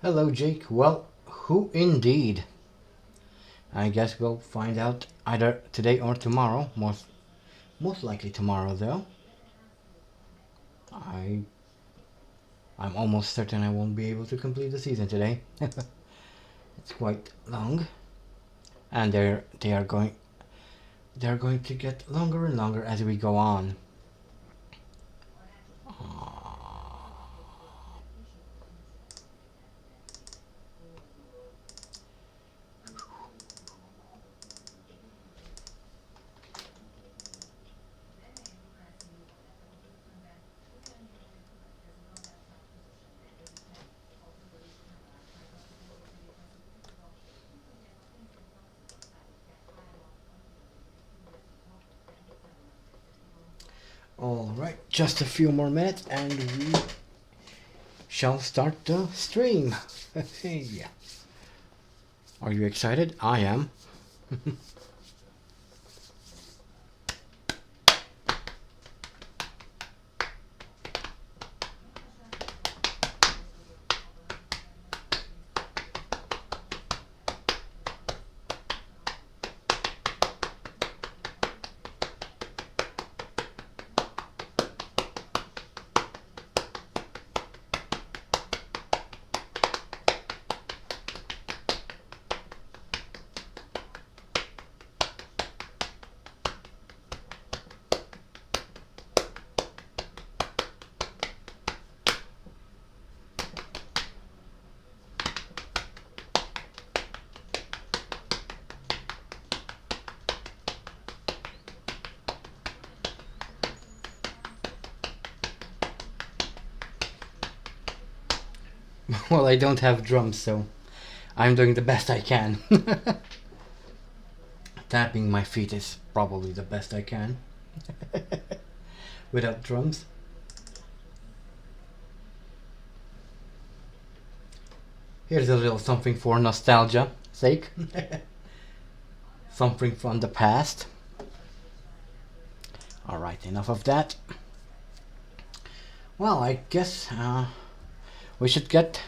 Hello, Jake. Well, who indeed? I guess we'll find out either today or tomorrow. Most likely tomorrow, though. I I'm almost certain I won't be able to complete the season today. It's quite long, and they're going to get longer and longer as we go on. Alright, just a few more minutes and we shall start the stream. Yeah. Are you excited? I am. Well, I don't have drums, so I'm doing the best I can. Tapping my feet is probably the best I can. Without drums. Here's a little something for nostalgia sake. Something from the past. Alright, enough of that. Well, I guess we should get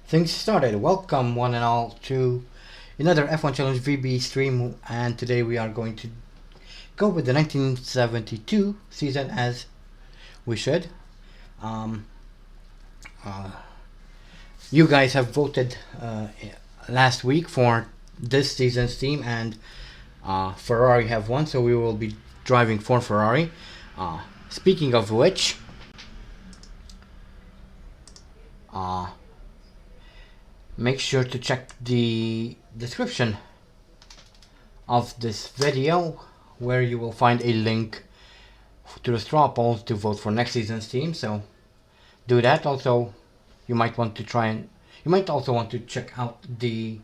things started. Welcome one and all to another F1 Challenge VB stream, and today we are going to go with the 1972 season as we should. You guys have voted last week for this season's team, and Ferrari have won, so we will be driving for Ferrari. Speaking of which, make sure to check the description of this video, where you will find a link to the straw polls to vote for next season's team. So do that. Also, you might also want to check out the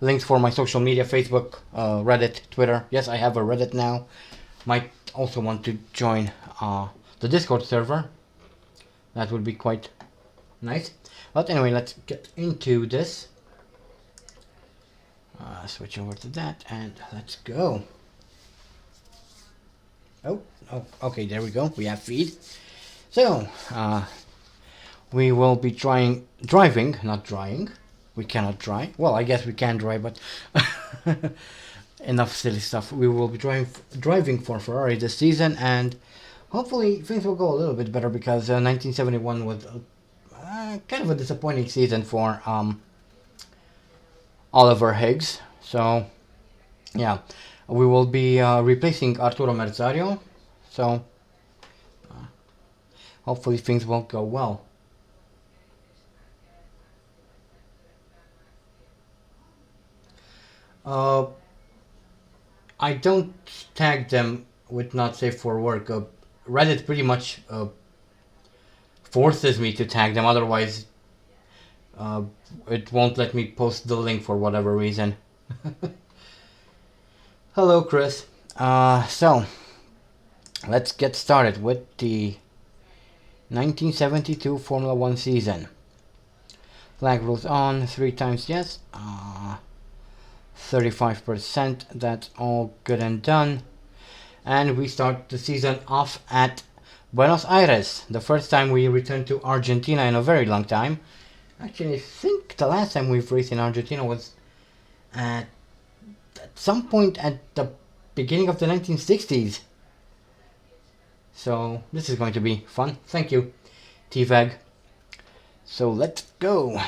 links for my social media: Facebook, Reddit, Twitter. Yes, I have a Reddit now. Might also want to join the Discord server. That would be quite nice. But anyway, let's get into this. Switch over to that and let's go. Oh, okay, there we go. We have feed. So, we will be driving, not drying. We cannot dry. Well, I guess we can dry, but enough silly stuff. We will be driving for Ferrari this season, and hopefully things will go a little bit better, because 1971 was kind of a disappointing season for Oliver Higgs. So yeah, we will be replacing Arturo Merzario, so hopefully things will go well. I don't tag them with not safe for work. Reddit pretty much forces me to tag them, otherwise it won't let me post the link for whatever reason. Hello, Chris. So let's get started with the 1972 Formula 1 season. Flag rules on, 3 times yes, 35%, that's all good and done. And we start the season off at Buenos Aires, the first time we return to Argentina in a very long time. Actually, I think the last time we've raced in Argentina was at some point at the beginning of the 1960s. So this is going to be fun. Thank you, T-Vag. So let's go.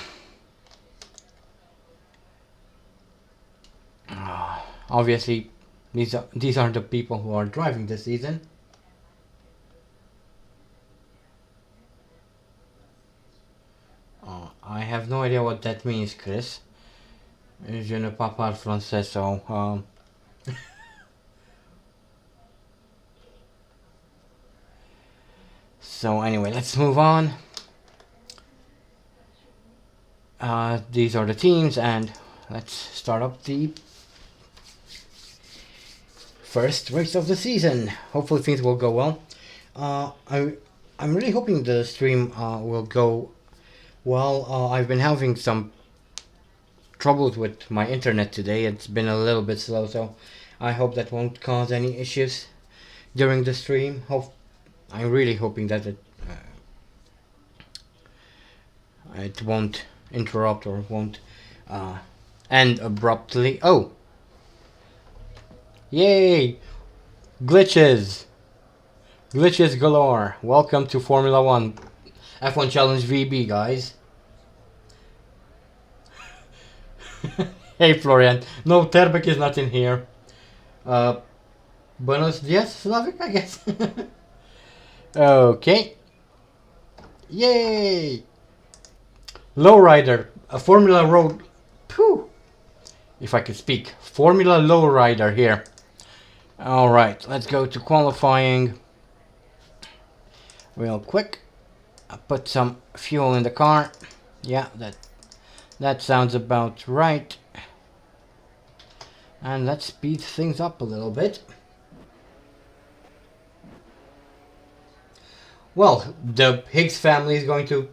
Obviously, these are the people who are driving this season. I have no idea what that means, Chris. Je ne parle pas français, so so anyway, let's move on. These are the teams, and let's start up the first race of the season. Hopefully things will go well. I'm really hoping the stream will go well. I've been having some troubles with my internet today. It's been a little bit slow, so I hope that won't cause any issues during the stream. I'm really hoping that it won't interrupt or won't end abruptly. Oh! Yay! Glitches! Glitches galore. Welcome to Formula 1 F1 Challenge VB, guys. Hey Florian. No, Terbek is not in here. Buenos dias, Slavic, I guess. Okay. Yay! Lowrider. A Formula Road. Phew! If I could speak. Formula Lowrider here. Alright, let's go to qualifying. Real quick. I'll put some fuel in the car. Yeah, that sounds about right. And let's speed things up a little bit. Well, the Higgs family is going to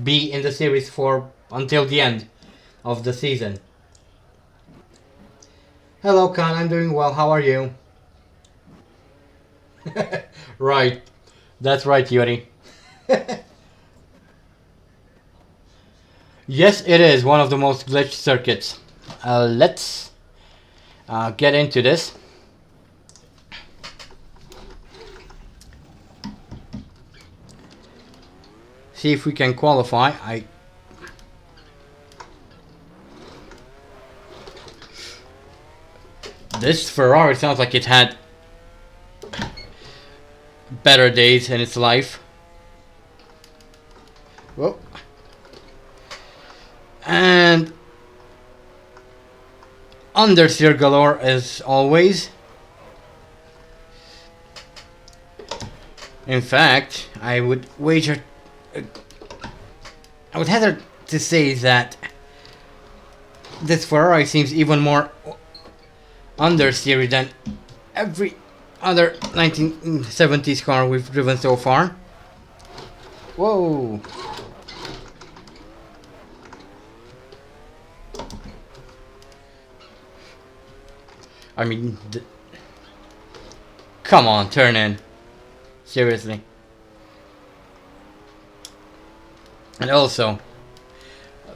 be in the series for until the end of the season. Hello, Khan. I'm doing well. How are you? Right. That's right, Yuri. Yes, it is one of the most glitched circuits. Let's get into this. See if we can qualify. This Ferrari sounds like it had better days in its life. Whoa. And understeer galore as always. In fact, I would wager, I would hazard to say that this Ferrari seems even more understeery than every other 1970s car we've driven so far. Whoa! I mean, come on, turn in. Seriously. And also,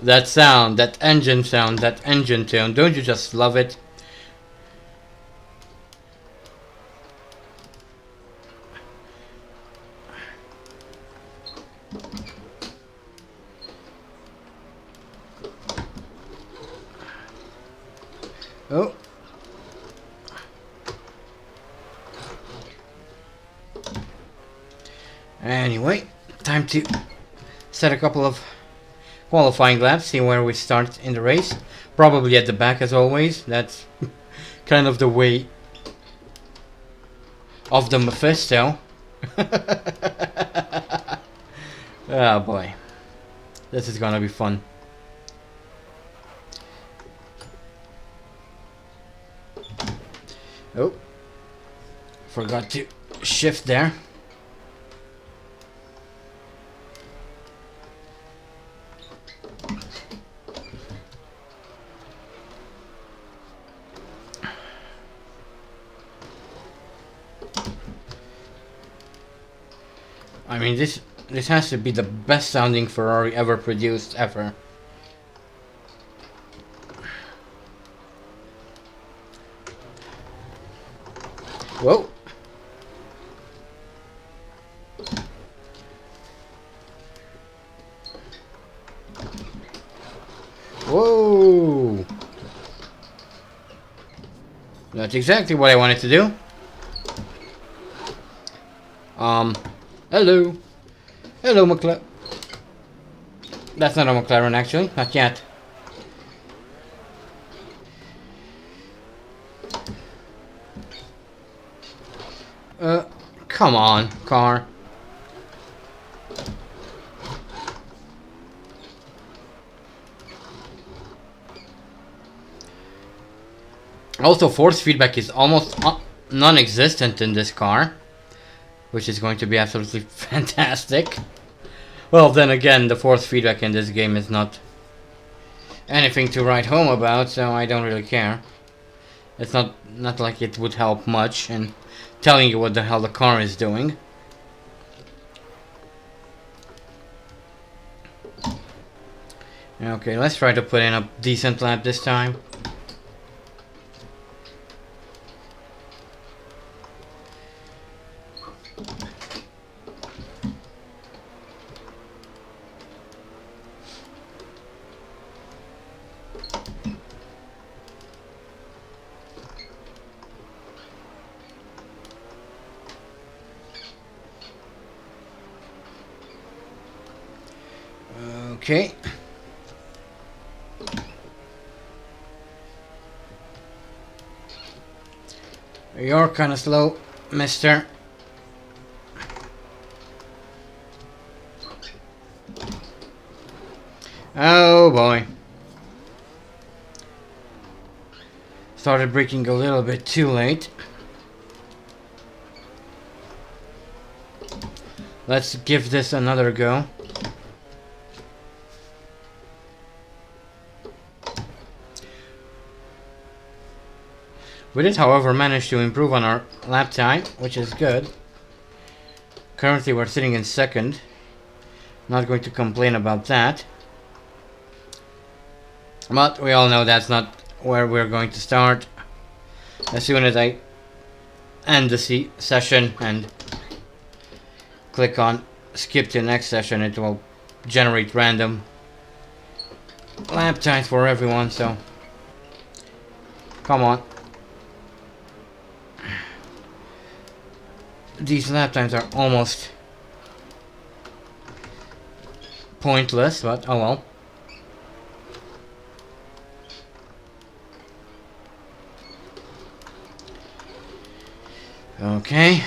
that sound, that engine sound, that engine tone, don't you just love it? Oh. Anyway, time to set a couple of qualifying laps, see where we start in the race. Probably at the back as always. That's kind of the way of the Mephisto. Oh boy. This is gonna be fun. Oh. Forgot to shift there. I mean, this This has to be the best sounding Ferrari ever produced, ever. Whoa. Whoa. That's exactly what I wanted to do. Hello. Hello, McLaren. That's not a McLaren, actually. Not yet. Come on, car. Also, force feedback is almost non-existent in this car, which is going to be absolutely fantastic. Well, then again, the force feedback in this game is not anything to write home about, so I don't really care. It's not like it would help much in telling you what the hell the car is doing. Okay, let's try to put in a decent lap this time. Okay. You're kind of slow, mister. Oh boy. Started braking a little bit too late. Let's give this another go. We did, however, manage to improve on our lap time, which is good. Currently, we're sitting in second. Not going to complain about that. But we all know that's not where we're going to start. As soon as I end the session and click on skip to next session, it will generate random lap times for everyone, so come on. These lap times are almost pointless, but oh well. Okay.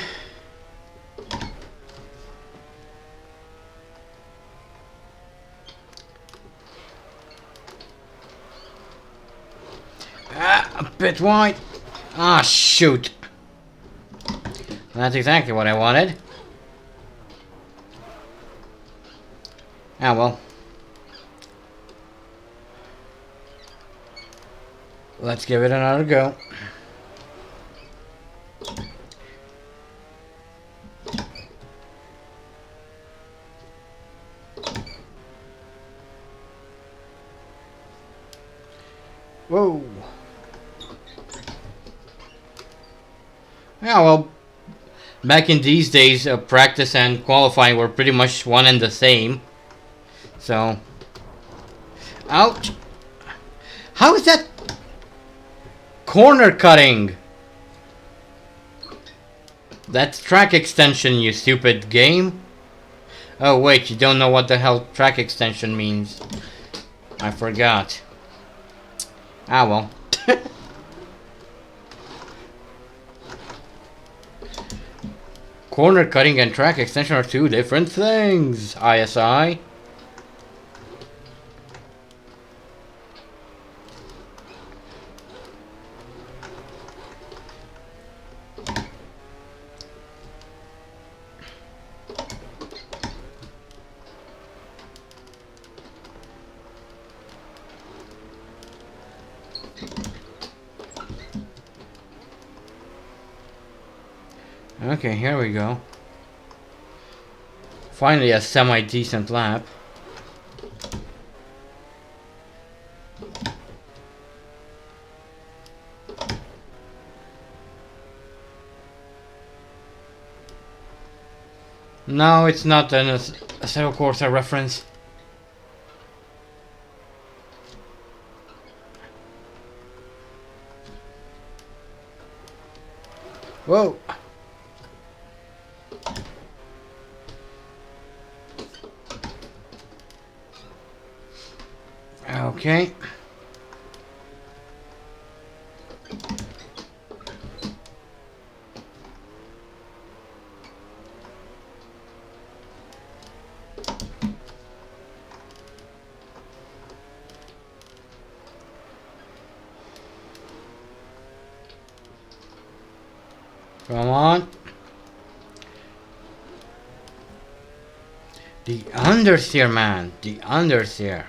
A bit wide. Ah, shoot. That's exactly what I wanted. Ah, well. Let's give it another go. Whoa. Yeah, well, back in these days, practice and qualifying were pretty much one and the same. So, ouch. How is that corner cutting? That's track extension, you stupid game. Oh wait, you don't know what the hell track extension means. I forgot. Ah well. Corner cutting and track extension are two different things, ISI. Okay, here we go. Finally a semi-decent lap. No, it's not a Zero Corsair reference. Whoa! Okay. Come on. The understeer, man. The understeer.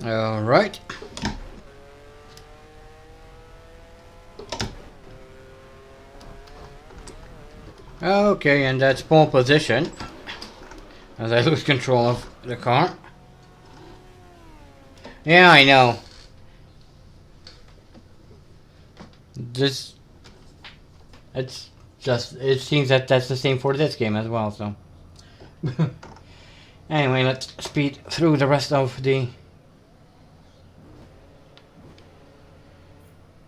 All right. Okay, and that's pole position as I lose control of the car. Yeah, I know. It seems that that's the same for this game as well, so. Anyway, let's speed through the rest of the...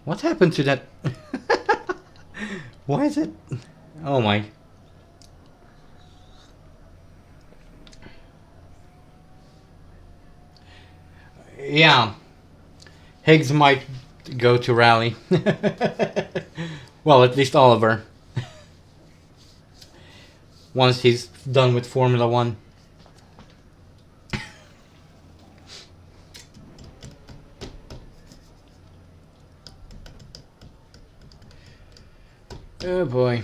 What happened to that? Why is it? Oh my. Yeah. Higgs might go to rally. Well, at least Oliver. Once he's done with Formula 1. Oh boy.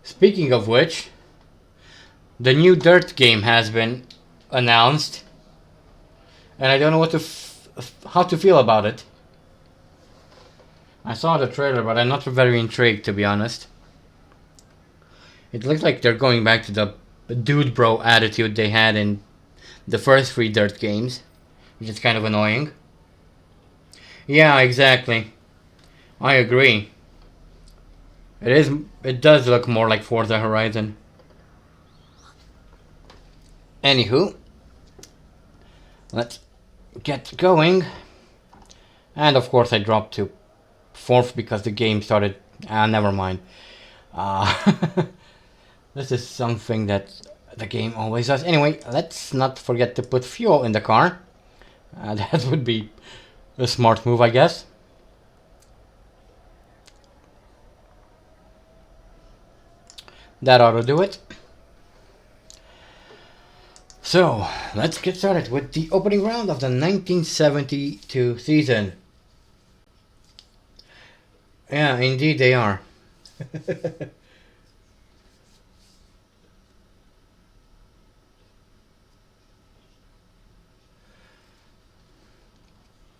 Speaking of which, the new Dirt game has been announced, and I don't know how to feel about it. I saw the trailer, but I'm not very intrigued, to be honest. It looks like they're going back to the dude bro attitude they had in the first 3 Dirt games, which is kind of annoying. Yeah, exactly. I agree. It does look more like Forza Horizon. Anywho, let's get going. And of course I dropped to 4th because the game started... never mind. This is something that the game always does. Anyway, let's not forget to put fuel in the car. That would be a smart move, I guess. That ought to do it. So, let's get started with the opening round of the 1972 season. Yeah, indeed they are.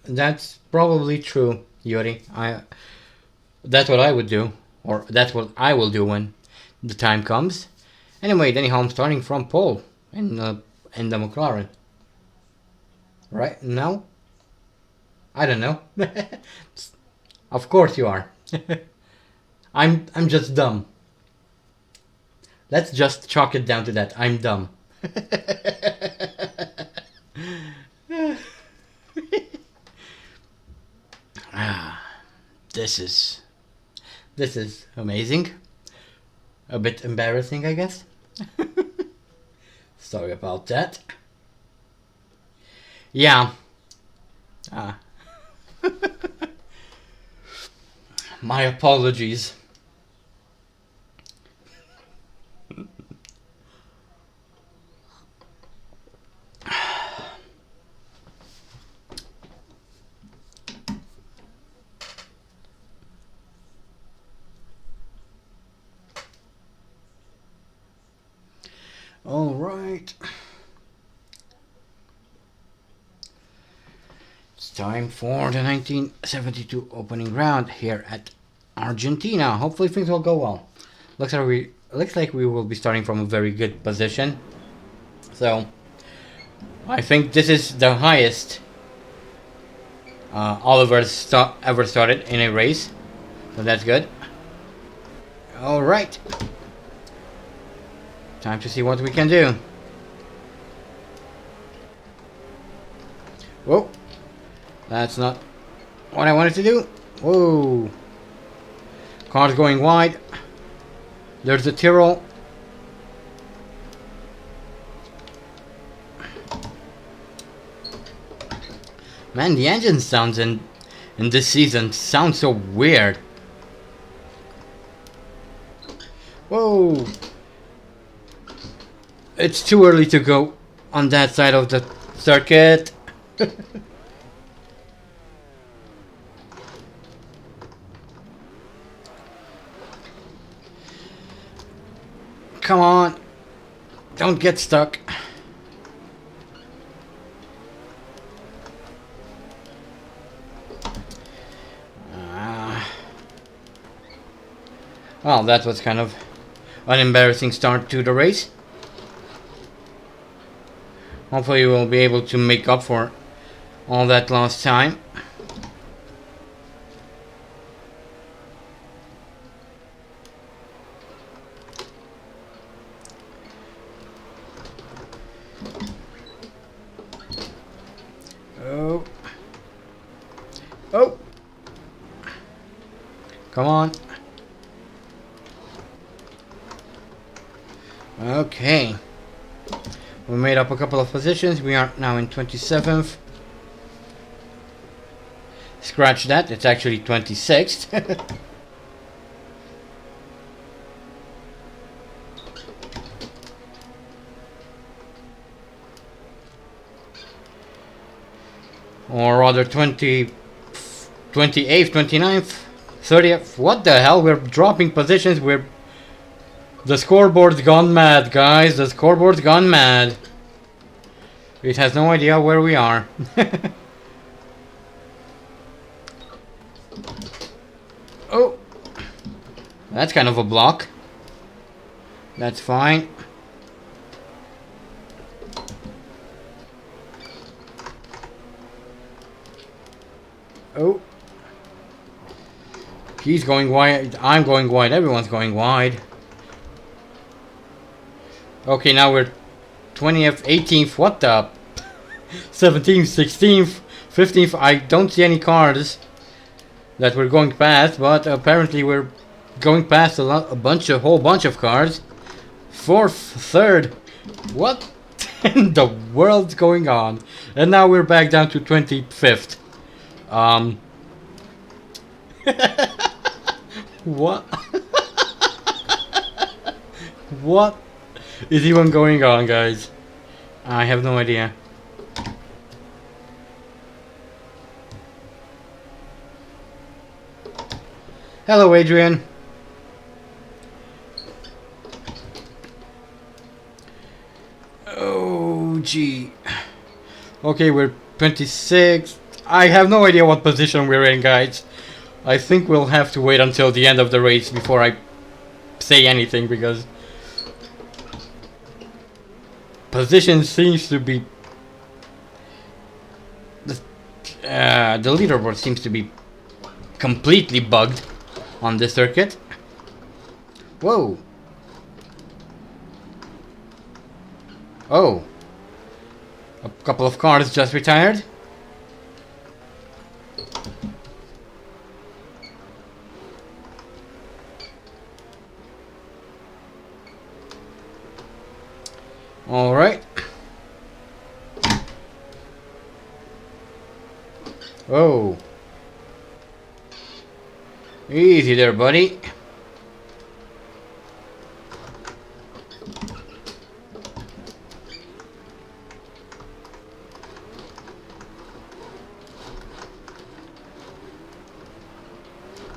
That's probably true, Yuri. That's what I would do, or that's what I will do when the time comes. Anyway, anyhow, I'm starting from pole in the McLaren. Right now, I don't know. Of course you are. I'm just dumb. Let's just chalk it down to that. I'm dumb. This is amazing. A bit embarrassing, I guess. Sorry about that. Yeah. My apologies. All right. It's time for the 1972 opening round here at Argentina. Hopefully things will go well. Looks like we will be starting from a very good position. So I think this is the highest Oliver's ever started in a race. So that's good. All right. Time to see what we can do. Whoa. That's not what I wanted to do. Whoa. Car's going wide. There's the Tyrrell. Man, the engine sounds in this season sound so weird. Whoa. It's too early to go on that side of the circuit. Come on. Don't get stuck. Well, that was kind of an embarrassing start to the race. Hopefully we'll be able to make up for all that lost time. Oh. Oh. Come on. Okay. We made up a couple of positions. We are now in 27th. Scratch that. It's actually 26th. Or rather 28th, 29th, 30th. What the hell? We're dropping positions. The scoreboard's gone mad, guys. The scoreboard's gone mad. It has no idea where we are. Oh. That's kind of a block. That's fine. Oh. He's going wide. I'm going wide. Everyone's going wide. Okay, now we're 20th, 18th, what the? 17th, 16th, 15th. I don't see any cars that we're going past, but apparently we're going past a whole bunch of cars. 4th, 3rd. What in the world's going on? And now we're back down to 25th. What? What is even going on, guys? I have no idea. Hello, Adrian. Oh, gee. Okay, we're 26. I have no idea what position we're in, guys. I think we'll have to wait until the end of the race before I say anything, because position seems to be the leaderboard seems to be completely bugged on this circuit. Whoa. Oh. A couple of cars just retired. All right. Oh. Easy there, buddy.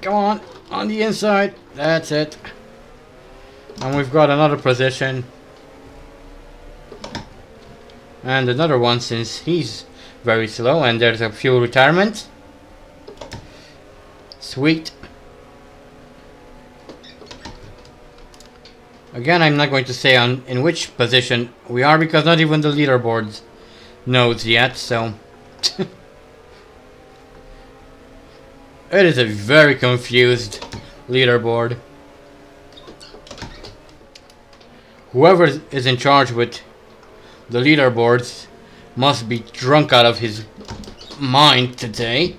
Come on the inside. That's it. And we've got another position. And another one since he's very slow, and there's a few retirements. Sweet. Again, I'm not going to say in which position we are because not even the leaderboard knows yet, so it is a very confused leaderboard. Whoever is in charge with the leaderboards must be drunk out of his mind today.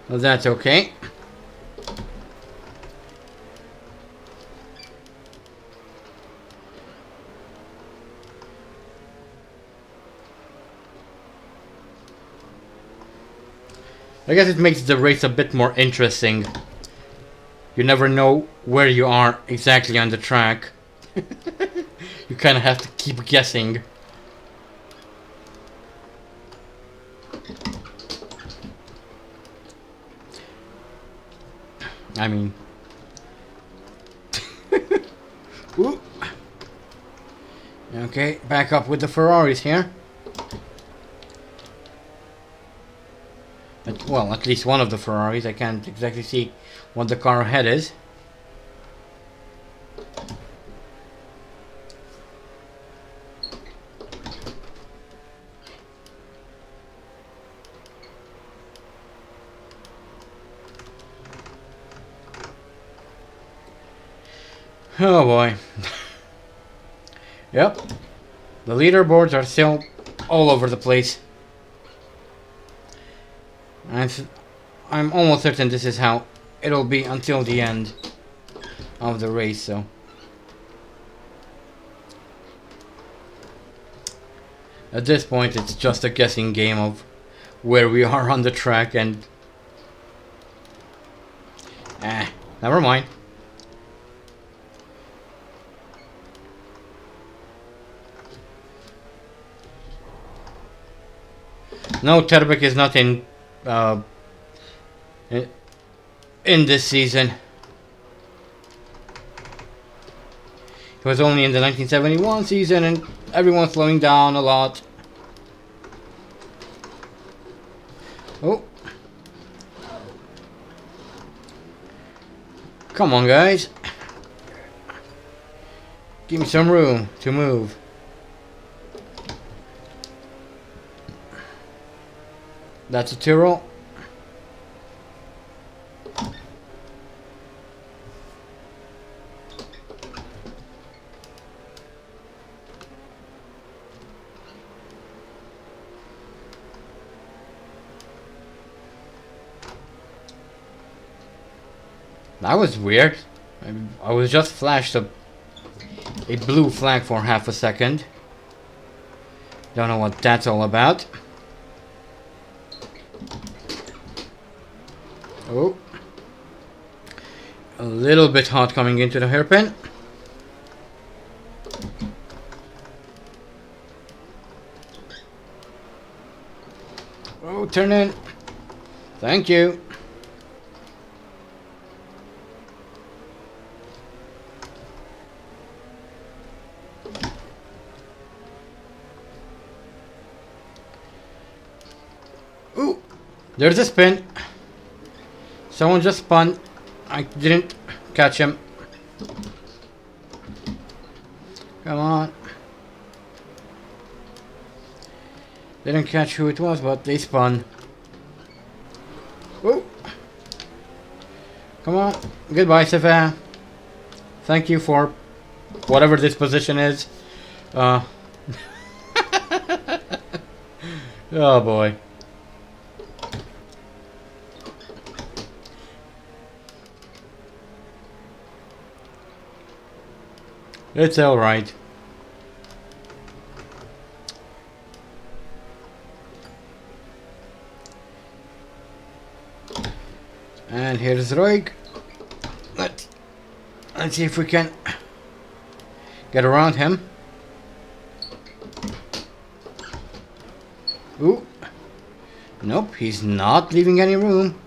Well, that's okay. I guess it makes the race a bit more interesting. You never know where you are exactly on the track. You kind of have to keep guessing. I mean... Ooh. Okay, back up with the Ferraris here. Well, at least one of the Ferraris. I can't exactly see what the car ahead is. Oh boy. Yep. The leaderboards are still all over the place. And I'm almost certain this is how it'll be until the end of the race, so. At this point, it's just a guessing game of where we are on the track, and never mind. No, Terbek is not in this season. It was only in the 1971 season, and everyone's slowing down a lot. Oh. Come on, guys. Give me some room to move. That's a Tyrrell. That was weird. I was just flashed a blue flag for half a second. Don't know what that's all about. Oh. A little bit hot coming into the hairpin. Oh, turn in. Thank you. Ooh, there's a spin. Someone just spun. I didn't catch him. Come on. Didn't catch who it was, but they spun. Ooh. Come on. Goodbye, Sefa. Thank you for whatever this position is. Oh boy. It's alright. And here's Roig. Let's see if we can get around him. Ooh. Nope, he's not leaving any room.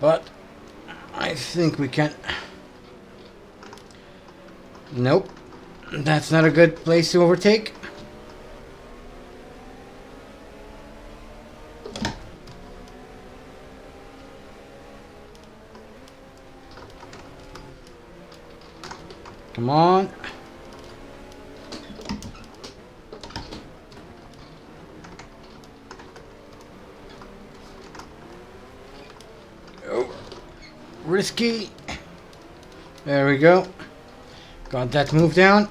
But I think we can... Nope. That's not a good place to overtake. Come on. Oh, risky. There we go. Got that move down.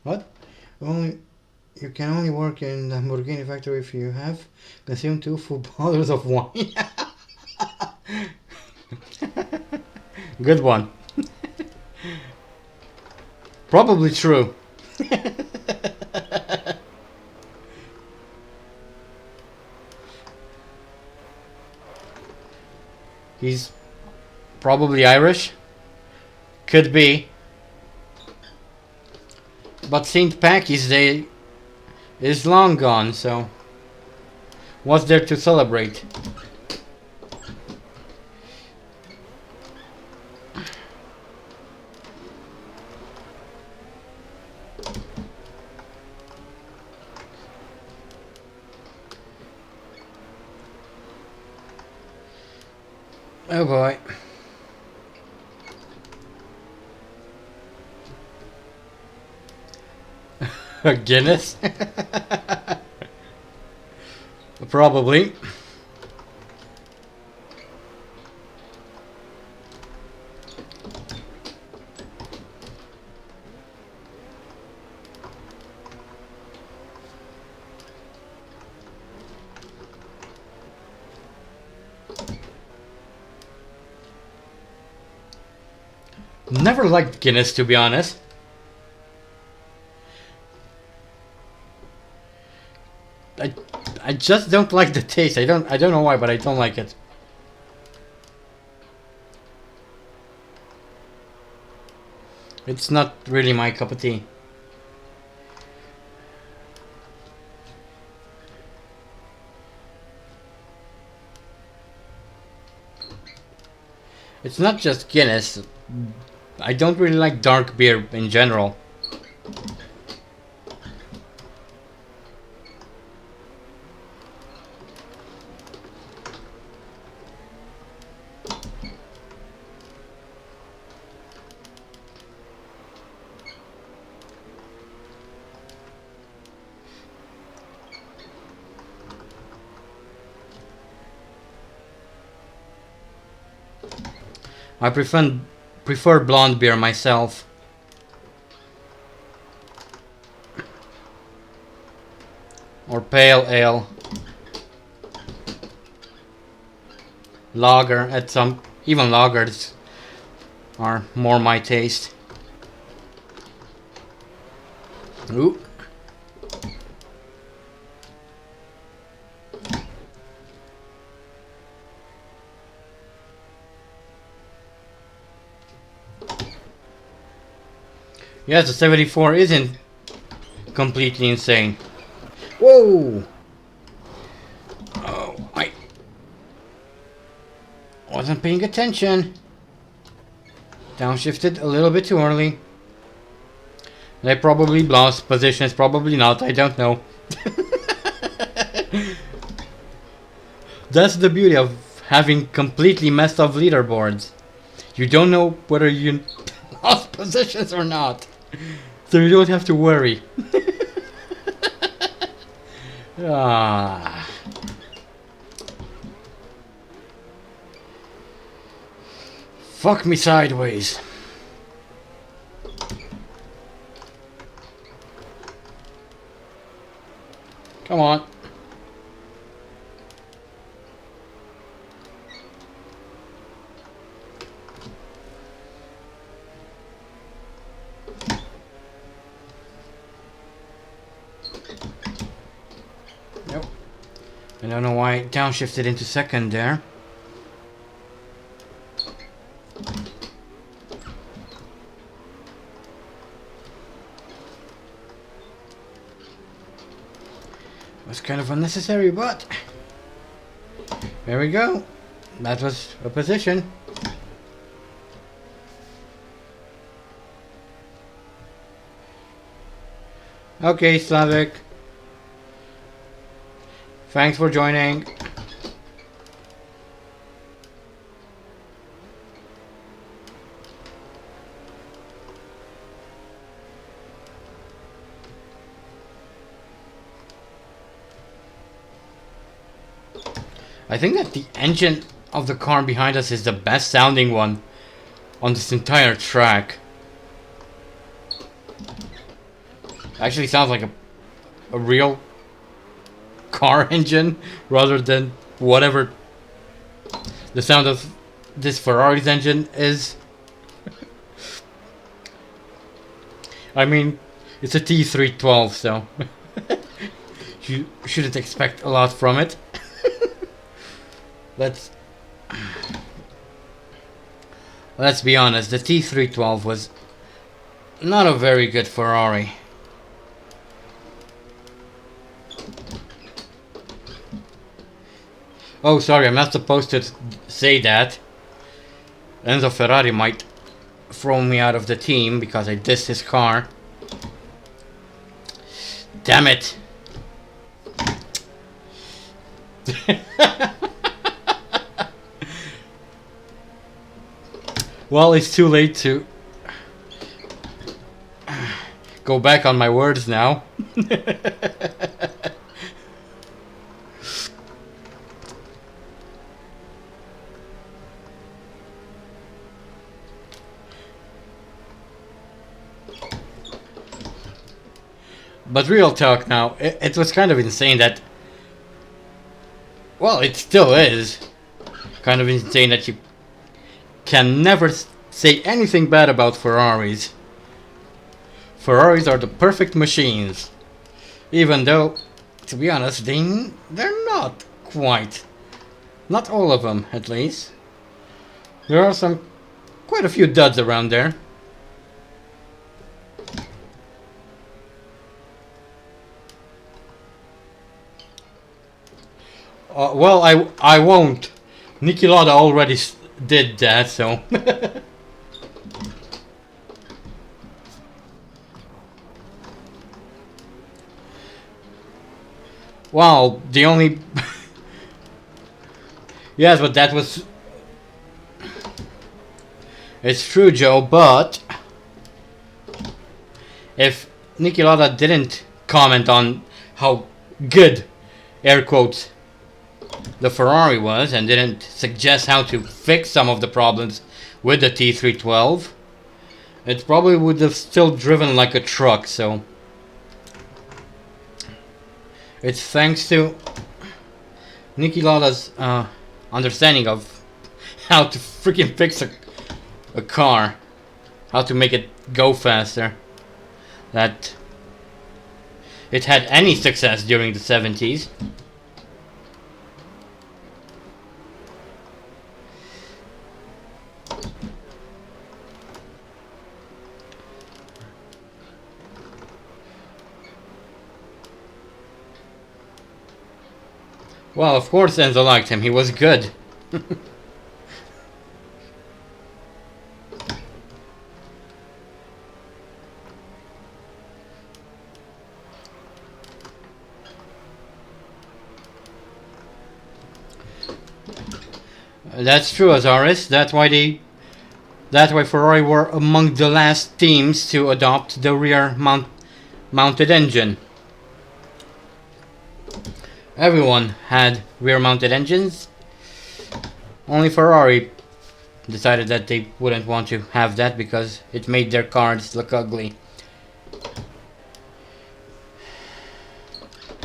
What? Only you can only work in the Lamborghini factory if you have consumed 2 full bottles of wine. Good one. Probably true. He's probably Irish. Could be. But St. Packy's Day is long gone, so what's there to celebrate? Oh boy. A Guinness? Probably. Never liked Guinness, to be honest. I just don't like the taste. I don't know why, but I don't like it. It's not really my cup of tea. It's not just Guinness. I don't really like dark beer in general. I prefer blonde beer myself. Or pale ale. Lager, even lagers are more my taste. Ooh. Yes, the 74 isn't completely insane. Whoa! Oh, I wasn't paying attention. Downshifted a little bit too early. They probably lost positions, probably not, I don't know. That's the beauty of having completely messed up leaderboards. You don't know whether you lost positions or not. So you don't have to worry. Ah. Fuck me sideways. Come on. Nope. I don't know why it downshifted into second there. was kind of unnecessary, but there we go. That was a position. Okay, Slavic. Thanks for joining. I think that the engine of the car behind us is the best sounding one on this entire track. Actually sounds like a real car engine rather than whatever the sound of this Ferrari's engine is. I mean, it's a T312, so you shouldn't expect a lot from it. Let's be honest, the T312 was not a very good Ferrari. Oh, sorry, I'm not supposed to say that. Enzo Ferrari might throw me out of the team because I dissed his car. Damn it. Well, it's too late to go back on my words now. But real talk now, it was kind of insane that... Well, it still is kind of insane that you can never say anything bad about Ferraris. Ferraris are the perfect machines. Even though, to be honest, they're not quite. Not all of them, at least. There are quite a few duds around there. Well, I won't. Niki Lauda already did that, so... Well, the only... Yes, but that was... It's true, Joe, but... If Niki Lauda didn't comment on how good, air quotes, the Ferrari was, and didn't suggest how to fix some of the problems with the T312, it probably would have still driven like a truck, so... It's thanks to Niki Lauda's understanding of how to freaking fix a car, how to make it go faster, that it had any success during the 70s. Well, of course Enzo liked him, he was good. That's true, Azaris. That's why Ferrari were among the last teams to adopt the rear mounted engine. Everyone had rear-mounted engines. Only Ferrari decided that they wouldn't want to have that because it made their cars look ugly.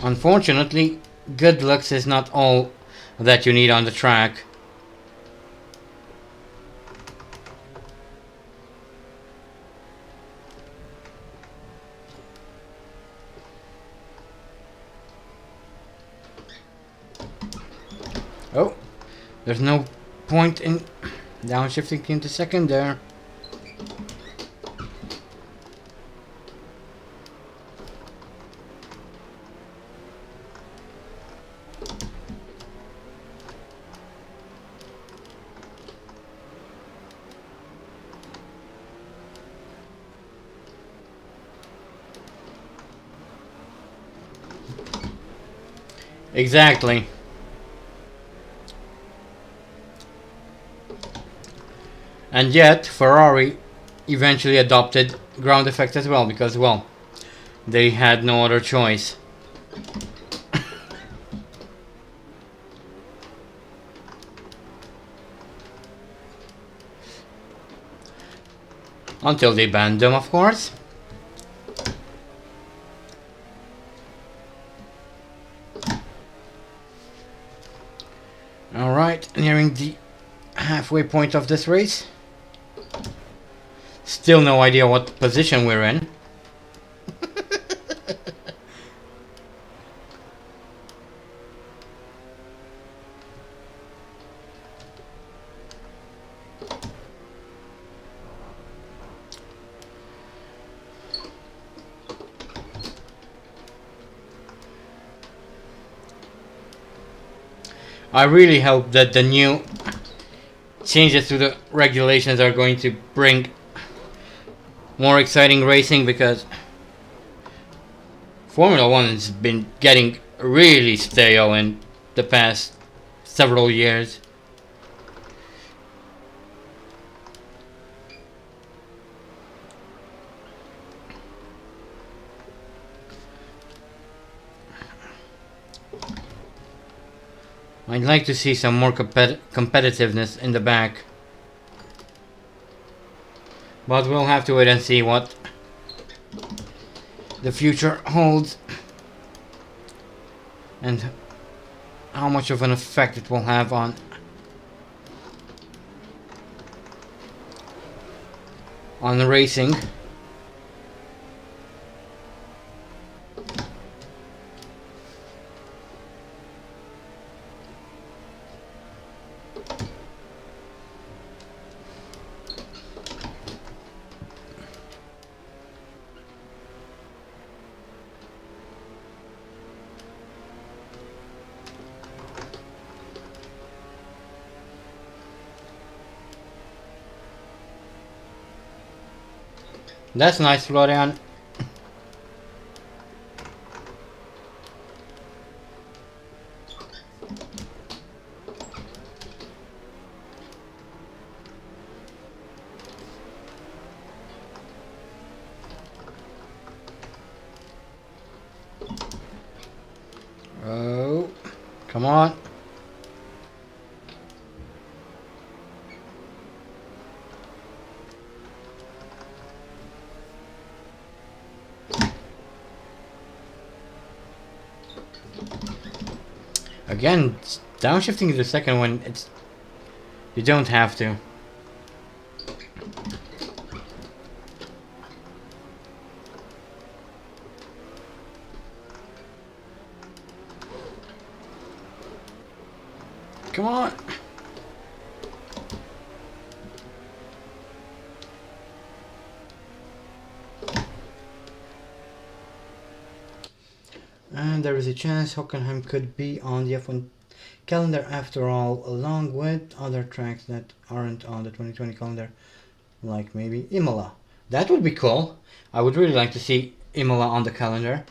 Unfortunately, good looks is not all that you need on the track. Oh, there's no point in downshifting into second there. Exactly. And yet, Ferrari eventually adopted ground effects as well because, well, they had no other choice. Until they banned them, of course. Alright, nearing the halfway point of this race. Still no idea what position we're in. I really hope that the new changes to the regulations are going to bring more exciting racing, because Formula 1 has been getting really stale in the past several years. I'd like to see some more competitiveness in the back. But we'll have to wait and see what the future holds and how much of an effect it will have on the racing. That's nice, Florian. Oh, come on. Again, downshifting to the second one, you don't have to. Come on. And there is a chance Hockenheim could be on the F1 calendar after all, along with other tracks that aren't on the 2020 calendar, like maybe Imola. That would be cool. I would really like to see Imola on the calendar.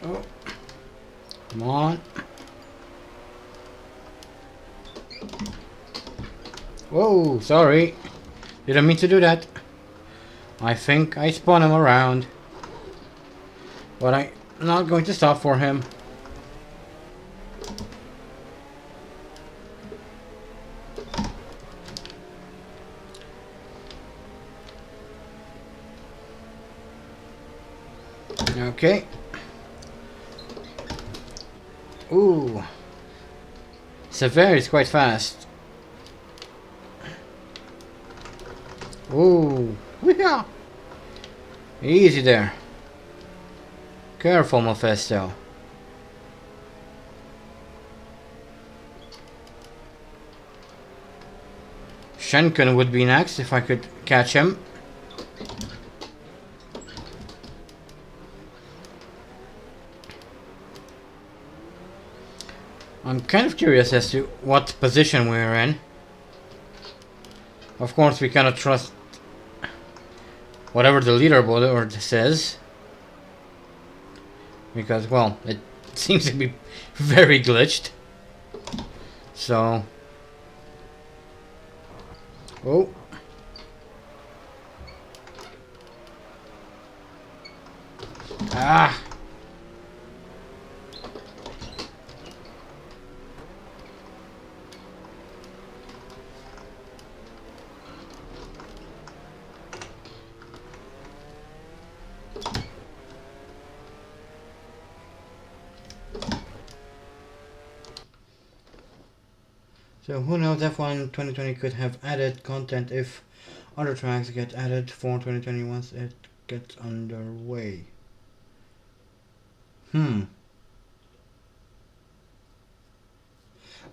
Oh, come on. Whoa, sorry. Didn't mean to do that. I think I spun him around. But I'm not going to stop for him. Okay. Ooh. Severe is quite fast. Ooh. Yeah. Easy there. Careful, Mephisto. Shenken would be next if I could catch him. I'm kind of curious as to what position we're in. Of course, we cannot trust whatever the leaderboard says, because, well, it seems to be very glitched. So, oh, ah. So who knows, F1 2020 could have added content if other tracks get added for 2020 once it gets underway.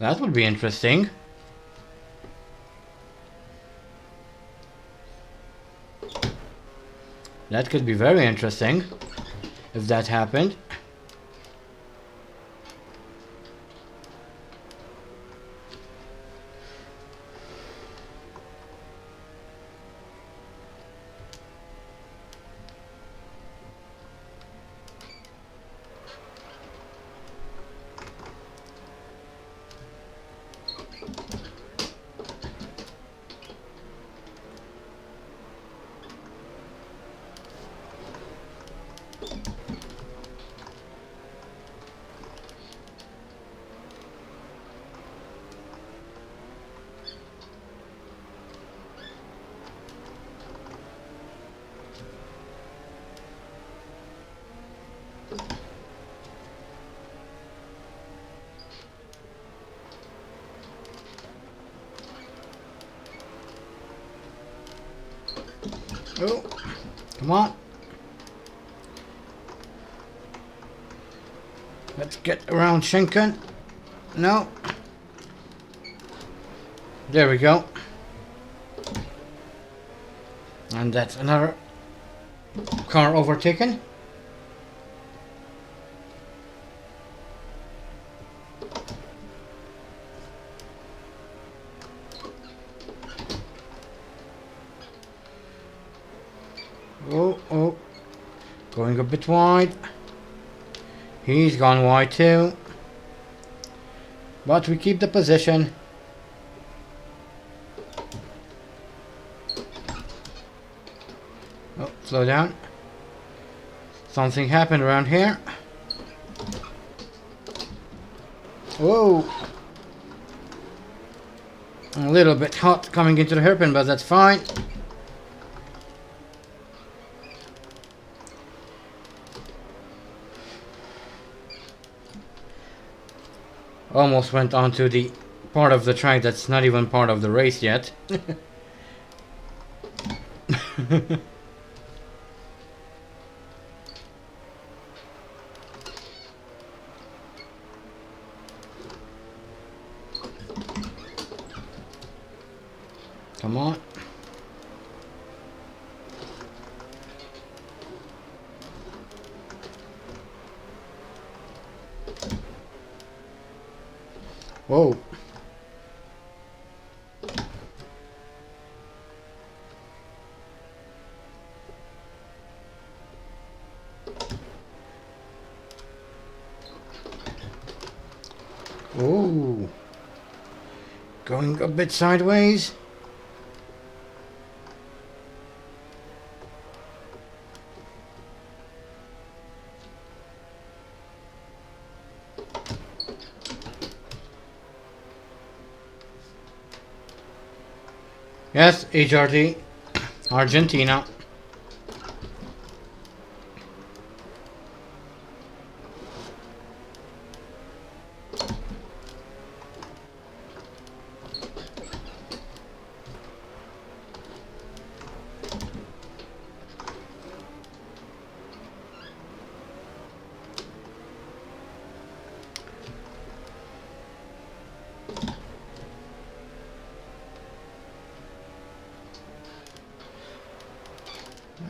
That would be interesting. That could be very interesting if that happened. Oh, come on. Let's get around Shenken. No. There we go. And that's another car overtaken. Oh, going a bit wide. He's gone wide too. But we keep the position. Oh, slow down. Something happened around here. Whoa. A little bit hot coming into the hairpin, but that's fine. Almost went onto the part of the track that's not even part of the race yet. Come on. Whoa. Oh. Going a bit sideways. Yes, HRT, Argentina.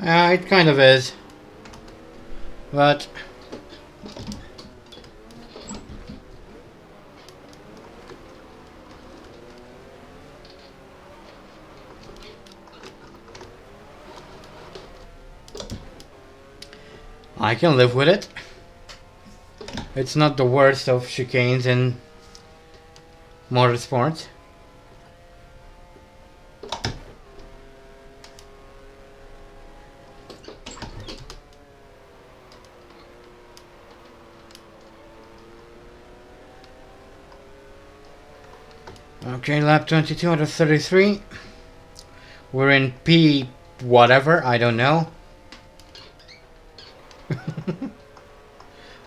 It kind of is. But I can live with it. It's not the worst of chicanes in motorsport. Okay, lap 22 out of 33. We're in P whatever, I don't know.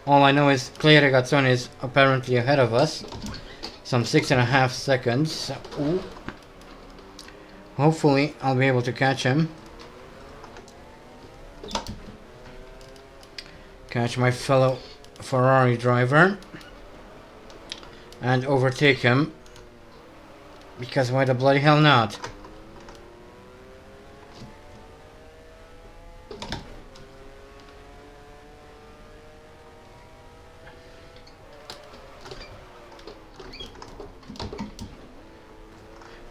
All I know is Clay Regazzoni is apparently ahead of us. Some 6.5 seconds. Ooh. Hopefully I'll be able to catch him. Catch my fellow Ferrari driver. And overtake him. Because why the bloody hell not?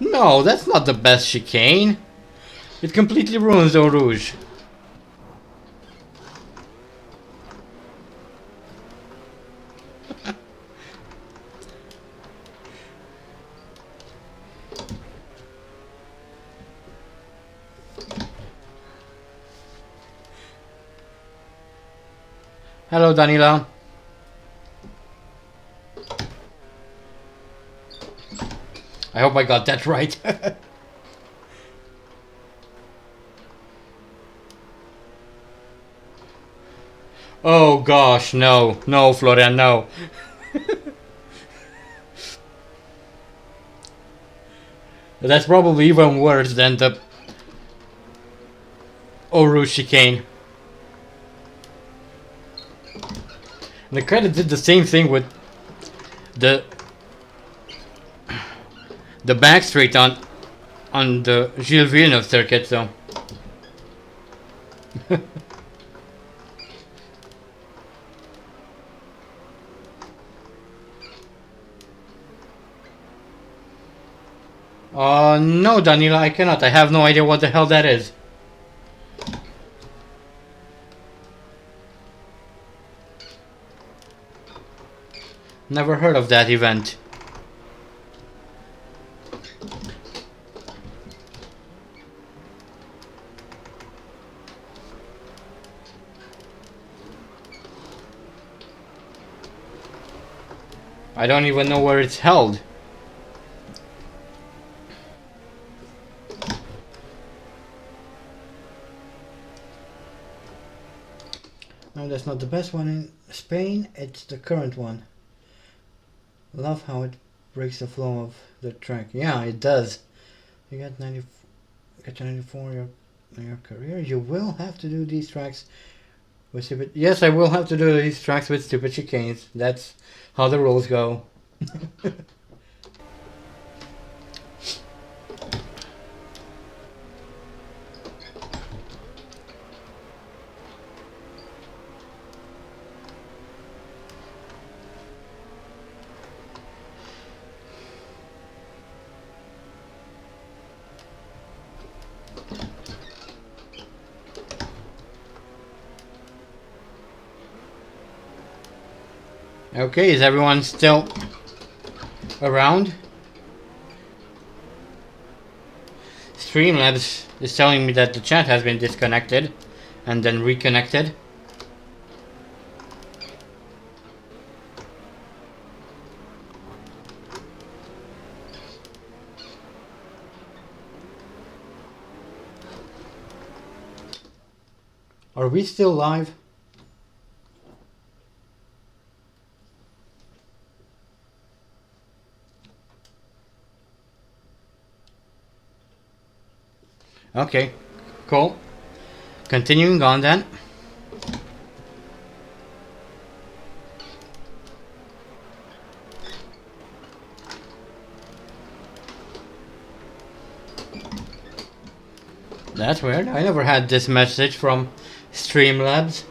No, that's not the best chicane. It completely ruins Eau Rouge. Hello, Danila. I hope I got that right. Oh gosh, no. No, Florian, no. That's probably even worse than the Oru chicane. The credit did the same thing with the back straight on the Gilles Villeneuve circuit, so. No, Danila, I cannot. I have no idea what the hell that is. Never heard of that event. I don't even know where it's held. No, that's not the best one in Spain. It's the current one. Love how it breaks the flow of the track. Yeah, it does. You got 94 in your career. You will have to do these tracks with stupid. Yes, I will have to do these tracks with stupid chicanes. That's how the rules go. Okay, is everyone still around? Streamlabs is telling me that the chat has been disconnected and then reconnected. Are we still live? Okay, cool. Continuing on then. That's weird. I never had this message from Streamlabs.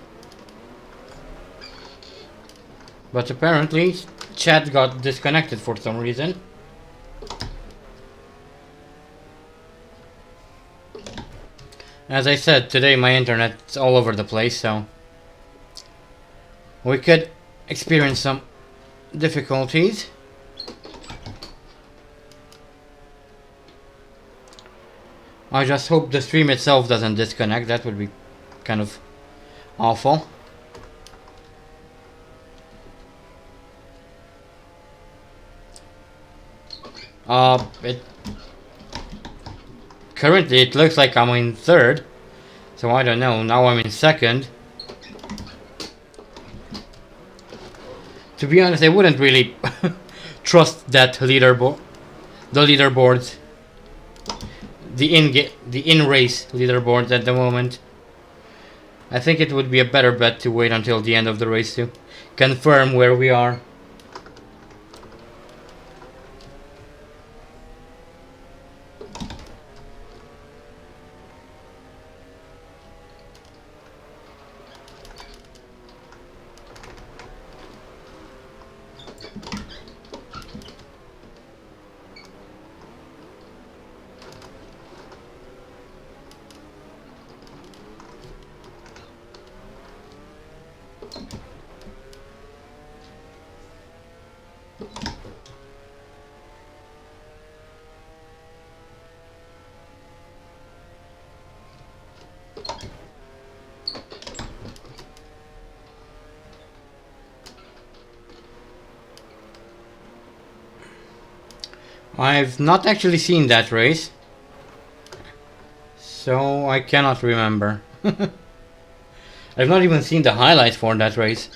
But apparently, chat got disconnected for some reason. As I said, today my internet's all over the place, so we could experience some difficulties. I just hope the stream itself doesn't disconnect. That would be kind of awful. Currently it looks like I'm in third, so I don't know. Now I'm in second. To be honest, I wouldn't really trust that leaderboard, the leaderboards, the in-race leaderboards at the moment. I think it would be a better bet to wait until the end of the race to confirm where we are. I've not actually seen that race, so I cannot remember. I've not even seen the highlights for that race.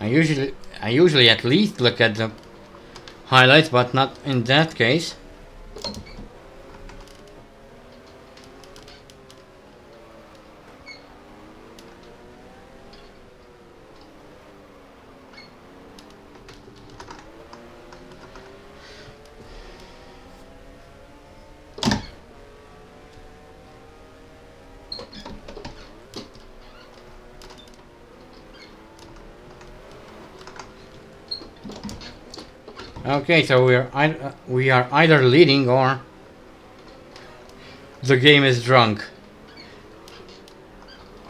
I usually at least look at the highlights, but not in that case. Okay, so we are either leading or the game is drunk.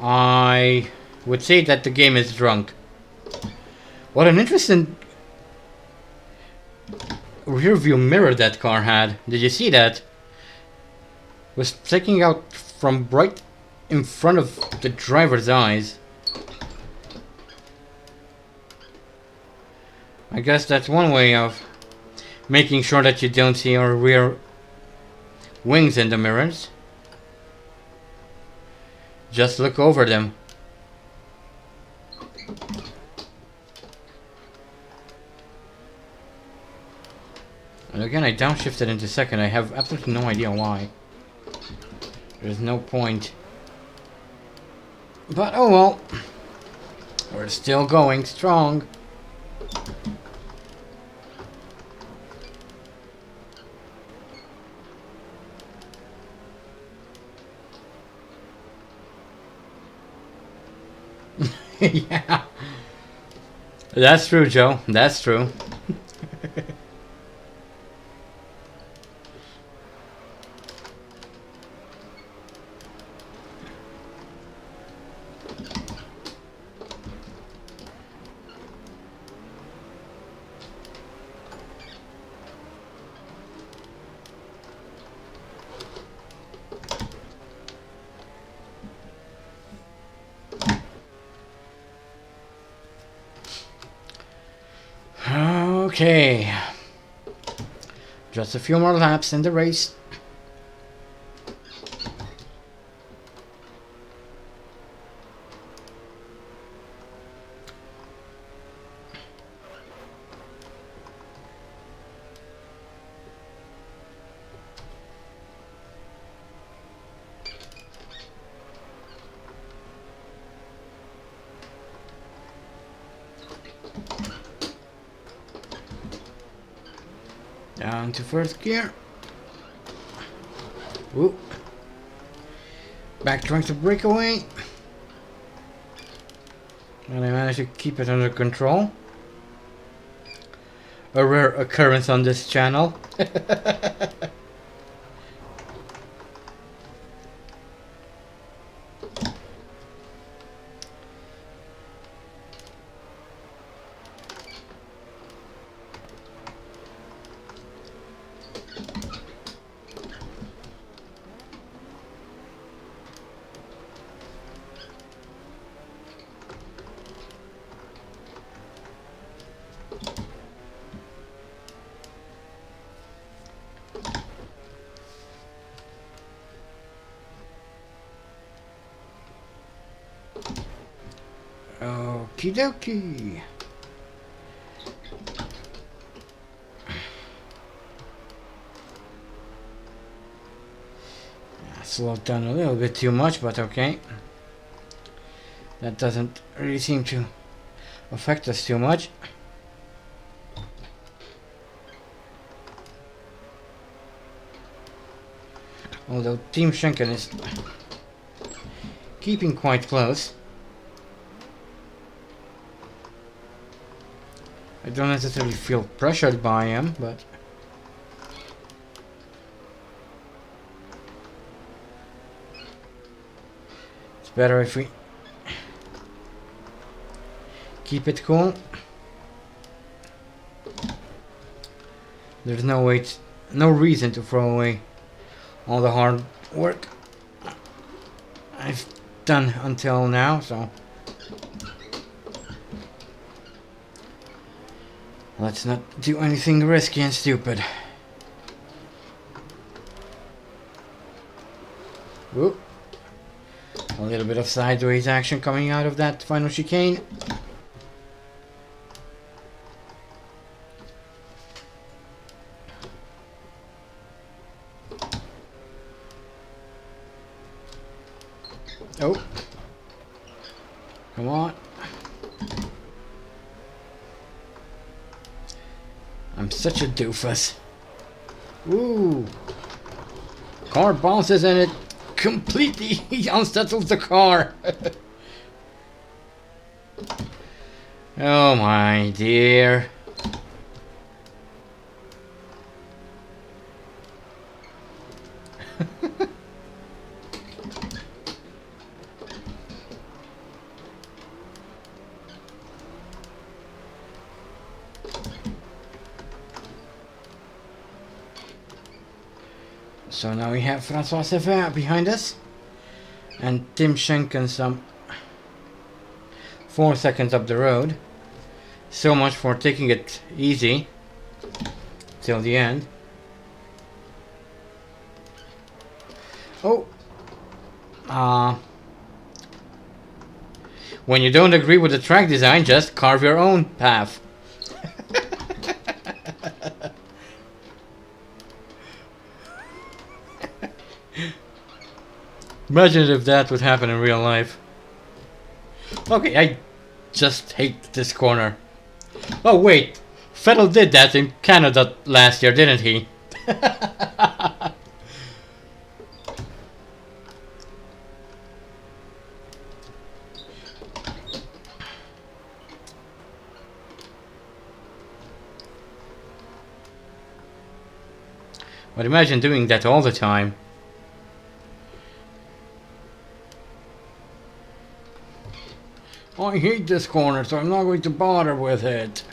I would say that the game is drunk. What an interesting rear view mirror that car had. Did you see that? It was sticking out from right in front of the driver's eyes. I guess that's one way of making sure that you don't see your rear wings in the mirrors. Just look over them. And again, I downshifted into second. I have absolutely no idea why. There's no point. But oh well. We're still going strong. Yeah. That's true, Joe. That's true. Okay, just a few more laps in the race. Down to first gear. Whoop. Back trying to break away. And I managed to keep it under control. A rare occurrence on this channel. Okie dokie. Slowed down a little bit too much, but okay. That doesn't really seem to affect us too much. Although Team Schenken is keeping quite close. I don't necessarily feel pressured by him, but it's better if we keep it cool. There's no reason to throw away all the hard work I've done until now, so let's not do anything risky and stupid. Whoop. A little bit of sideways action coming out of that final chicane. Oh. Come on. I'm such a doofus. Ooh. Car bounces and it completely unsettles the car. Oh my dear. So now we have François Sever behind us and Tim Schenken some 4 seconds up the road. So much for taking it easy till the end. Oh, when you don't agree with the track design, just carve your own path. Imagine if that would happen in real life. Okay, I just hate this corner. Oh wait, Vettel did that in Canada last year, didn't he? But imagine doing that all the time. I hate this corner, so I'm not going to bother with it.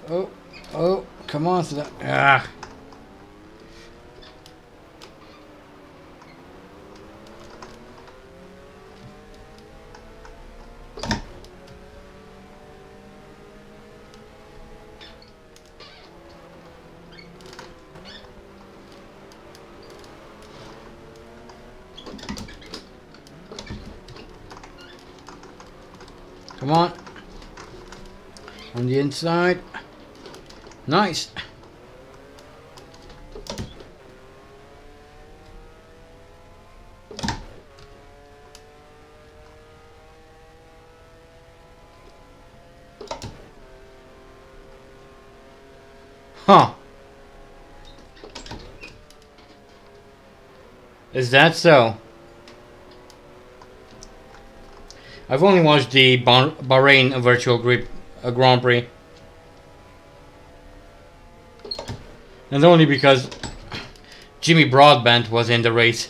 Oh, come on, so that, ah. Come on. On the inside. Nice. Huh. Is that so? I've only watched the Bahrain virtual Grand Prix. And only because Jimmy Broadbent was in the race.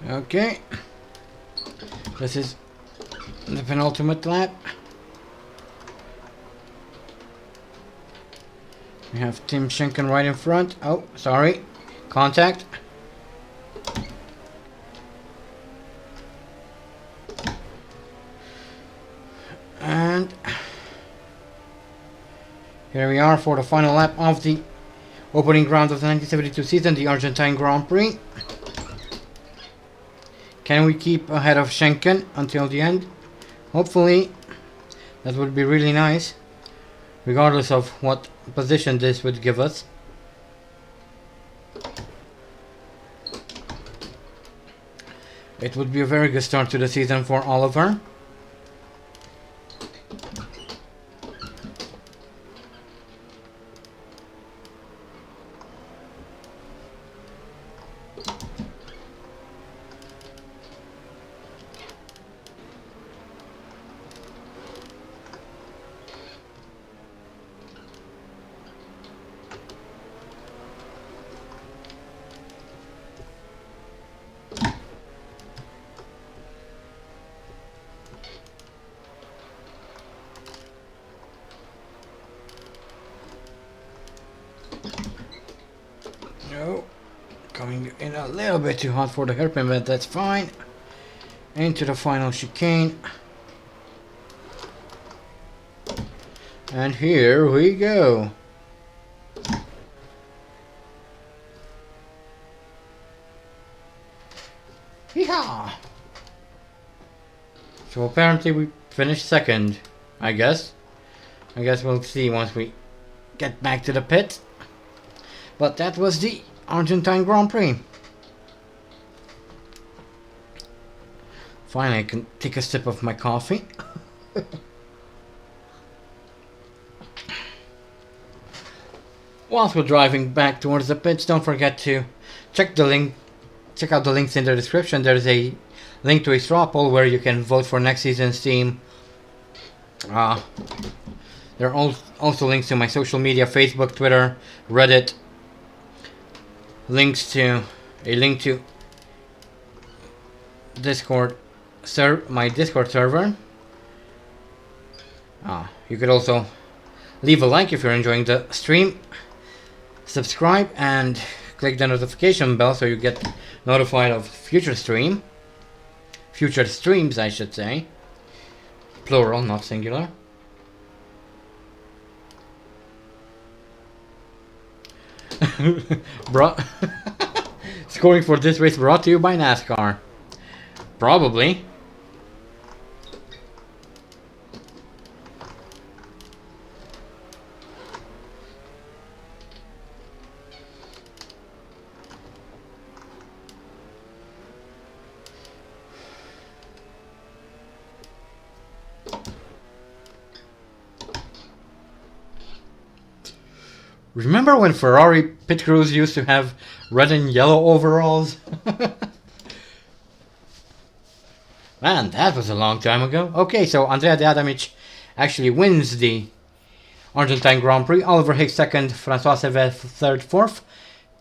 Okay, this is the penultimate lap. We have Tim Schenken right in front. Oh, sorry, contact. And here we are for the final lap of the opening round of the 1972 season, the Argentine Grand Prix. Can we keep ahead of Schenken until the end? Hopefully, that would be really nice, regardless of what position this would give us. It would be a very good start to the season for Oliver. No, coming in a little bit too hot for the hairpin, but that's fine. Into the final chicane. And here we go. Yeehaw! So apparently we finished second, I guess. I guess we'll see once we get back to the pit. But that was the Argentine Grand Prix. Finally, I can take a sip of my coffee. Whilst we're driving back towards the pits, don't forget to check the link. Check out the links in the description. There's a link to a straw poll where you can vote for next season's team. There are also links to my social media: Facebook, Twitter, Reddit. A link to Discord, my Discord server. You could also leave a like if you're enjoying the stream. Subscribe and click the notification bell so you get notified of future streams, I should say. Plural, not singular. Scoring for this race brought to you by NASCAR. Probably. Remember when Ferrari pit crews used to have red and yellow overalls? Man, that was a long time ago. Okay, so Andrea De Adamic actually wins the Argentine Grand Prix. Oliver Hicks second, Francois Sevet third, fourth,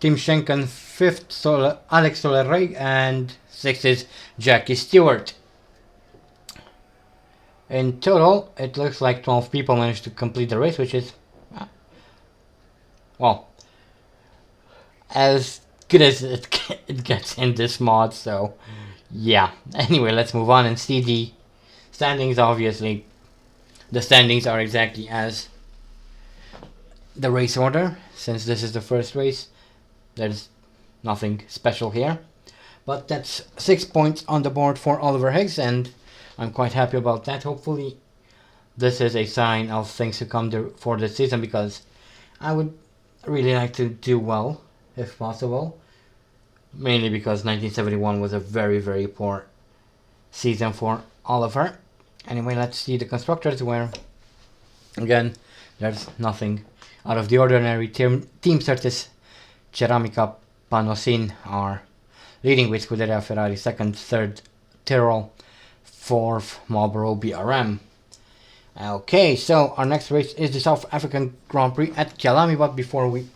Tim Schenken fifth, Alex Soler, and sixth is Jackie Stewart. In total, it looks like 12 people managed to complete the race, which is, well, as good as it gets in this mod, so yeah. Anyway, let's move on and see the Standings, obviously, the standings are exactly as the race order. Since this is the first race, there's nothing special here. But that's 6 points on the board for Oliver Higgs, and I'm quite happy about that. Hopefully, this is a sign of things to come for this season, because I would really like to do well, if possible. Mainly because 1971 was a very, very poor season for Oliver. Anyway, let's see the constructors, where, again, there's nothing out of the ordinary. Team Certis Ceramica Panosin are leading with Scuderia Ferrari, second, third Tyrrell, fourth Marlboro BRM. Okay, so our next race is the South African Grand Prix at Kyalami, but before we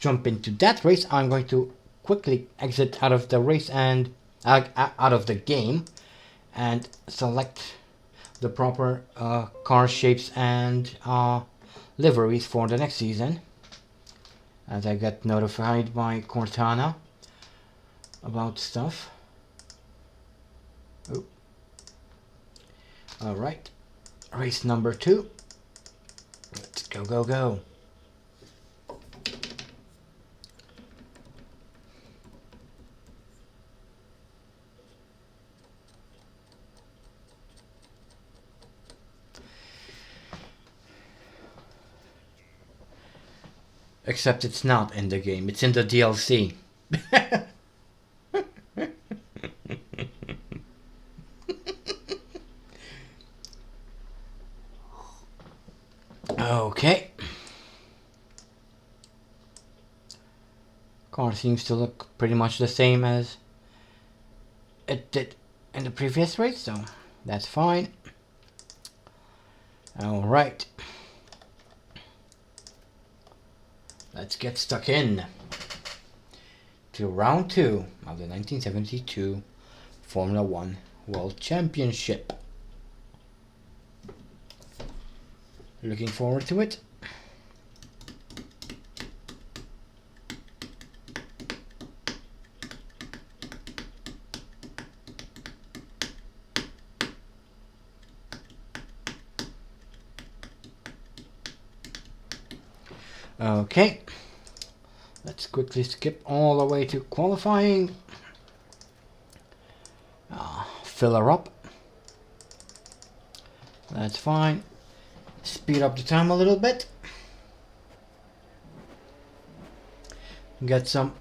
jump into that race, I'm going to quickly exit out of the race and out of the game and select the proper car shapes and liveries for the next season, as I get notified by Cortana about stuff. Oh. Alright, race number 2. Let's go, go, go. Except it's not in the game, it's in the DLC. Okay. Car seems to look pretty much the same as it did in the previous race, so that's fine. Alright. Let's get stuck in to round 2 of the 1972 Formula 1 World Championship. Looking forward to it. Okay, let's quickly skip all the way to qualifying. Fill her up. That's fine. Speed up the time a little bit. Get some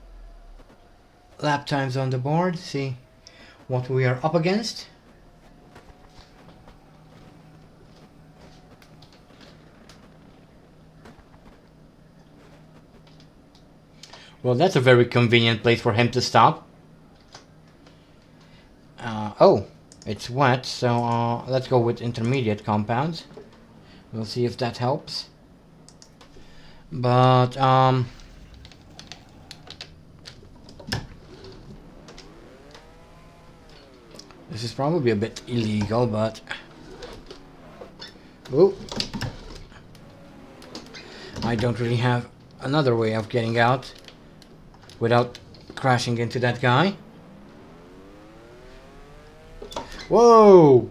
lap times on the board. See what we are up against. Well, that's a very convenient place for him to stop. Oh, it's wet, so let's go with intermediate compounds. We'll see if that helps. But, this is probably a bit illegal, but... Ooh. I don't really have another way of getting out without crashing into that guy. Whoa!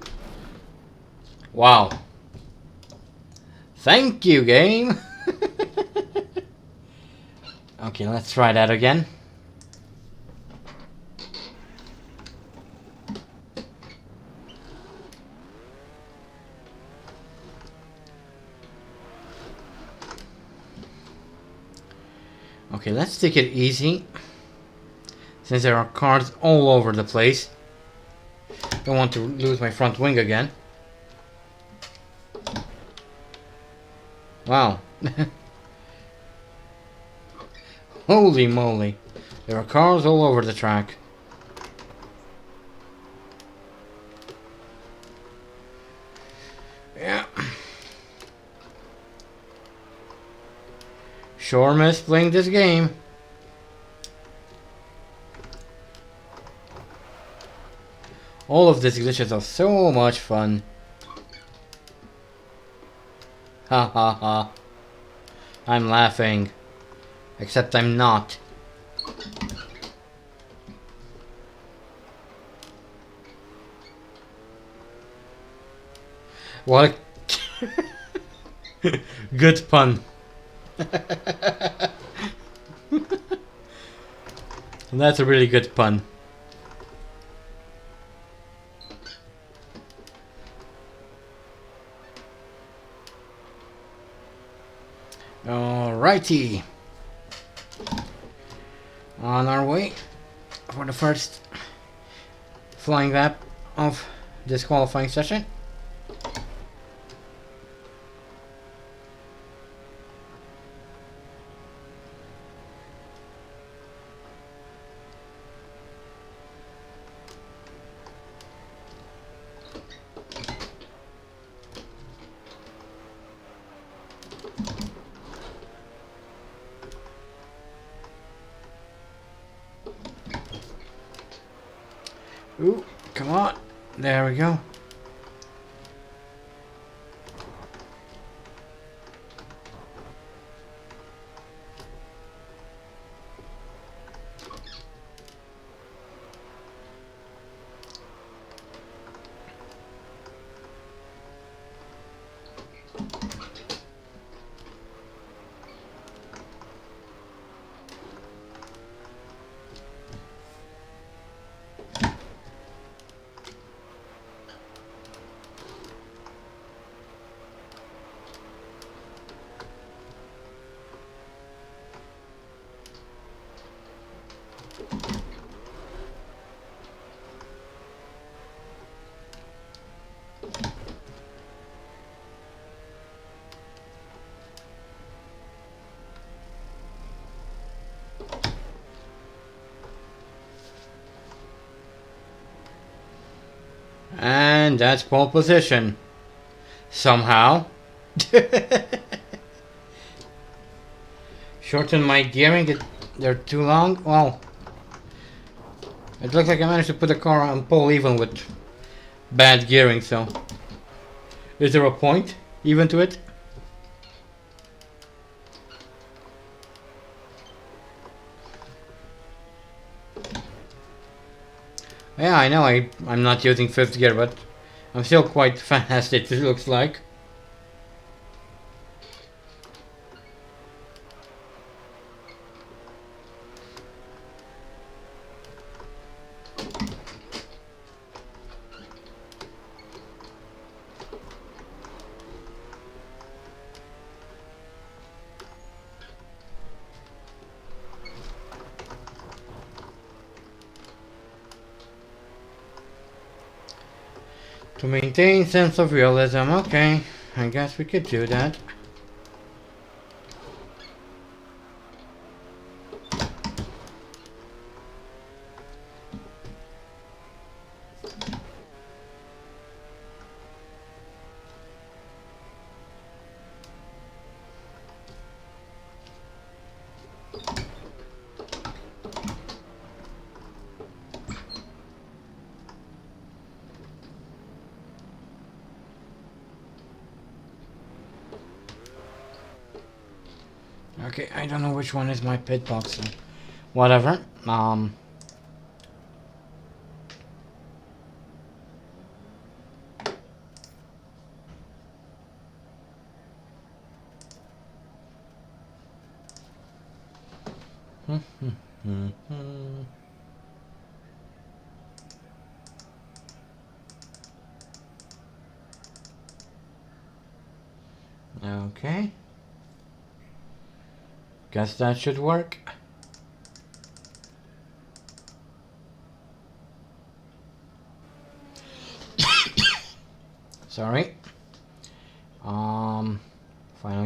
Wow. Thank you, game! Okay, let's try that again. Okay, let's take it easy, since there are cars all over the place. Don't want to lose my front wing again. Wow. Holy moly. There are cars all over the track. Yeah. Sure miss playing this game. All of these glitches are so much fun. Ha ha ha. I'm laughing. Except I'm not. What a good pun. That's a really good pun. Alrighty. On our way for the first flying lap of this qualifying session. Ooh, come on. There we go. And that's pole position. Somehow. Shorten my gearing. They're too long. Well, it looks like I managed to put the car on pole even with bad gearing, so. Is there a point even to it? Yeah, I know I'm not using fifth gear, but I'm still quite fast, it looks like. To maintain sense of realism, okay, I guess we could do that. Okay, I don't know which one is my pit box, so whatever. Okay. Guess that should work. Sorry. Final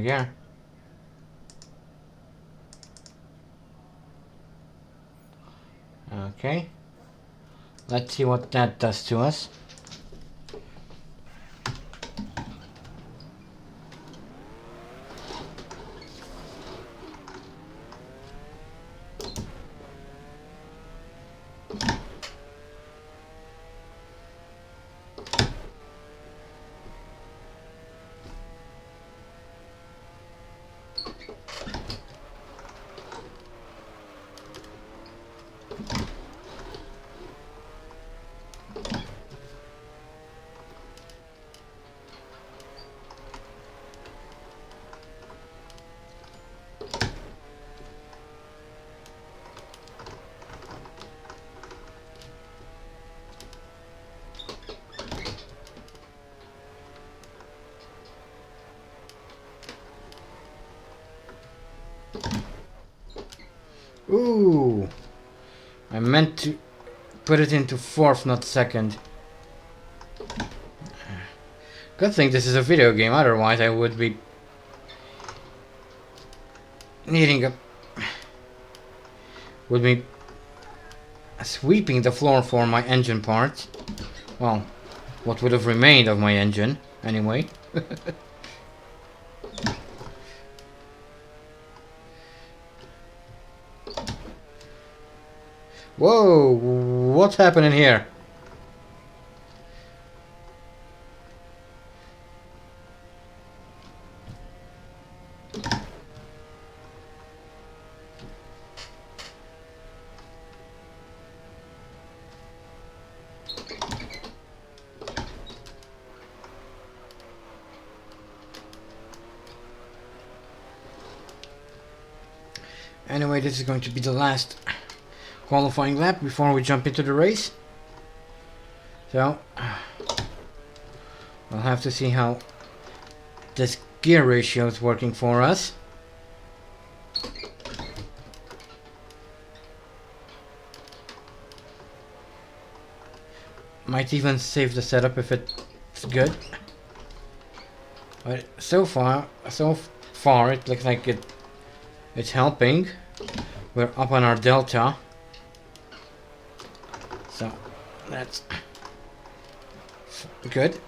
gear. Okay. Let's see what that does to us. Ooh. I meant to put it into 4th, not 2nd. Good thing this is a video game, otherwise I would be needing a... would be sweeping the floor for my engine parts. Well, what would have remained of my engine, anyway. Whoa, what's happening here? Anyway, this is going to be the last qualifying lap before we jump into the race. So, we'll have to see how this gear ratio is working for us. Might even save the setup if it's good. But so far it looks like it's helping. We're up on our delta. So that's good.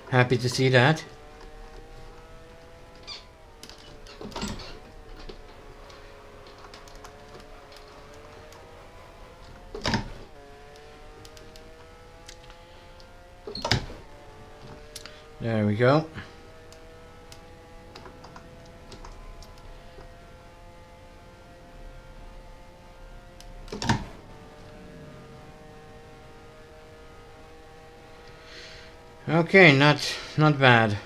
Happy to see that. There we go. Okay, not bad.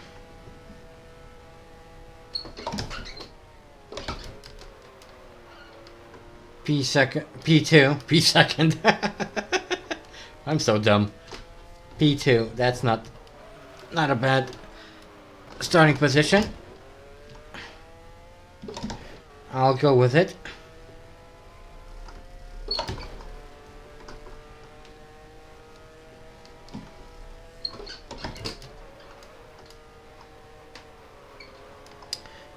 P second, P2, P second. I'm so dumb. P2, that's not a bad starting position. I'll go with it.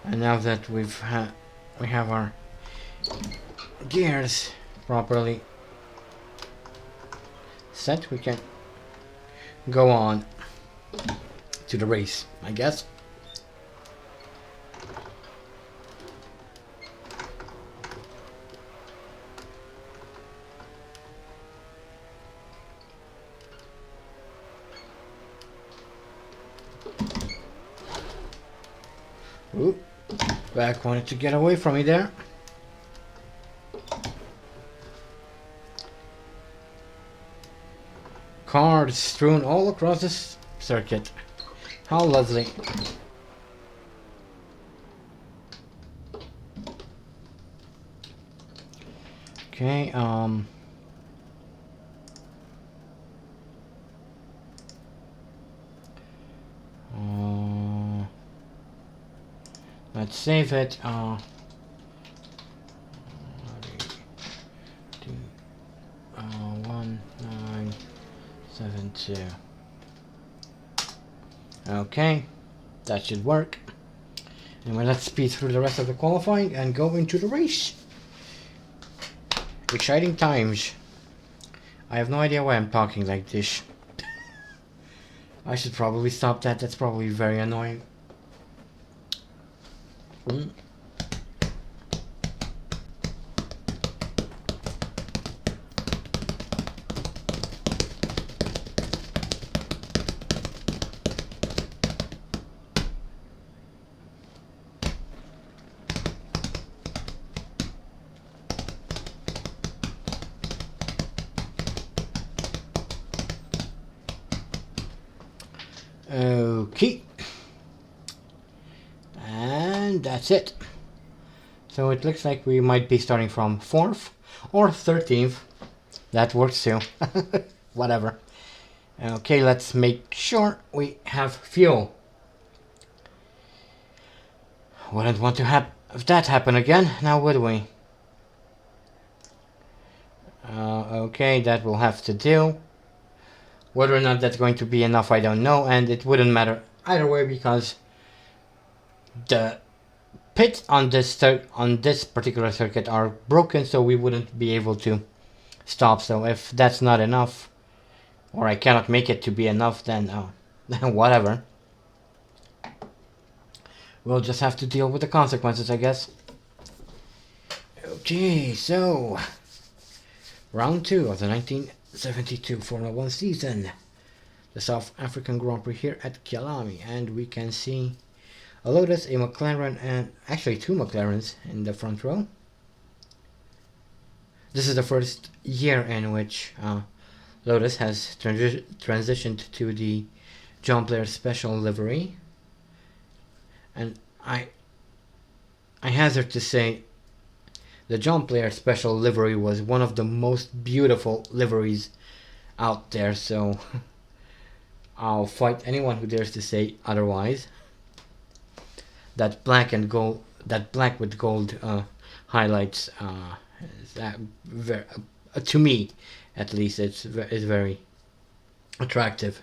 And now that we have our gears properly set, we can go on to the race, I guess. Ooh, back wanted to get away from me there. Cards strewn all across this circuit. How lovely. Okay, let's save it. 1972. Okay, that should work. Anyway, let's speed through the rest of the qualifying and go into the race. Exciting times. I have no idea why I'm talking like this. I should probably stop that. That's probably very annoying. Okay, and that's it. So it looks like we might be starting from 4th or 13th. That works too. Whatever. Okay, let's make sure we have fuel. Wouldn't want to have that happen again, now would we? Okay, that will have to do. Whether or not that's going to be enough, I don't know, and it wouldn't matter either way because the pits on this particular circuit are broken, so we wouldn't be able to stop. So if that's not enough, or I cannot make it to be enough, then whatever. We'll just have to deal with the consequences, I guess. Okay, so round 2 of the 1972 Formula 1 season. The South African Grand Prix here at Kyalami, and we can see a Lotus, a McLaren, and actually 2 McLarens in the front row. This is the first year in which Lotus has transitioned to the John Player Special livery, and I hazard to say the John Player Special livery was one of the most beautiful liveries out there, so I'll fight anyone who dares to say otherwise. That black and gold, that black with gold highlights, to me, at least, it's very attractive.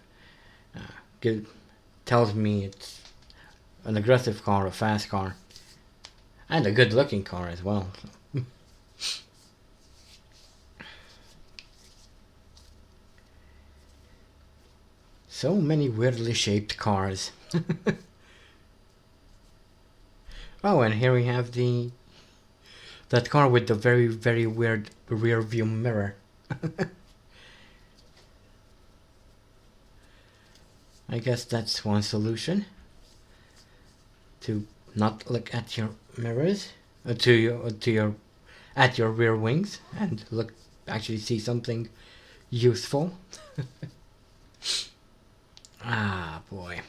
Tells me it's an aggressive car, a fast car, and a good-looking car as well. So many weirdly shaped cars. Oh, and here we have that car with the very, very weird rear view mirror. I guess that's one solution. To not look at your mirrors, at your rear wings, and actually see something useful. Ah, boy.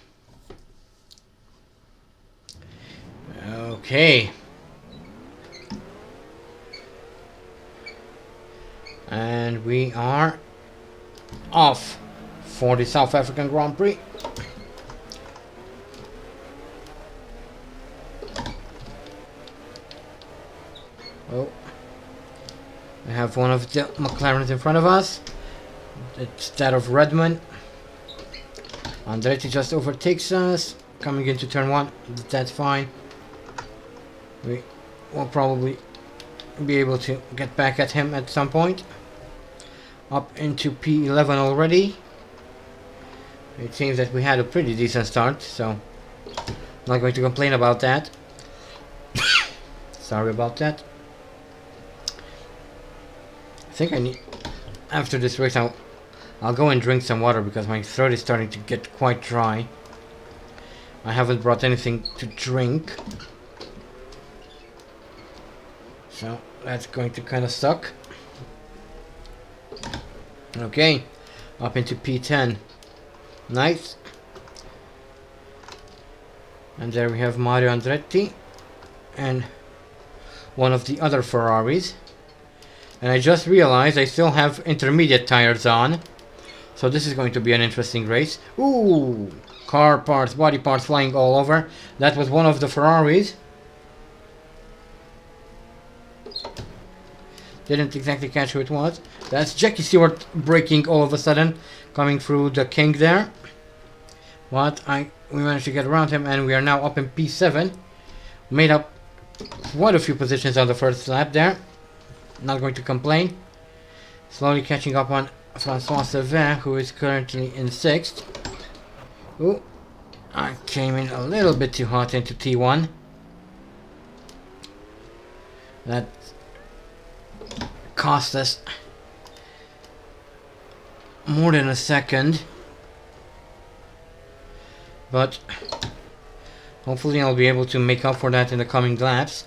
Okay. And we are off for the South African Grand Prix. Oh. We have one of the McLarens in front of us. It's that of Redmond. Andretti just overtakes us, coming into turn 1. That's fine. We will probably be able to get back at him at some point. Up into P11 already. It seems that we had a pretty decent start, so not going to complain about that. Sorry about that. I think I need, after this race, I'll go and drink some water because my throat is starting to get quite dry. I haven't brought anything to drink, so that's going to kind of suck. Okay, up into P10. Nice. And there we have Mario Andretti and one of the other Ferraris. And I just realized I still have intermediate tires on, so this is going to be an interesting race. Ooh! Car parts, body parts flying all over. That was one of the Ferraris. Didn't exactly catch who it was. That's Jackie Stewart braking all of a sudden, coming through the kink there. But we managed to get around him, and we are now up in P7. Made up quite a few positions on the first lap there. Not going to complain. Slowly catching up on Francois Sevin, who is currently in 6th. Ooh, I came in a little bit too hot into T1. That cost us more than a second. But hopefully I'll be able to make up for that in the coming laps.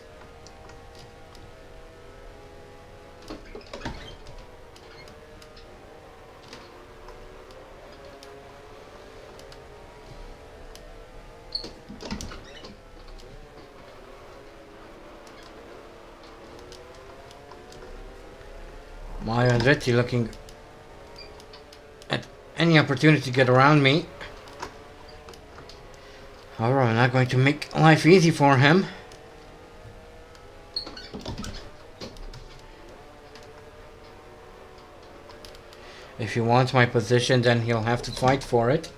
Mario Andretti looking at any opportunity to get around me. However, I'm not going to make life easy for him. he wants my position, then he'll have to fight for it.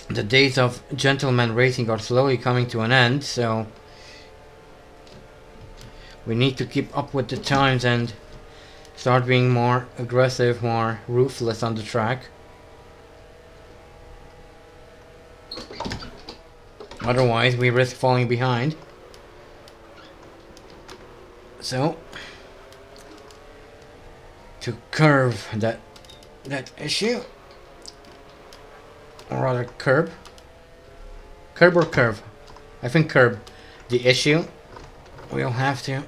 The days of gentleman racing are slowly coming to an end, so we need to keep up with the times and start being more aggressive, more ruthless on the track. Otherwise, we risk falling behind. So, to curb that issue, or rather curb or curve? I think curb the issue. We'll have to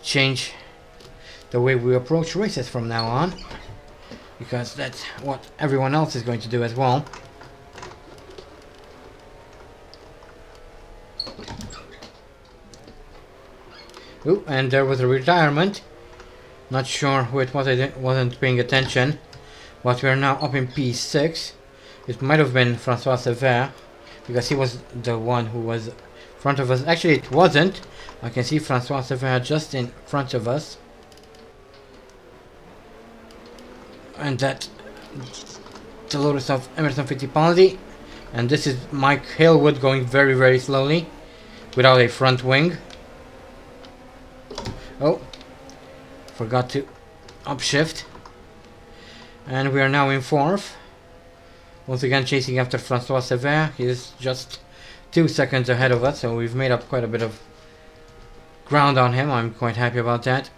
change the way we approach races from now on, because that's what everyone else is going to do as well. Ooh, and there was a retirement. Not sure who it was, I wasn't paying attention. But we are now up in P6. It might have been Francois Sever, because he was the one who was in front of us. Actually, it wasn't. I can see Francois Sever just in front of us. And that's the Lotus of Emerson Fittipaldi. And this is Mike Hillwood going very, very slowly without a front wing. Oh, forgot to upshift. And we are now in 4th. Once again chasing after Francois Sever. He is just 2 seconds ahead of us, so we've made up quite a bit of ground on him. I'm quite happy about that.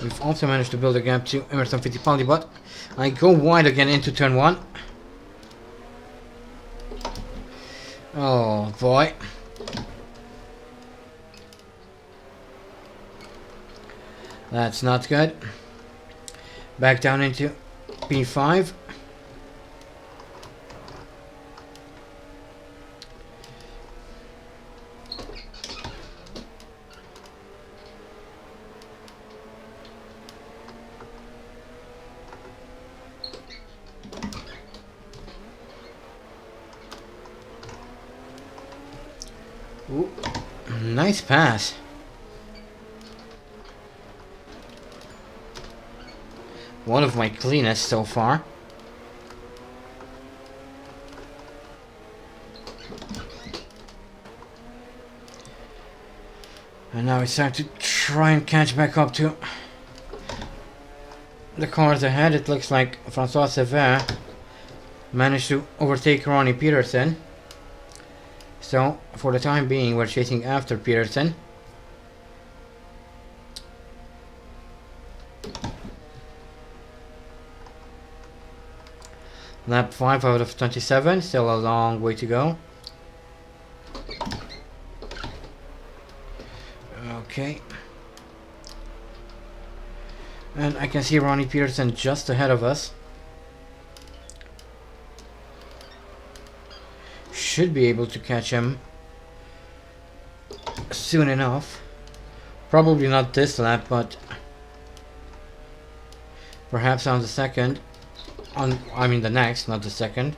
We've also managed to build a gap to Emerson Fittipaldi, but I go wide again into turn 1. Oh boy. That's not good. Back down into P5. Ooh, nice pass. One of my cleanest so far. And now it's time to try and catch back up to the cars ahead. It looks like Francois Sever managed to overtake Ronnie Peterson. So, for the time being, we're chasing after Peterson. Lap 5 out of 27, still a long way to go. Okay. And I can see Ronnie Peterson just ahead of us. Should be able to catch him soon enough. Probably not this lap, but perhaps on the second. I mean the next, not the second.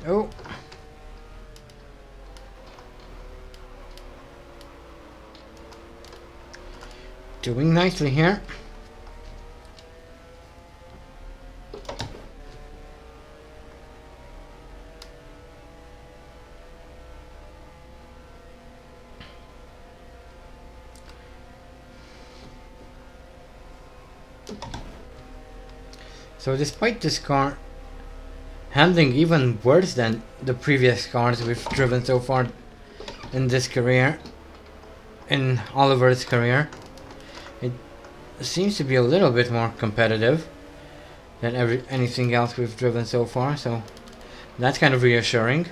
Oh. Doing nicely here. So despite this car handling even worse than the previous cars we've driven so far in this career, in Oliver's career, it seems to be a little bit more competitive than anything else we've driven so far, so that's kind of reassuring.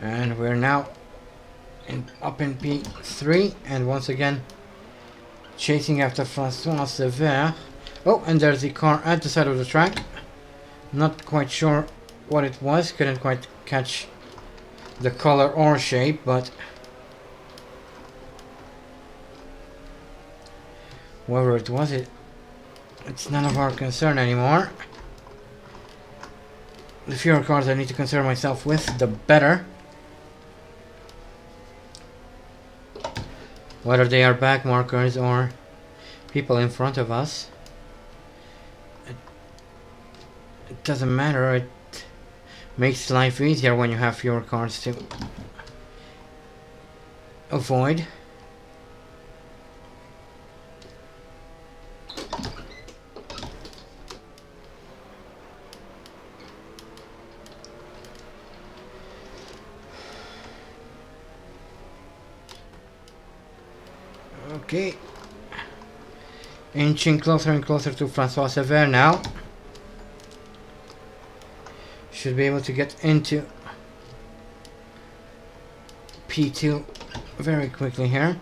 And we're now up in P3, and once again chasing after Thrustmaster. Oh, and there's the car at the side of the track. Not quite sure what it was, couldn't quite catch the color or shape, but whoever it was, it's none of our concern anymore. The fewer cars I need to concern myself with, the better. Whether they are back markers or people in front of us, it doesn't matter. It makes life easier when you have fewer cars to avoid. Okay, inching closer and closer to Francois Sever now. Should be able to get into P2 very quickly here.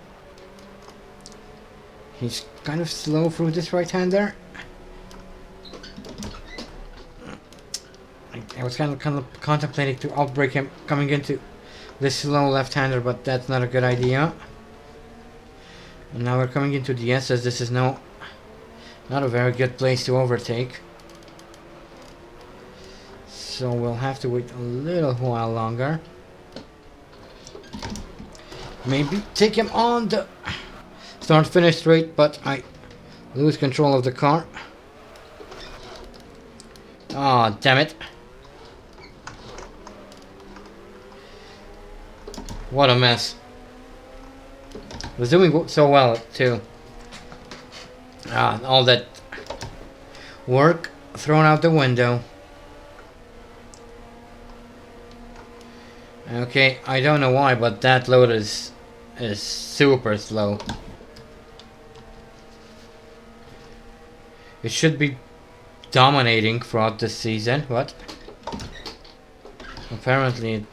He's kind of slow through this right-hander. I was kind of contemplating to outbrake him coming into this slow left-hander, but that's not a good idea. And now we're coming into the S's. This is not a very good place to overtake. So we'll have to wait a little while longer. Maybe take him on the start-finish straight, but I lose control of the car. Ah, damn it. What a mess. Was doing so well too. All that work thrown out the window. Okay, I don't know why, but that load is super slow. It should be dominating throughout the season, but apparently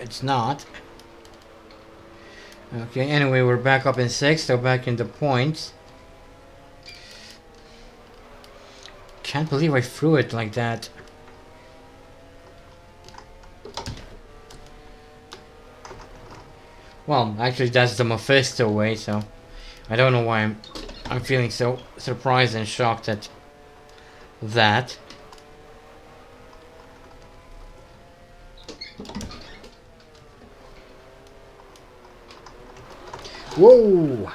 it's not. Okay, anyway, we're back up in 6th, so back in the points. Can't believe I threw it like that. Well, actually that's the Mephisto way, so I don't know why I'm feeling so surprised and shocked at that. Whoa!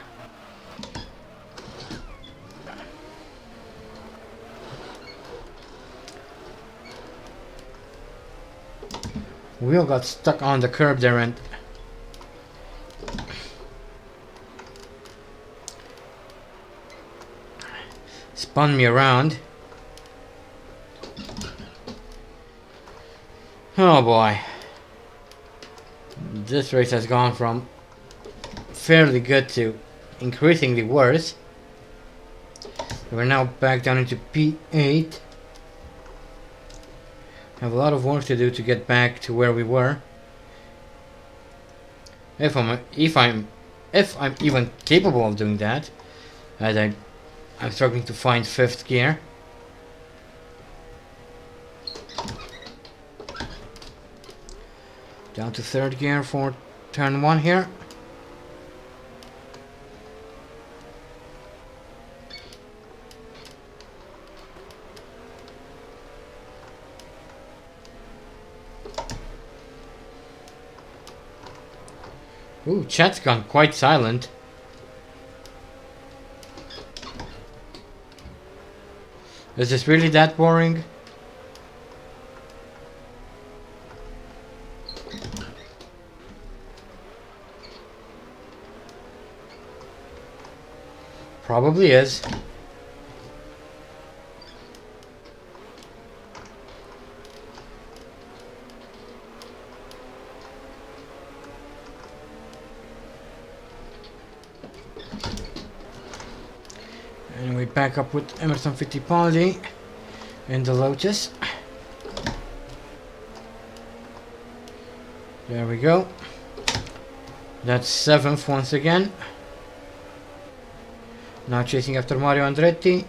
Wheel got stuck on the curb there and spun me around. Oh boy. This race has gone from fairly good to increasingly worse. We're now back down into P8. Have a lot of work to do to get back to where we were. If I'm even capable of doing that, as I'm struggling to find 5th gear. Down to 3rd gear for turn 1 here. Ooh, chat's gone quite silent. Is this really that boring? Probably is. Anyway, back up with Emerson Fittipaldi in the Lotus. There we go. That's 7th once again. Now chasing after Mario Andretti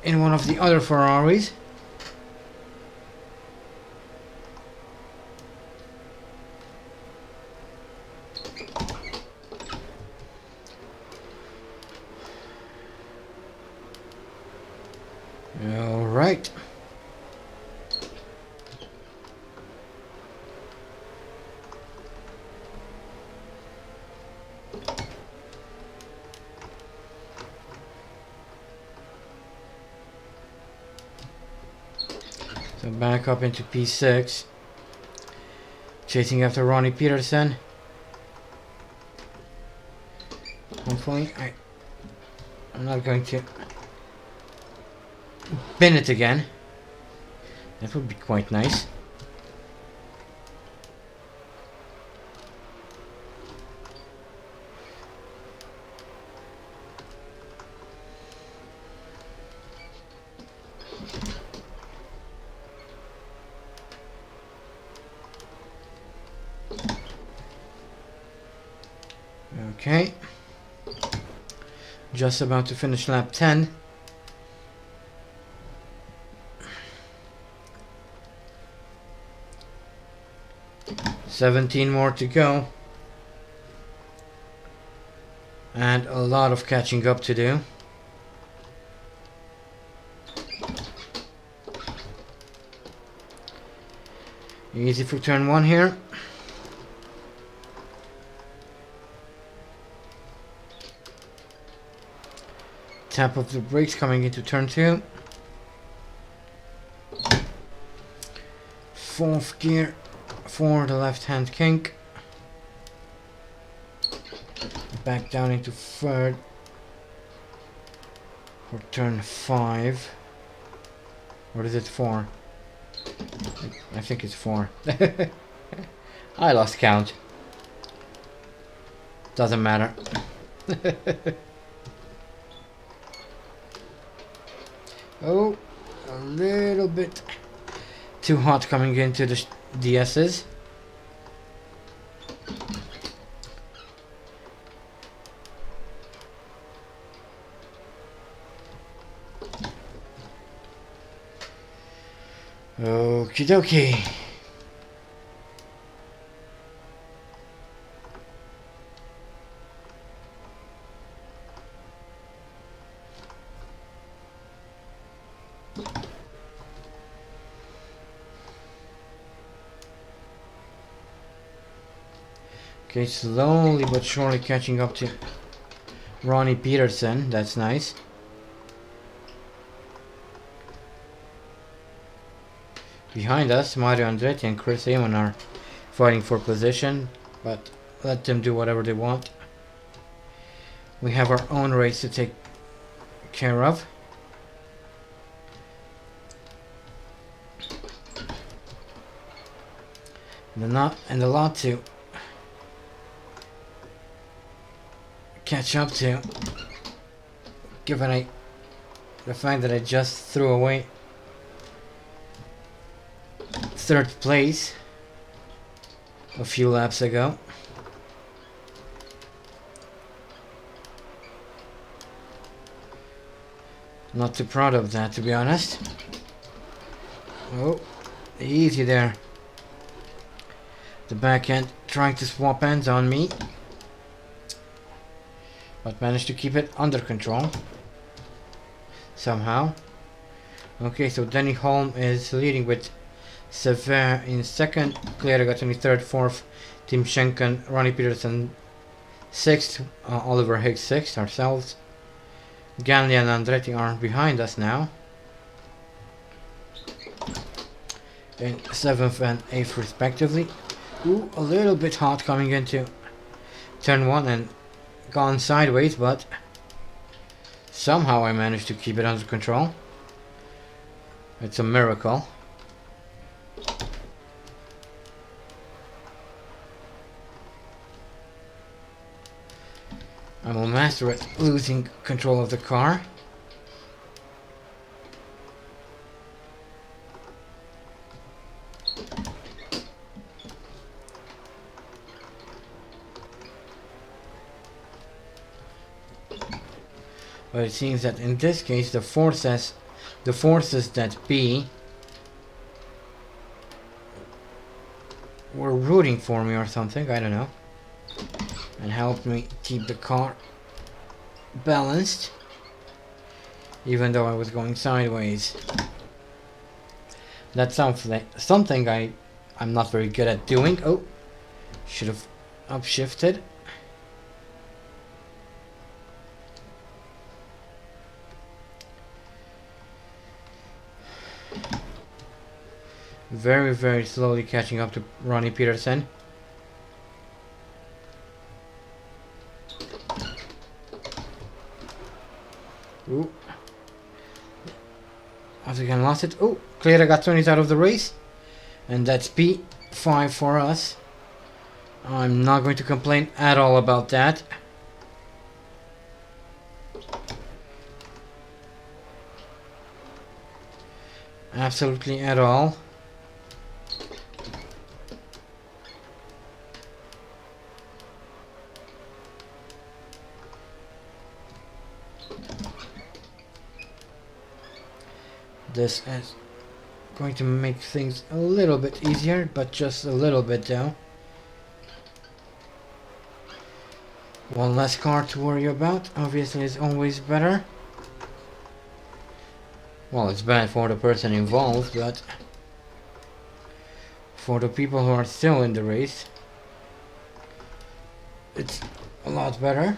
in one of the other Ferraris. All right. So back up into P6, chasing after Ronnie Peterson. Hopefully I'm not going to bin it again. That would be quite nice. Okay, just about to finish lap 10. $17 more to go, and a lot of catching up to do. Easy for turn 1 here. Tap of the brakes coming into turn 2. 4th gear for the left hand kink. Back down into 3rd for turn 5. Or is it 4? I think it's 4. I lost count. Doesn't matter. Oh, a little bit too hot coming into the DS's. Okie dokie. Okay, slowly but surely catching up to Ronnie Peterson. That's nice. Behind us, Mario Andretti and Chris Amon are fighting for position, but let them do whatever they want. We have our own race to take care of. And a lot to catch up to, given the fact that I just threw away 3rd place a few laps ago. Not too proud of that, to be honest. Oh, easy there. The back end trying to swap ends on me, but managed to keep it under control somehow. Okay, so Denny Holm is leading with Sever in 2nd, Claire got 23rd, 4th, Tim Schenken, Ronnie Peterson 6th, Oliver Higgs 6th, ourselves. Ganley and Andretti are behind us now. In 7th and 8th respectively. Ooh, a little bit hot coming into turn 1 and gone sideways, but somehow I managed to keep it under control. It's a miracle. I will master at losing control of the car. But it seems that in this case the forces that be were rooting for me or something, I don't know, and helped me keep the car balanced even though I was going sideways. That's something I'm not very good at doing. Oh, should have upshifted. Very, very slowly catching up to Ronnie Peterson. Ooh. Once again lost it. Oh, Clear got 20s out of the race. And that's P5 for us. I'm not going to complain at all about that. Absolutely at all. This is going to make things a little bit easier, but just a little bit though. One less car to worry about, obviously, is always better. Well, it's bad for the person involved, but for the people who are still in the race, it's a lot better.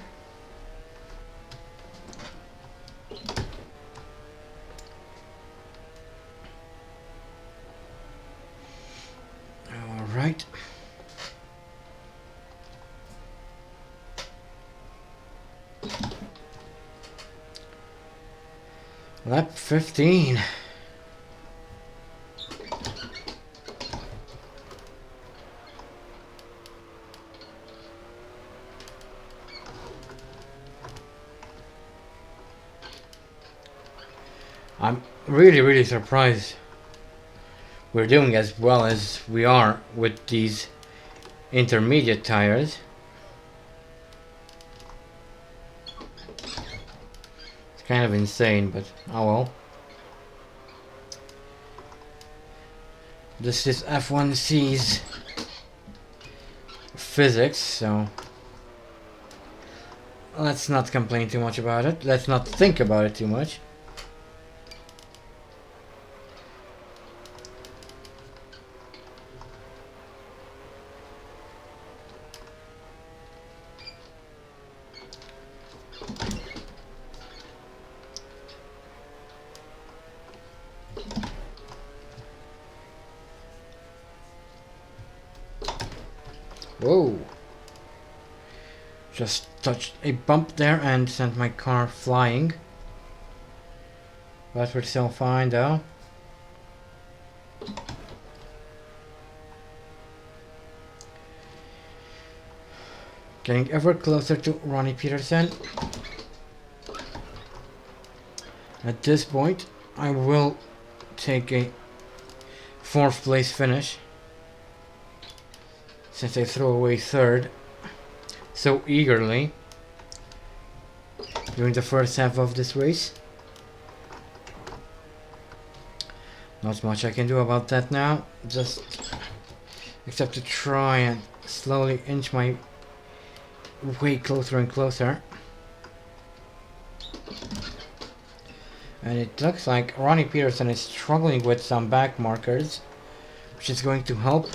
Alright. Lap 15. I'm really surprised we're doing as well as we are with these intermediate tires. It's kind of insane, but oh well. This is F1C's physics, so let's not complain too much about it. Let's not think about it too much. Whoa! Just touched a bump there and sent my car flying. But we're still fine though. Getting ever closer to Ronnie Peterson. At this point, I will take a 4th place finish, since I threw away 3rd so eagerly during the first half of this race. Not much I can do about that now, just except to try and slowly inch my way closer and closer. And it looks like Ronnie Peterson is struggling with some back markers, which is going to help.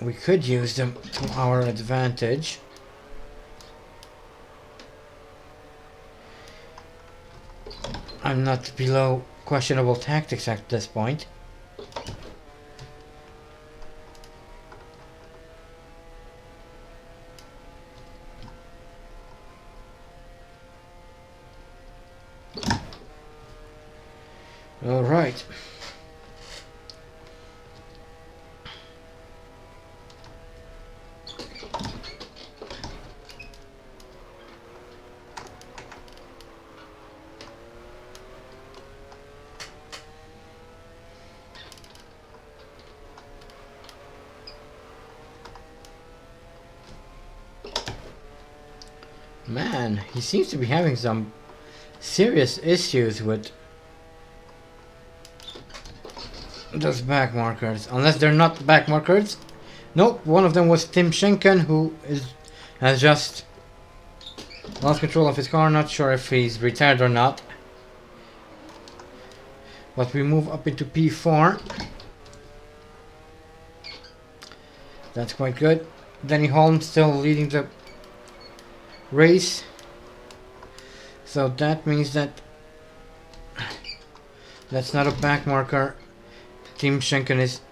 We could use them to our advantage. I'm not below questionable tactics at this point. All right. Man, he seems to be having some serious issues with those back markers. Unless they're not back markers. Nope, one of them was Tim Schenken, who has just lost control of his car. Not sure if he's retired or not. But we move up into P4. That's quite good. Danny Holmes still leading the race. So that means that that's not a back marker. Tim Schenken is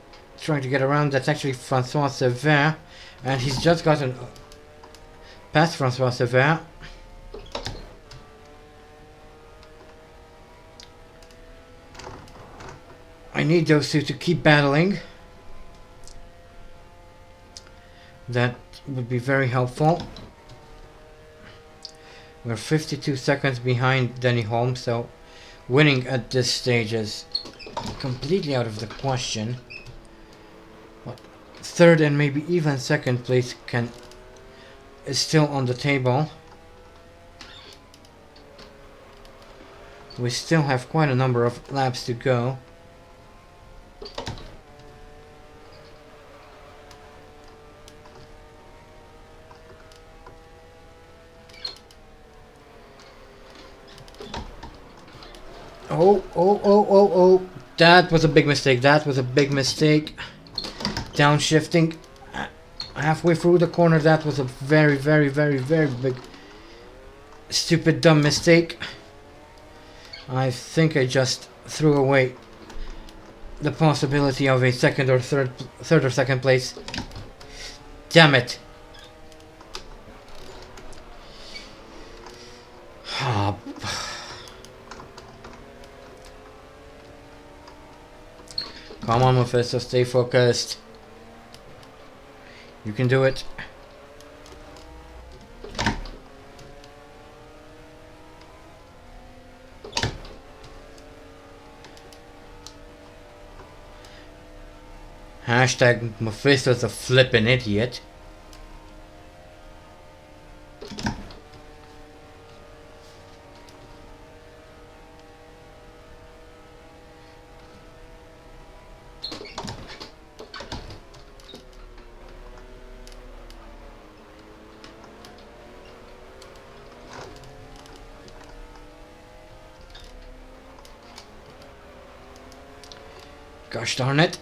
trying to get around. That's actually Francois Sever. And he's just gotten past Francois Sever. I need those two to keep battling. That would be very helpful. We're 52 seconds behind Danny Holmes, so winning at this stage is completely out of the question. But third and maybe even second place is still on the table. We still have quite a number of laps to go. Oh. That was a big mistake. That was a big mistake. Downshifting halfway through the corner. That was a very big, stupid, dumb mistake. I think I just threw away the possibility of a third or second place. Damn it. Come on, Mephisto, stay focused. You can do it. Hashtag Mephisto's a flippin' idiot. Gosh darn it.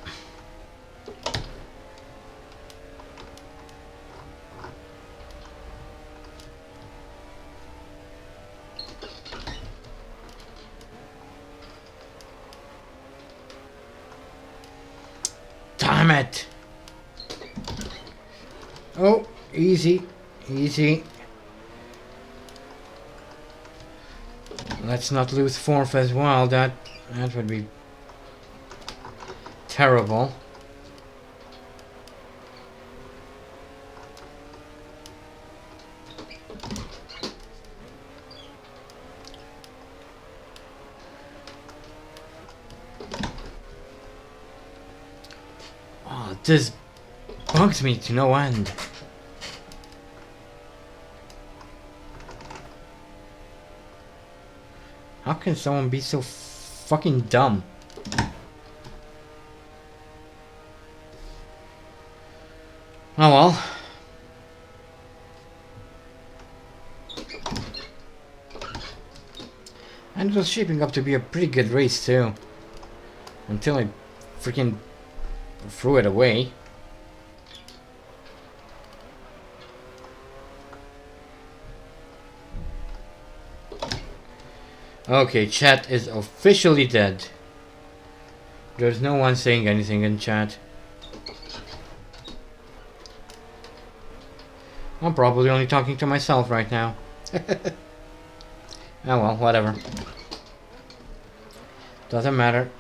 Damn it. Oh, easy. Let's not lose fourth as well. That would be terrible. Oh, this bugs me to no end. How can someone be so fucking dumb? Oh well. And it was shaping up to be a pretty good race too. Until I freaking threw it away. Okay, chat is officially dead. There's no one saying anything in chat. I'm probably only talking to myself right now. Oh well, whatever. Doesn't matter.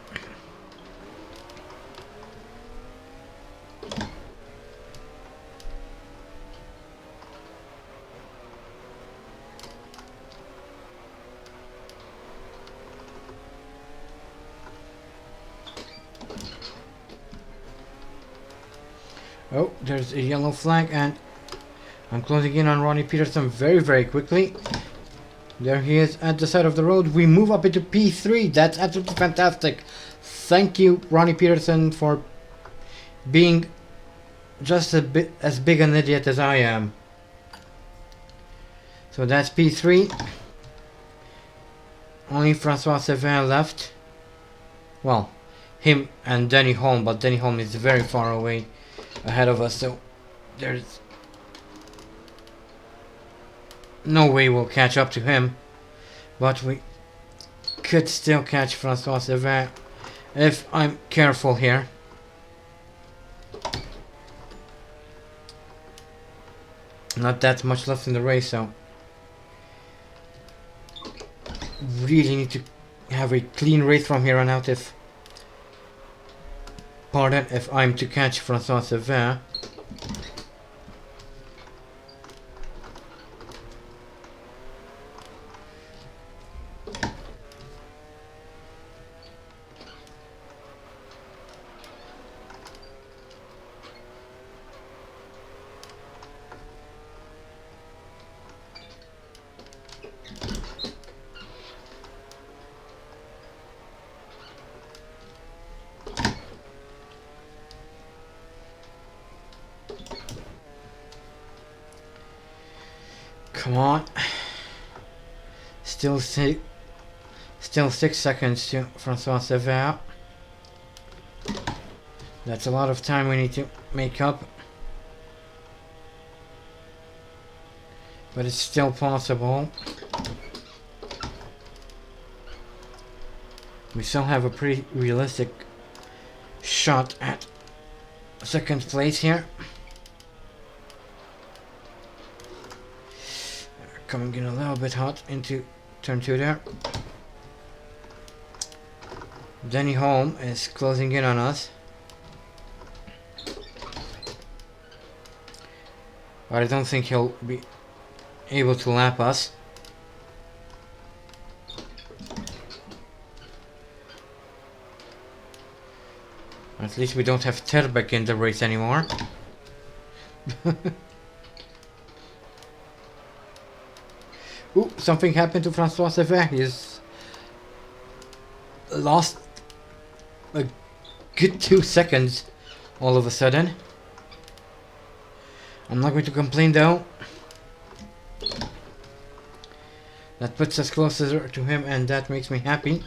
Oh, there's a yellow flag and I'm closing in on Ronnie Peterson very quickly. There he is at the side of the road. We move up into P3. That's absolutely fantastic. Thank you, Ronnie Peterson, for being just a bit as big an idiot as I am. So that's P3. Only Francois Sevin left. Well, him and Danny Holm, but Danny Holm is very far away ahead of us, so there's no way we'll catch up to him. But we could still catch Francois Sevin if I'm careful here. Not that much left in the race, so really need to have a clean race from here on out if I'm to catch Francois Sevin. Come on. Still 6 seconds to Francois Sevin. That's a lot of time we need to make up. But it's still possible. We still have a pretty realistic shot at second place here. Coming in a little bit hot into turn 2 there. Danny Holm is closing in on us. But I don't think he'll be able to lap us. At least we don't have Terbeck in the race anymore. Ooh, something happened to Francois Sevin. He's lost a good 2 seconds all of a sudden. I'm not going to complain though. That puts us closer to him and that makes me happy,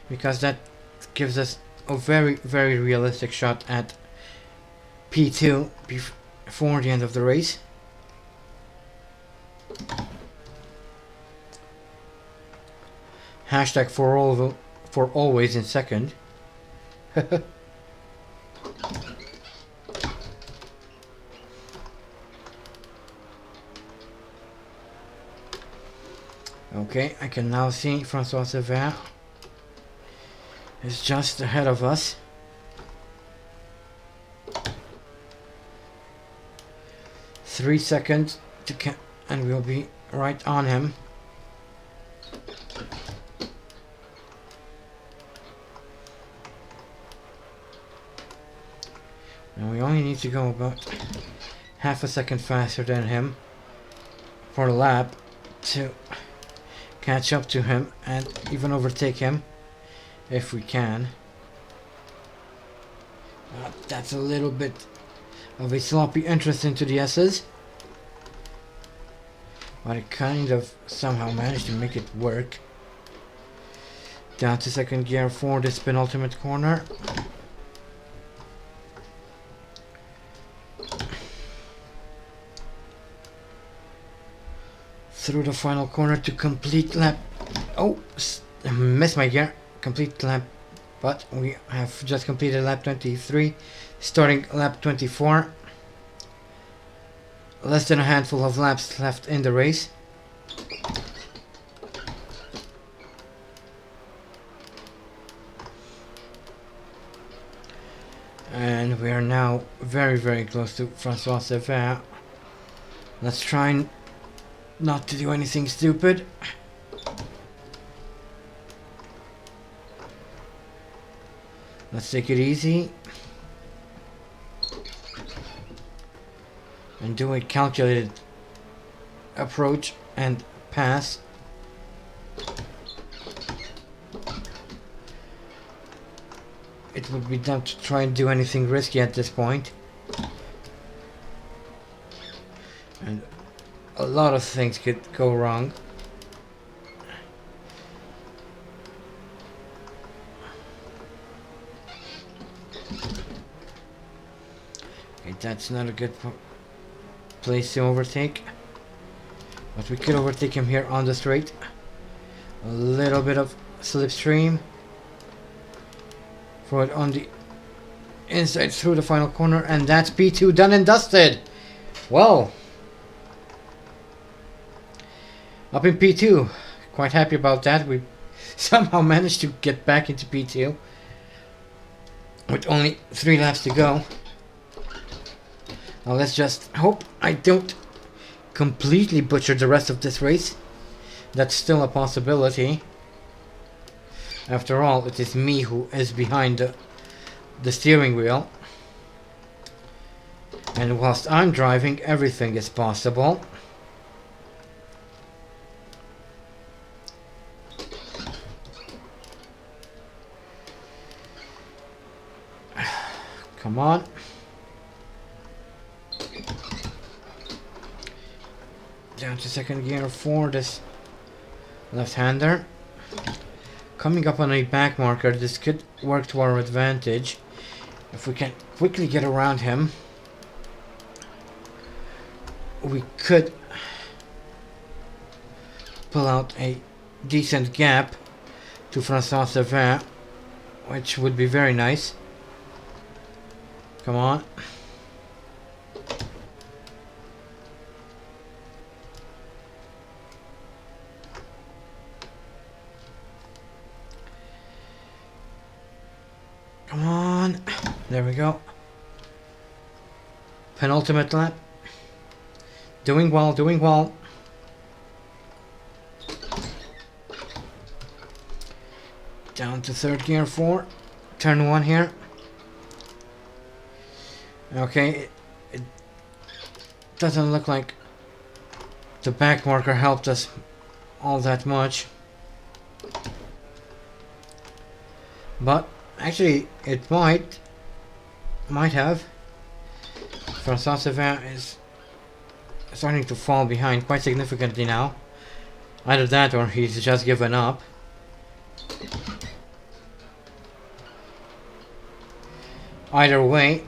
because that gives us a very realistic shot at P2 before the end of the race. Hashtag for always in second. Okay, I can now see Francois Sevin is just ahead of us. Three seconds to and we'll be right on him. And we only need to go about half a second faster than him for a lap to catch up to him and even overtake him if we can. That's a little bit of a sloppy entrance into the S's, but I kind of somehow managed to make it work. Down to second gear for this penultimate corner. Through the final corner to complete lap. Oh, missed my gear. Complete lap, but we have just completed lap 23, starting lap 24. Less than a handful of laps left in the race. And we are now very close to Francois Sevin. Let's try not to do anything stupid. Let's take it easy and do a calculated approach and pass. It would be dumb to try and do anything risky at this point. And a lot of things could go wrong. Okay, that's not a good place to overtake. But we could overtake him here on the straight. A little bit of slipstream. Throw it on the inside through the final corner, and that's P2 done and dusted. Well, up in P2, quite happy about that. We somehow managed to get back into P2 with only 3 laps to go. Now let's just hope I don't completely butcher the rest of this race. That's still a possibility. After all, it is me who is behind the steering wheel. And whilst I'm driving, everything is possible. Come on. Down to second gear for this left-hander. Coming up on a back marker, this could work to our advantage. If we can quickly get around him, we could pull out a decent gap to François, which would be very nice. Come on. Come on. There we go. Penultimate lap. Doing well, doing well. Down to third gear for turn 1 here. Okay, it doesn't look like the back marker helped us all that much. But actually, it might have. François is starting to fall behind quite significantly now. Either that or he's just given up. Either way,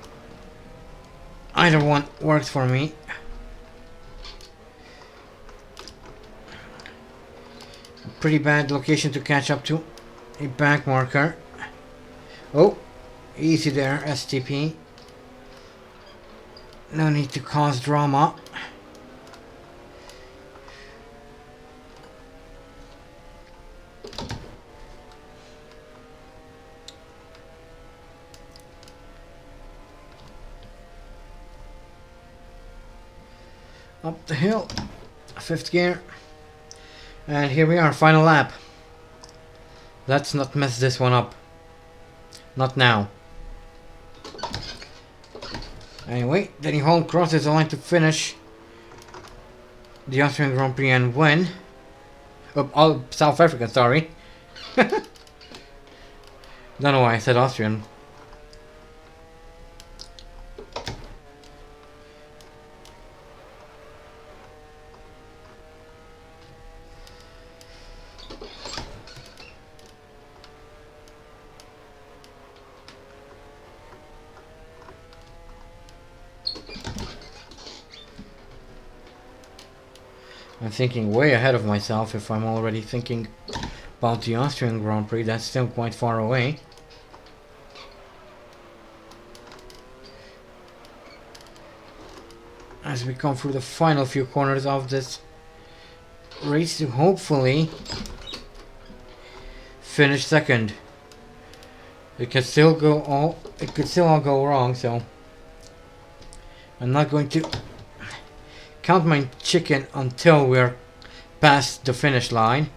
either one works for me. Pretty bad location to catch up to a back marker. Oh, easy there, STP. No need to cause drama. Up the hill, 5th gear. And here we are, final lap. Let's not mess this one up. Not now. Anyway, Danny Holm crosses the line to finish the Austrian Grand Prix and win. Oh, South African, sorry. Don't know why I said Austrian. I'm thinking way ahead of myself if I'm already thinking about the Austrian Grand Prix. That's still quite far away. As we come through the final few corners of this race to hopefully finish second. It could still all go wrong, so I'm not going to count my chicken until we're past the finish line.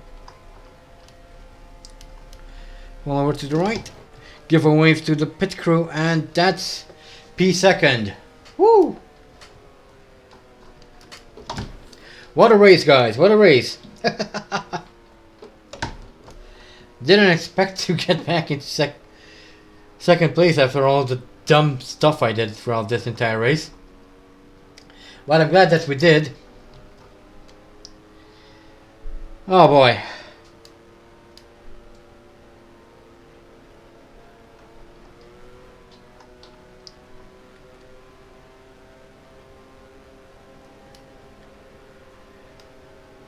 Well, over to the right. Give a wave to the pit crew, and that's P2nd. Woo! What a race, guys! What a race! Didn't expect to get back in second place after all the dumb stuff I did throughout this entire race. But I'm glad that we did. Oh boy.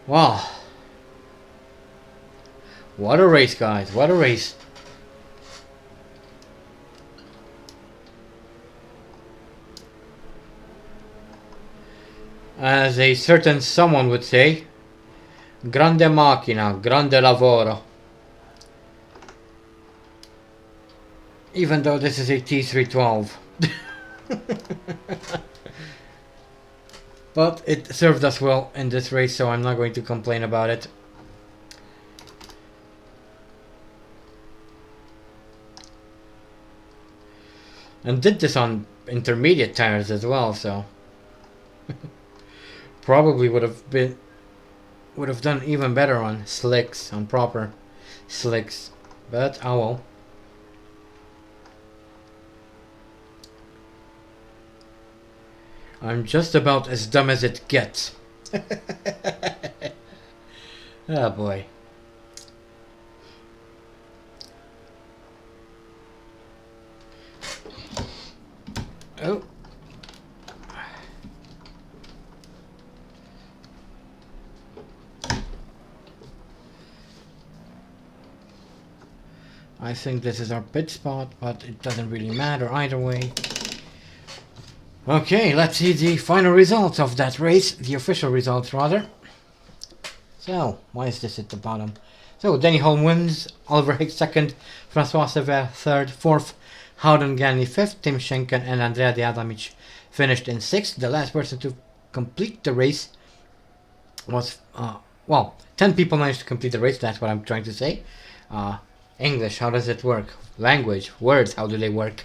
Wow. What a race, guys. What a race. As a certain someone would say, grande macchina, grande lavoro. Even though this is a T312. But it served us well in this race, so I'm not going to complain about it. And did this on intermediate tires as well, so probably would have done even better on slicks, on proper slicks. But oh well. I'm just about as dumb as it gets. Oh boy. Oh. I think this is our pit spot, but it doesn't really matter either way. Okay, let's see the final results of that race, the official results rather. So, why is this at the bottom? So, Denny Holm wins, Oliver Higgs second, Francois Sever third, fourth, Howden Gani fifth, Tim Schenken and Andrea De Adamic finished in sixth. The last person to complete the race was, well, 10 people managed to complete the race, that's what I'm trying to say. English, how does it work? Language, words, how do they work?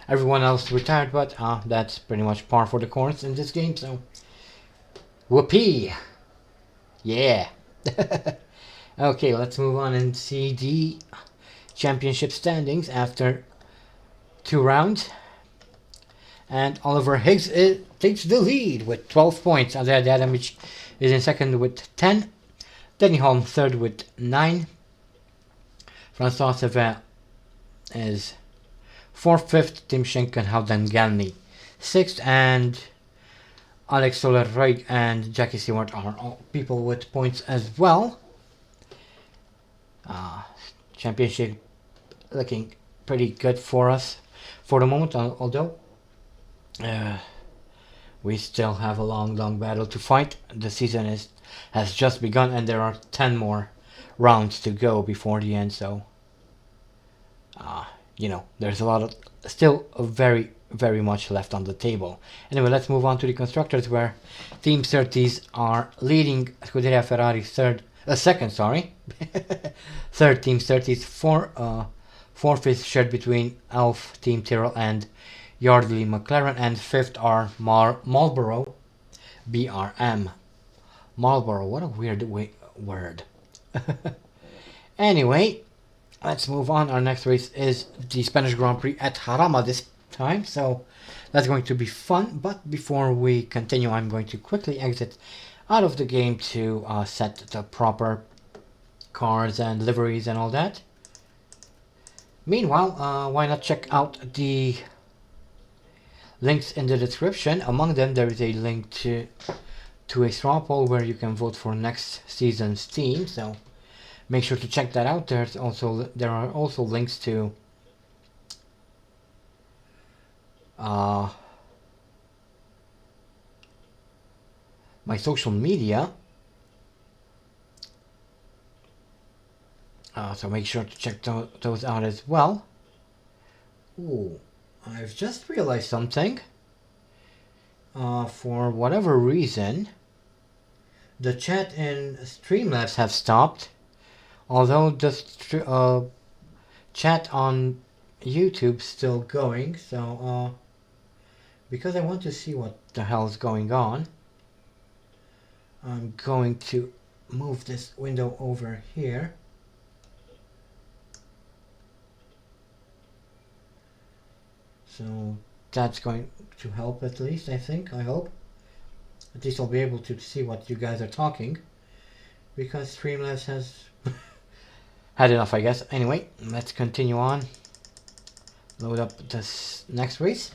Everyone else retired, but that's pretty much par for the course in this game, so whoopee! Yeah! Okay, let's move on and see the championship standings after 2 rounds. And Oliver Higgs takes the lead with 12 points. Andrea Adamic is in second with 10. Denny Holm third with 9. Francois Sever is 4th, 5th, Tim Schenken, Howden Galni 6th, and Alex Soler-Reig and Jackie Stewart are all people with points as well. Championship looking pretty good for us for the moment, although we still have a long battle to fight. The season has just begun and there are 10 more rounds to go before the end, so you know, there's a lot of still very much left on the table. Anyway, let's move on to the constructors, where Team 30s are leading Scuderia Ferrari second, sorry. Third Team 30s, fourth is shared between Elf Team Tyrrell and Yardley McLaren, and fifth are Marlboro BRM. Marlboro, what a weird word. Anyway, let's move on. Our next race is the Spanish Grand Prix at Jarama this time, so that's going to be fun. But before we continue, I'm going to quickly exit out of the game to set the proper cars and liveries and all that. Meanwhile, why not check out the links in the description. Among them, there is a link to a straw poll where you can vote for next season's team, so make sure to check that out. There are also links to my social media, so make sure to check those out as well. Ooh, I've just realized something. For whatever reason, the chat in Streamlabs have stopped, although the chat on YouTube's still going, so because I want to see what the hell is going on, I'm going to move this window over here. So that's going to help at least, I think, I hope. At least I'll be able to see what you guys are talking. Because Streamlabs has had enough, I guess. Anyway, let's continue on. Load up this next race.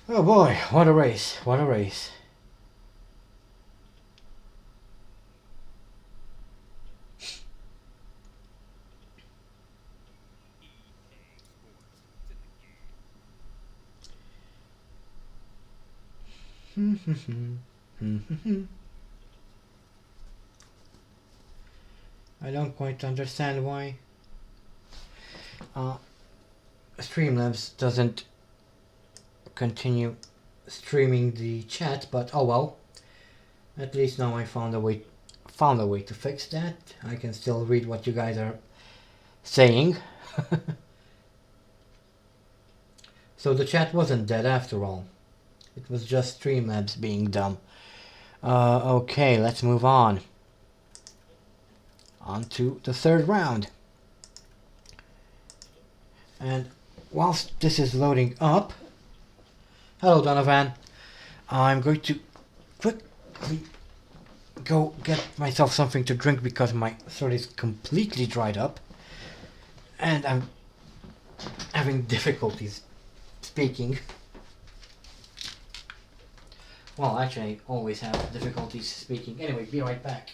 Oh boy, what a race, what a race. I don't quite understand why Streamlabs doesn't continue streaming the chat, but oh well. At least now I found a way to fix that. I can still read what you guys are saying. So the chat wasn't dead after all. It was just Streamlabs being dumb. Okay, let's move on. On to the third round. And whilst this is loading up, hello Donovan, I'm going to quickly go get myself something to drink because my throat is completely dried up and I'm having difficulties speaking. Well, actually, I always have difficulties speaking. Anyway, be right back.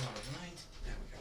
Alright, there we go.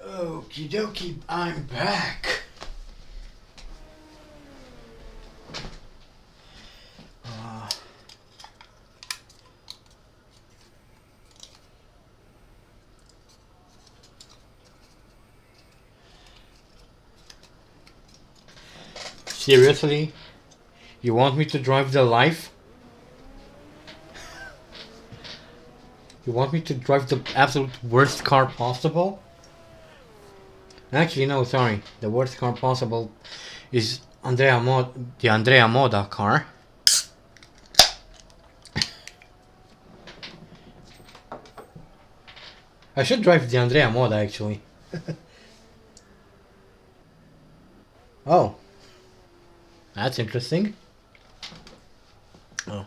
Okie dokie, I'm back. Seriously? You want me to drive the life? You want me to drive the absolute worst car possible? Actually, no, sorry. The worst car possible is the Andrea Moda car. I should drive the Andrea Moda, actually. Oh. That's interesting. Oh.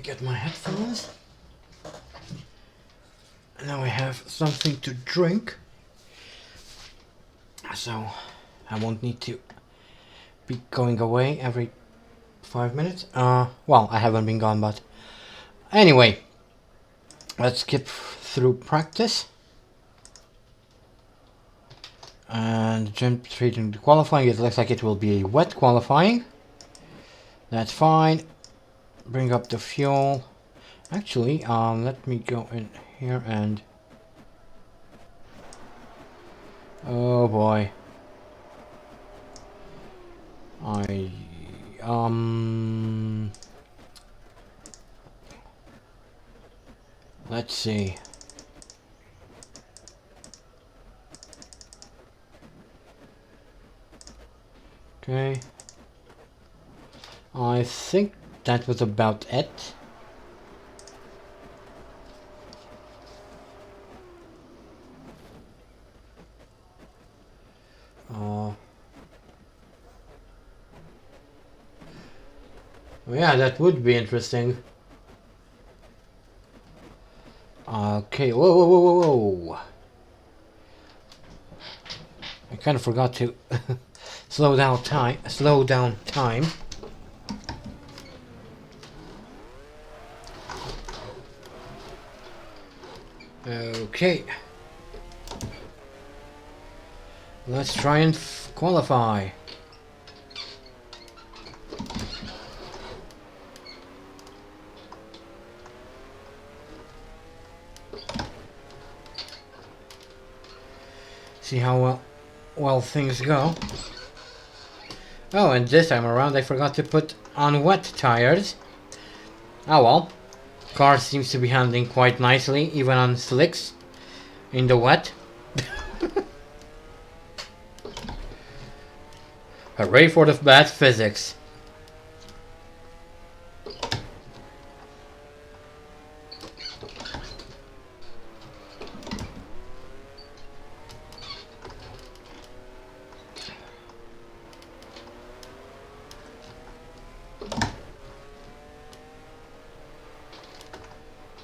get my headphones. Now I have something to drink, so I won't need to be going away every 5 minutes. Well, I haven't been gone, but anyway, let's skip through practice and jump straight into qualifying. It looks like it will be a wet qualifying. That's fine. Bring up the fuel. Actually, let me go in here and... oh boy. Let's see. Okay. I think that was about it. Yeah, that would be interesting. Okay, whoa, whoa, whoa, whoa, whoa. I kind of forgot to slow down time. Okay. Let's try and qualify. See how well things go. Oh, and this time around I forgot to put on wet tires. Oh well. Car seems to be handling quite nicely, even on slicks in the wet. Hooray for the bad physics.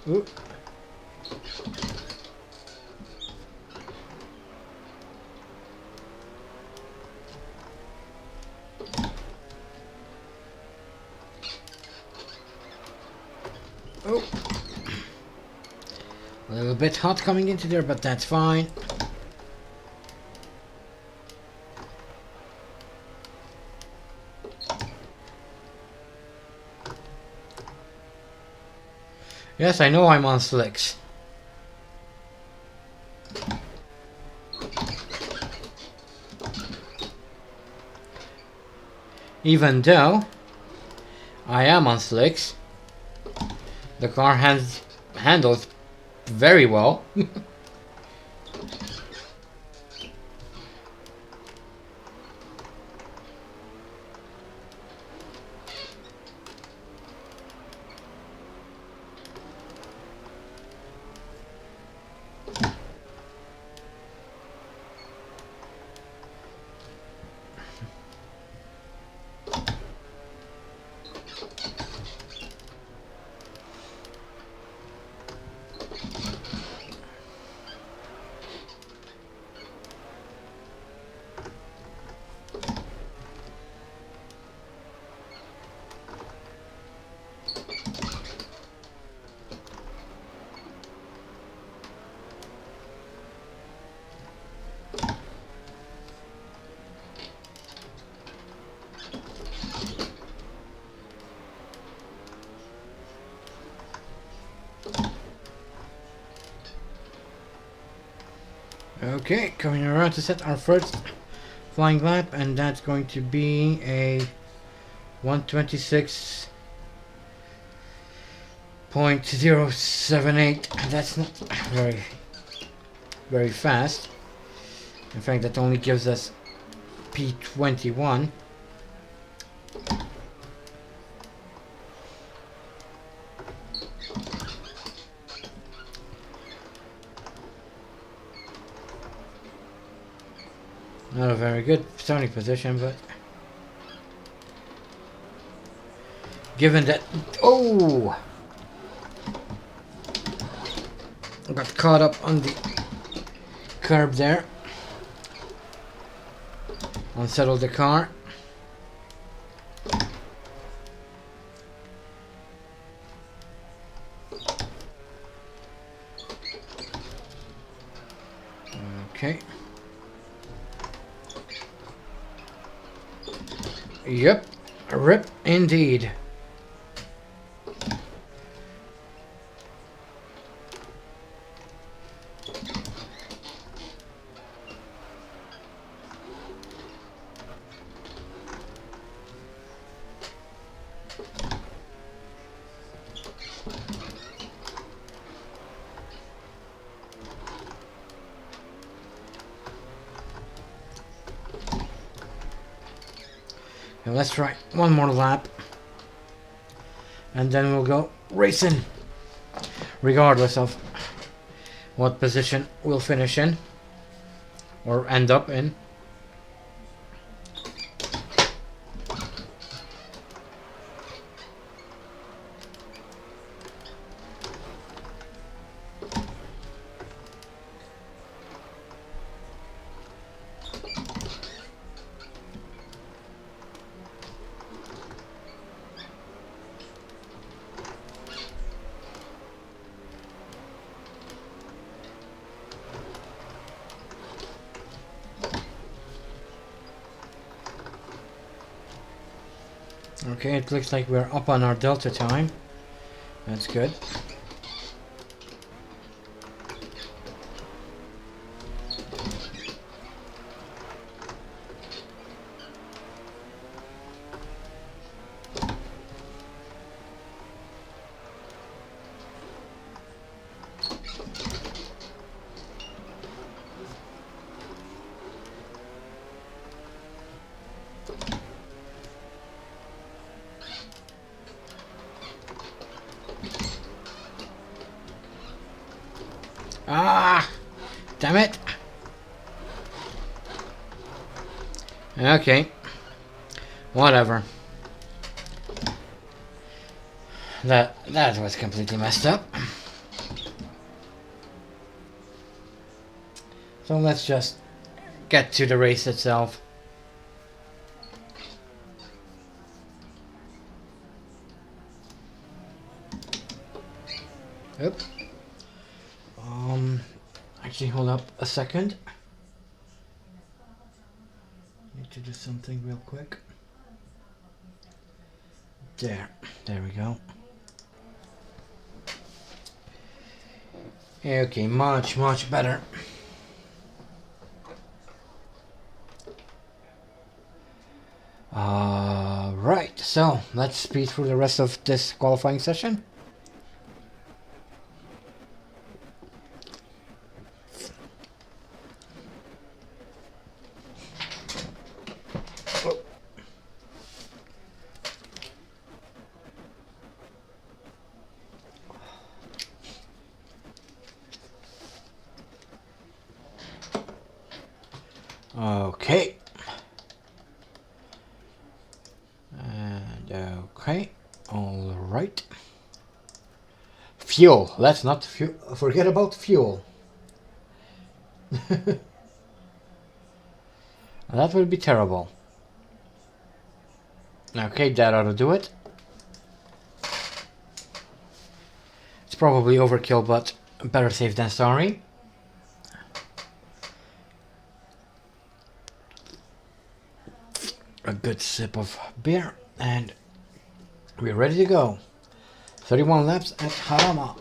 Ooh. Oh. A little bit hot coming into there, but that's fine. Yes, I know I'm on slicks. Even though I am on slicks, the car handles very well. Okay, coming around to set our first flying lap, and that's going to be a 126.078. That's not very fast. In fact, that only gives us P21. Not a very good starting position, but given that... oh! got caught up on the curb there. Unsettled the car. Okay. Yep, a rip indeed. Now let's try one more lap. And then we'll go racing. Regardless of what position we'll finish in. Or end up in. Okay, it looks like we're up on our delta time. That's good. Ah! Damn it! Okay. Whatever. That was completely messed up. So let's just get to the race itself. Oop. Actually, hold up a second. Need to do something real quick. There we go. Okay, much better. Right, so let's speed through the rest of this qualifying session. Okay. And okay. All right. Fuel. Let's not forget about fuel. That would be terrible. Okay, that ought to do it. It's probably overkill, but better safe than sorry. A good sip of beer, and we're ready to go. 31 laps at Harama.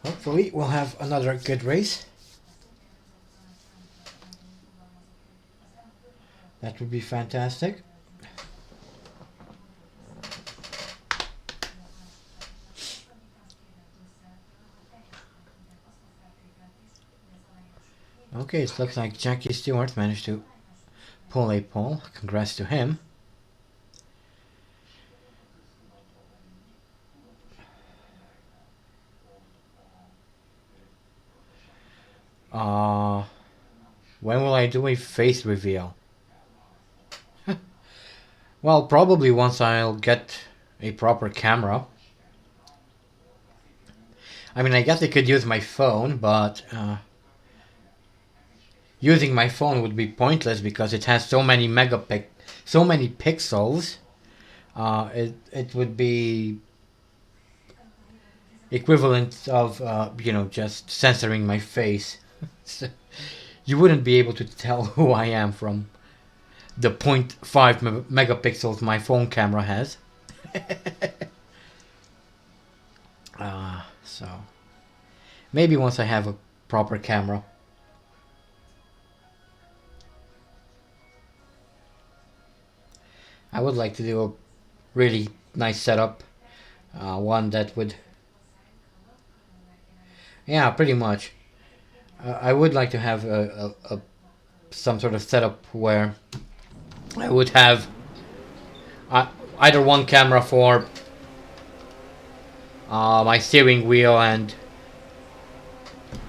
Hopefully we'll have another good race. That would be fantastic. Okay, it looks like Jackie Stewart managed to pull a pole. Congrats to him. When will I do a face reveal? Well, probably once I'll get a proper camera. I mean, I guess I could use my phone, but using my phone would be pointless because it has so many pixels. It would be equivalent of just censoring my face. So you wouldn't be able to tell who I am from the 0.5 megapixels my phone camera has. So maybe once I have a proper camera. I would like to do a really nice setup, one that would, yeah, pretty much. I would like to have some sort of setup where I would have either one camera for my steering wheel and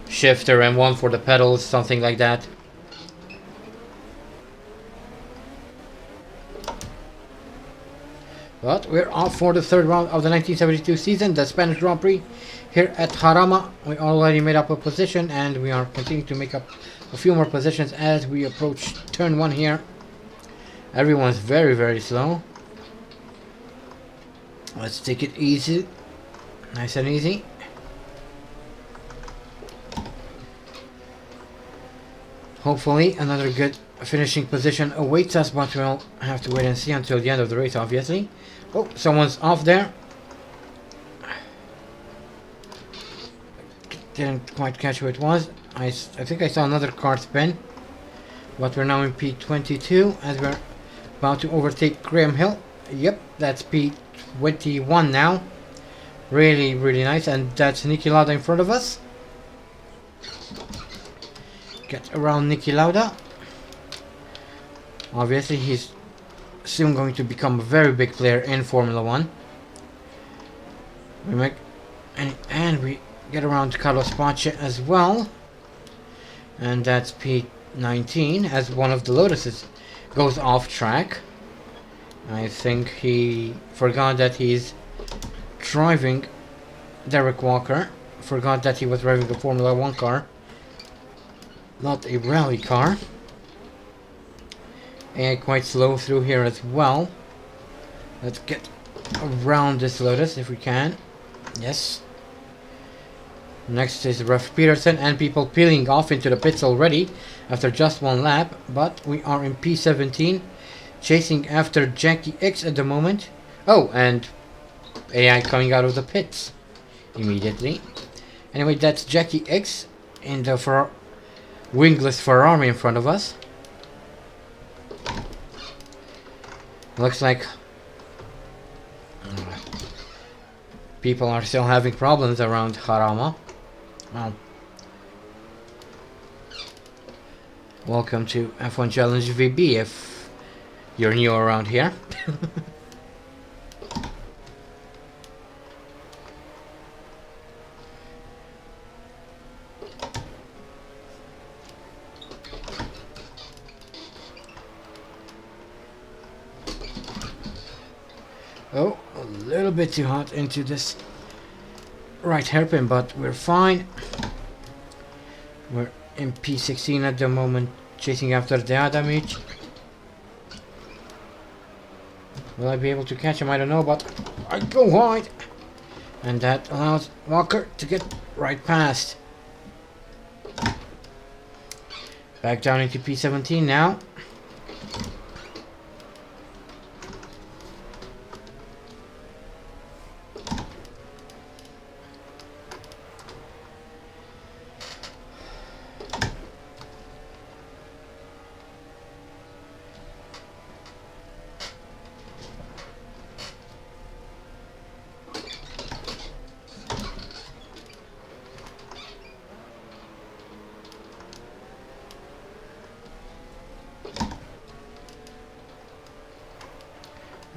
shifter, and one for the pedals, something like that. But we're off for the third round of the 1972 season, the Spanish Grand Prix. Here at Jarama, we already made up a position, and we are continuing to make up a few more positions as we approach turn 1 here. Everyone's very, very slow. Let's take it easy. Nice and easy. Hopefully another good finishing position awaits us, but we'll have to wait and see until the end of the race, obviously. Oh, someone's off there. Didn't quite catch who it was. I think I saw another car spin. But we're now in P22 as we're about to overtake Graham Hill. Yep, that's P21 now. Really, really nice. And that's Niki Lauda in front of us. Get around Niki Lauda. Obviously, he's soon going to become a very big player in Formula 1. We make and we get around Carlos Pace as well. And that's P19 as one of the Lotuses goes off track. I think he forgot that he's driving Derek Walker. Forgot that he was driving a Formula 1 car, not a rally car. And quite slow through here as well. Let's get around this Lotus if we can. Yes. Next is Ref Peterson, and people peeling off into the pits already after just one lap. But we are in P17, chasing after Jackie X at the moment. Oh, and AI coming out of the pits immediately. Anyway, that's Jackie X in the wingless Ferrari in front of us. Looks like people are still having problems around Jarama. Well, welcome to F1 Challenge VB if you're new around here. Oh, a little bit too hot into this right hairpin, but we're fine. We're in P16 at the moment, chasing after the Adamic. Will I be able to catch him? I don't know, but I go wide. And that allows Walker to get right past. Back down into P17 now.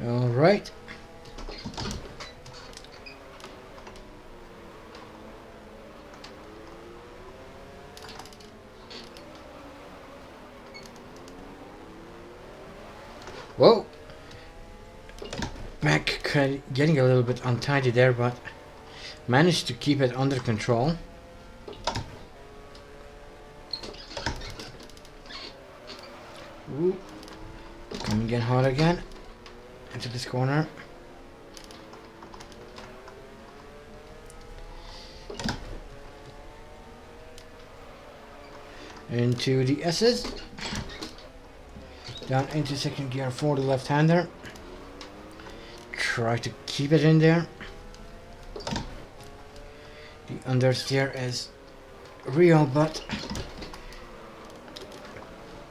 Alright. Whoa! Mac getting a little bit untidy there, but Managed to keep it under control. Ooh. Coming in hot again. Into this corner. Into the S's. Down into second gear for the left-hander. Try to keep it in there. The understeer is real, but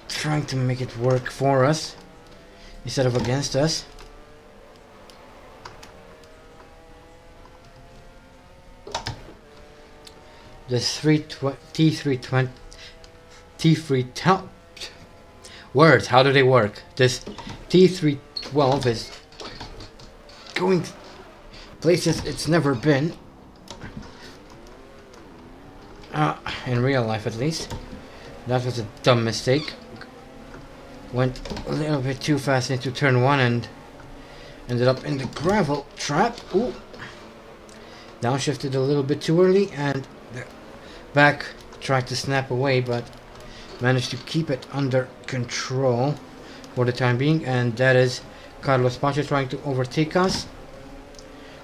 trying to make it work for us instead of against us. This T320 words, how do they work? This T312 is going places it's never been. In real life at least. That was a dumb mistake. Went a little bit too fast into turn 1 and ended up in the gravel trap. Ooh. Downshifted a little bit too early and the back tried to snap away, but managed to keep it under control for the time being, and that is Carlos Pache trying to overtake us.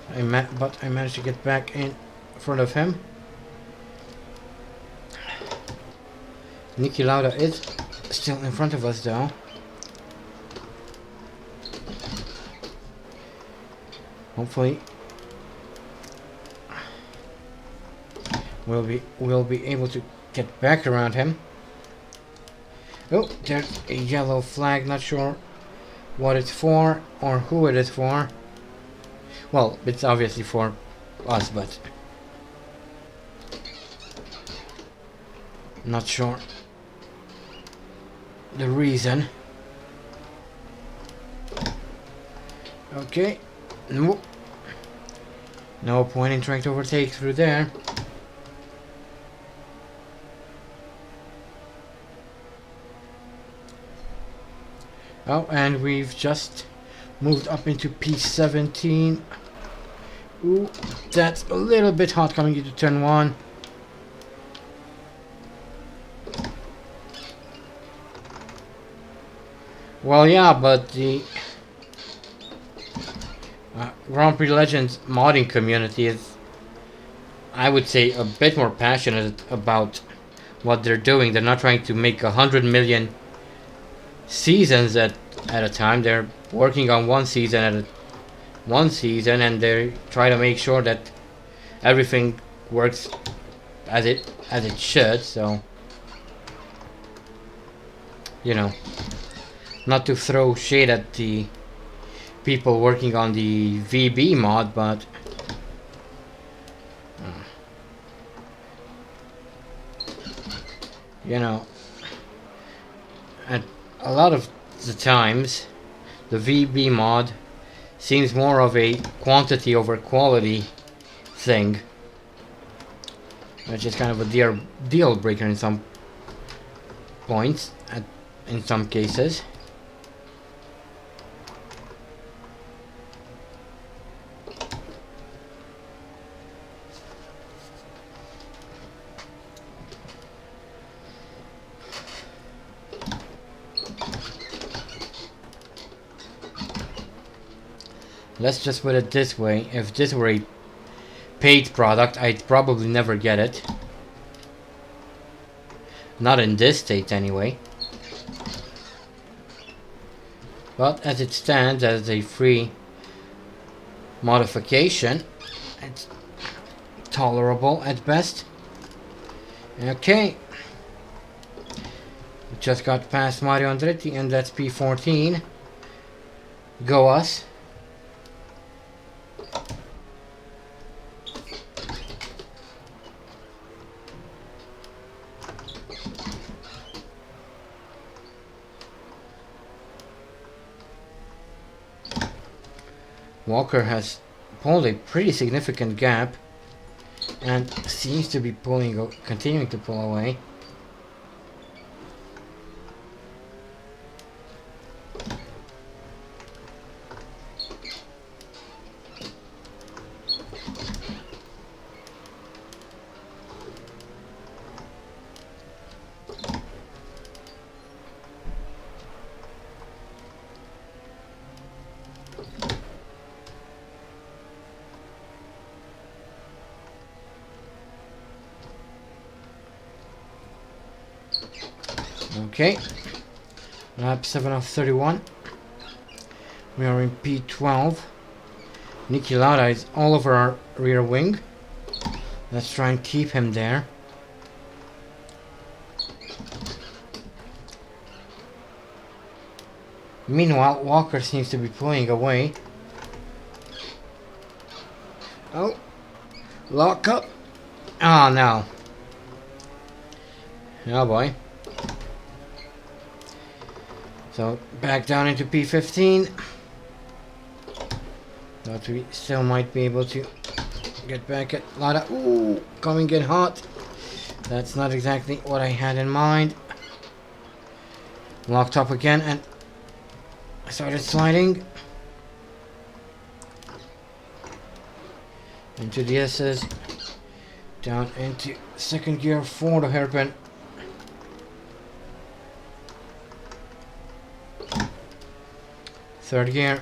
But I managed to get back in front of him. Niki Lauda is still in front of us though. Hopefully we'll be able to get back around him. Oh, there's a yellow flag, not sure what it's for or who it is for. Well, it's obviously for us, but not sure the reason. Okay, no point in trying to overtake through there. Oh, and we've just moved up into P17. Ooh, that's a little bit hot coming into turn 1. Well, yeah, but the Grand Prix Legends modding community is, I would say, a bit more passionate about what they're doing. They're not trying to make 100 million seasons at a time. They're working on one season and they try to make sure that everything works as it should. So, you know, not to throw shade at the people working on the VB mod, but you know, at a lot of the times the VB mod seems more of a quantity over quality thing, which is kind of a deal breaker in some points, in some cases. Let's just put it this way, if this were a paid product, I'd probably never get it. Not in this state anyway. But as it stands as a free modification, it's tolerable at best. Okay. We just got past Mario Andretti and that's P14. Go us. Walker has pulled a pretty significant gap and seems to be continuing to pull away. Okay, lap 7 of 31. We are in P12. Niki Lauda is all over our rear wing. Let's try and keep him there. Meanwhile, Walker seems to be pulling away. Oh, lock up. Ah, no. Oh boy. So back down into P15. But we still might be able to get back at Lauda. Ooh, coming in hot. That's not exactly what I had in mind. Locked up again and I started sliding into the S's, down into second gear for the hairpin. Third gear.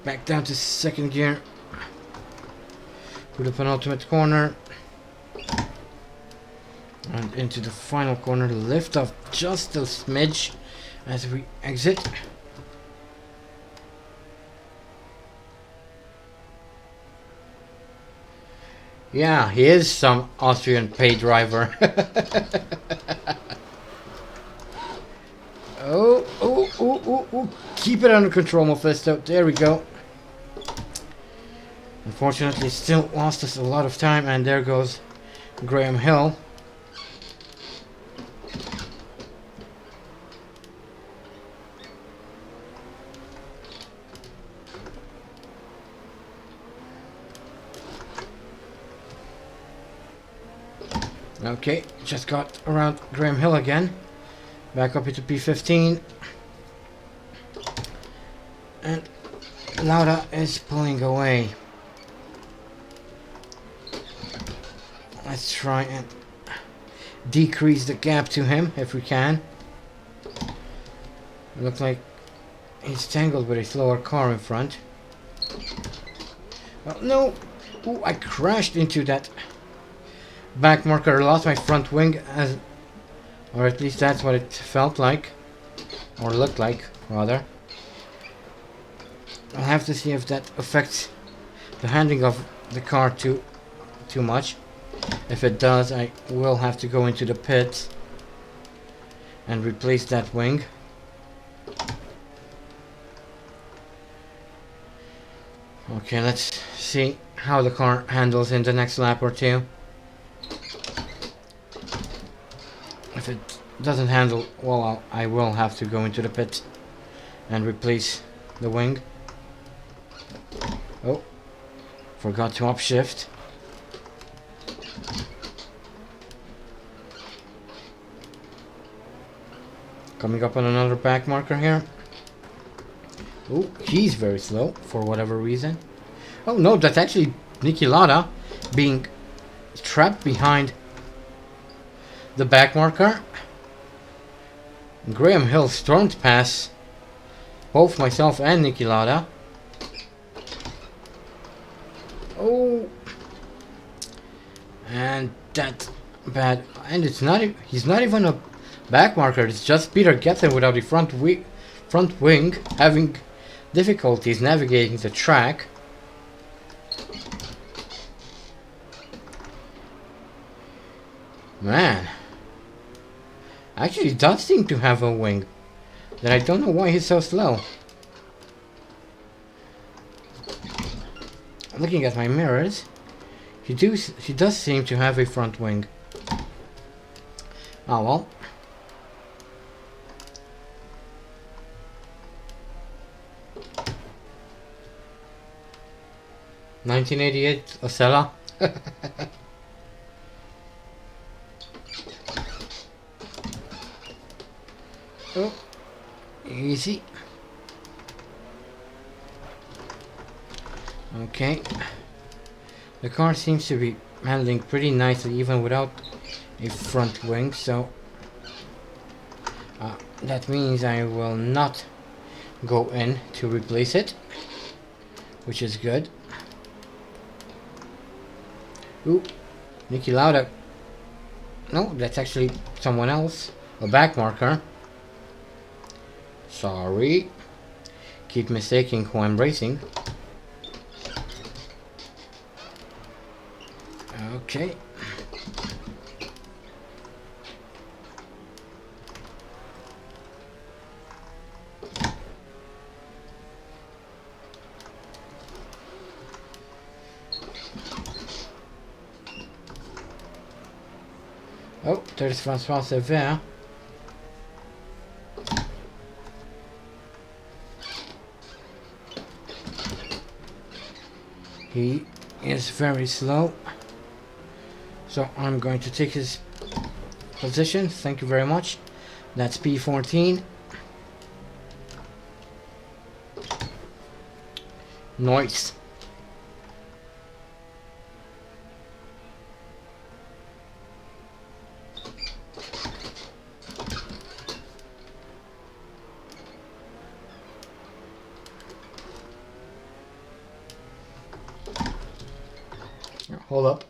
Back down to second gear. To the penultimate corner. And into the final corner. Lift off just a smidge as we exit. Yeah, he is some Austrian pay driver. Oh, keep it under control, Mephisto. There we go. Unfortunately, still lost us a lot of time, and there goes Graham Hill. Okay, just got around Graham Hill again. Back up into P15. And Lauda is pulling away. Let's try and decrease the gap to him if we can. It looks like he's tangled with a slower car in front. Oh, no! Ooh, I crashed into that back marker. I lost my front wing, or at least that's what it felt like, or looked like, rather. I'll have to see if that affects the handling of the car too much. If it does, I will have to go into the pits and replace that wing. Okay, let's see how the car handles in the next lap or two. If it doesn't handle well, I will have to go into the pit and replace the wing. Oh, forgot to upshift. Coming up on another back marker here. Oh, he's very slow for whatever reason. Oh no, that's actually Niki Lauda being trapped behind the back marker. Graham Hill stormed past both myself and Niki Lauda. Oh, and that's bad. And it's not. He's not even a back marker. It's just Peter Gethin without a front wing, having difficulties navigating the track. Man, actually, he does seem to have a wing. Then I don't know why he's so slow. Looking at my mirrors, he does seem to have a front wing. Oh well. 1988 Osella. Oh, easy. Okay. The car seems to be handling pretty nicely even without a front wing, so that means I will not go in to replace it, which is good. Ooh, Niki Lauda No, that's actually someone else. A back marker. Sorry. Keep mistaking who I'm racing. Okay. Oh, there's Thrustmaster there. He is very slow. So I'm going to take his position. Thank you very much. That's P14. Nice. Hold up.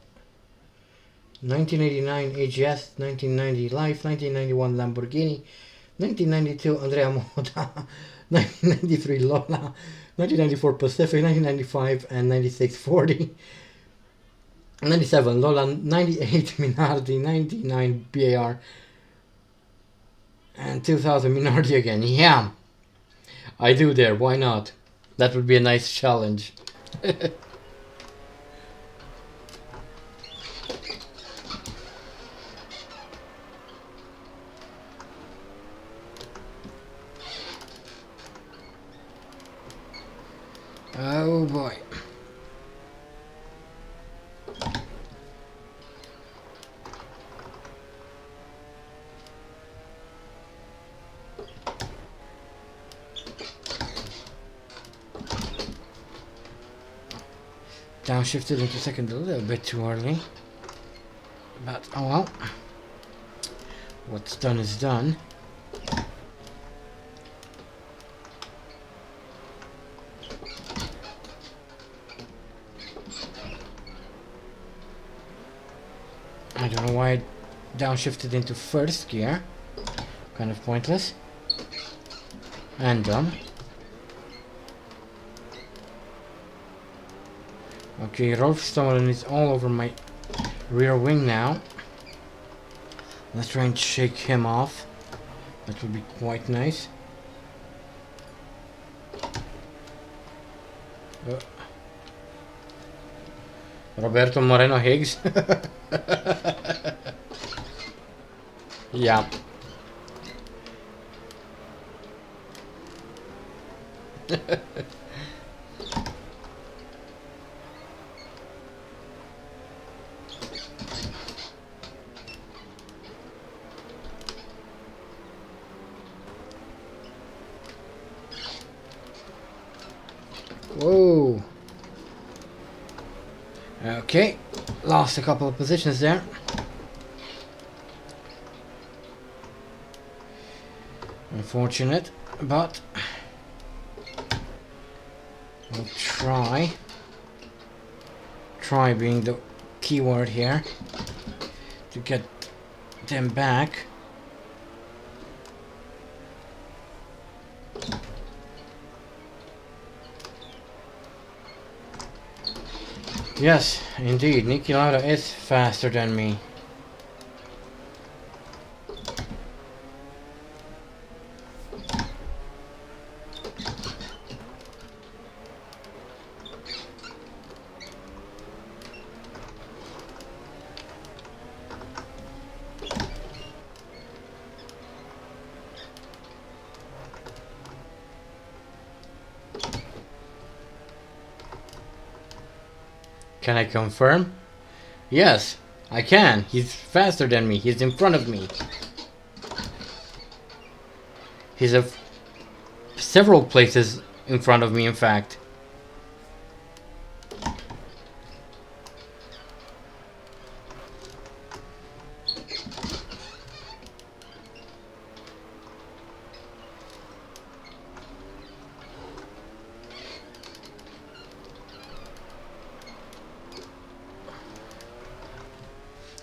1989 AGS, 1990 Life, 1991 Lamborghini, 1992 Andrea Moda, 1993 Lola, 1994 Pacific, 1995 and 96 40, 97 Lola, 98 Minardi, 99 BAR, and 2000 Minardi again. Yeah, I do there. Why not? That would be a nice challenge. Oh boy. Downshifted into second a little bit too early. But oh well. What's done is done. I don't know why I downshifted into first gear. Kind of pointless. And done. Okay, Rolfstone is all over my rear wing now. Let's try and shake him off. That would be quite nice. Roberto Moreno Higgs. Yeah. Whoa. Okay, lost a couple of positions there. Unfortunate, but we'll try being the keyword here to get them back. Yes, indeed, Niki Lauda is faster than me. Can I confirm? Yes, I can. He's faster than me. He's in front of me. He's several places in front of me, in fact.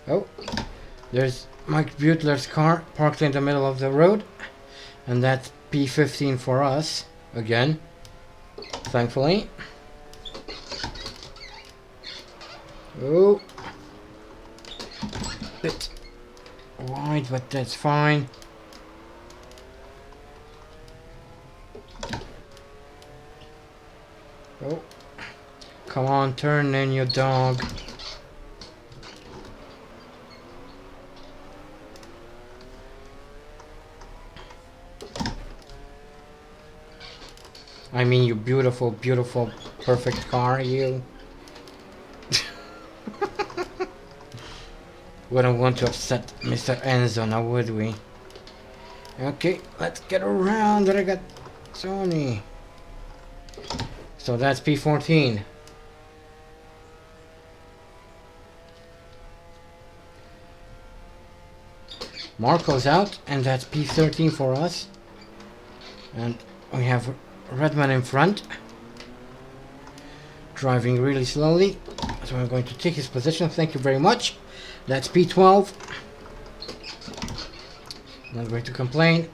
Oh, There's Mike Butler's car parked in the middle of the road, and that's P15 for us again, thankfully. Oh, bit wide, but that's fine. Oh, come on, turn in, you dog. I mean, you beautiful, beautiful, perfect car, you. We don't want to upset Mr. Enzo, now would we? Okay, let's get around, Ragazzoni. So that's P14. Marco's out, and that's P13 for us. And we have Redman in front, driving really slowly. So I'm going to take his position. Thank you very much. That's P12. Not going to complain.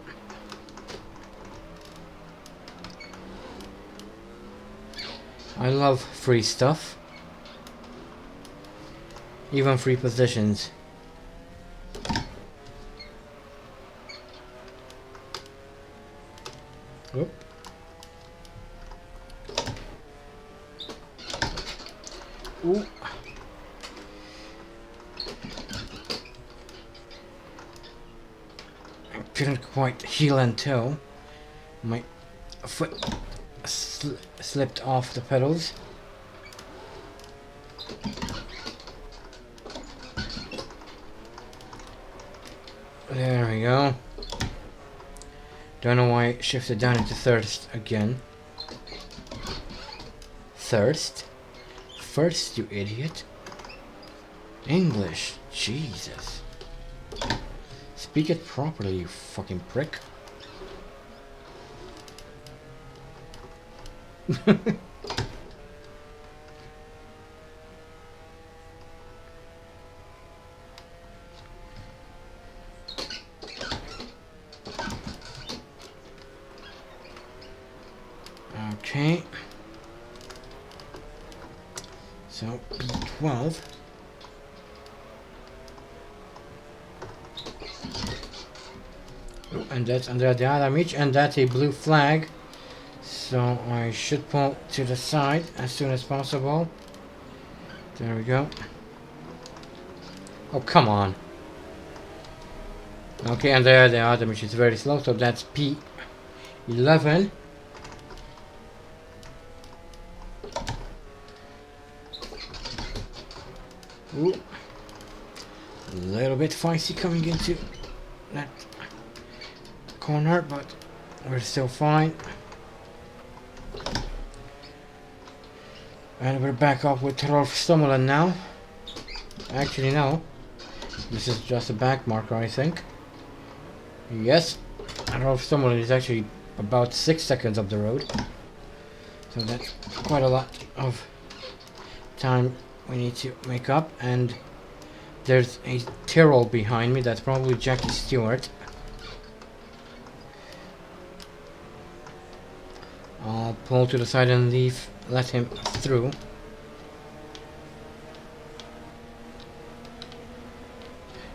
I love free stuff. Even free positions. Oop. Ooh. I couldn't quite heel and toe. My foot slipped off the pedals. There we go. Don't know why I shifted down into thirst again. Thirst? First, you idiot. English. Jesus. Speak it properly, you fucking prick. Okay. So B12. And that's under the damage, and that's a blue flag. So I should pull to the side as soon as possible. There we go. Oh, come on. Okay, and there they are, which is very slow, so that's P11. Ooh. A little bit feisty coming into that corner, but we're still fine. And we're back up with Rolf Stommelen now. Actually, no. This is just a back marker, I think. Yes. And Rolf Stommelen is actually about 6 seconds up the road. So that's quite a lot of time we need to make up. And there's a Tyrrell behind me. That's probably Jackie Stewart. I'll pull to the side and let him through.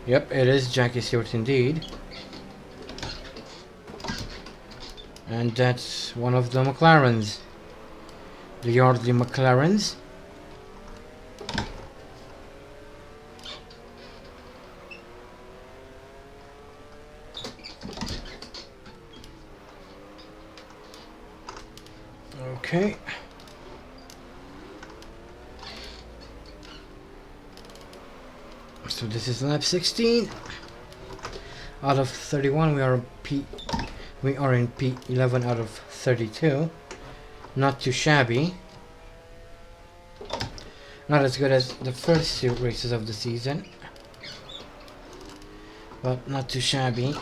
Yep, it is Jackie Stewart indeed. And that's one of the McLarens. The Yardley McLarens. Okay. So this is lap 16. Out of 31, we are in P11 out of 32. Not too shabby. Not as good as the first two races of the season, but not too shabby.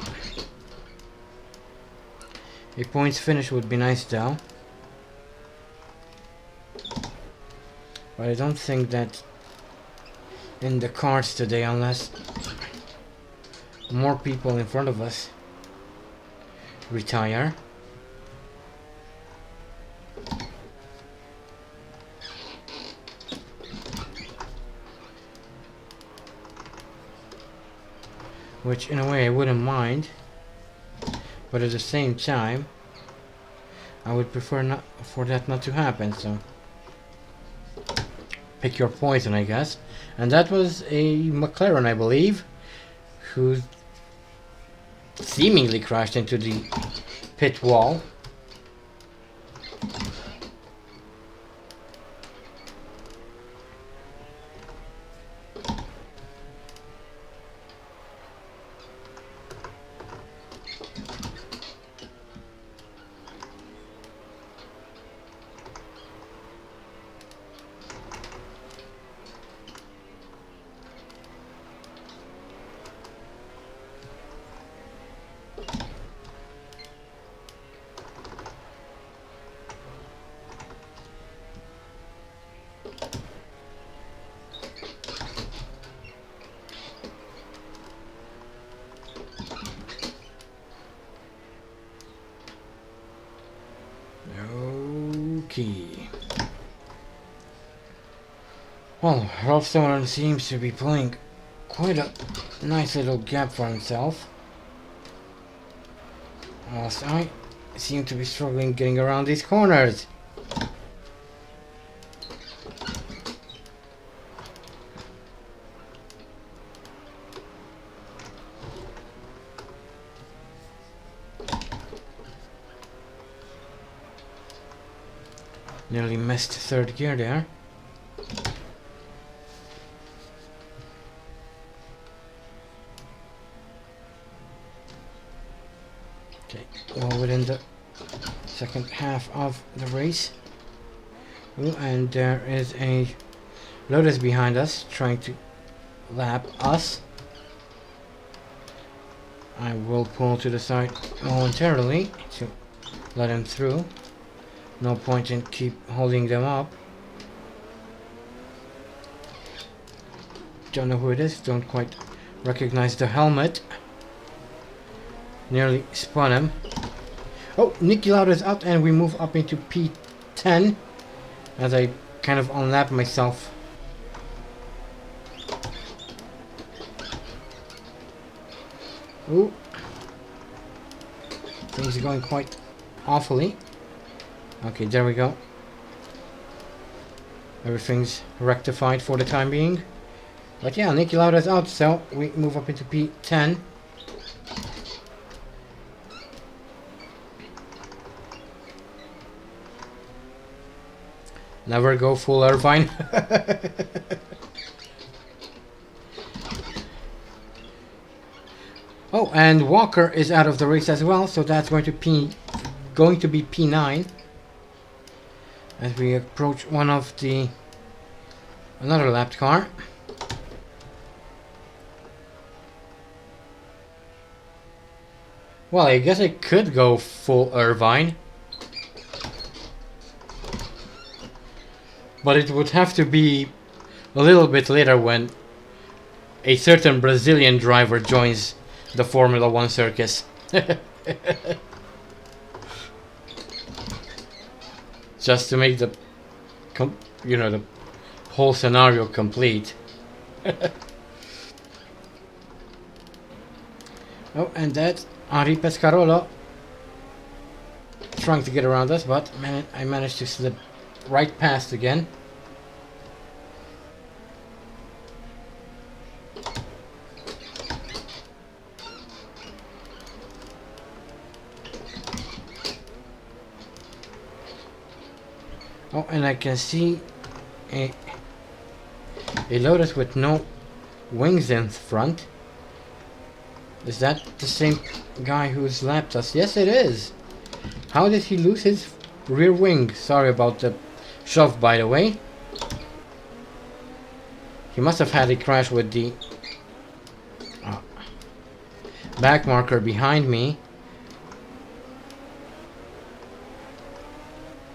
A points finish would be nice though. But I don't think that in the cards today, unless more people in front of us retire. Which in a way I wouldn't mind, but at the same time I would prefer not for that not to happen, so pick your poison, I guess. And that was a McLaren, I believe, who seemingly crashed into the pit wall. Okay. Well, Rolfstone seems to be playing quite a nice little gap for himself, whilst I seem to be struggling getting around these corners. Nearly missed third gear there. Okay, well within the second half of the race. Ooh, and there is a Lotus behind us trying to lap us. I will pull to the side momentarily to let him through. No point in keep holding them up. Don't know who it is, don't quite recognize the helmet. Nearly spun him. Oh, Niki Lauda is out and we move up into P10 as I kind of unlap myself. Ooh. Things are going quite awfully. Okay, there we go. Everything's rectified for the time being. But yeah, Niki Lauda is out, so we move up into P10. Never go full Irvine. Oh, and Walker is out of the race as well, so that's going to be P9 as we approach another lapped car. Well, I guess I could go full Irvine, but it would have to be a little bit later when a certain Brazilian driver joins the Formula 1 circus. Just to make the the whole scenario complete. Oh, and that's Henri Pescarolo trying to get around us, but I managed to slip right past again. Oh, and I can see a Lotus with no wings in front. Is that the same guy who's lapped us? Yes, it is. How did he lose his rear wing? Sorry about the shove, by the way. He must have had a crash with the back marker behind me.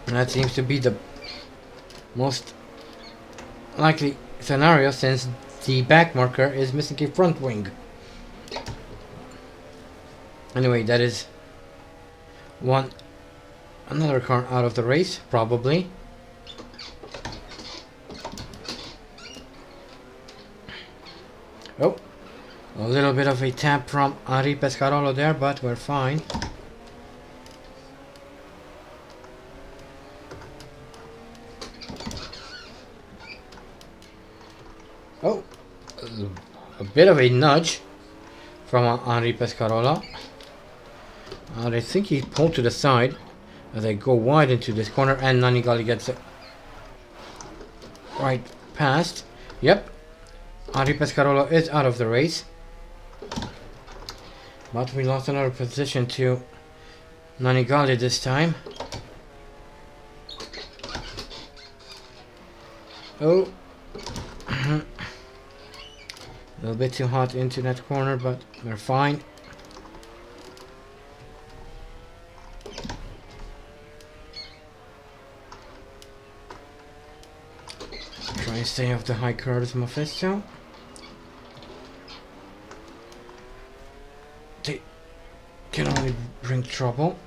And that seems to be the most likely scenario since the back marker is missing a front wing. Anyway, that is another car out of the race, probably. Oh, a little bit of a tap from Henri Pescarolo there, but we're fine. Oh, a bit of a nudge from Henri Pescarolo. And I think he pulled to the side as I go wide into this corner, and Nanigali gets it right past. Yep, Henri Pescarolo is out of the race. But we lost another position to Nanigali this time. Oh. A little bit too hot into that corner, but we're fine. Try and stay off the high curves, Mephisto. They can only bring trouble.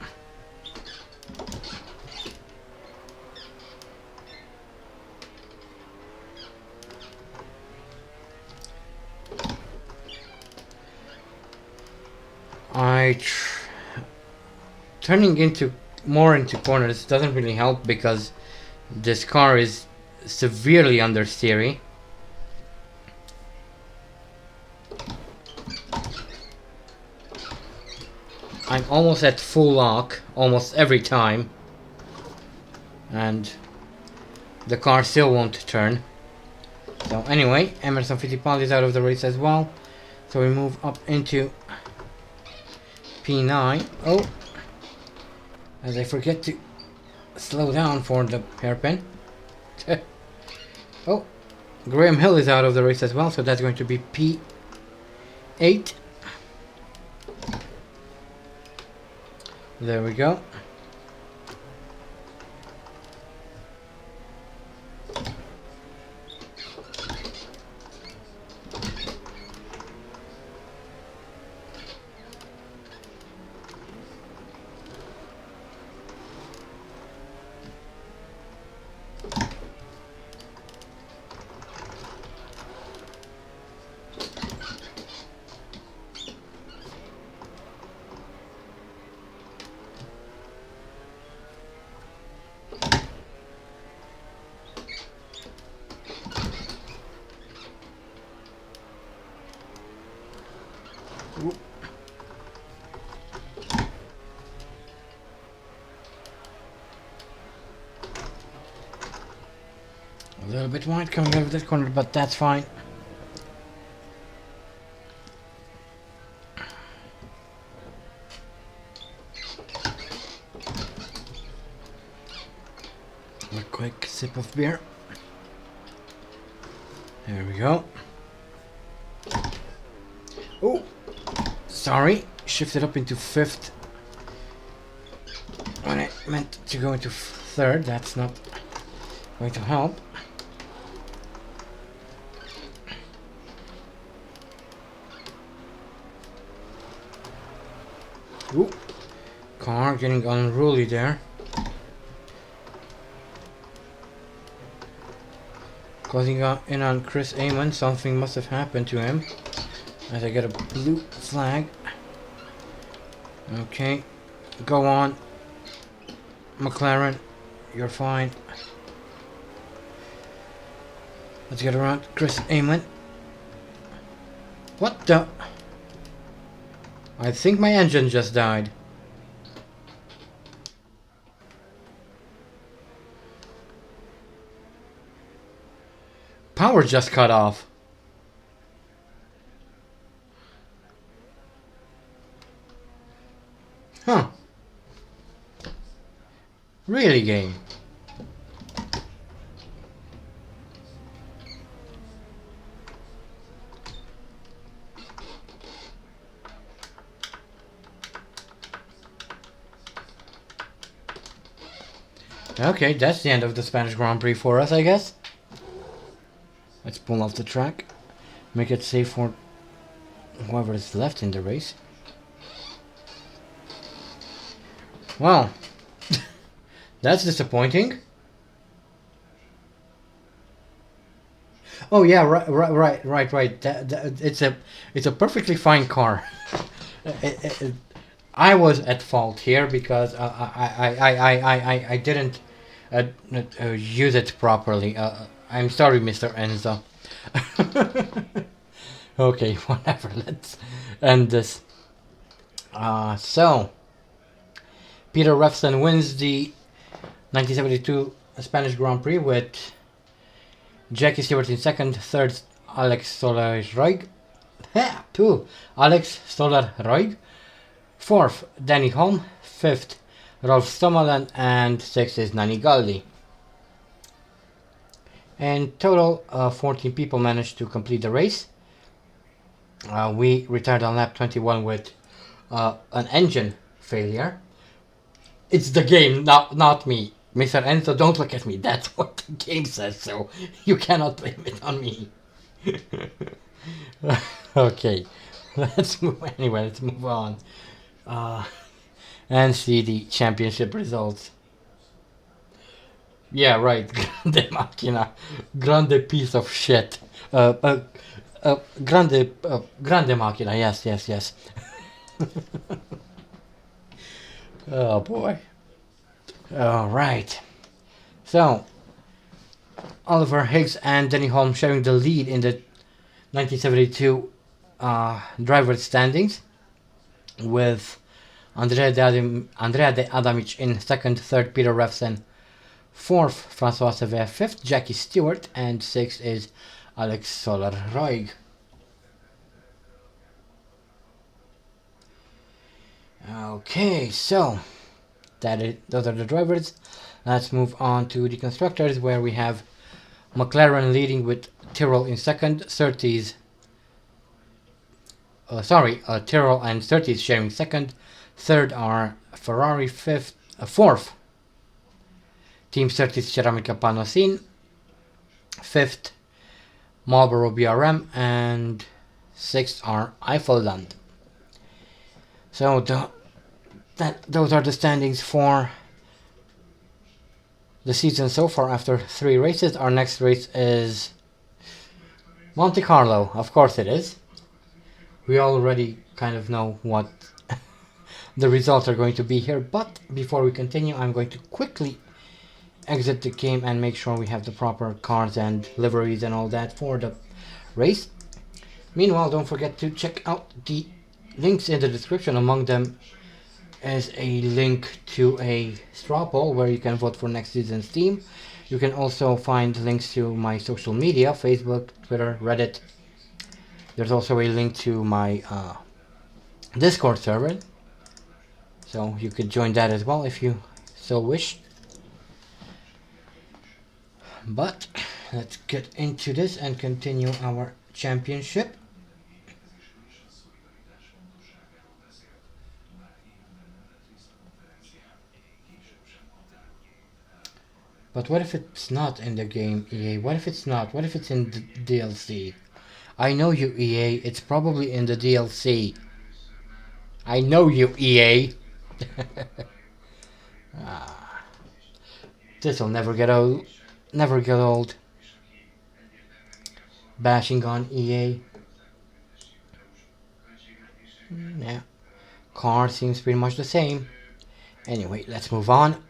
Turning more into corners doesn't really help because this car is severely understeery. I'm almost at full lock almost every time, and the car still won't turn. So anyway, Emerson Fittipaldi is out of the race as well, so we move up into P9. Oh, as I forget to slow down for the hairpin. Oh, Graham Hill is out of the race as well, so that's going to be P8. There we go. A little bit wide coming out of this corner, but that's fine. A quick sip of beer. There we go. Oh, sorry, shifted up into fifth when I meant to go into third. That's not going to help. Ooh, car getting unruly there. Closing in on Chris Amon. Something must have happened to him. As I get a blue flag. Okay, go on, McLaren. You're fine. Let's get around Chris Amon. What the? I think my engine just died. Power just cut off. Huh. Really, game? Okay, that's the end of the Spanish Grand Prix for us, I guess. Let's pull off the track. Make it safe for whoever is left in the race. Well, that's disappointing. Oh yeah, right. It's a perfectly fine car. I was at fault here because I didn't use it properly. I'm sorry, Mr. Enzo. Okay, whatever. Let's end this. So Peter Revson wins the 1972 Spanish Grand Prix with Jackie Stewart in second, third Alex Soler-Roig, Alex Soler-Roig, fourth Danny Holm, fifth Rolf Stommelen, and sixth is Nani Galdi. In total, 14 people managed to complete the race. We retired on lap 21 with an engine failure. It's the game, not me. Mr. Enzo, don't look at me. That's what the game says, so you cannot blame it on me. Okay, let's move on. And see the championship results. Yeah, right. Grande Machina. Grande piece of shit. Grande Machina. Yes. Oh boy. Alright. So, Oliver Higgs and Denny Holm sharing the lead in the 1972 driver standings, with Andrea de Adamic in second, third Peter Revson, fourth Francois Sever, fifth Jackie Stewart, and sixth is Alex Soler-Roig. Okay, so those are the drivers. Let's move on to the constructors, where we have McLaren leading with Tyrrell in second, Surtees. Tyrrell and Surtees sharing second. Third are Ferrari, fourth Team Surtees Ceramica Panosin, fifth Marlboro BRM, and sixth are Eiffelland. So those are the standings for the season so far after 3 races. Our next race is Monte Carlo. Of course it is. We already kind of know what the results are going to be here, but before we continue, I'm going to quickly exit the game and make sure we have the proper cars and liveries and all that for the race. Meanwhile, don't forget to check out the links in the description. Among them is a link to a straw poll where you can vote for next season's team. You can also find links to my social media, Facebook, Twitter, Reddit. There's also a link to my Discord server, so you could join that as well if you so wish. But let's get into this and continue our championship. But what if it's not in the game, EA? What if it's not? What if it's in the DLC? I know you, EA. It's probably in the DLC. I know you, EA. This'll never get old. Never get old. Bashing on EA. Yeah. Car seems pretty much the same. Anyway, let's move on.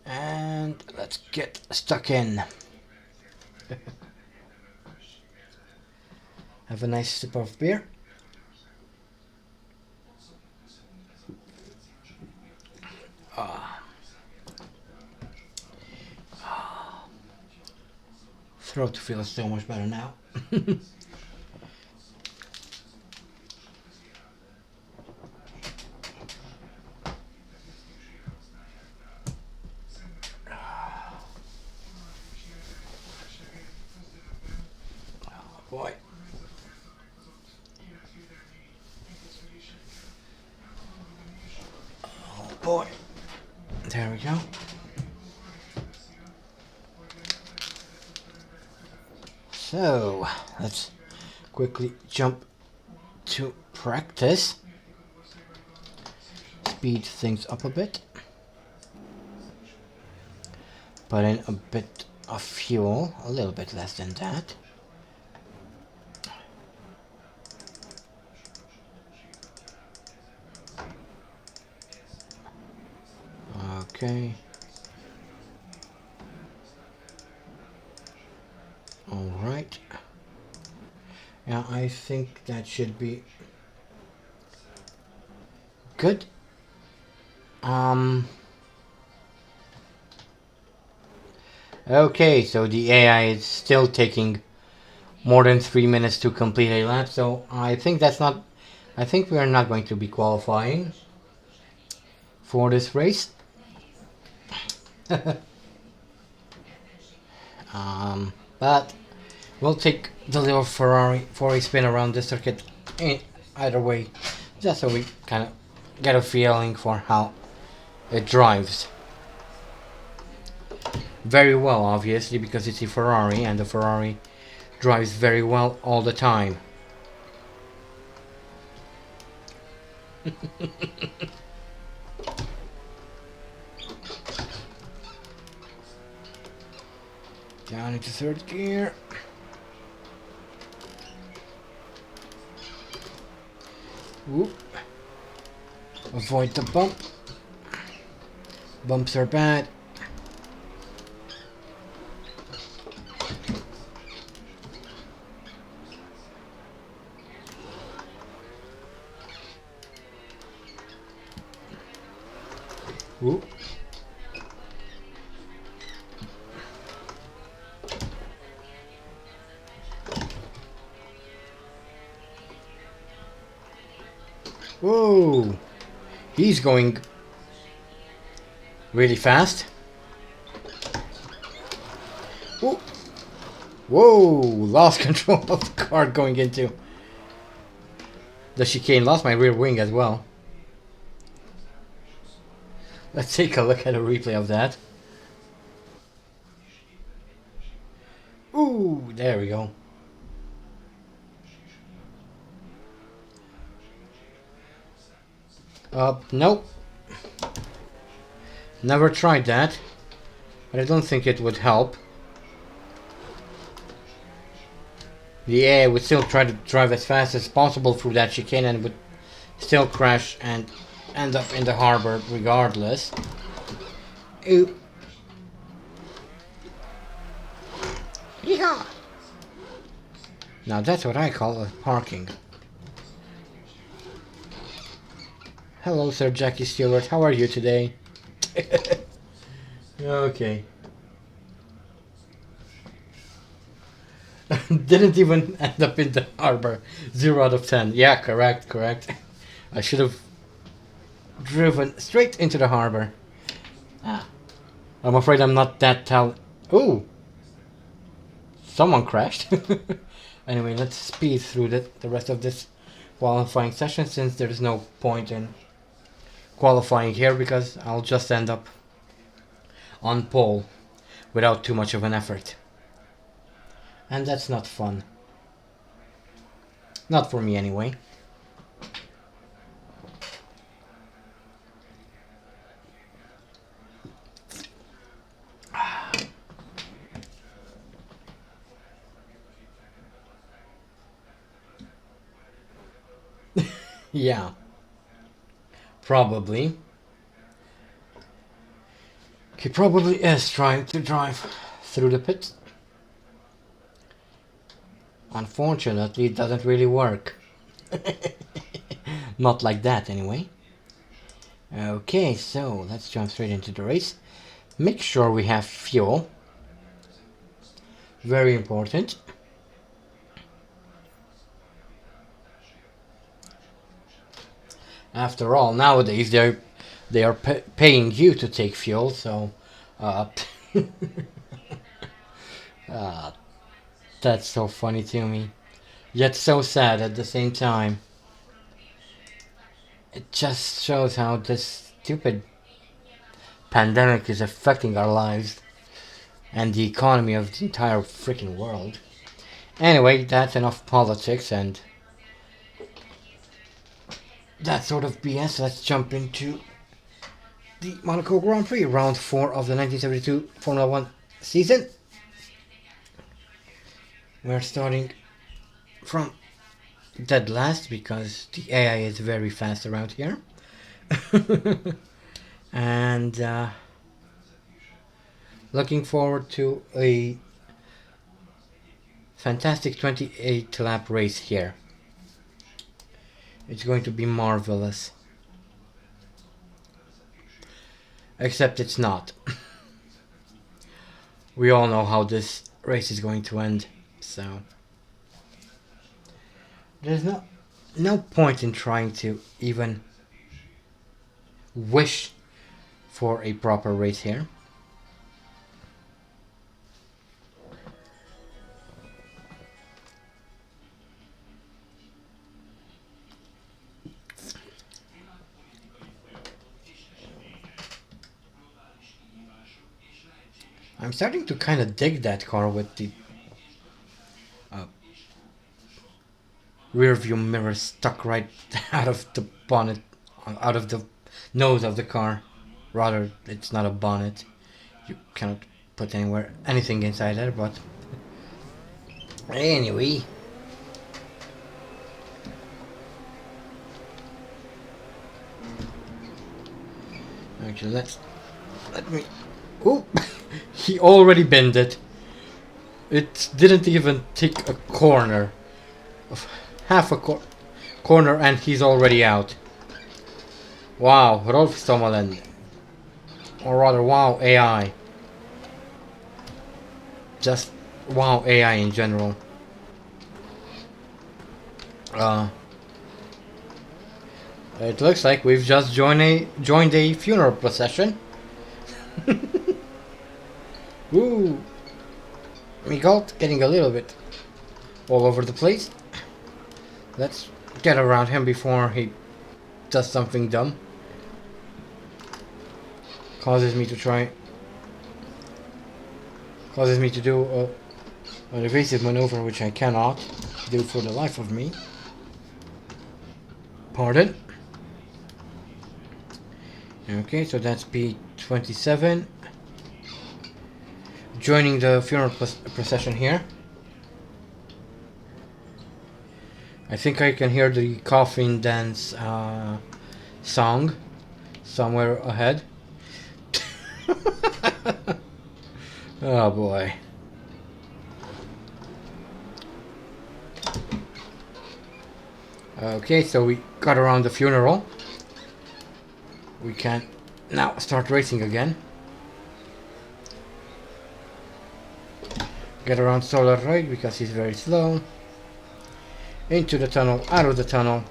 And let's get stuck in. Have a nice sip of beer. Throat feels so much better now. Boy. Oh boy. There we go. So, let's quickly jump to practice. speed things up a bit. Put in a bit of fuel, a little bit less than that. Okay. All right. Yeah, I think that should be good. Okay, so the AI is still taking more than 3 minutes to complete a lap, so I think that's not... I think we are not going to be qualifying for this race. But we'll take the little Ferrari for a spin around the circuit either way, just so we kind of get a feeling for how it drives. Very well, obviously, because it's a Ferrari, and the Ferrari drives very well all the time. Down into third gear. Whoop. Avoid the bump. Bumps are bad. Whoop. Whoa, he's going really fast. Whoa, whoa, lost control of the car going into the chicane. Lost my rear wing as well. Let's take a look at a replay of that. Ooh, there we go. Nope. Never tried that, but I don't think it would help. The AI would still try to drive as fast as possible through that chicane and would still crash and end up in the harbor regardless. Ooh. Yeehaw! Now that's what I call a parking. Hello, Sir Jackie Stewart. How are you today? Okay. Didn't even end up in the harbor. 0 out of 10. Yeah, correct. I should have driven straight into the harbor. I'm afraid I'm not that talented. Ooh! Someone crashed. Anyway, let's speed through the rest of this qualifying session, since there's no point in qualifying here because I'll just end up on pole without too much of an effort. And that's not fun. Not for me anyway. Yeah. Probably. He probably is trying to drive through the pit. Unfortunately, it doesn't really work. Not like that, anyway. Okay, so let's jump straight into the race. Make sure we have fuel. Very important. After all, nowadays they are paying you to take fuel, so that's so funny to me, yet so sad at the same time. It just shows how this stupid pandemic is affecting our lives and the economy of the entire freaking world. Anyway, that's enough politics and that sort of BS. Let's jump into the Monaco Grand Prix, round 4 of the 1972 Formula 1 season. We're starting from dead last because the AI is very fast around here. And looking forward to a fantastic 28 lap race here. It's going to be marvelous. Except it's not. We all know how this race is going to end, so there's no point in trying to even wish for a proper race here. I'm starting to kind of dig that car with the rear view mirror stuck right out of the bonnet, out of the nose of the car. Rather, it's not a bonnet. You cannot put anything inside there, but anyway. Actually, let me. Oh, he already bent it. It didn't even take a corner, half a corner, and he's already out. Wow, Rolf Stommelen. Or rather, wow, AI. Just wow, AI in general. It looks like we've just joined a funeral procession. Ooh, Migalt getting a little bit all over the place. Let's get around him before he does something dumb. Causes me to do an evasive maneuver which I cannot do for the life of me. Pardon. Okay, so that's P27. Joining the funeral procession here. I think I can hear the coffin dance song somewhere ahead. Oh boy. Okay, so we got around the funeral. We can now start racing again. Get around Solar right because he's very slow. Into the tunnel, out of the tunnel.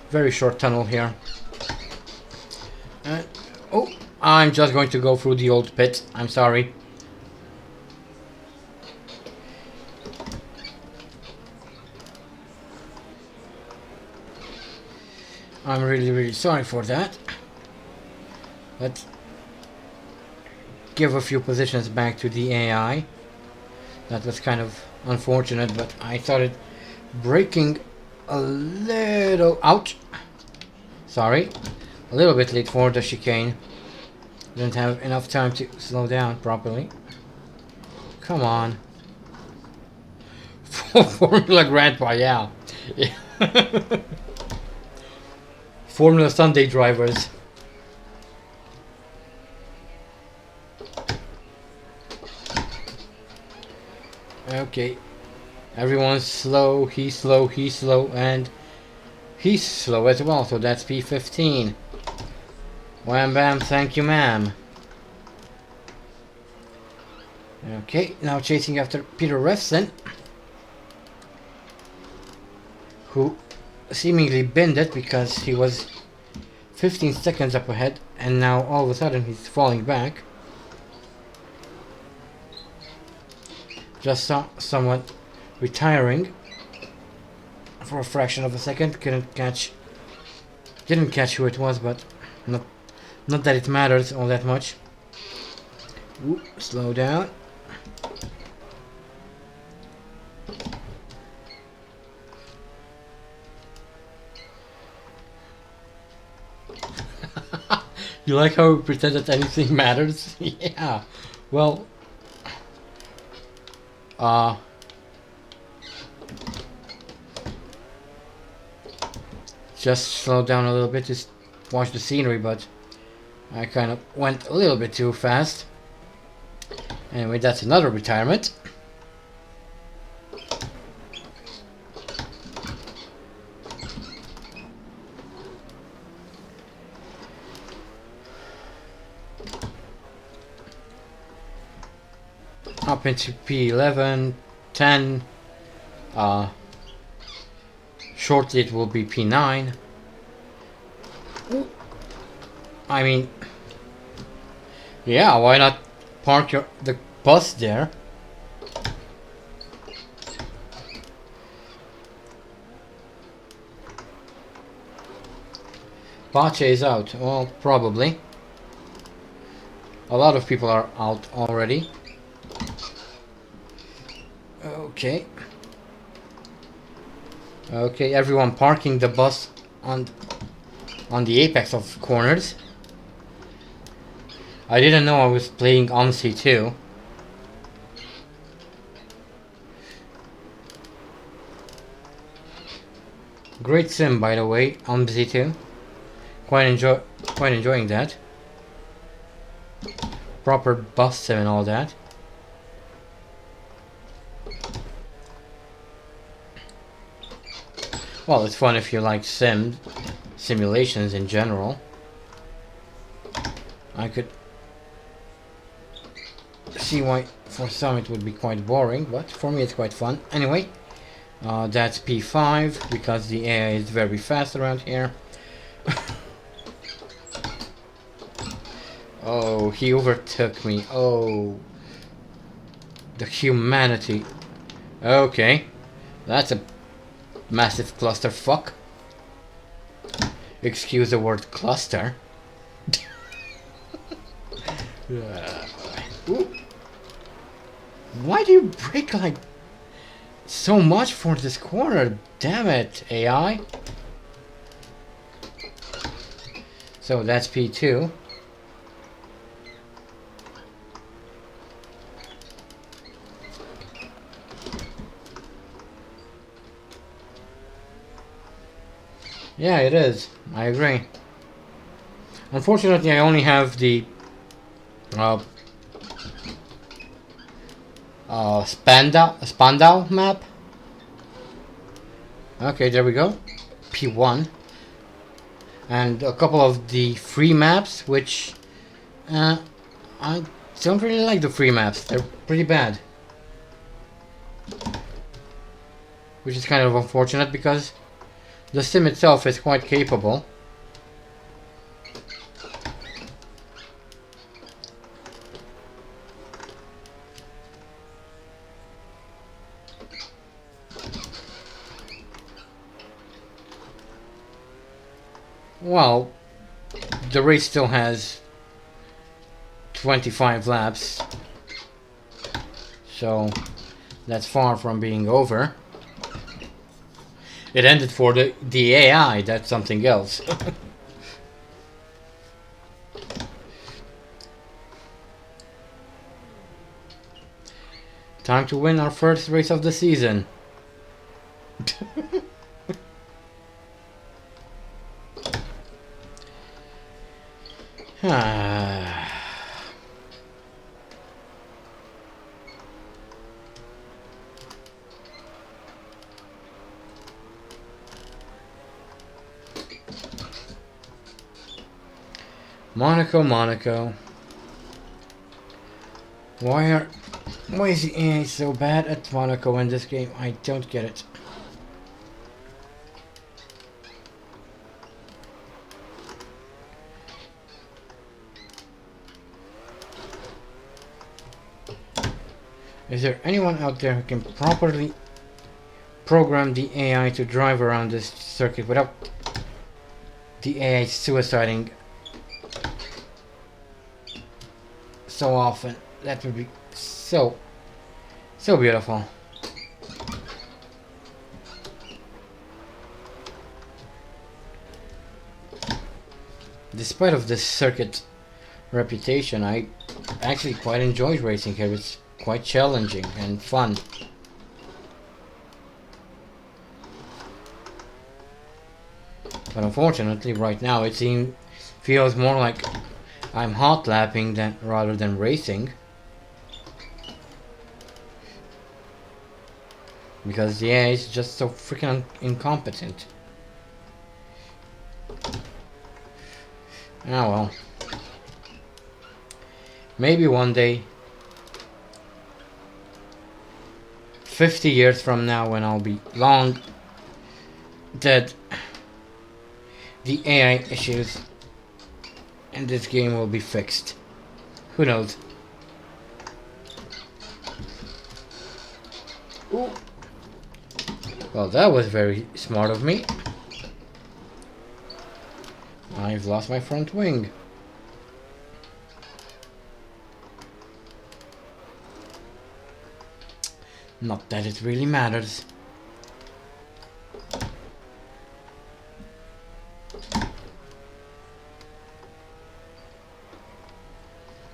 Very short tunnel here. And oh, I'm just going to go through the old pit. I'm sorry. I'm really sorry for that. Let's give a few positions back to the AI. That was kind of unfortunate, but I started braking a little... Ouch! Sorry. A little bit late for the chicane. Didn't have enough time to slow down properly. Come on. Formula Grandpa, yeah. Formula Sunday drivers. Okay. Everyone's slow, he's slow, and he's slow as well, so that's P15. Wham bam, thank you ma'am. Okay, now chasing after Peter Refson, who seemingly binned it because he was 15 seconds up ahead, and now all of a sudden he's falling back. Just saw someone retiring for a fraction of a second. Didn't catch who it was, but not that it matters all that much. Ooh, slow down. You like how we pretend that anything matters? Yeah. Well, just slow down a little bit to watch the scenery, but I kind of went a little bit too fast. Anyway, that's another retirement. Up into P11, 10. Shortly it will be P9. I mean, yeah, why not park the bus there? Pache is out. Well, probably. A lot of people are out already. Okay. Okay, everyone parking the bus on the apex of corners. I didn't know I was playing OMSI too. Great sim, by the way, OMSI 2. Quite enjoying that. Proper bus sim and all that. Well, it's fun if you like simulations in general. I could see why for some it would be quite boring, but for me it's quite fun. Anyway, that's P5 because the AI is very fast around here. Oh, he overtook me. Oh, the humanity. Okay, that's a massive clusterfuck. Excuse the word cluster. Why do you brake like so much for this corner? Damn it, AI. So that's P2. Yeah, it is. I agree. Unfortunately, I only have the Spandau map. Okay, there we go. P1. And a couple of the free maps, which I don't really like the free maps. They're pretty bad. Which is kind of unfortunate because the sim itself is quite capable. Well, the race still has 25 laps, so that's far from being over. It ended for the AI, that's something else. Time to win our first race of the season. Monaco. Why is the AI so bad at Monaco in this game? I don't get it. Is there anyone out there who can properly program the AI to drive around this circuit without the AI suiciding so often? That would be so beautiful. despite of this circuit reputation, I actually quite enjoy racing here. It's quite challenging and fun. But unfortunately, right now it feels more like I'm hot lapping rather than racing. Because yeah, it's just so freaking incompetent. Oh well. Maybe one day, 50 years from now, when I'll be long dead, the AI issues in this game will be fixed. Who knows? Ooh. Well, that was very smart of me. I've lost my front wing. Not that it really matters.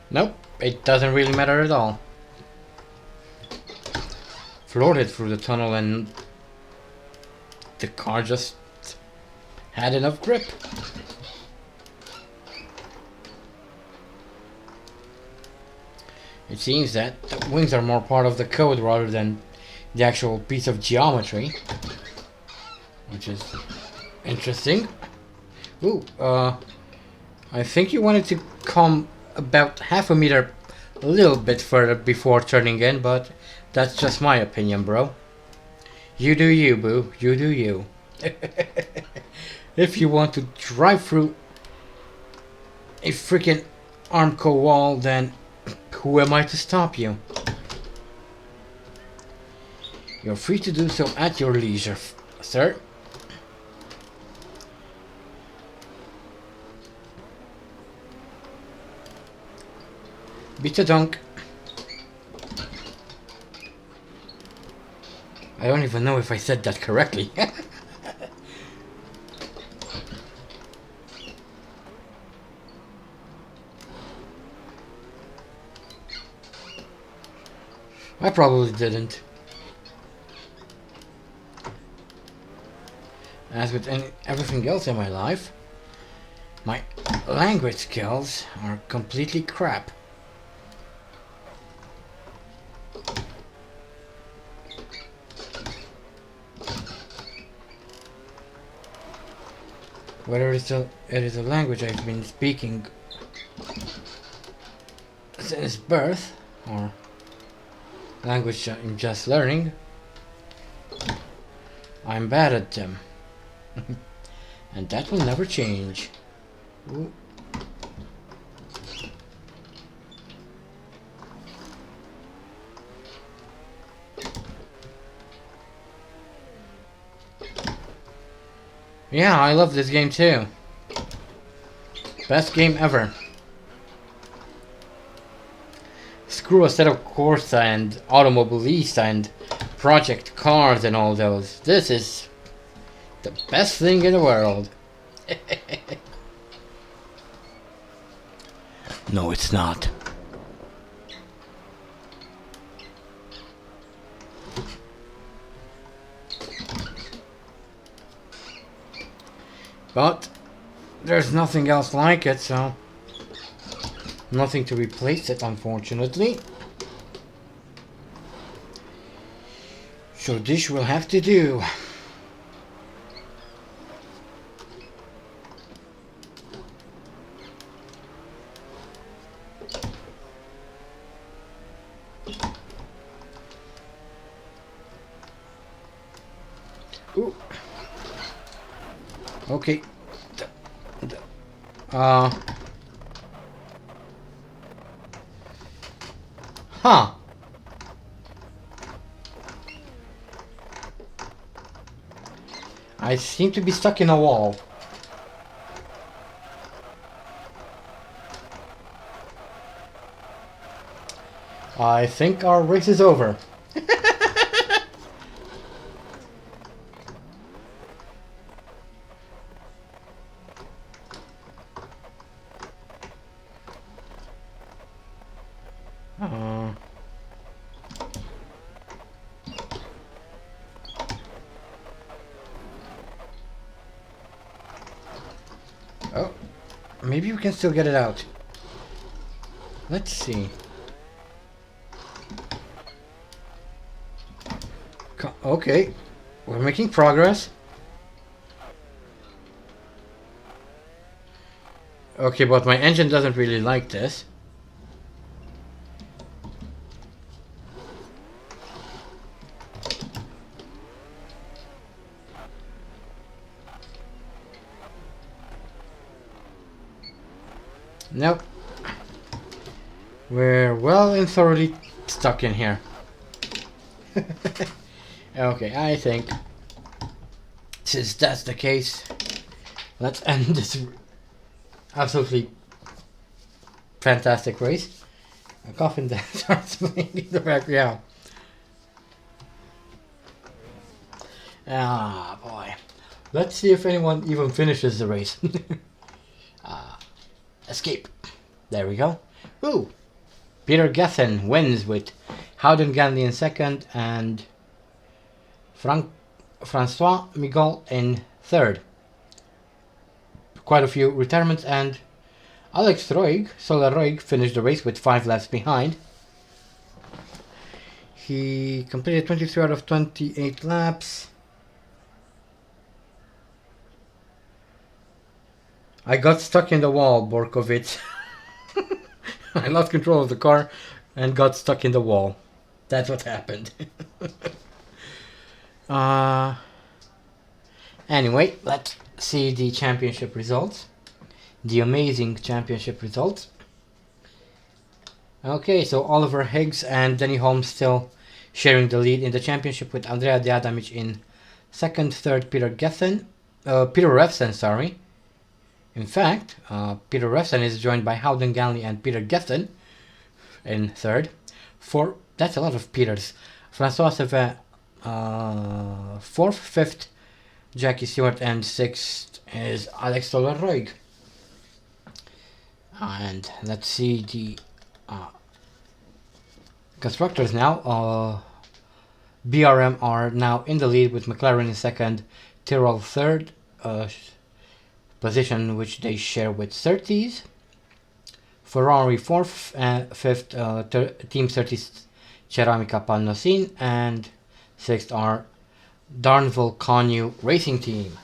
Nope, it doesn't really matter at all. Floored it through the tunnel and the car just had enough grip. It seems that the wings are more part of the code rather than the actual piece of geometry, which is interesting. Ooh, I think you wanted to come about half a meter a little bit further before turning in, but that's just my opinion, bro. You do you, boo. You do you. If you want to drive through a freaking Armco wall, then who am I to stop you? You're free to do so at your leisure, sir. Bitte Dank. I don't even know if I said that correctly. I probably didn't. As with everything else in my life, my language skills are completely crap. Whether it is a language I've been speaking since birth, or language I'm just learning, I'm bad at them. And that will never change. Ooh. Yeah, I love this game too. Best game ever. Screw a set of Corsair and Automobilista and Project Cars and all those. This is the best thing in the world. No, it's not. But there's nothing else like it, so nothing to replace it, unfortunately. So this will have to do. Ooh. Okay. Huh. I seem to be stuck in a wall. I think our race is over. maybe we can still get it out. Let's see. Okay, we're making progress. Okay, but my engine doesn't really like this. Nope. We're well and thoroughly stuck in here. Okay, I think since that's the case, let's end this absolutely fantastic race. A coffin that starts playing in the background. Ah, boy. Let's see if anyone even finishes the race. Escape. There we go. Woo! Peter Gethin wins with Howden Ganley in second and Francois Migol in third. Quite a few retirements, and Alex Soler-Roig finished the race with 5 laps behind. He completed 23 out of 28 laps. I got stuck in the wall, Borkovic. I lost control of the car and got stuck in the wall. That's what happened. Anyway, let's see the championship results. The amazing championship results. Okay, so Oliver Higgs and Denny Holmes still sharing the lead in the championship with Andrea Diadamic in second, third Peter Revson, sorry. In fact, Peter Revson is joined by Howden Ganley and Peter Gethin in third. That's a lot of Peters. Francois Sevin, fourth, fifth, Jackie Stewart, and sixth is Alex Soler-Roig. And let's see the constructors now. BRM are now in the lead with McLaren in second, Tyrrell third, position which they share with Surtees. Ferrari fourth and fifth, Team Surtees Ceramica Pannosin, and sixth are Darnville Connew Racing Team.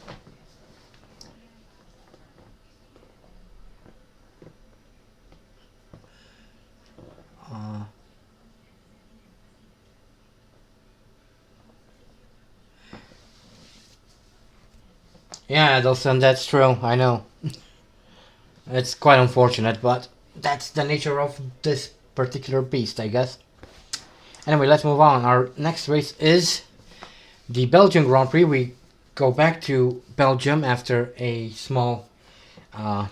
Yeah, Adelson, that's true, I know. It's quite unfortunate, but that's the nature of this particular beast, I guess. Anyway, let's move on. Our next race is the Belgian Grand Prix. We go back to Belgium after a small 1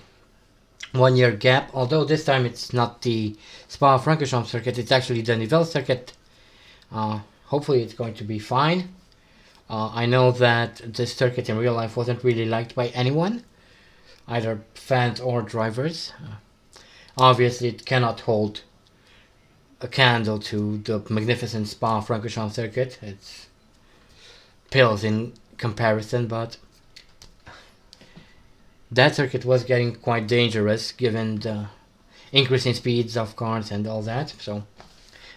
year gap, although this time it's not the Spa-Francorchamps circuit, it's actually the Nivelles circuit. Hopefully it's going to be fine. I know that this circuit in real life wasn't really liked by anyone, either fans or drivers. Obviously it cannot hold a candle to the magnificent Spa-Francorchamps circuit. It's pills in comparison, but that circuit was getting quite dangerous given the increasing speeds of cars and all that, so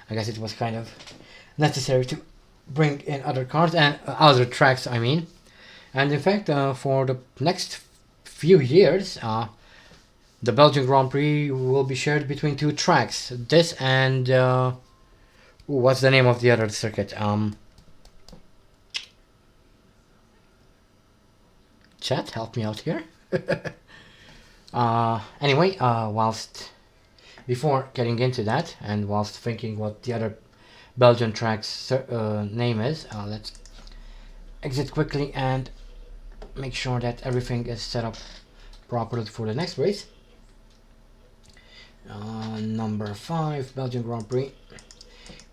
I guess it was kind of necessary to bring in other cars and other tracks, I mean. And in fact, for the next few years, the Belgian Grand Prix will be shared between two tracks. This and what's the name of the other circuit? Chat, help me out here. Anyway, before getting into that, and whilst thinking what the other Belgian track's name is, let's exit quickly and make sure that everything is set up properly for the next race. Number 5, Belgian Grand Prix.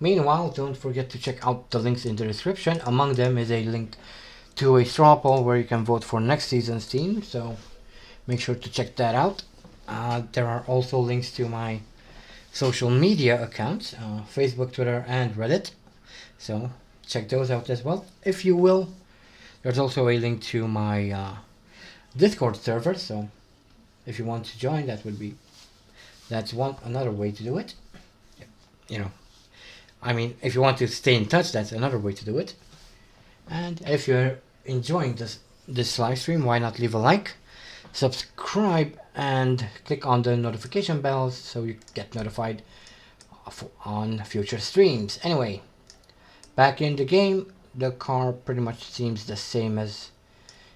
Meanwhile, don't forget to check out the links in the description. Among them is a link to a straw poll where you can vote for next season's team, so make sure to check that out. There are also links to my social media accounts, Facebook, Twitter, and Reddit, so check those out as well if you will. There's also a link to my Discord server, so if you want to join, that's another way to do it. You know, I mean, if you want to stay in touch, that's another way to do it. And if you're enjoying this live stream, why not leave a like, subscribe, and click on the notification bells so you get notified on future streams. Anyway, back in the game, the car pretty much seems the same as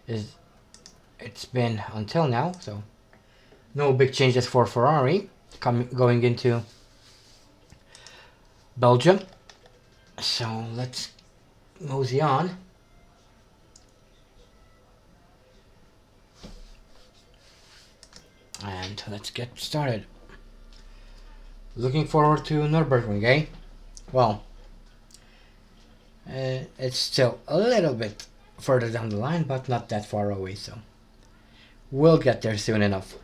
it's been until now, so no big changes for Ferrari going into Belgium. So let's mosey on. And let's get started. Looking forward to Nürburgring, eh? Well, it's still a little bit further down the line, but not that far away, so we'll get there soon enough.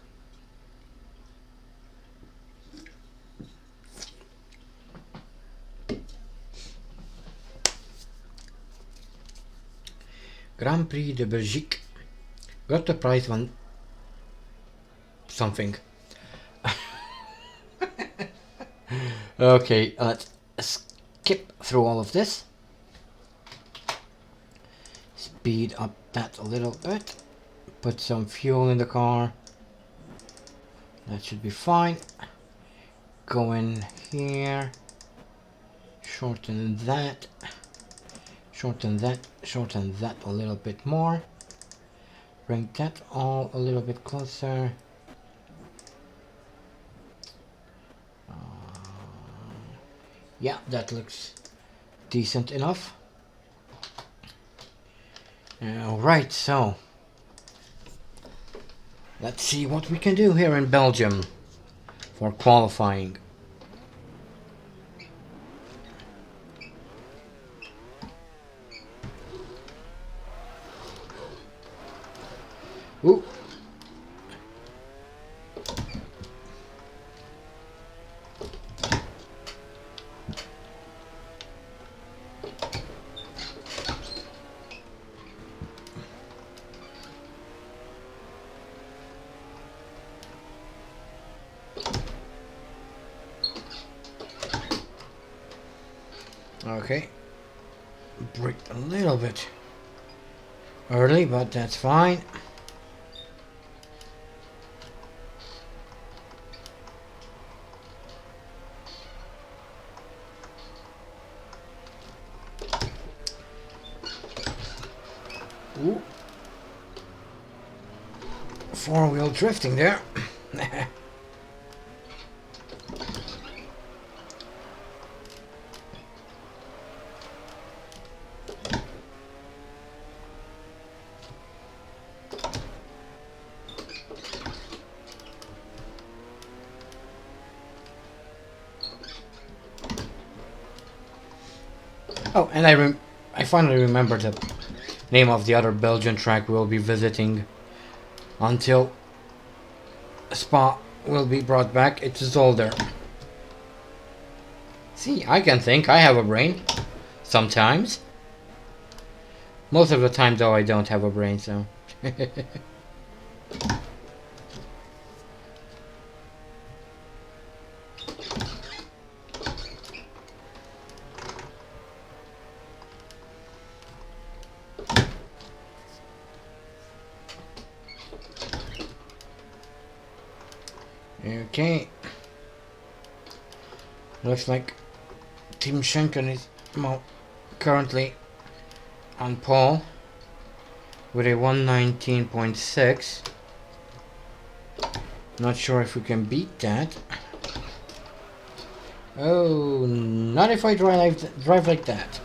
Grand Prix de Belgique. Got the prize one something. Okay, let's skip through all of this. Speed up that a little bit. Put some fuel in the car. That should be fine. Go in here. Shorten that. Shorten that. Shorten that a little bit more. Bring that all a little bit closer. Yeah, that looks decent enough. Alright, so let's see what we can do here in Belgium for qualifying. Ooh. Okay, braked a little bit early, but that's fine. Ooh. Four-wheel drifting there. Oh, and I finally remembered the name of the other Belgian track we'll be visiting until Spa will be brought back. It's Zolder. See, I can think. I have a brain. Sometimes. Most of the time, though, I don't have a brain, so... Okay. Looks like Team Schenken is currently on pole with a 119.6. Not sure if we can beat that. Oh, not if I drive like that.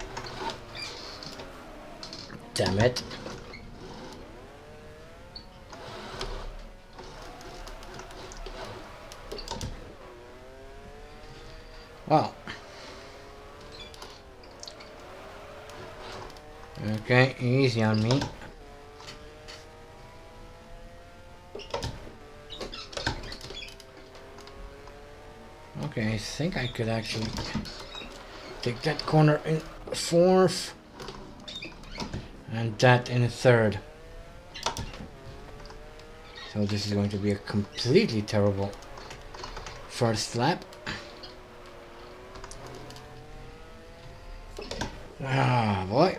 Damn it. Well. Okay, easy on me. Okay, I think I could actually take that corner in fourth and that in third. So this is going to be a completely terrible first lap. Ah, boy.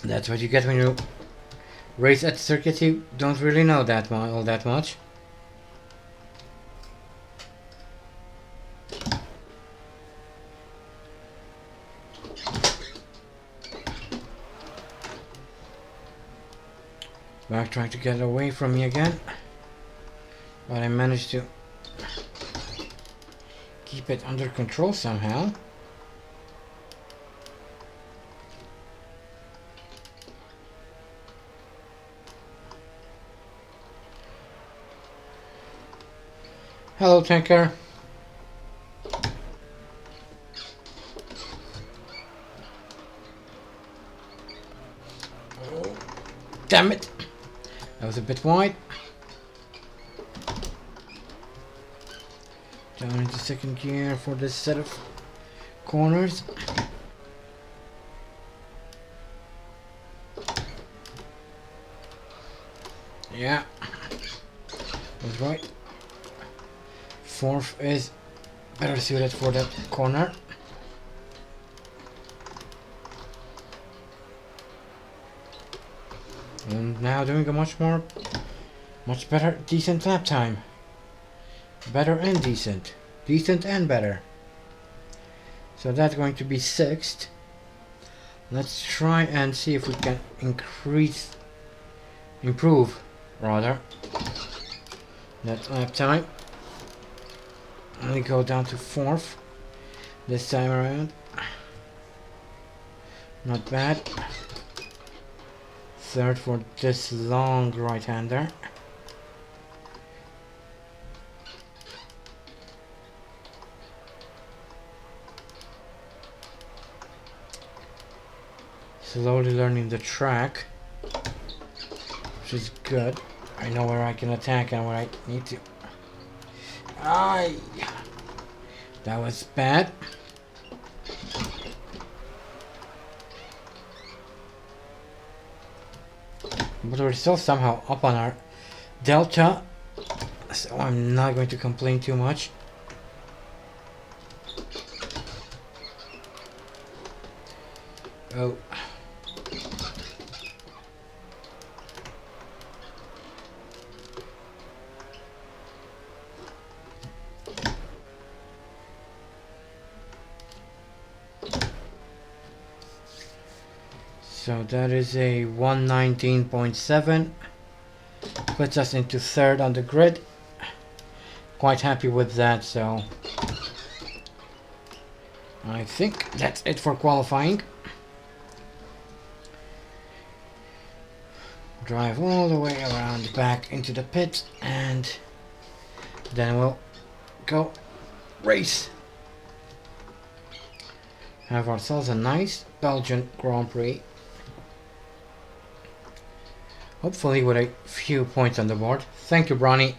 That's what you get when you race at circuit. You don't really know that all that much. Back trying to get away from me again, but I managed to keep it under control somehow. Hello, tanker. Oh, damn it. That was a bit wide. Down into second gear for this set of corners. Yeah, that's right. Fourth is better suited for that corner. And now doing a much better, decent lap time. Better and decent. Decent and better. So that's going to be sixth. Let's try and see if we can improve rather, that lap time. Only go down to fourth this time around. Not bad. Third for this long right-hander. Slowly learning the track, which is good. I know where I can attack and where I need to. Aye! That was bad. But we're still somehow up on our delta, so I'm not going to complain too much. Oh. So that is a 119.7, puts us into third on the grid. Quite happy with that, so I think that's it for qualifying. Drive all the way around back into the pit and then we'll go race. Have ourselves a nice Belgian Grand Prix. Hopefully with a few points on the board. Thank you, Bronny.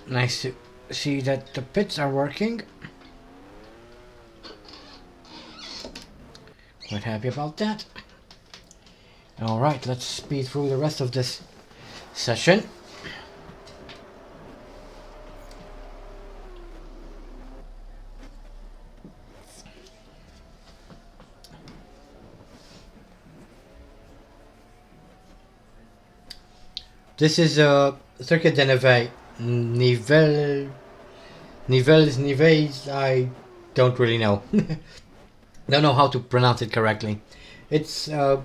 Nice to see that the pits are working. Quite happy about that. Alright, let's speed through the rest of this session. This is a Circuit de Nivelles, I don't really know. Don't know how to pronounce it correctly. It's the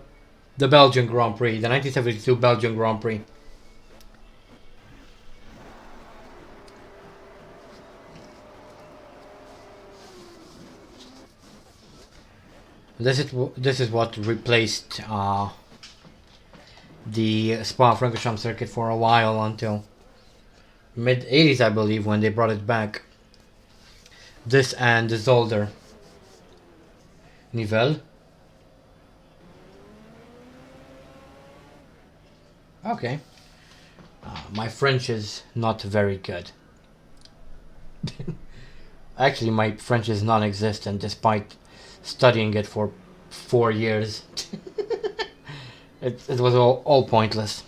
Belgian Grand Prix, the 1972 Belgian Grand Prix. This is what replaced the Spa-Francorchamps circuit for a while until mid 80s, I believe, when they brought it back. This and the Zolder Nivelle. Okay. My French is not very good. Actually, my French is non-existent despite studying it for 4 years. It was all pointless.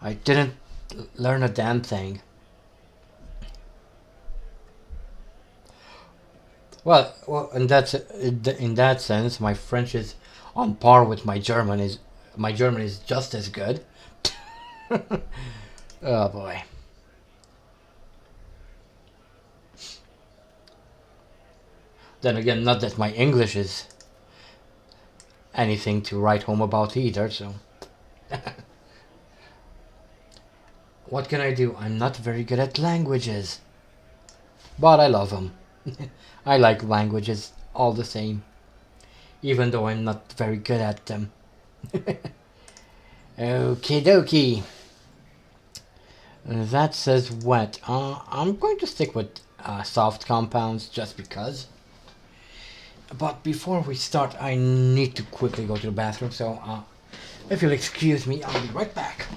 I didn't learn a damn thing. Well, in that sense, my French is on par with my German. My German is just as good. Oh boy. Then again, not that my English is anything to write home about either, so. What can I do? I'm not very good at languages. But I love them. I like languages all the same. Even though I'm not very good at them. Okie dokie. That says wet. I'm going to stick with soft compounds just because. But before we start, I need to quickly go to the bathroom, so if you'll excuse me, I'll be right back.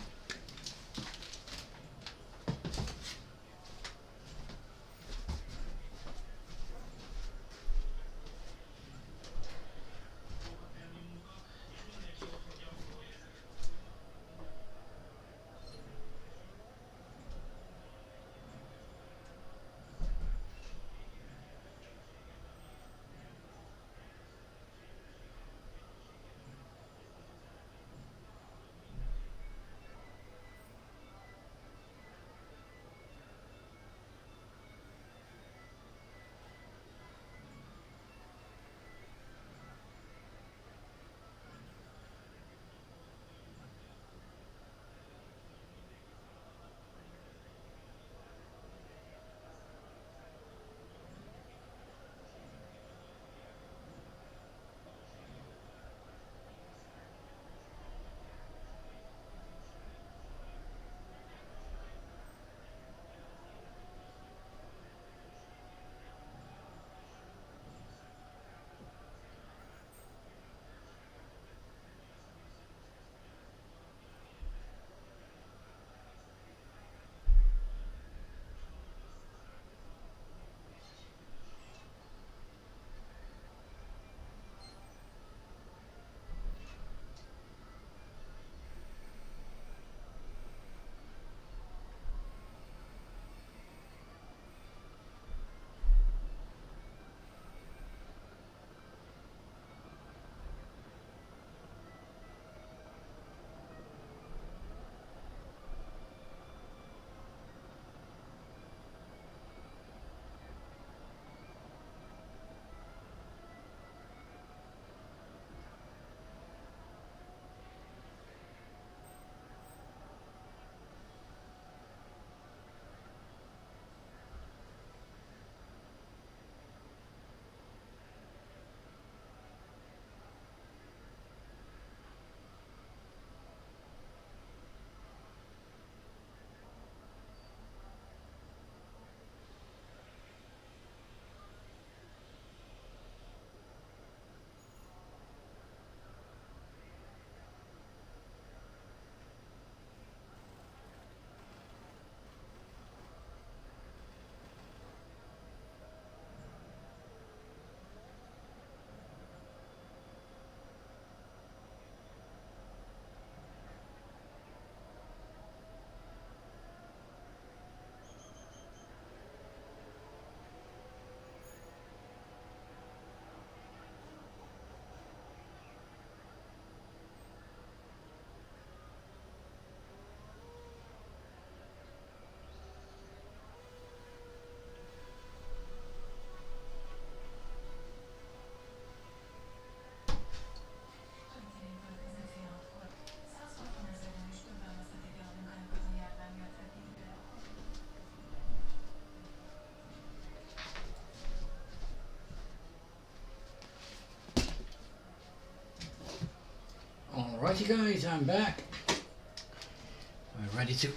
Alrighty guys, I'm back. We're ready to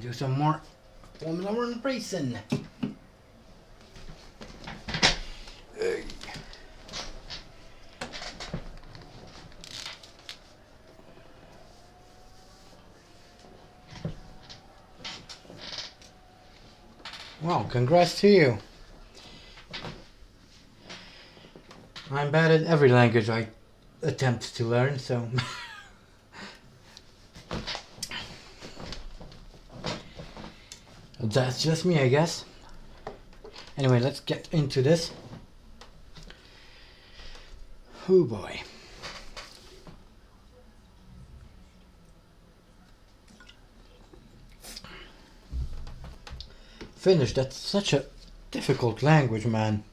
do some more Formula 1 racing. Hey. Well, congrats to you. I'm bad at every language I attempt to learn, so that's just me, I guess. Anyway, let's get into this. Oh boy. Finnish, that's such a difficult language, man.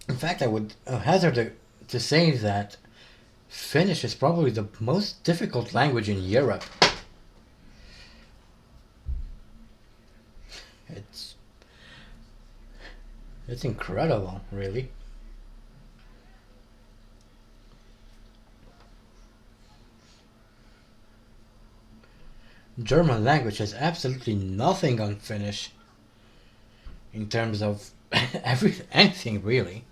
In fact, I would hazard to say that Finnish is probably the most difficult language in Europe. It's incredible, really. German language has absolutely nothing on Finnish in terms of anything, really.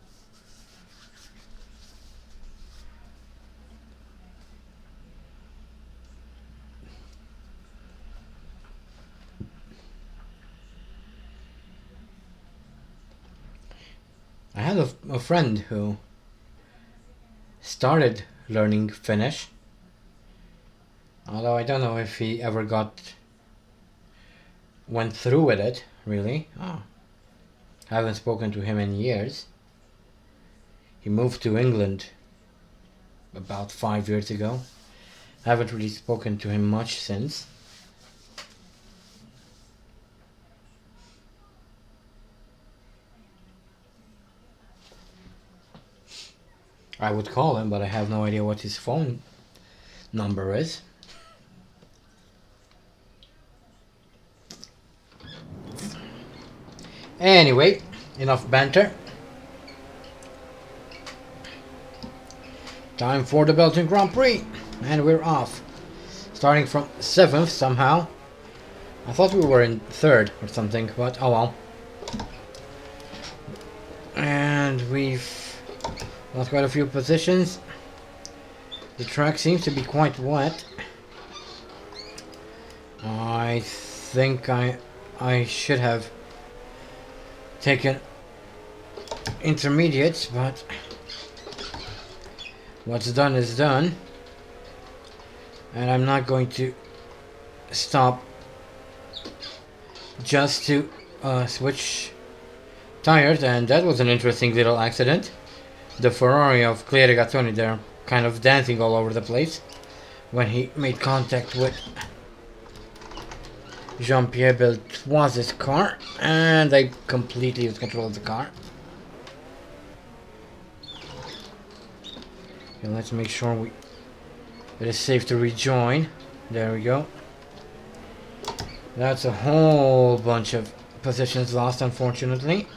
I had a friend who started learning Finnish, although I don't know if he ever went through with it, really. I haven't spoken to him in years. He moved to England about 5 years ago. I haven't really spoken to him much since. I would call him, but I have no idea what his phone number is. Anyway, enough banter. Time for the Belgian Grand Prix, and we're off. Starting from 7th somehow. I thought we were in 3rd or something, but oh well. And we've lost quite a few positions. The track seems to be quite wet. I think I should have taken intermediates, but what's done is done. And I'm not going to stop just to switch tires, and that was an interesting little accident. The Ferrari of Claire Gattoni there kind of dancing all over the place when he made contact with Jean-Pierre Beltoise's car, and they completely lost control of the car. Okay, let's make sure it is safe to rejoin. There we go. That's a whole bunch of positions lost, unfortunately.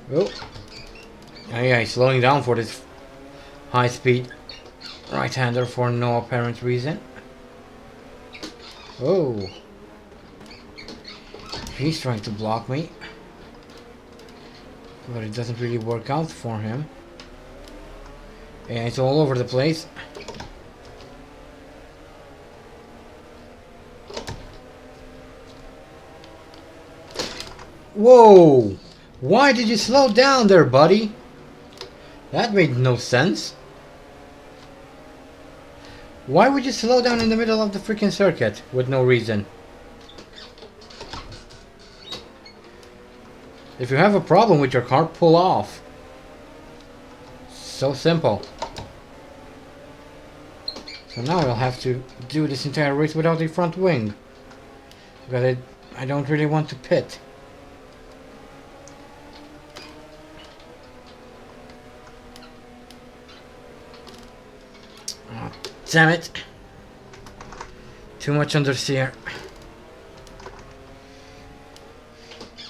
Oh, yeah, he's slowing down for this high-speed right-hander for no apparent reason. Oh, he's trying to block me, but it doesn't really work out for him. Yeah, it's all over the place. Whoa! Why did you slow down there, buddy? That made no sense. Why would you slow down in the middle of the freaking circuit with no reason? If you have a problem with your car, pull off. So simple. So now I'll have to do this entire race without a front wing, because I don't really want to pit. Damn it. Too much understeer.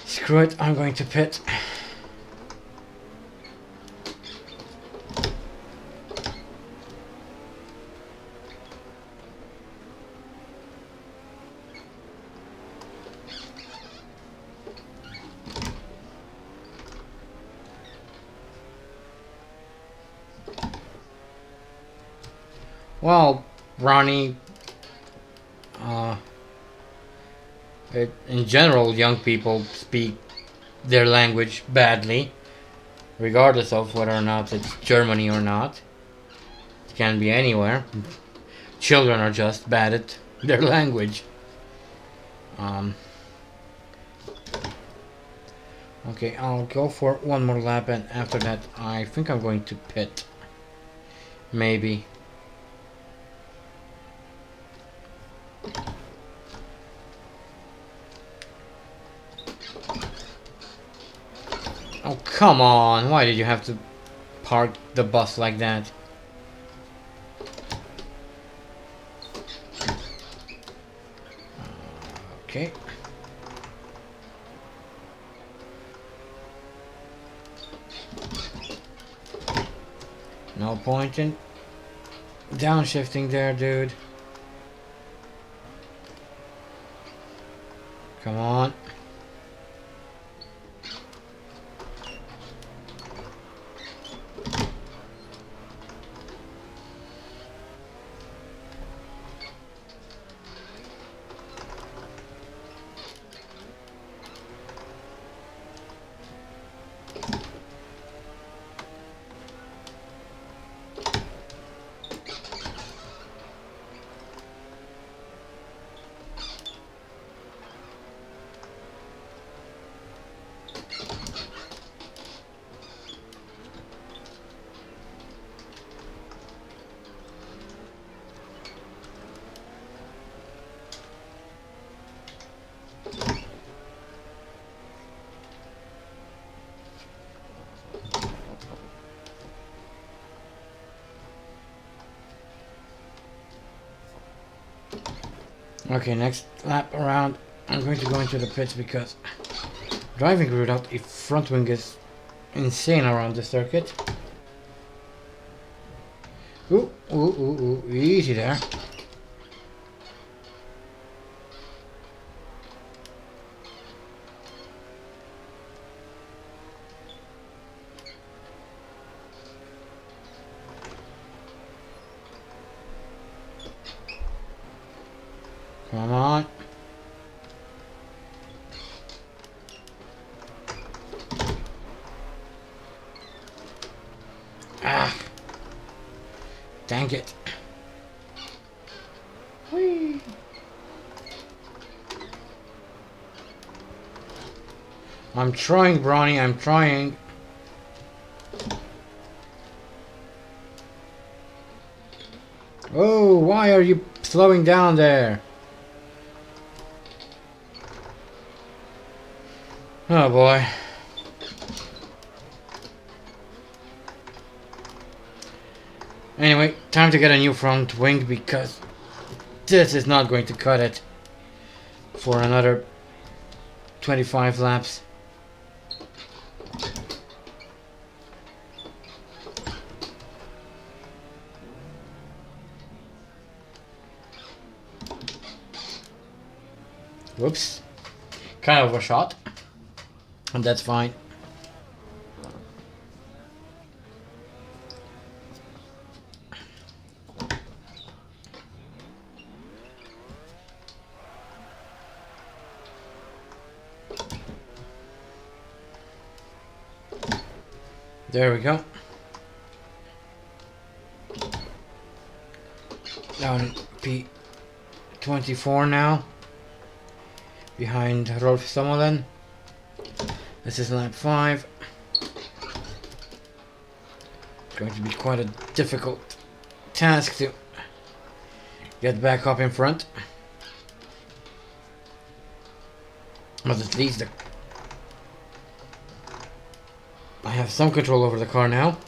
Screw it, I'm going to pit. Well, Ronnie, in general, young people speak their language badly, regardless of whether or not it's Germany or not. It can be anywhere. Children are just bad at their language. Okay, I'll go for one more lap, and after that, I think I'm going to pit. Maybe. Oh, come on. Why did you have to park the bus like that? Okay. No point in downshifting there, dude. Come on. Okay, next lap around, I'm going to go into the pits because driving without a front wing is insane around the circuit. Ooh, ooh, ooh, ooh, easy there. Come on. Ah. Dang it. Whee. I'm trying, Bronny, I'm trying. Oh, why are you slowing down there? Oh boy. Anyway, time to get a new front wing because this is not going to cut it for another 25 laps. Whoops. Kind of a shot. And that's fine. There we go. Down in P24 now. Behind Rolf Sommerlen. This is lap 5. It's going to be quite a difficult task to get back up in front. But at least I have some control over the car now.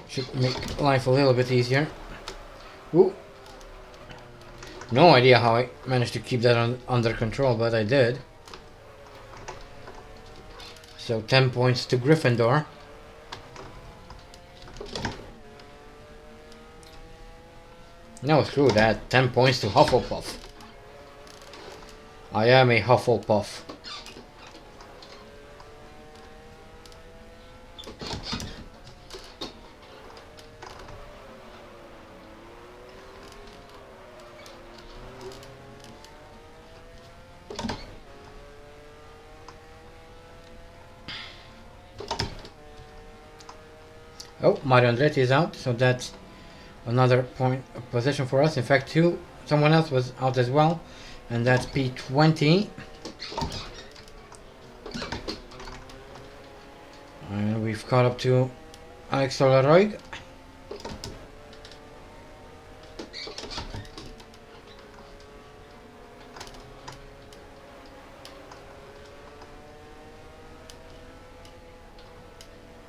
Should make life a little bit easier. Ooh. No idea how I managed to keep that under control, but I did. So 10 points to Gryffindor. No, screw that. 10 points to Hufflepuff. I am a Hufflepuff. Oh, Mario Andretti is out, so that's another point of position for us. In fact, someone else was out as well, and that's P20. And we've caught up to Alex Solaroig.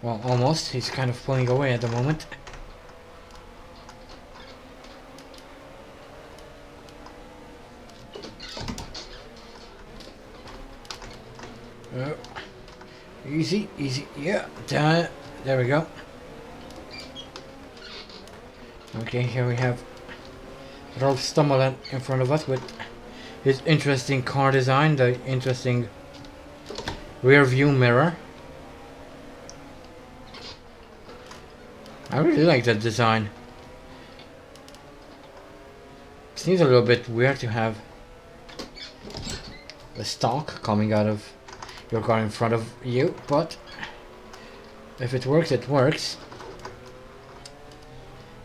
Well, almost. He's kind of pulling away at the moment. Easy, easy. Yeah, there we go. Okay, here we have Rolf Stommelen in front of us with his interesting car design, the interesting rear view mirror. I really like that design. It seems a little bit weird to have the stock coming out of your car in front of you, but if it works, it works.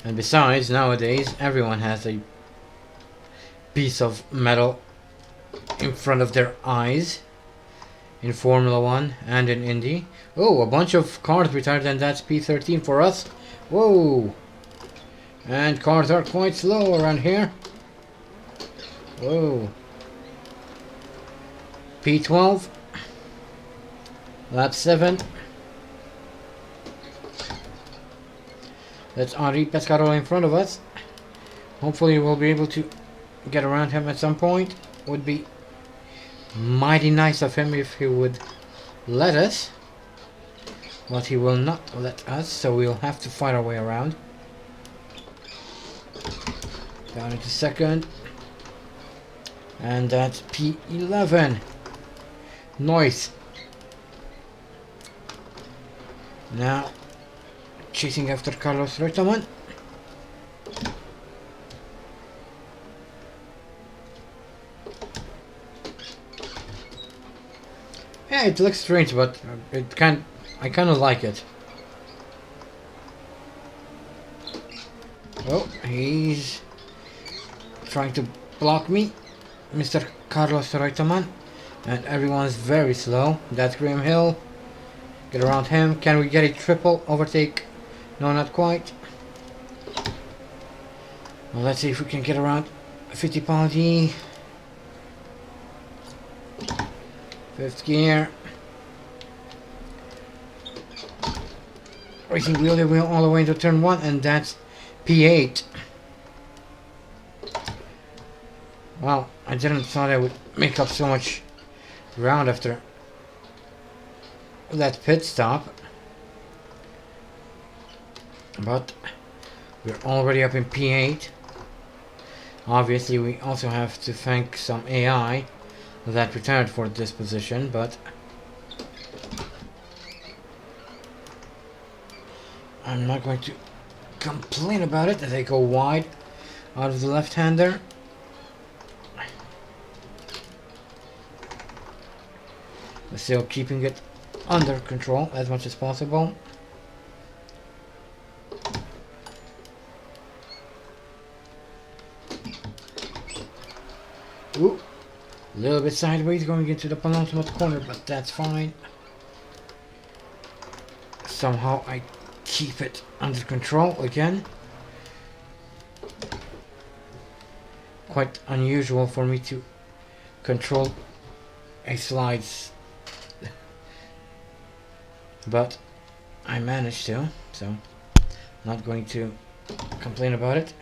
And besides, nowadays everyone has a piece of metal in front of their eyes in Formula 1 and in Indy. Oh, a bunch of cars retired, and that's P13 for us. Whoa! And cars are quite slow around here. Whoa. P12. Lap 7. That's Henri Pescarolo in front of us. Hopefully we'll be able to get around him at some point. Would be mighty nice of him if he would let us. But he will not let us, so we'll have to fight our way around. Down into second. And that's P11. Nice. Now, chasing after Carlos Reutemann. Yeah, it looks strange, but I kind of like it. Oh, he's trying to block me, Mr. Carlos Reutemann, and everyone's very slow. That's Graham Hill. Get around him. Can we get a triple overtake? No, not quite. Well, let's see if we can get around Fittipaldi. Fifth gear. Racing wheelie wheel all the way into turn 1, and that's P8. Well, I didn't thought I would make up so much ground after that pit stop, but we're already up in P8. Obviously we also have to thank some AI that retired for this position, but I'm not going to complain about it as I go wide out of the left-hander. Still keeping it under control as much as possible. Ooh, a little bit sideways going into the penultimate corner, but that's fine. Somehow I keep it under control again. Quite unusual for me to control a slides, but I managed to, so not going to complain about it.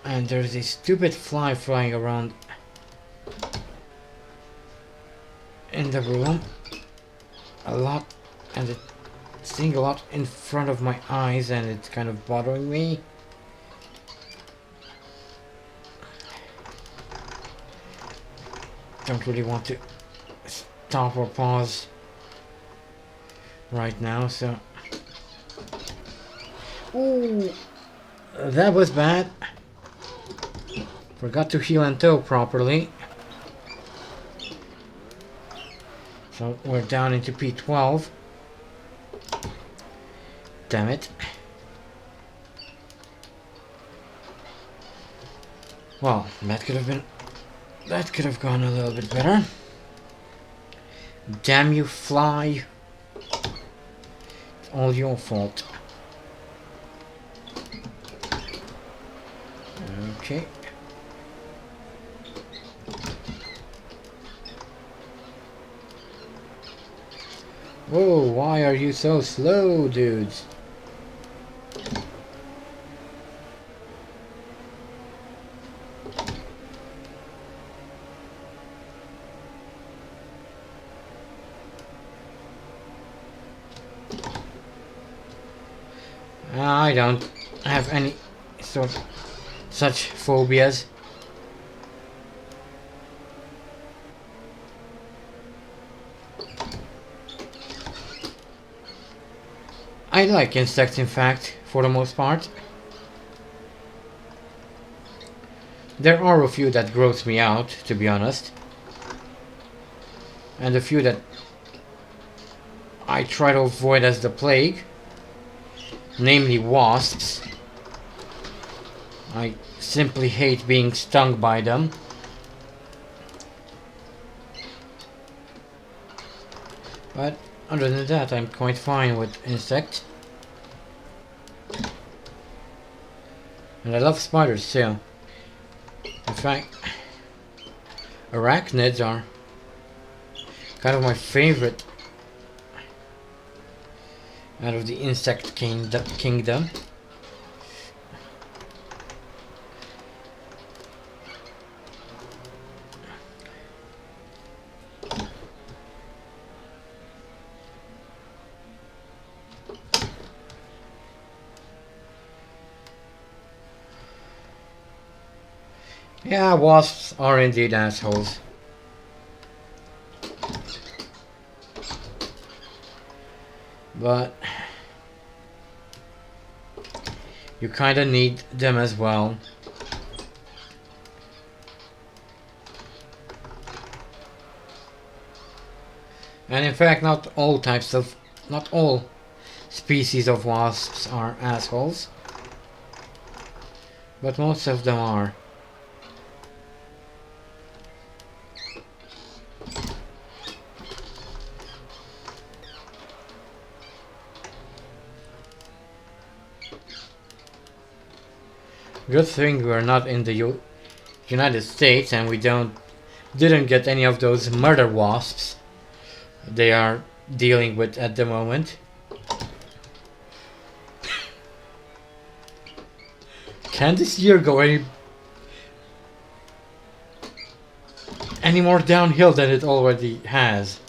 And there's a stupid fly flying around in the room a lot, and it's seeing a lot in front of my eyes, and it's kind of bothering me. Don't really want to stop or pause right now, so... Ooh, that was bad. Forgot to heel and toe properly. So we're down into P12. Damn it. Well, that could have gone a little bit better. Damn you, fly. It's all your fault. Okay. Whoa, why are you so slow, dudes? I don't have any such phobias. I like insects, in fact, for the most part. There are a few that gross me out, to be honest. And a few that I try to avoid as the plague. Namely wasps. I simply hate being stung by them. But other than that, I'm quite fine with insects. And I love spiders too. In fact, arachnids are kind of my favorite out of the insect kingdom. Yeah, wasps are indeed assholes. But you kinda need them as well. And in fact, not all species of wasps are assholes. But most of them are. Good thing we're not in the United States and we didn't get any of those murder wasps they are dealing with at the moment. Can this year go any more downhill than it already has?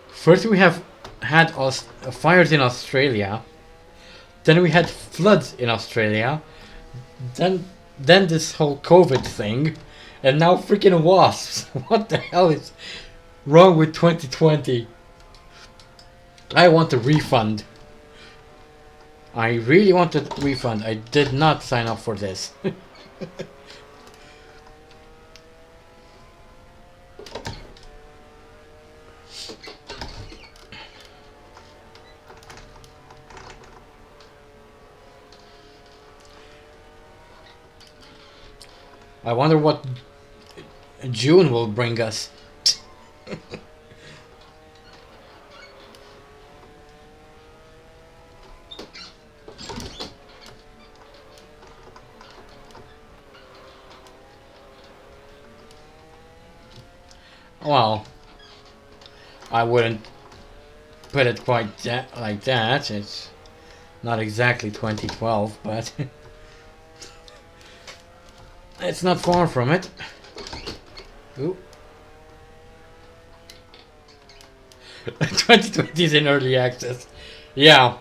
First we have had fires in Australia. Then we had floods in Australia. Then this whole COVID thing. And now freaking wasps. What the hell is wrong with 2020? I want a refund. I really want a refund. I did not sign up for this. I wonder what June will bring us. Well, I wouldn't put it quite like that. It's not exactly 2012, but It's not far from it. Ooh. 2020 is in early access. Yeah.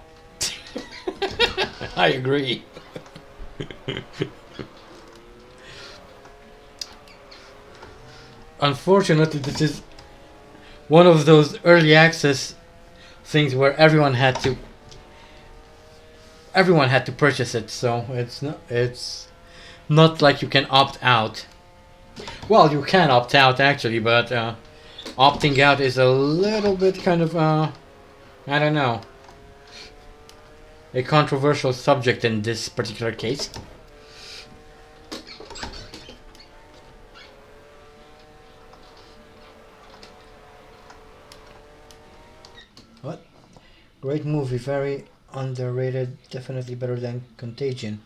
I agree. Unfortunately, this is one of those early access things where everyone had to purchase it, so it's not like you can opt out. Well, you can opt out actually, but opting out is a little bit kind of I don't know, a controversial subject in this particular case. What? Great movie, very underrated, definitely better than Contagion.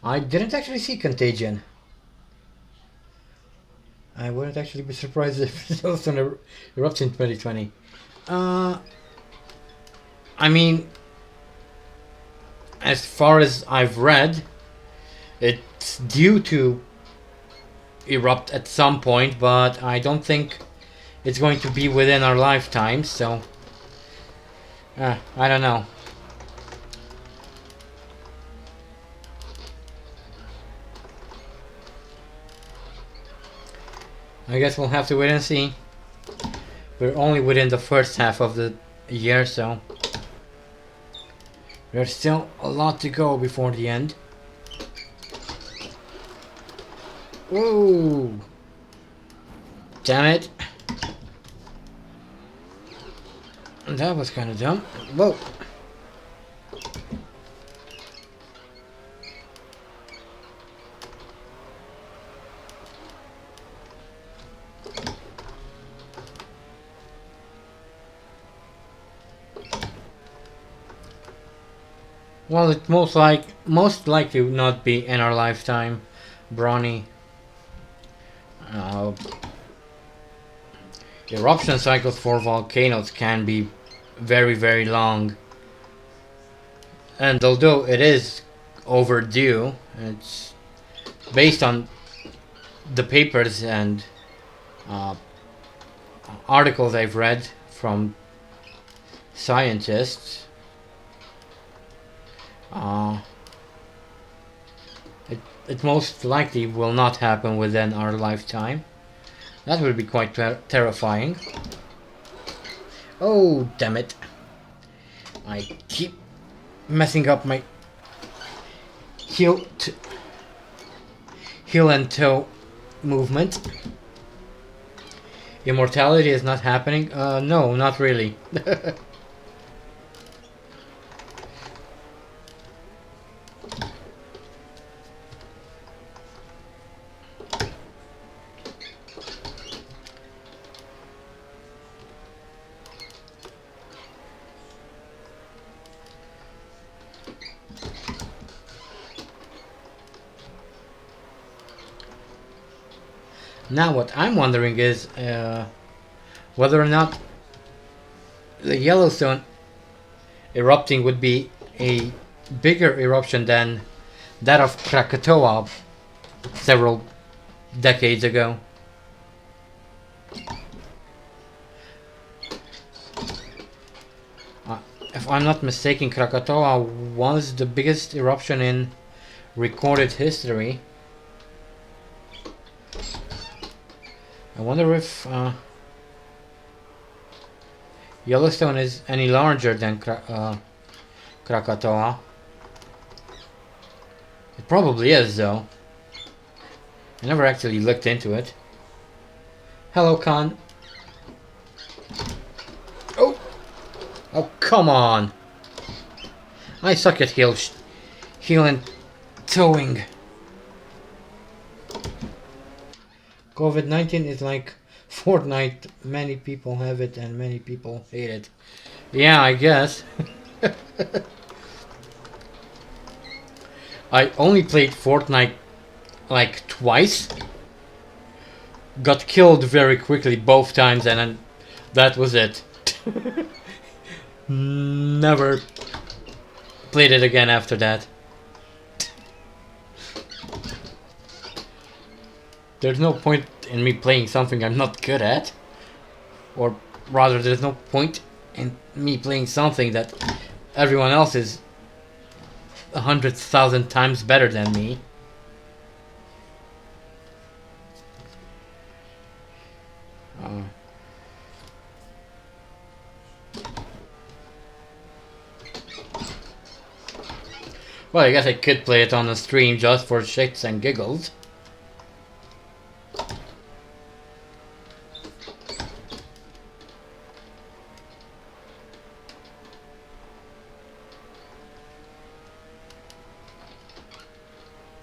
I didn't actually see Contagion. I wouldn't actually be surprised if it also erupts in 2020. I mean, as far as I've read, it's due to erupt at some point, but I don't think it's going to be within our lifetime, so I don't know. I guess we'll have to wait and see. We're only within the first half of the year, so there's still a lot to go before the end. Whoa! Damn it! That was kind of dumb. Whoa! Well, it most likely would not be in our lifetime, Brawny. Eruption cycles for volcanoes can be very, very long, and although it is overdue, it's based on the papers and articles I've read from scientists. It most likely will not happen within our lifetime. That would be quite terrifying. Oh, damn it. I keep messing up my heel and toe movement. Immortality is not happening? No, not really. Now what I'm wondering is whether or not the Yellowstone erupting would be a bigger eruption than that of Krakatoa several decades ago. If I'm not mistaken, Krakatoa was the biggest eruption in recorded history. I wonder if Yellowstone is any larger than Krakatoa. It probably is, though. I never actually looked into it. Hello, Khan. Oh! Oh, come on! I suck at heel and towing. COVID-19 is like Fortnite. Many people have it and many people hate it. Yeah, I guess. I only played Fortnite like twice. Got killed very quickly both times, and then that was it. Never played it again after that. There's no point in me playing something I'm not good at. Or rather, there's no point in me playing something that everyone else is 100,000 times better than me. Well, I guess I could play it on the stream just for shits and giggles.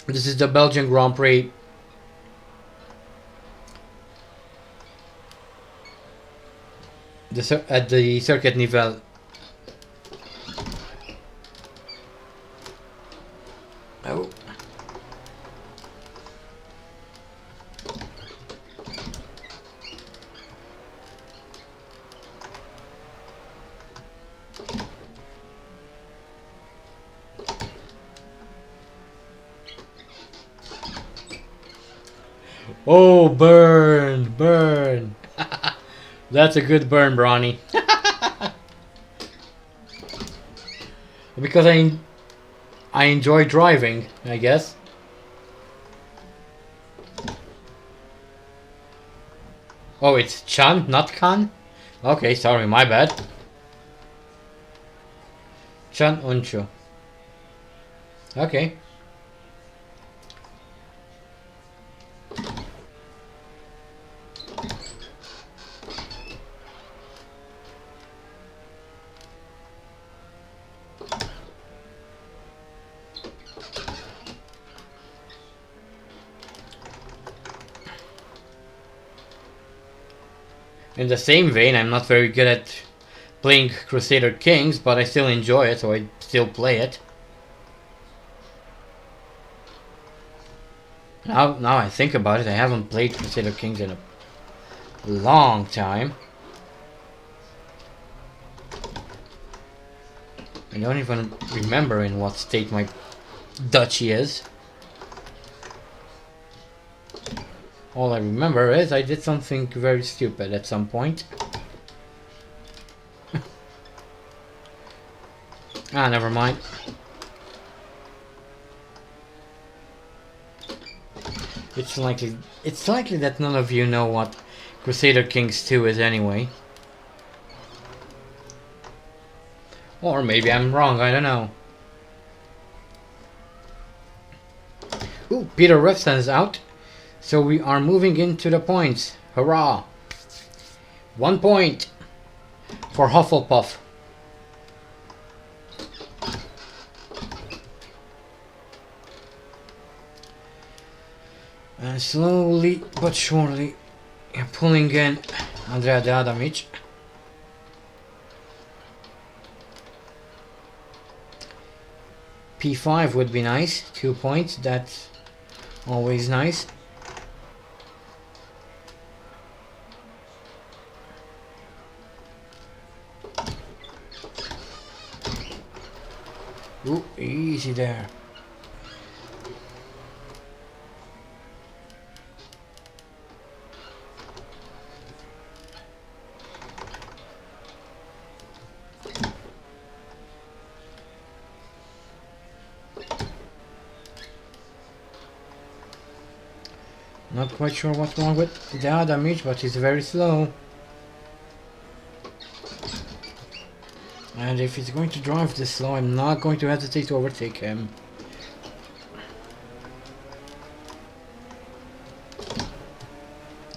This is the Belgian Grand Prix. At the Circuit Nivelle. Oh. Oh, burn, burn. That's a good burn, Brawny. Because I enjoy driving, I guess. Oh, it's Chan, not Khan? Okay, sorry, my bad. Chan Unchu. Okay. In the same vein, I'm not very good at playing Crusader Kings, but I still enjoy it, so I still play it. Now I think about it, I haven't played Crusader Kings in a long time. I don't even remember in what state my duchy is. All I remember is I did something very stupid at some point. Ah, never mind. It's likely that none of you know what Crusader Kings 2 is anyway. Or maybe I'm wrong, I don't know. Ooh, Peter Rifson is out. So we are moving into the points. Hurrah! 1 point for Hufflepuff. And slowly but surely pulling in Andrea Adamic. P5 would be nice. 2 points. That's always nice. Ooh, easy there. Not quite sure what's wrong with the damage, but he's very slow. And if he's going to drive this slow, I'm not going to hesitate to overtake him.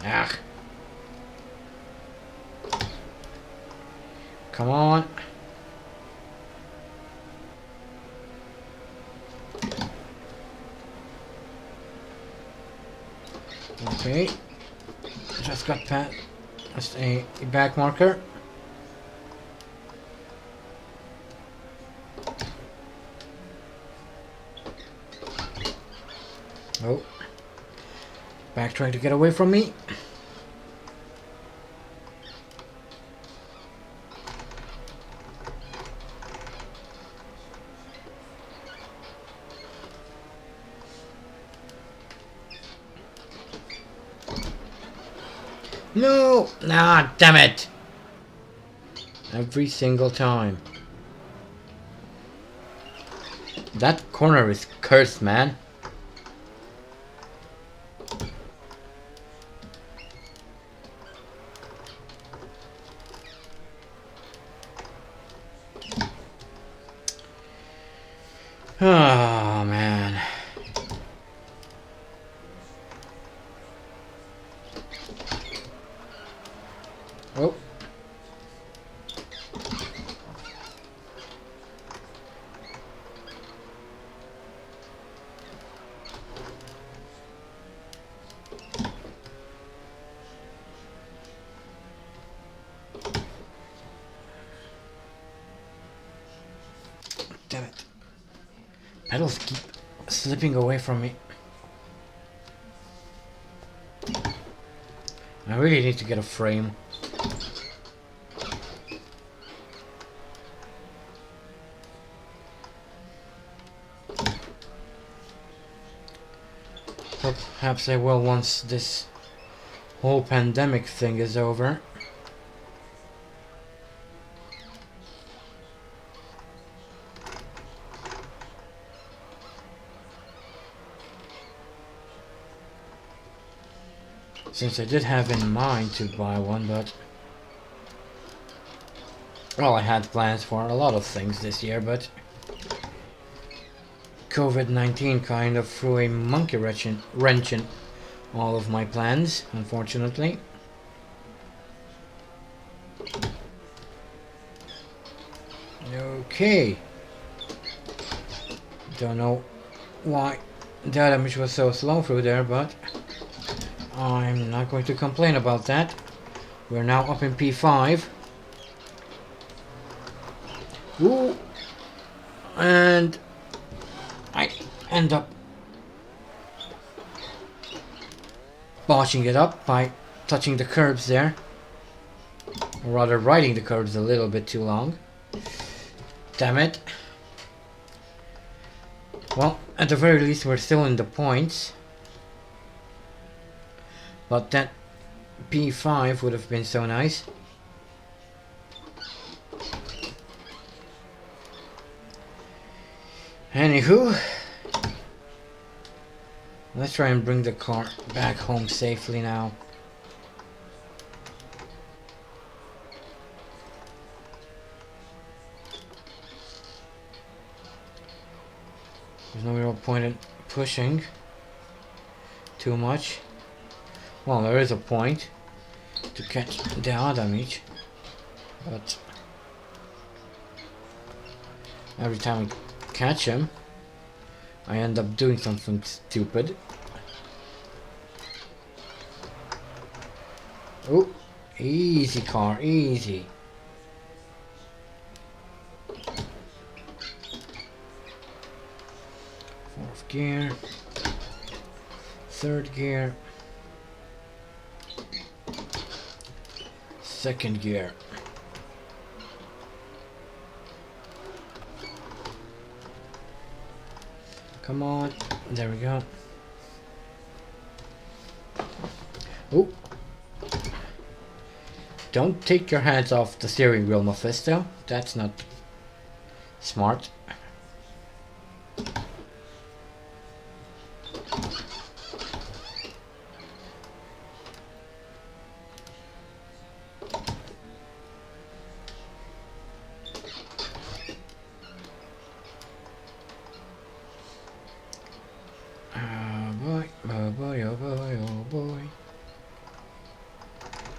Ah. Come on. Okay. Just got just a back marker. Oh. Back trying to get away from me. No! Ah, damn it! Every single time. That corner is cursed, man. Oh, man. Oh. Damn it. Pedals keep slipping away from me. I really need to get a frame. Perhaps I will once this whole pandemic thing is over. Since I did have in mind to buy one, but... well, I had plans for a lot of things this year, but... COVID-19 kind of threw a monkey wrench in all of my plans, unfortunately. Okay. Don't know why data mesh was so slow through there, but... I'm not going to complain about that. We're now up in P5. Ooh. And I end up botching it up by touching the curbs there. Or rather riding the curbs a little bit too long. Damn it. Well, at the very least we're still in the points. But that P5 would have been so nice. Anywho, let's try and bring the car back home safely now. There's no real point in pushing too much. Well, there is a point to catch the damage, but every time I catch him, I end up doing something stupid. Oh, easy car, easy. Fourth gear, third gear. Second gear. Come on. There we go. Oh. Don't take your hands off the steering wheel, Mephisto. That's not smart.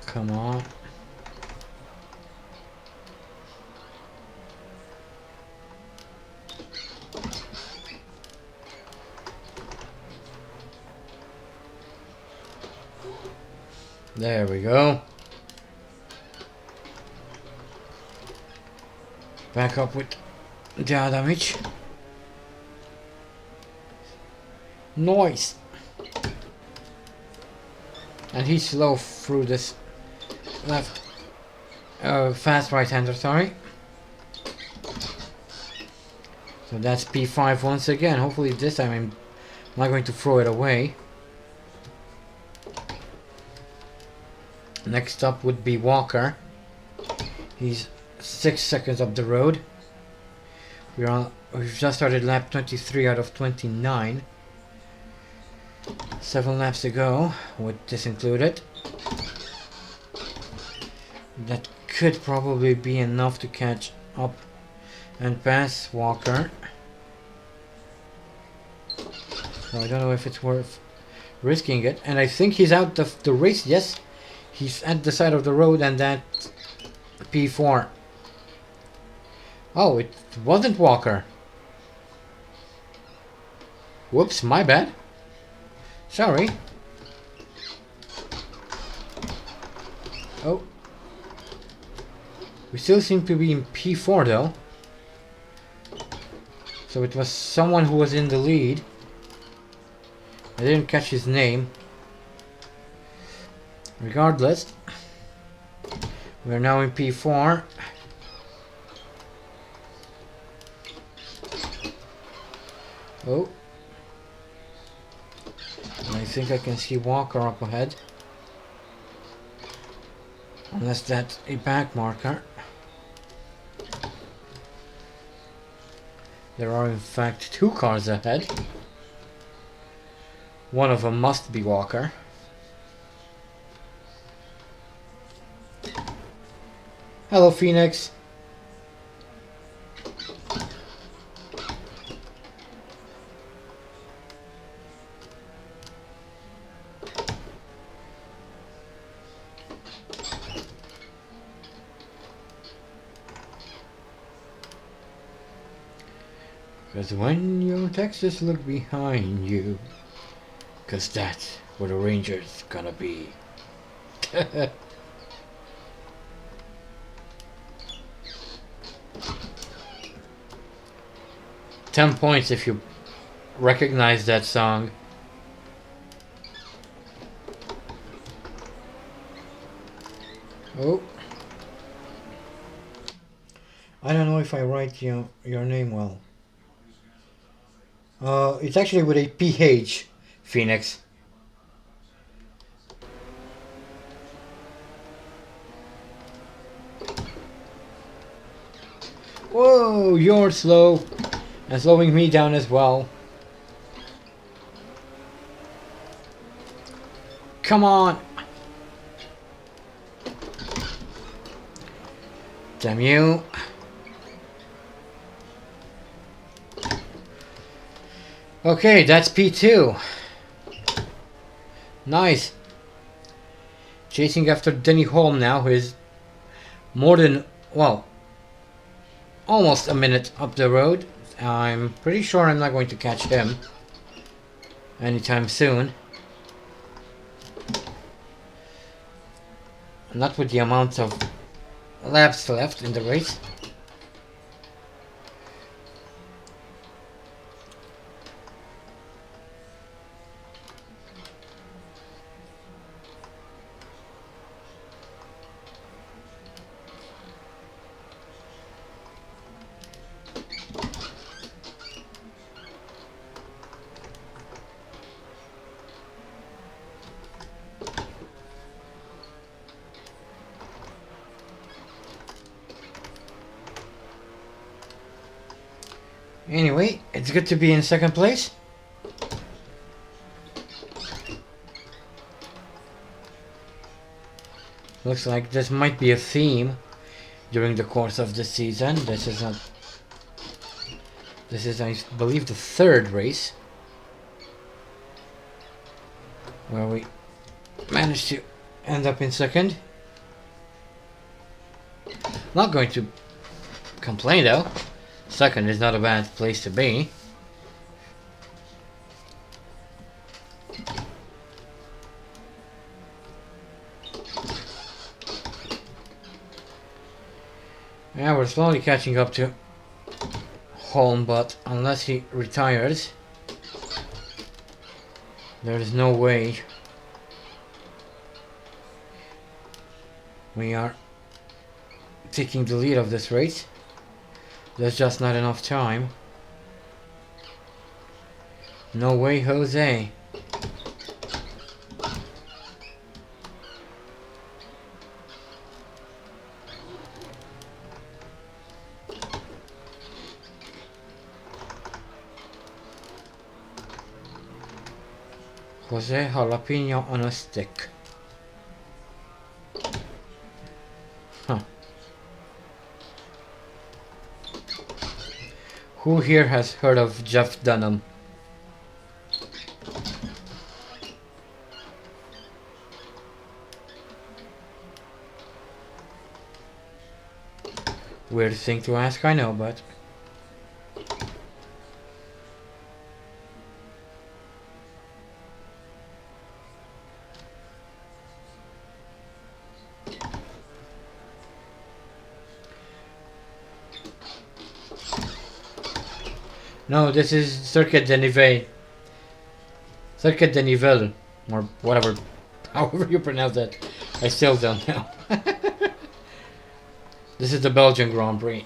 Come on. There we go. Back up with the damage. Nice. And he's slow through this left fast right-hander, sorry. So that's P5 once again. Hopefully this time I'm not going to throw it away. Next up would be Walker. He's 6 seconds up the road. We've just started lap 23 out of 29. 7 laps to go, with this included. That could probably be enough to catch up and pass Walker. So I don't know if it's worth risking it. And I think he's out of the race. Yes, he's at the side of the road, and that P4. Oh, it wasn't Walker. Whoops, my bad. Sorry. Oh. We still seem to be in P4 though. So it was someone who was in the lead. I didn't catch his name. Regardless, we're now in P4. Oh. And I think I can see Walker up ahead. Unless that's a back marker. There are in fact 2 cars ahead. One of them must be Walker. Hello, Phoenix. Because when your Texas look behind you, because that's where the Ranger's gonna be. 10 points if you recognize that song. Oh. I don't know if I write your name well. It's actually with a PH, Phoenix. Whoa, you're slow. And slowing me down as well. Come on. Damn you. Okay, that's P2. Nice. Chasing after Denny Holm now, who is more than, well, almost a minute up the road. I'm pretty sure I'm not going to catch him anytime soon. Not with the amount of laps left in the race. Anyway, it's good to be in second place. Looks like this might be a theme during the course of the season. This is, I believe, the 3rd race where we managed to end up in second. Not going to complain though. Second is not a bad place to be. Yeah, we're slowly catching up to Holm, but unless he retires, there is no way we are taking the lead of this race. There's just not enough time. No way, Jose. Jose jalapeno on a stick. Huh. Who here has heard of Jeff Dunham? Weird thing to ask, I know, but... No, this is Circuit de Nivelle. Circuit de Nivelle, or whatever, however you pronounce that. I still don't know. This is the Belgian Grand Prix.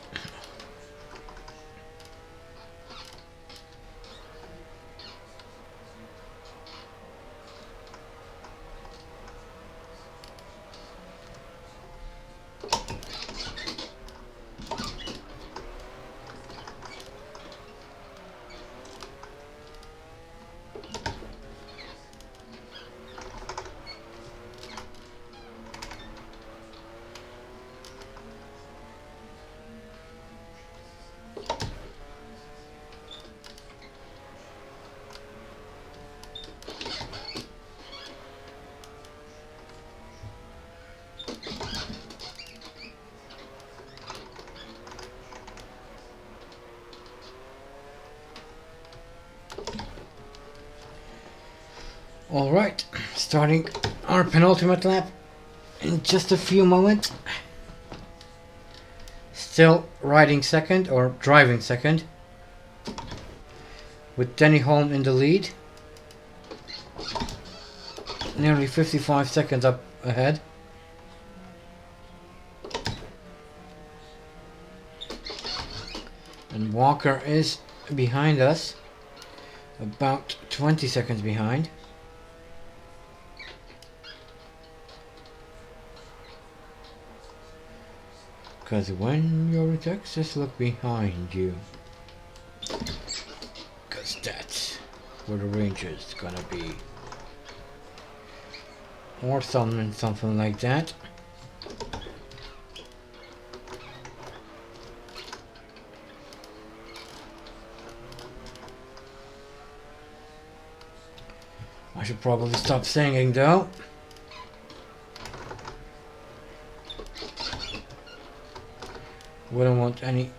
Alright, starting our penultimate lap in just a few moments. Still riding second, or driving second, with Denny Holm in the lead. Nearly 55 seconds up ahead. And Walker is behind us, about 20 seconds behind. Because when you're in Texas, look behind you. Because that's where the range is gonna be. Or something like that. I should probably stop singing though. Wouldn't want any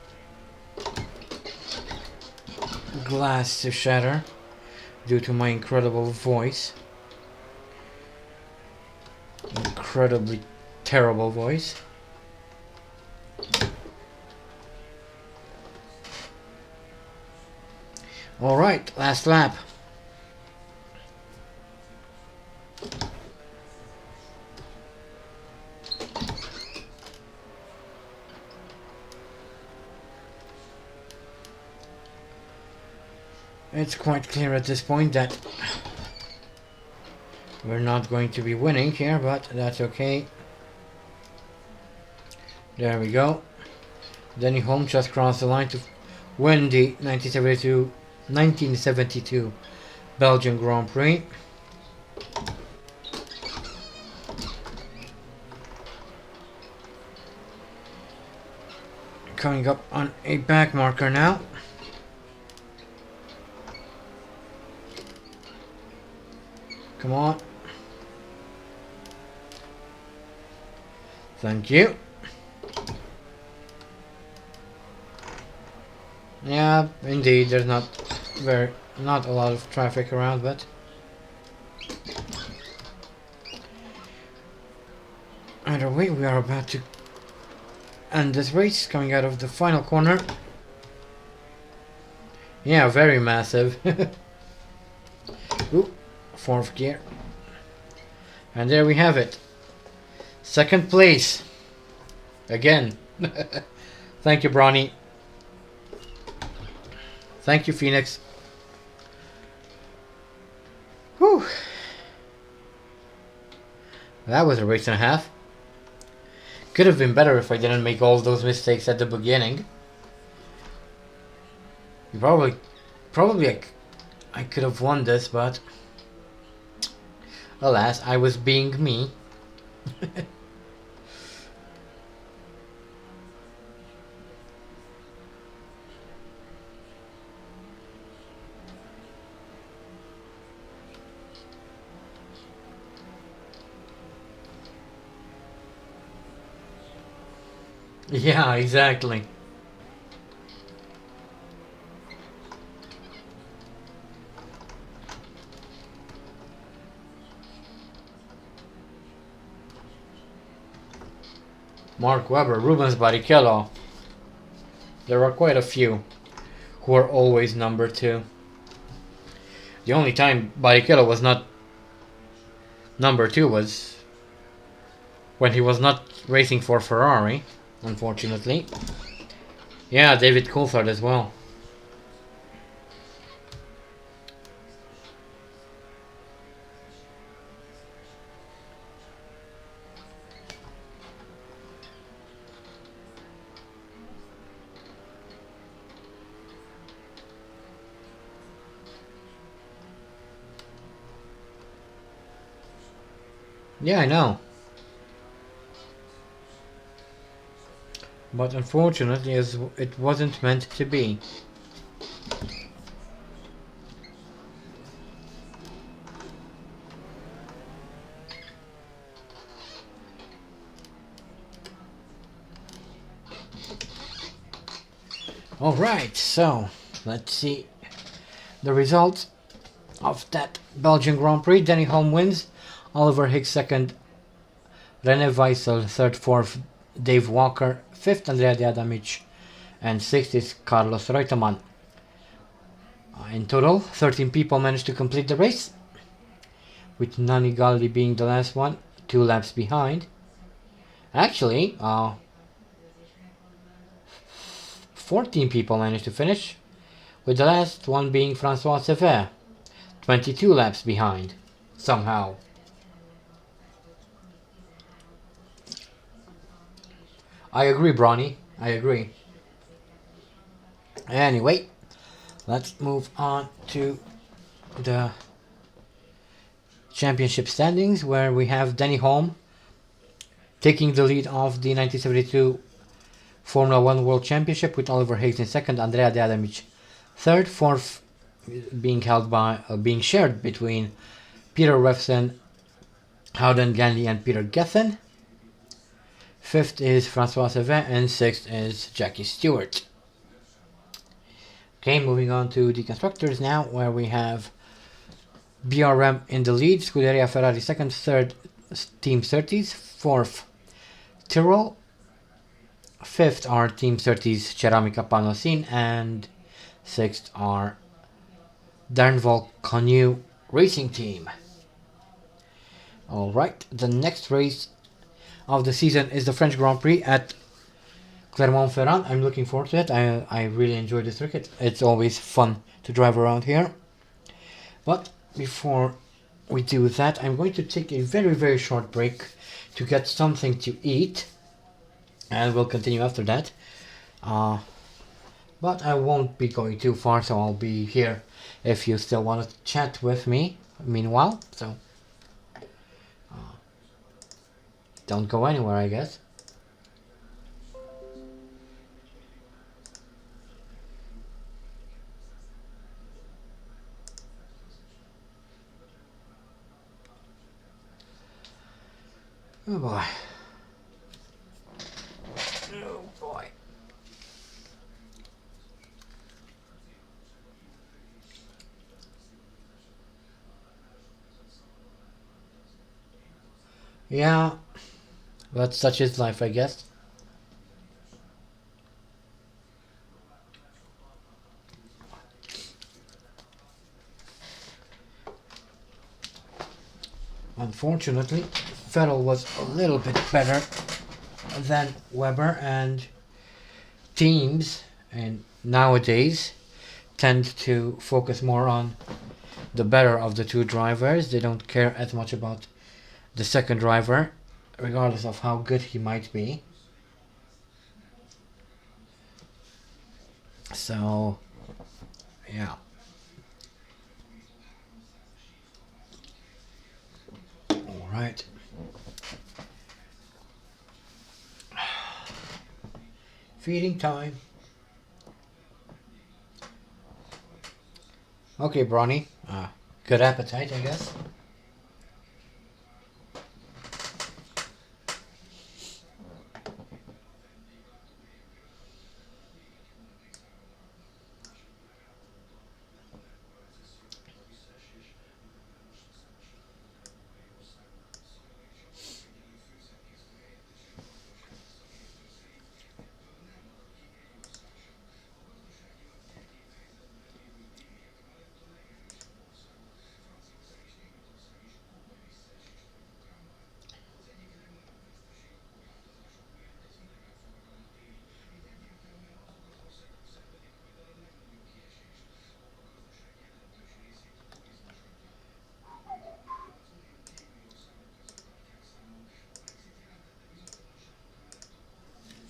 glass to shatter due to my incredible voice. Incredibly terrible voice. Alright, last lap. It's quite clear at this point that we're not going to be winning here, but that's okay. There we go. Denny Holm just crossed the line to win the 1972 Belgian Grand Prix. Coming up on a back marker now. Come on. Thank you. Yeah, indeed, there's not a lot of traffic around, but either way, we are about to end this race, coming out of the final corner. Yeah, very massive. Ooh. Fourth gear, and there we have it, second place again. Thank you, Bronny. Thank you, Phoenix. Whew. That was a race and a half. Could have been better if I didn't make all those mistakes at the beginning. Probably I could have won this, but Alas, I was being me. Yeah, exactly. Mark Webber, Rubens Barrichello. There are quite a few who are always number 2. The only time Barrichello was not number 2 was when he was not racing for Ferrari, unfortunately. Yeah, David Coulthard as well. Yeah, I know. But unfortunately, it wasn't meant to be. Alright, so let's see the results of that Belgian Grand Prix. Denny Holm wins, Oliver Higgs second, René Weissel third, fourth, Dave Walker fifth, Andrea Diadamic, and sixth is Carlos Reutemann. In total, 13 people managed to complete the race, with Nani Galli being the last one, 2 laps behind. Actually, 14 people managed to finish, with the last one being Francois Sever, 22 laps behind, somehow. I agree, Bronny. I agree. Anyway, let's move on to the championship standings, where we have Denny Holm taking the lead of the 1972 Formula 1 World Championship, with Oliver Higgs in second, Andrea Diadamic third, fourth being shared between Peter Revson, Howden Ganley, and Peter Gethin. Fifth is Francois Sever, and sixth is Jackie Stewart. Okay, moving on to the constructors now, where we have BRM in the lead, Scuderia Ferrari second, third Team Surtees, fourth Tyrrell, fifth are Team Surtees Ceramica Panosin, and sixth are Dernval Canoe Racing Team. Alright, the next race of the season is the French Grand Prix at Clermont-Ferrand. I'm looking forward to it. I really enjoy the circuit. It's always fun to drive around here. But before we do that, I'm going to take a very, very short break to get something to eat, and we'll continue after that. But I won't be going too far, so I'll be here if you still want to chat with me meanwhile. So don't go anywhere, I guess. Oh boy. Oh boy. Yeah, but such is life, I guess. Unfortunately, Vettel was a little bit better than Weber, and teams and nowadays tend to focus more on the better of the two drivers. They don't care as much about the second driver, regardless of how good he might be. So, yeah. right. Feeding time. Okay, Bronny. Good appetite, I guess.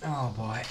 Oh boy.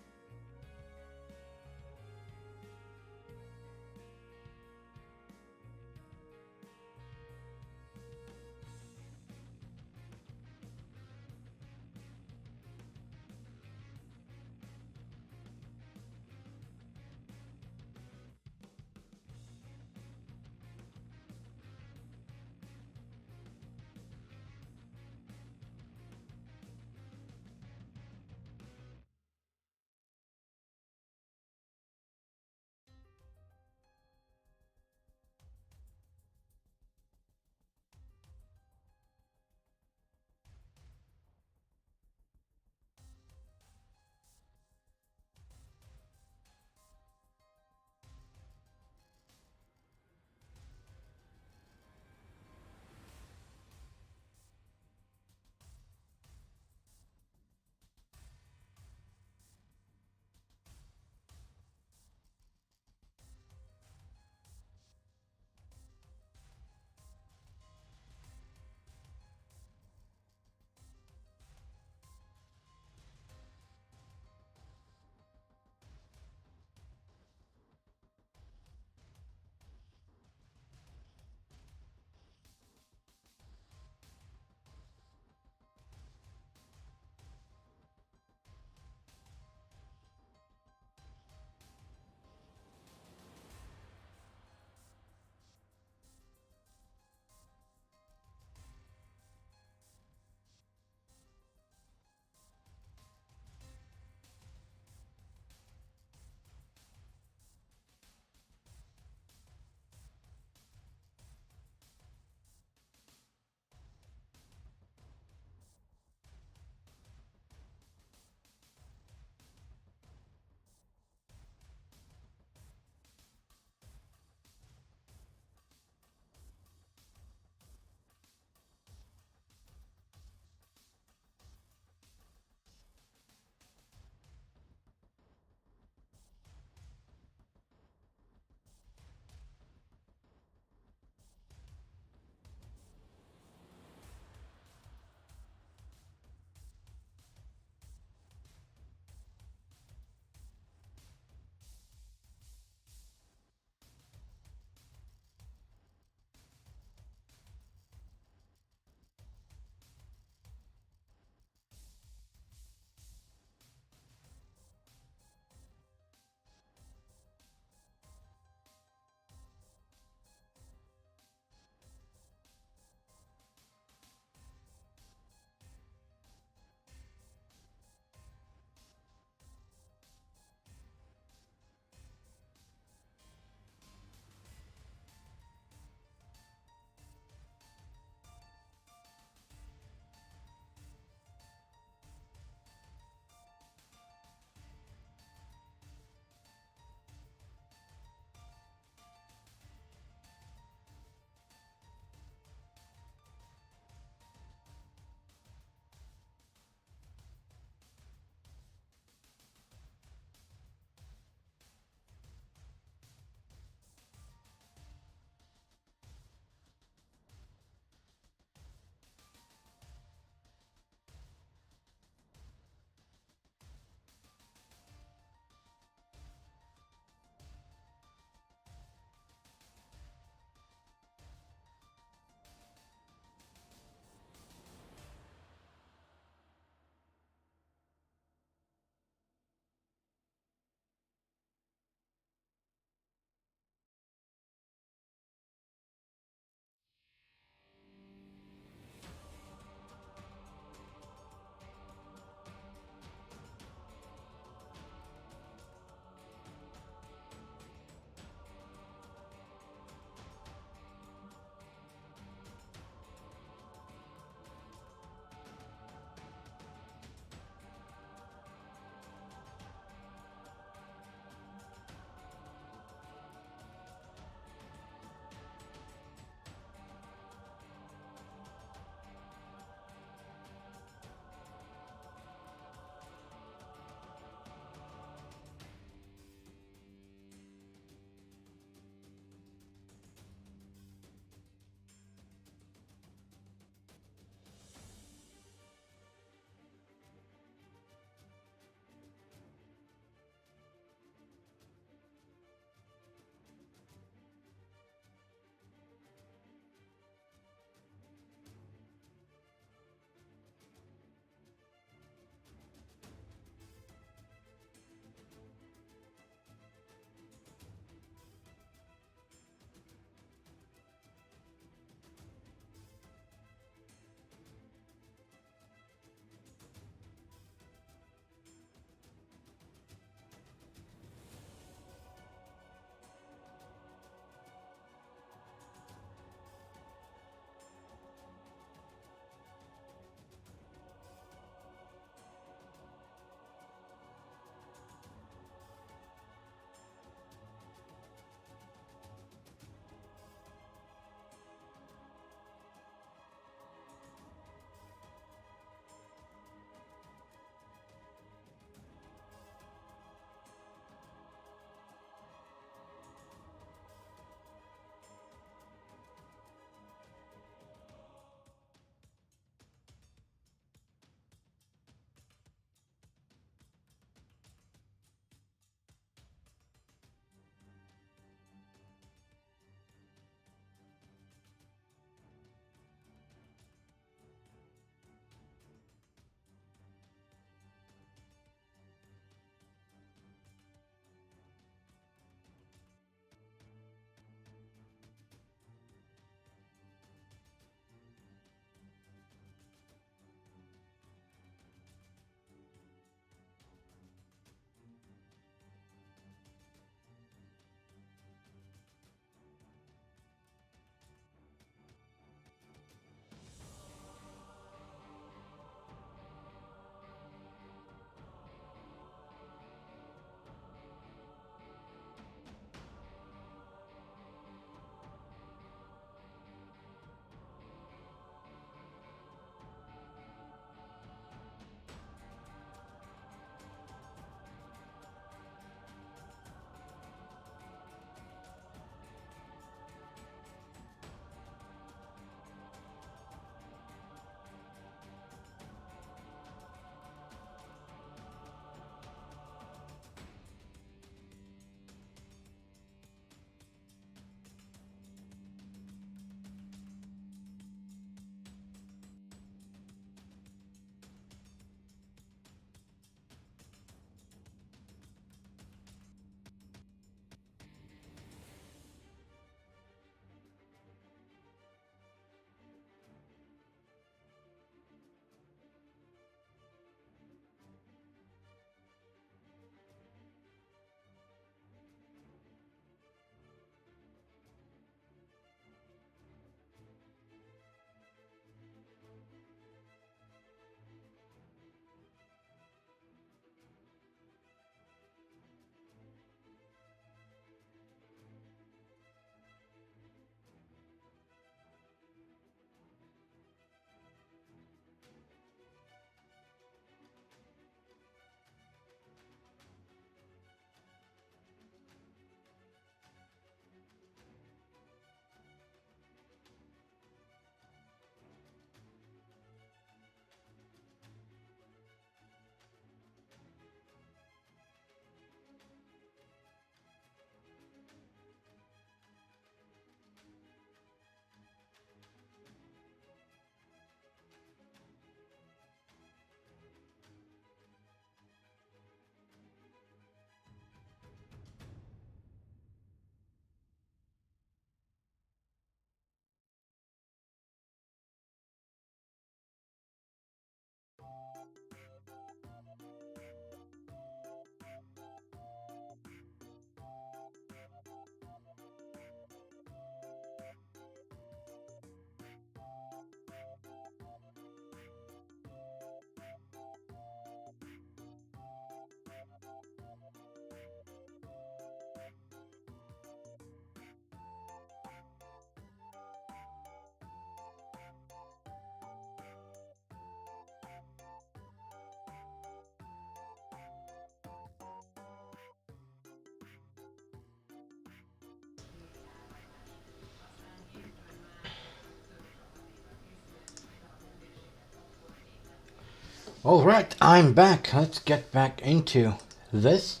Alright, I'm back. Let's get back into this.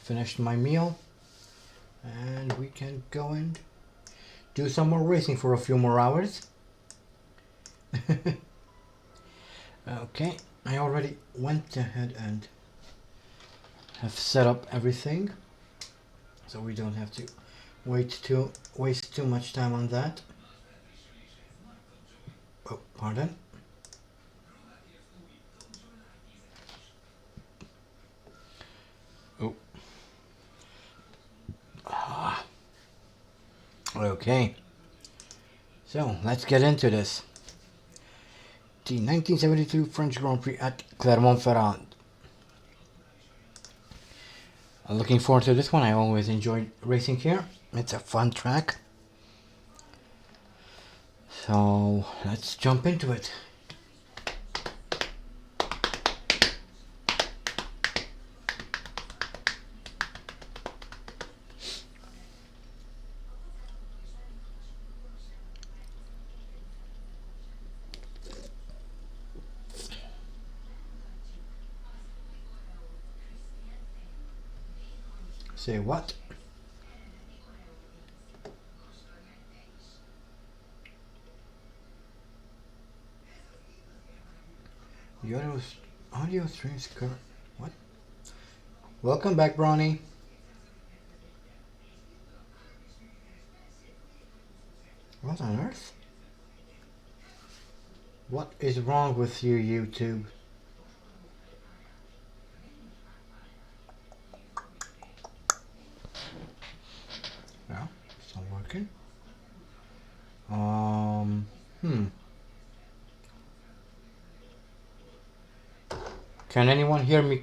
Finished my meal. And we can go and do some more racing for a few more hours. Okay, I already went ahead and have set up everything. So we don't have to waste too much time on that. Oh, pardon. Oh. Okay. So, let's get into this. The 1972 French Grand Prix at Clermont-Ferrand. I'm looking forward to this one. I always enjoyed racing here. It's a fun track. So, let's jump into it. Say what? The audio streams current. What? Welcome back, Bronny. What on earth? What is wrong with you, YouTube? No, it's not working. Can anyone hear me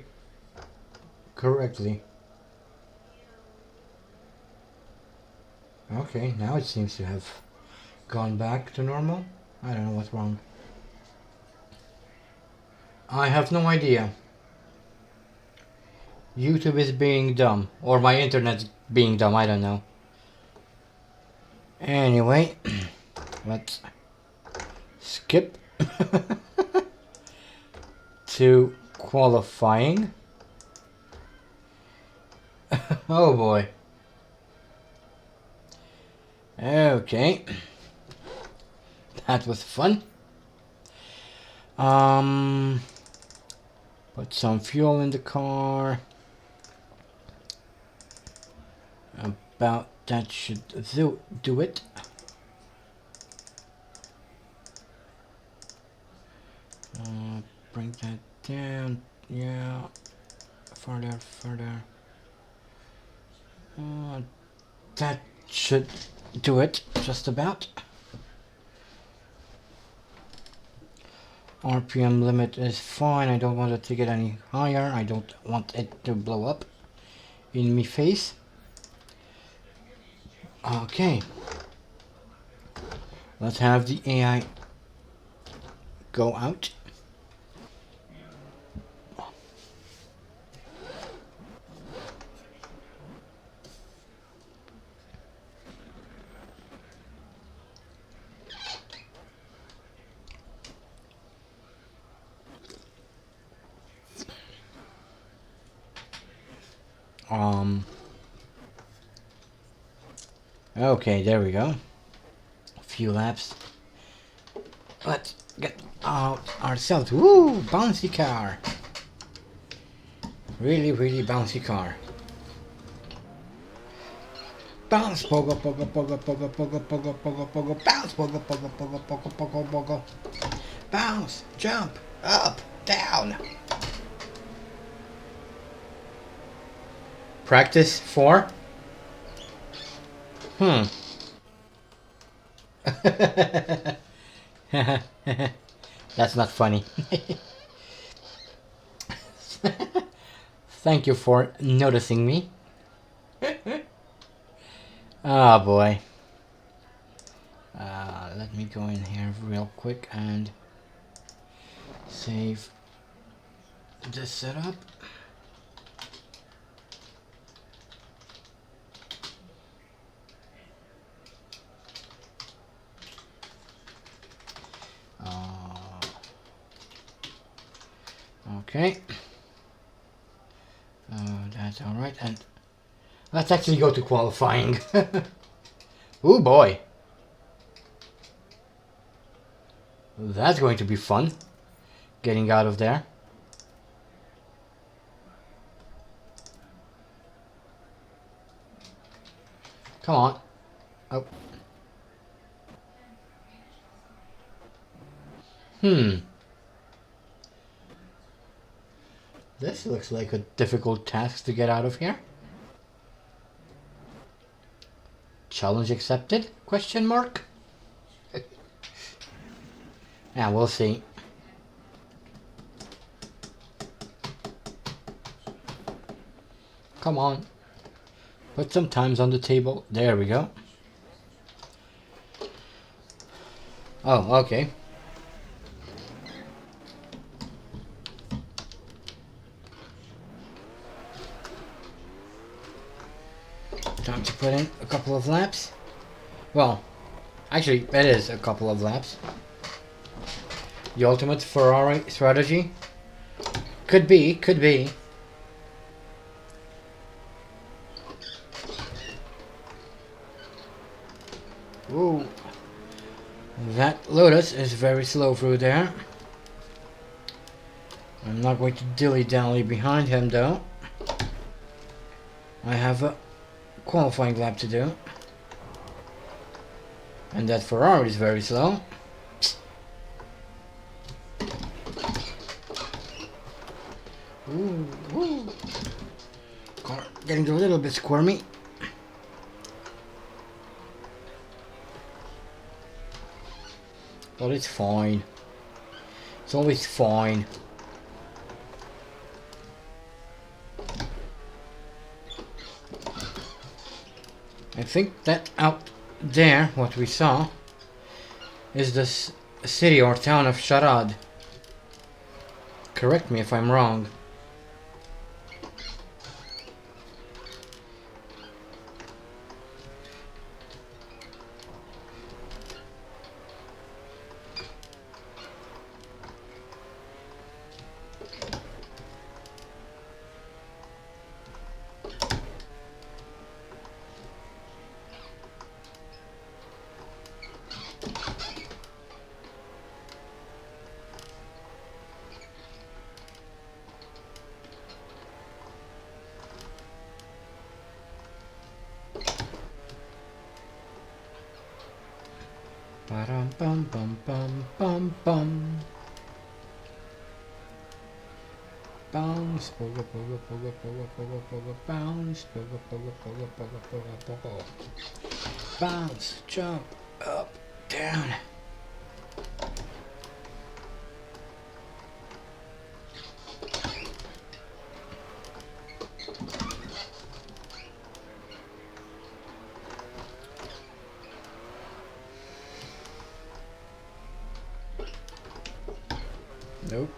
correctly? Okay, now it seems to have gone back to normal. I don't know what's wrong. I have no idea. YouTube is being dumb. Or my internet's being dumb, I don't know. Anyway, let's skip to qualifying. Oh boy. Okay. That was fun. Put some fuel in the car. About that should do it. Bring that down. Yeah. Further. That should do it, just about. RPM limit is fine. I don't want it to get any higher. I don't want it to blow up in me face. Okay. Let's have the AI go out. Okay, there we go. A few laps. Let's get out ourselves. Woo! Bouncy car. Really bouncy car. Bounce, pogo, pogo, pogo, pogo, pogo, pogo, pogo, pogo, bounce, pogo, pogo, pogo, pogo, pogo, pogo. Bounce, jump, up, down. Practice 4. That's not funny. Thank you for noticing me. Oh boy. Let me go in here real quick and save this setup. Okay. That's alright. And let's actually go to qualifying. Oh boy. That's going to be fun. Getting out of there. Come on. Oh. This looks like a difficult task to get out of here. Challenge accepted? Question mark? Yeah, we'll see. Come on. Put some times on the table. There we go. Oh, okay. Time to put in a couple of laps. Well, actually, it is a couple of laps. The ultimate Ferrari strategy? Could be, could be. Ooh. That Lotus is very slow through there. I'm not going to dilly-dally behind him though. I have a qualifying lap to do. And that Ferrari is very slow. Ooh, ooh. Car getting a little bit squirmy. But it's fine. It's always fine. I think that out there, what we saw, is the city or town of Sharad. Correct me if I'm wrong. Bum bum bum bum bum bum. Bounce, pogo pogo pogo pogo pogo pogo bounce, pogo pogo pogo pogo pogo pogo. Bounce, jump, up, down. Nope.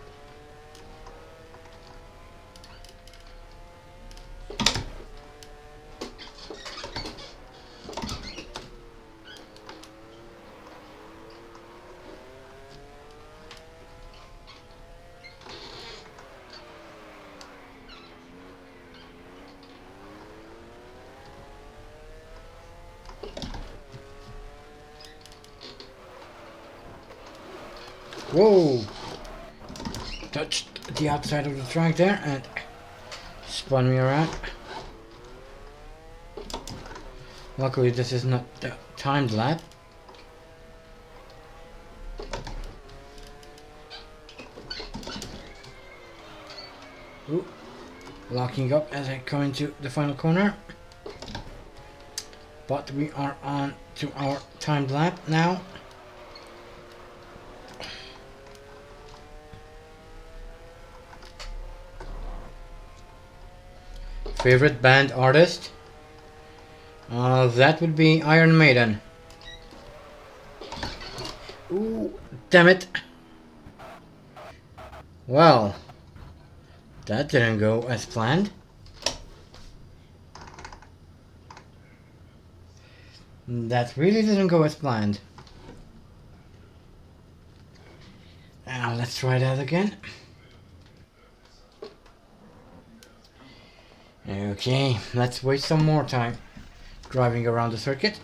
Whoa! Touched the outside of the track there and spun me around. Luckily this is not the timed lap. Ooh. Locking up as I come into the final corner. But we are on to our timed lap now. Favorite band artist? That would be Iron Maiden. Ooh, damn it. Well, that didn't go as planned. That really didn't go as planned. Now let's try that again. Okay, let's waste some more time driving around the circuit.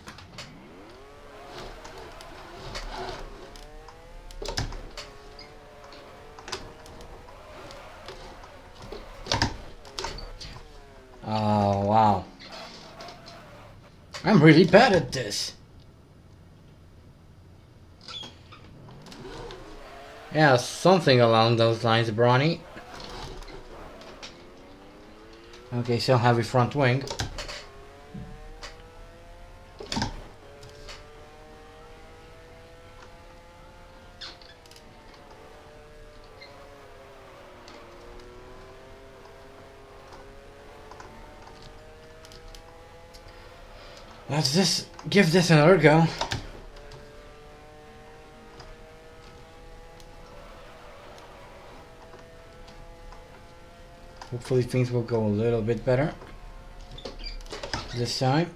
Oh, wow. I'm really bad at this. Yeah, something along those lines, Bronny. Okay, so heavy front wing. Let's give this another go. Hopefully things will go a little bit better this time.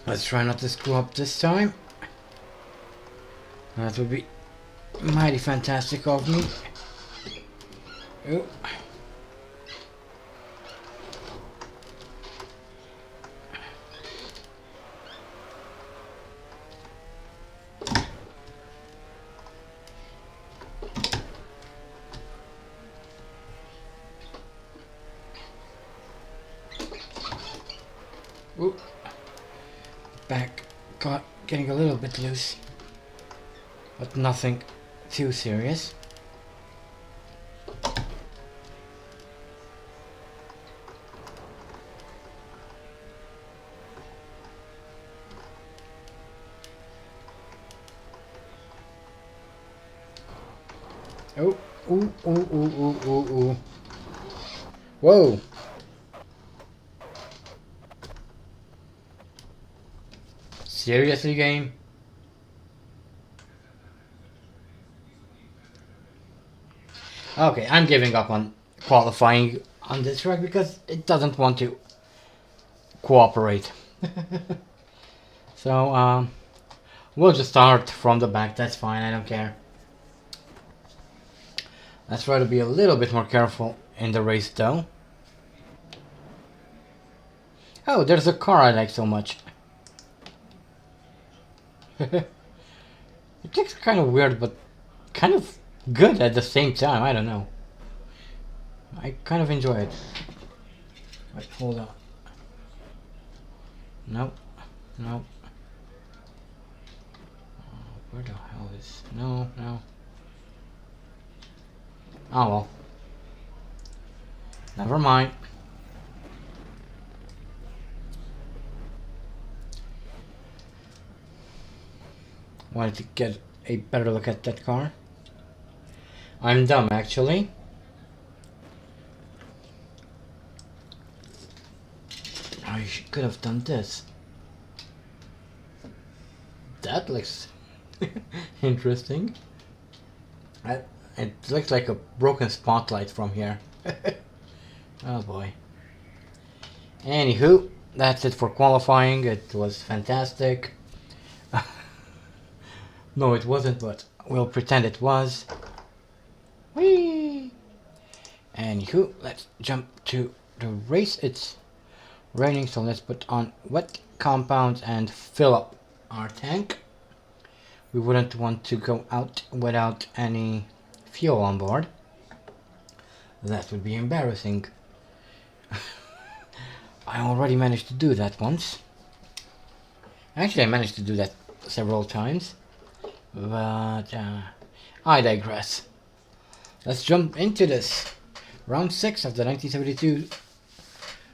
Let's try not to screw up this time. That would be mighty fantastic of me. Ooh. Ooh. Back got getting a little bit loose, but nothing too serious. Oh, ooh, ooh, ooh, ooh, ooh, ooh. Whoa. Seriously, game? Okay, I'm giving up on qualifying on this track because it doesn't want to cooperate. So, we'll just start from the back, that's fine, I don't care. Let's try to be a little bit more careful in the race though. Oh, there's a car I like so much. It looks kind of weird, but kind of good at the same time. I don't know. I kind of enjoy it. Wait, hold on. Nope. Nope. Where the hell is... No, no. Oh well. Never mind. Wanted to get a better look at that car. I'm dumb, actually. I could have done this. That looks interesting. It looks like a broken spotlight from here. Oh boy. Anywho, that's it for qualifying. It was fantastic. No, it wasn't, but we'll pretend it was. Whee! Anywho, let's jump to the race. It's raining, so let's put on wet compounds and fill up our tank. We wouldn't want to go out without any fuel on board. That would be embarrassing. I already managed to do that once. Actually, I managed to do that several times. But I digress. Let's jump into this. Round 6 of the 1972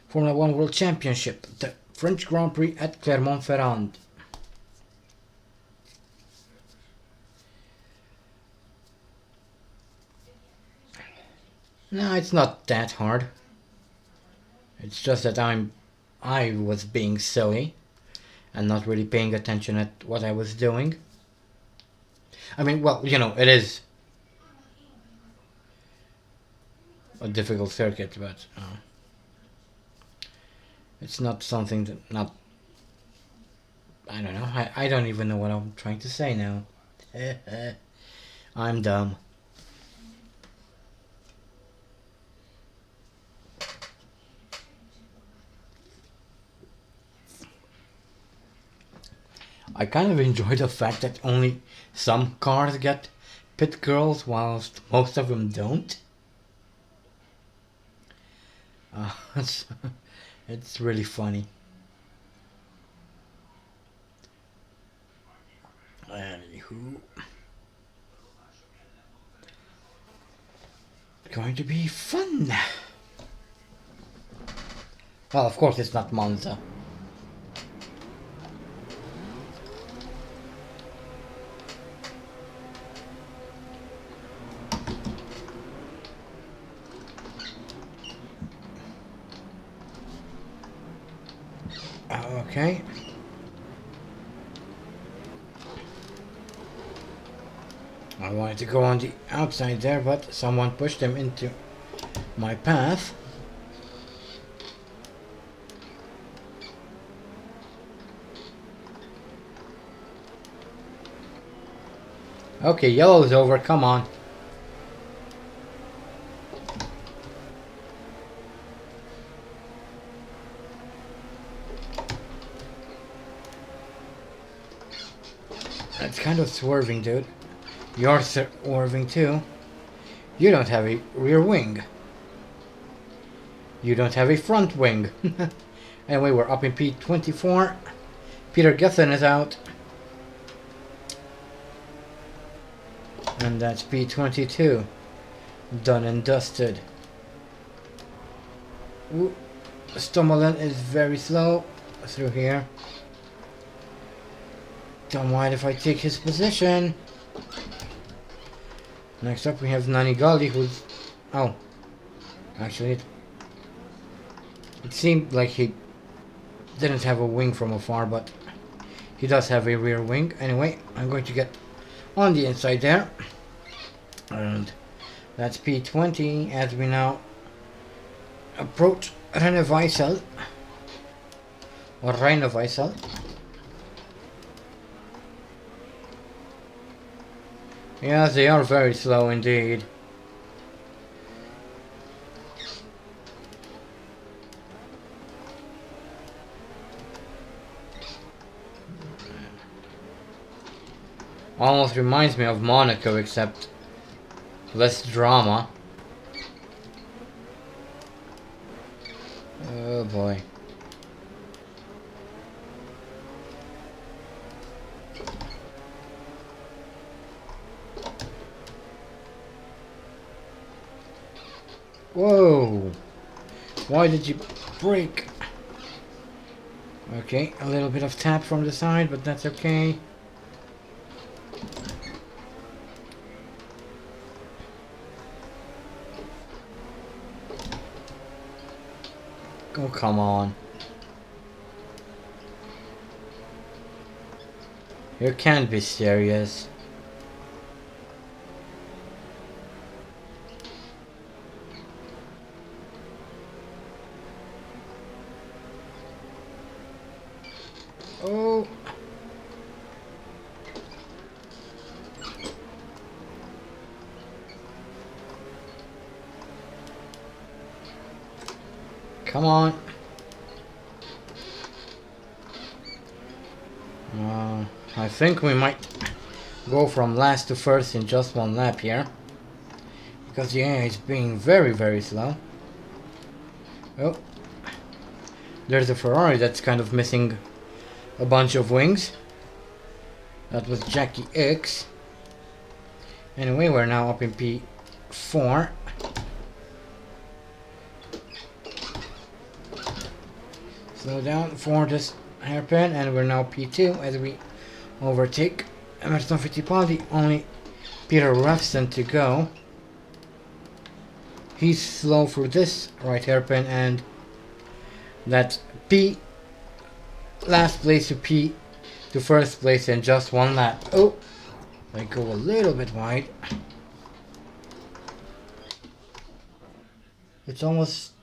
Formula 1 World Championship, the French Grand Prix at Clermont-Ferrand. No, it's not that hard. It's just that I'm I was being silly and not really paying attention at what I was doing. I mean, well, you know, it is a difficult circuit, but it's not something that not. I don't know. I don't even know what I'm trying to say now. I'm dumb. I kind of enjoy the fact that only some cars get pit girls whilst most of them don't. It's really funny. Anywho, going to be fun. Well, of course it's not Monza. Okay. I wanted to go on the outside there, but someone pushed them into my path. Okay, yellow's over, come on. It's kind of swerving, dude. You're swerving too. You don't have a rear wing. You don't have a front wing. Anyway, we're up in P24. Peter Gethin is out. And that's P22. Done and dusted. Ooh. Stummelin is very slow through here. Don't mind if I take his position. Next up we have Nanigali, who's... Oh. Actually, it seemed like he didn't have a wing from afar, but he does have a rear wing. Anyway, I'm going to get on the inside there. And that's P20 as we now approach Renneweissel. Or Renneweissel. Yeah, they are very slow indeed. Almost reminds me of Monaco, except less drama. Oh boy. Whoa! Why did you break? Okay, a little bit of tap from the side, but that's okay. Oh, come on. You can't be serious. Oh. Come on. I think we might go from last to first in just one lap here. Because the AI is being very, very slow. Oh. There's a Ferrari that's kind of missing a bunch of wings. That was Jackie X. Anyway, we're now up in P4. Slow down for this hairpin, and we're now P2 as we overtake Emerson Fittipaldi. Only Peter Revson to go. He's slow for this right hairpin, and that's P last place to P to first place in just one lap. Oh, I go a little bit wide. It's almost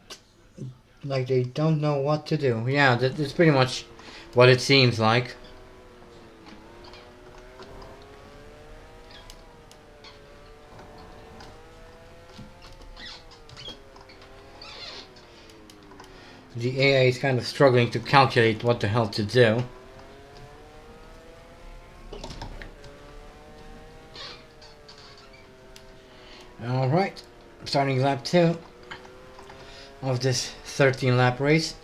like they don't know what to do. Yeah, that's pretty much what it seems like. The AI is kind of struggling to calculate what the hell to do. Alright, starting lap 2 of this 13 lap race.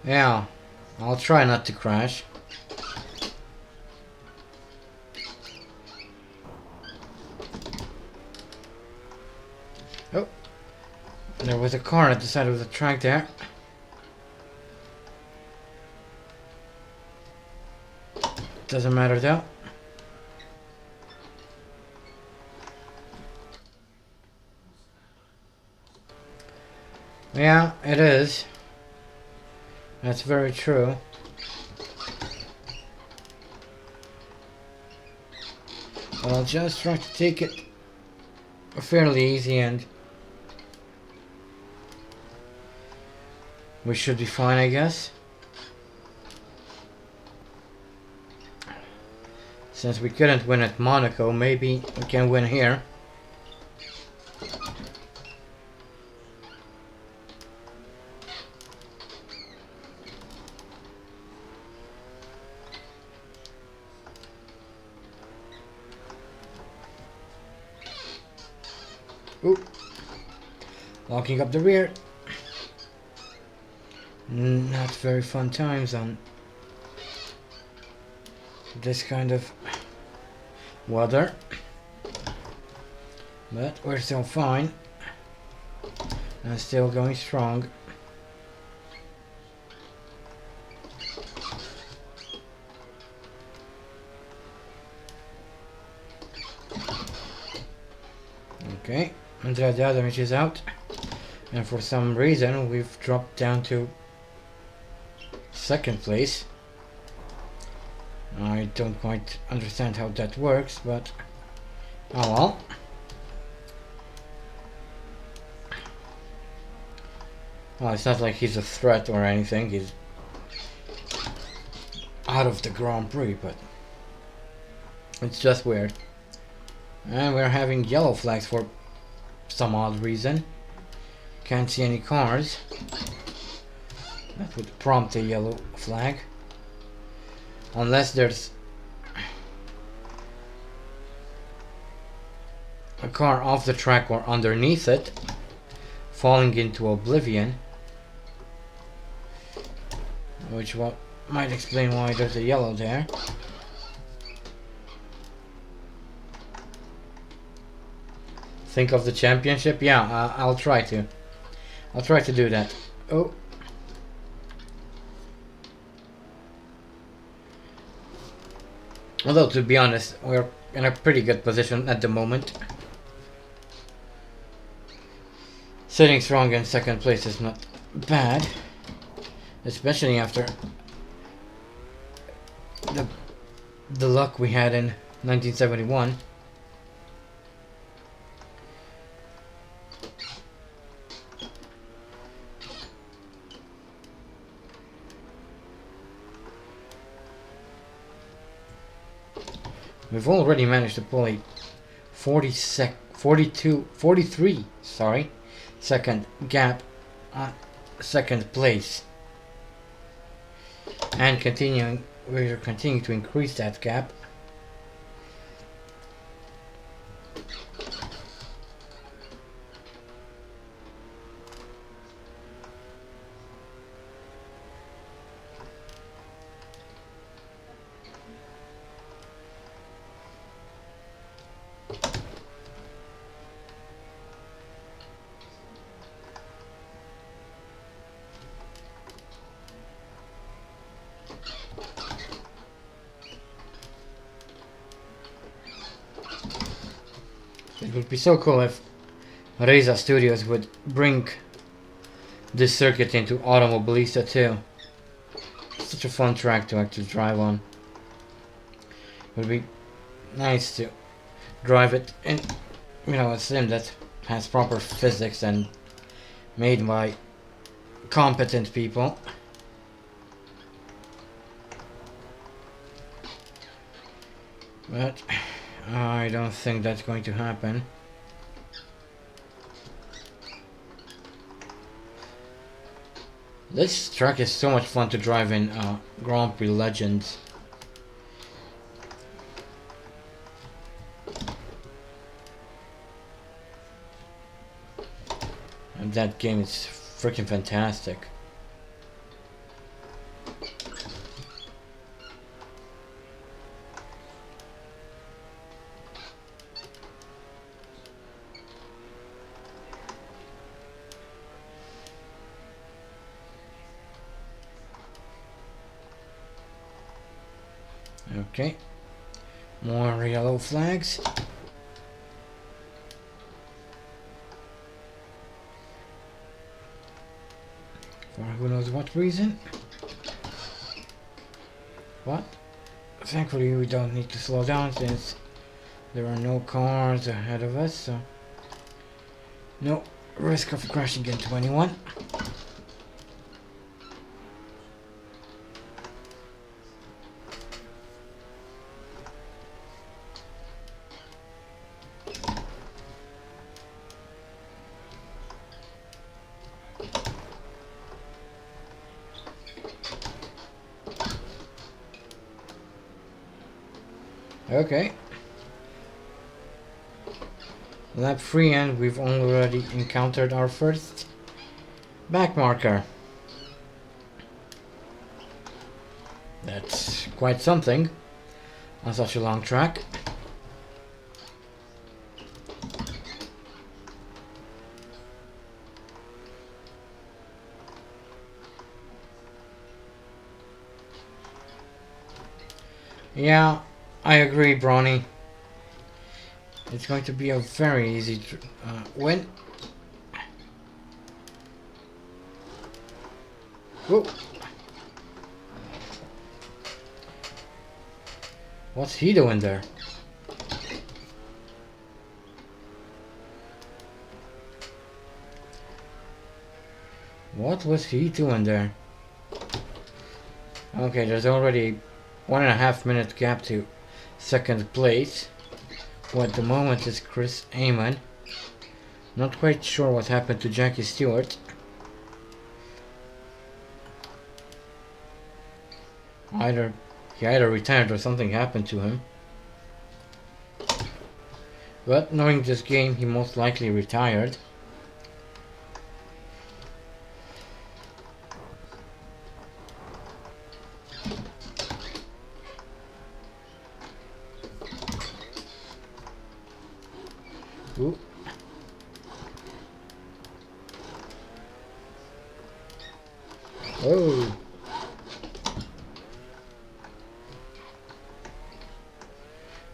Yeah, I'll try not to crash. Oh, there was a car at the side of the track there. Doesn't matter though. Yeah, it is. That's very true. But I'll just try to take it fairly easy and we should be fine, I guess. Since we couldn't win at Monaco, maybe we can win here. Ooh. Locking up the rear. Not very fun times on this kind of weather, but we're still fine and still going strong. Okay, Andrade is out, and for some reason we've dropped down to second place. I don't quite understand how that works, but oh well. Well, it's not like he's a threat or anything. He's out of the Grand Prix, but it's just weird. And we're having yellow flags for some odd reason. Can't see any cars. That would prompt a yellow flag. Unless there's a car off the track or underneath it, falling into oblivion. Which might explain why there's a yellow there. Think of the championship? Yeah, I'll try to. I'll try to do that. Oh. Although, to be honest, we're in a pretty good position at the moment. Sitting strong in second place is not bad. Especially after the luck we had in 1971. We've already managed to pull a 43 second gap on second place. And we're continuing to increase that gap. It would be so cool if Reza Studios would bring this circuit into Automobilista too. Such a fun track to actually drive on. It would be nice to drive it in, a sim that has proper physics and made by competent people. But I don't think that's going to happen. This track is so much fun to drive in Grand Prix Legends. And that game is freaking fantastic. Okay, more yellow flags. For who knows what reason. But thankfully we don't need to slow down since there are no cars ahead of us, so no risk of crashing into anyone. Okay. Lap 3 and we've already encountered our first back marker. That's quite something on such a long track. Yeah, I agree, Brawny. It's going to be a very easy win. Whoa. What's he doing there? What was he doing there? Okay, there's already 1.5 minute gap to second place, who at the moment is Chris Amon. Not quite sure what happened to Jackie Stewart. He either retired or something happened to him. But knowing this game, he most likely retired. Ooh. Oh.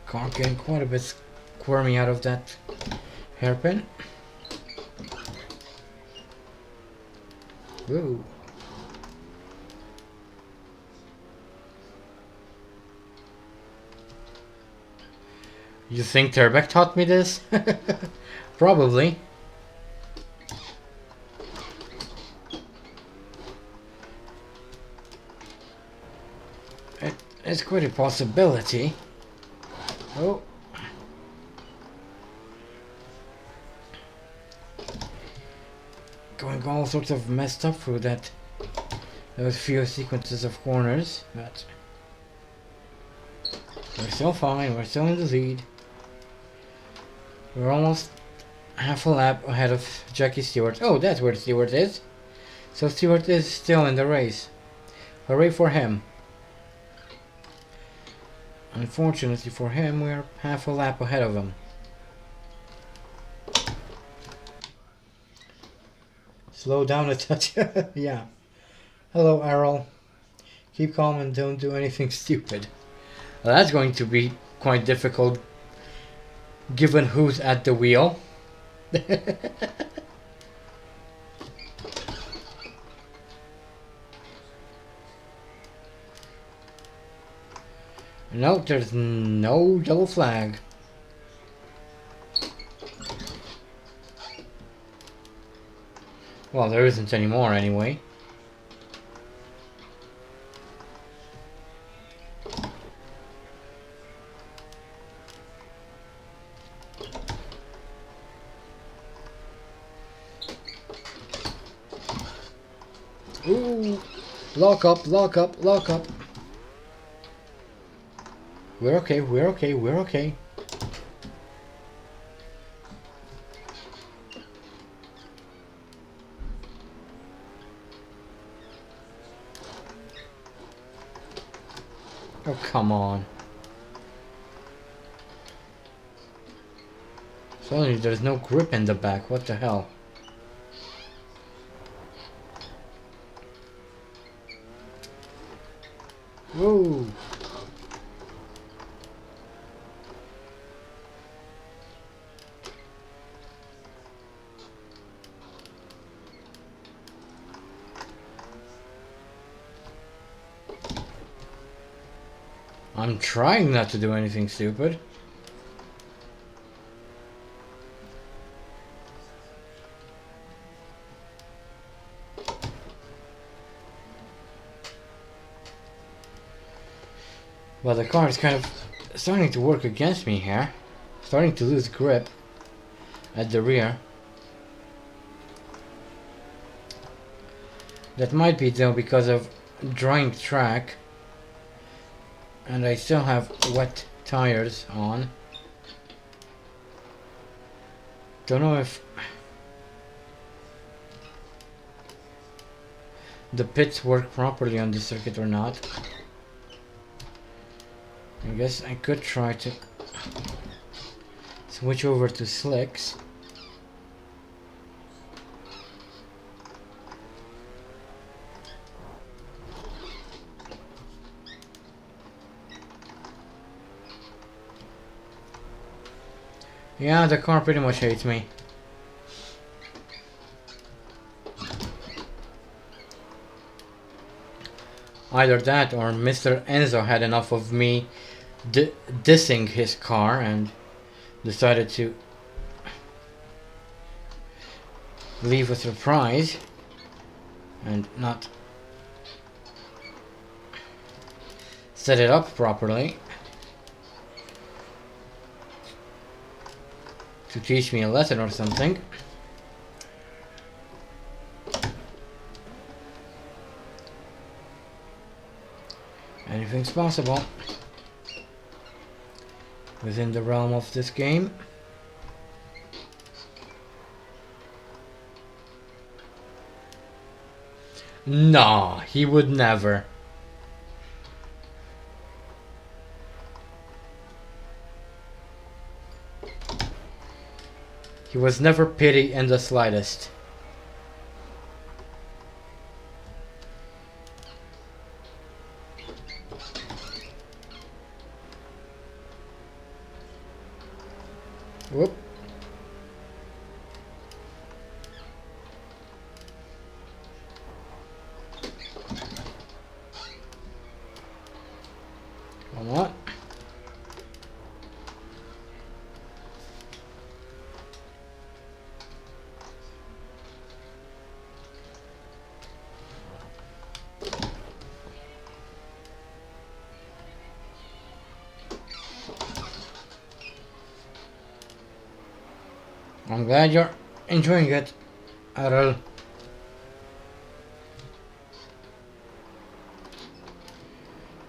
Car getting quite a bit squirmy out of that hairpin. Ooh. You think Terbeck taught me this? Probably. It's quite a possibility. Oh. Going all sorts of messed up through those few sequences of corners, but we're still fine, we're still in the lead. We're almost half a lap ahead of Jackie Stewart. Oh, that's where Stewart is. So Stewart is still in the race. Hooray for him. Unfortunately for him, we're half a lap ahead of him. Slow down a touch. Yeah. Hello, Errol. Keep calm and don't do anything stupid. Well, that's going to be quite difficult given who's at the wheel. No, there's no yellow flag. Well, there isn't anymore anyway. Ooh! Lock up, lock up, lock up. We're okay, we're okay, we're okay. Oh, come on. Suddenly there's no grip in the back, what the hell? Whoa! I'm trying not to do anything stupid. Well, the car is kind of starting to work against me here. Starting to lose grip at the rear. That might be though because of drying track. And I still have wet tires on. Don't know if the pits work properly on this circuit or not. I guess I could try to switch over to slicks. Yeah, the car pretty much hates me. Either that or Mr. Enzo had enough of me dissing his car and decided to leave a surprise and not set it up properly to teach me a lesson or something. Anything's possible within the realm of this game. Nah, he would never. He was never pity in the slightest. Whoop. Come on. I'm glad you're enjoying it, Errol.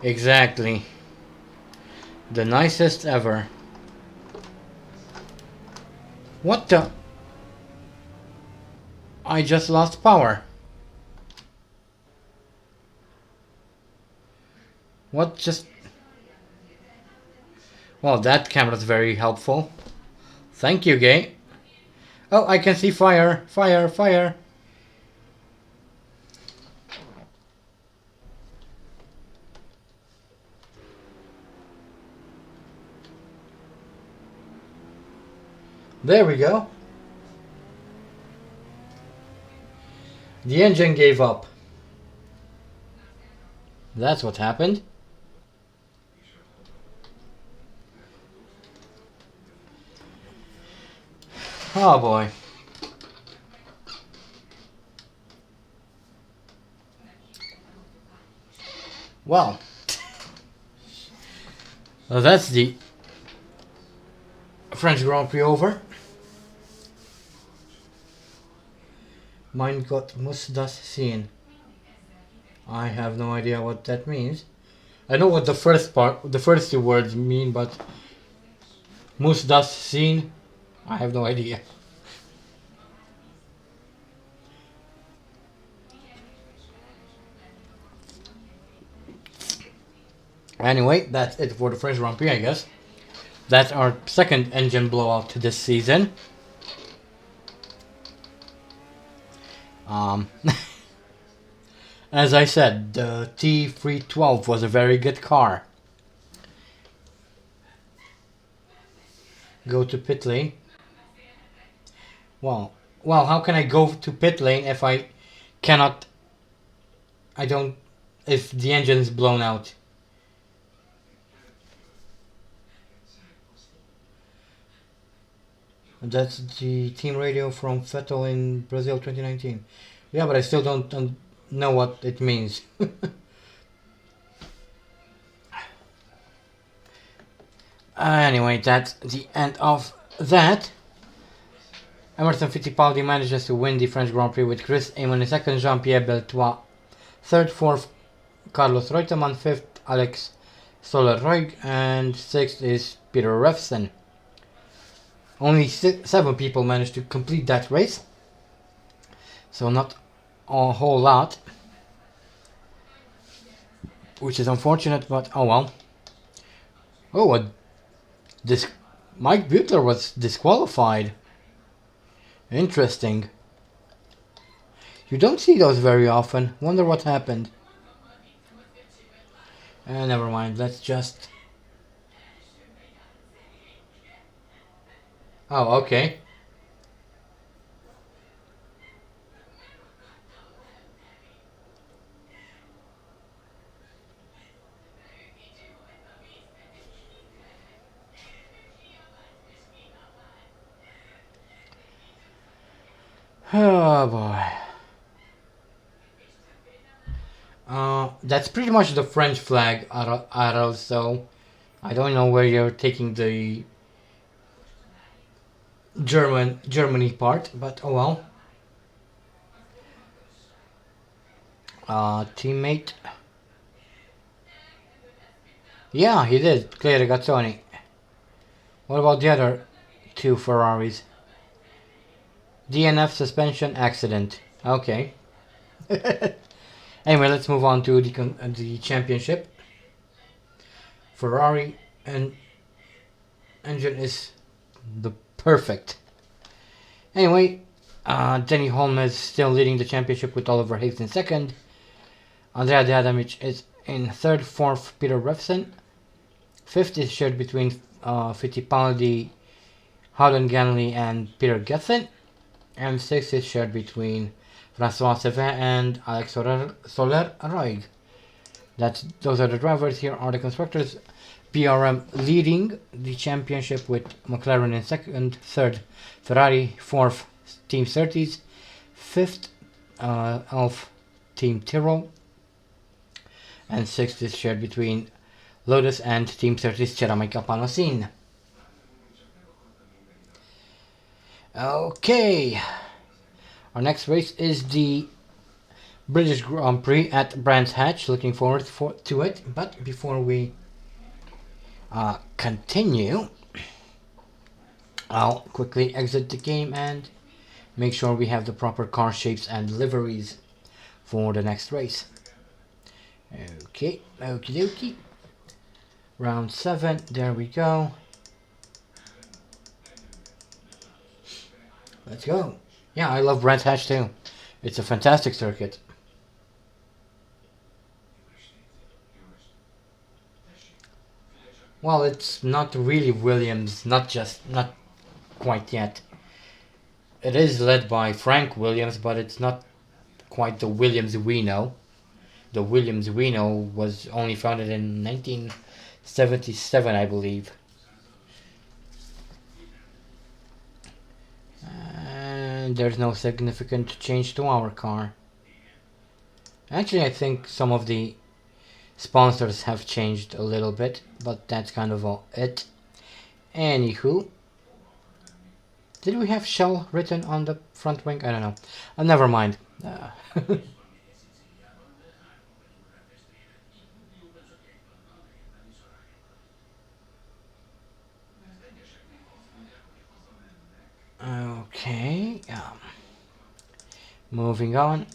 Exactly. The nicest ever. What the? I just lost power. What just... Well, that camera's very helpful. Thank you, Gay. Oh, I can see fire, fire, fire. There we go. The engine gave up. That's what happened. Oh boy. Well, that's the French Grand Prix over. Mein Gott muss das sehen. I have no idea what that means. I know what the first two words mean, but muss das sehen? I have no idea. Anyway, that's it for the French Grand Prix, I guess. That's our second engine blowout this season. As I said, the T312 was a very good car. Go to pit lane. Well, how can I go to pit lane if I cannot... if the engine is blown out? That's the team radio from Vettel in Brazil 2019. Yeah, but I still don't know what it means. Anyway, that's the end of that. Emerson Fittipaldi manages to win the French Grand Prix with Chris Amon in second, Jean-Pierre Beltois third, fourth Carlos Reutemann, fifth Alex Soler-Roig, and sixth is Peter Revson. Only 7 people managed to complete that race, so not a whole lot, which is unfortunate, but oh well. Oh, Mike Butler was disqualified. Interesting. You don't see those very often. Wonder what happened. Never mind, let's just... Oh, okay. Oh boy. That's pretty much the French flag, Aros, so I don't know where you're taking the Germany part, but oh well. Teammate. Yeah, he did. Claire Regazzoni. What about the other 2 Ferraris? DNF suspension accident. Okay. Anyway, let's move on to the championship. Ferrari and engine is the perfect. Anyway, Denny Holm is still leading the championship with Oliver Higgs in second. Andrea Deadamic is in third, fourth Peter Revson. Fifth is shared between Fittipaldi, Howden Ganley and Peter Gethin. And sixth is shared between Francois Sevin and Alex Soler-Roig. Those are the drivers. Here are the constructors. BRM leading the championship with McLaren in second, third Ferrari, fourth Team 30s, fifth Alf Team Tyrrell, and sixth is shared between Lotus and Team 30s Ceramica Panosin. Okay, our next race is the British Grand Prix at Brands Hatch. Looking forward to it, but before we continue, I'll quickly exit the game and make sure we have the proper car shapes and liveries for the next race. Okay, okie dokie. Round 7, there we go. Let's go. Yeah, I love Brands Hatch too. It's a fantastic circuit. Well, it's not really Williams, not quite yet. It is led by Frank Williams, but it's not quite the Williams we know. The Williams we know was only founded in 1977, I believe. And there's no significant change to our car. Actually, I think some of the sponsors have changed a little bit, but that's kind of it. Anywho, did we have Shell written on the front wing? I don't know. Never mind. Okay. Moving on.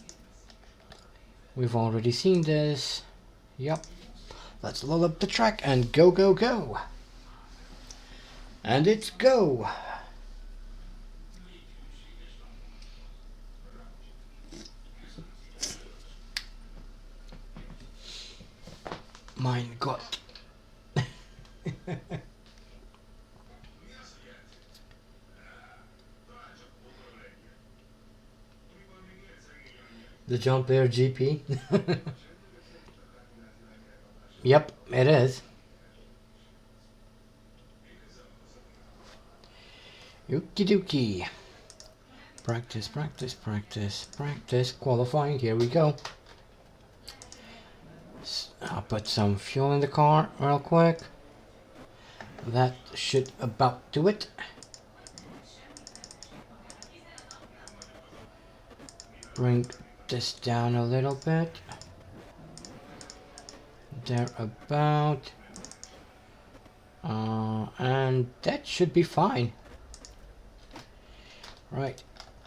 We've already seen this. Yep. Let's load up the track and go, go, go. And it's go. Mein Gott. The Jump Air GP. Yep, it is. Okie dokie. Practice, practice, practice, practice. Qualifying, here we go. I'll put some fuel in the car real quick. That should about do it. Bring this down a little bit. There about. And that should be fine. Right,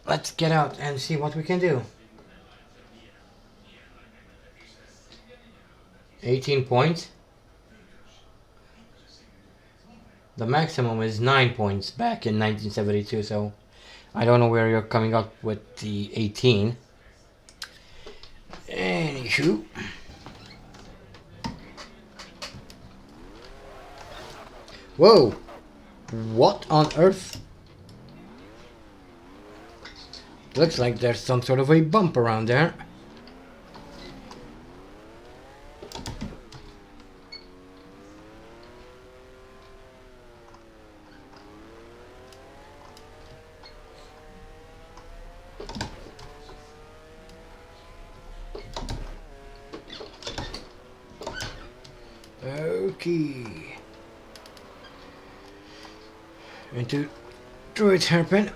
let's get out and see what we can do. 18 points. The maximum is 9 points back in 1972, so I don't know where you're coming up with the 18. Anywho. Whoa! What on earth? Looks like there's some sort of a bump around there. Okay. Into Druid Hairpin.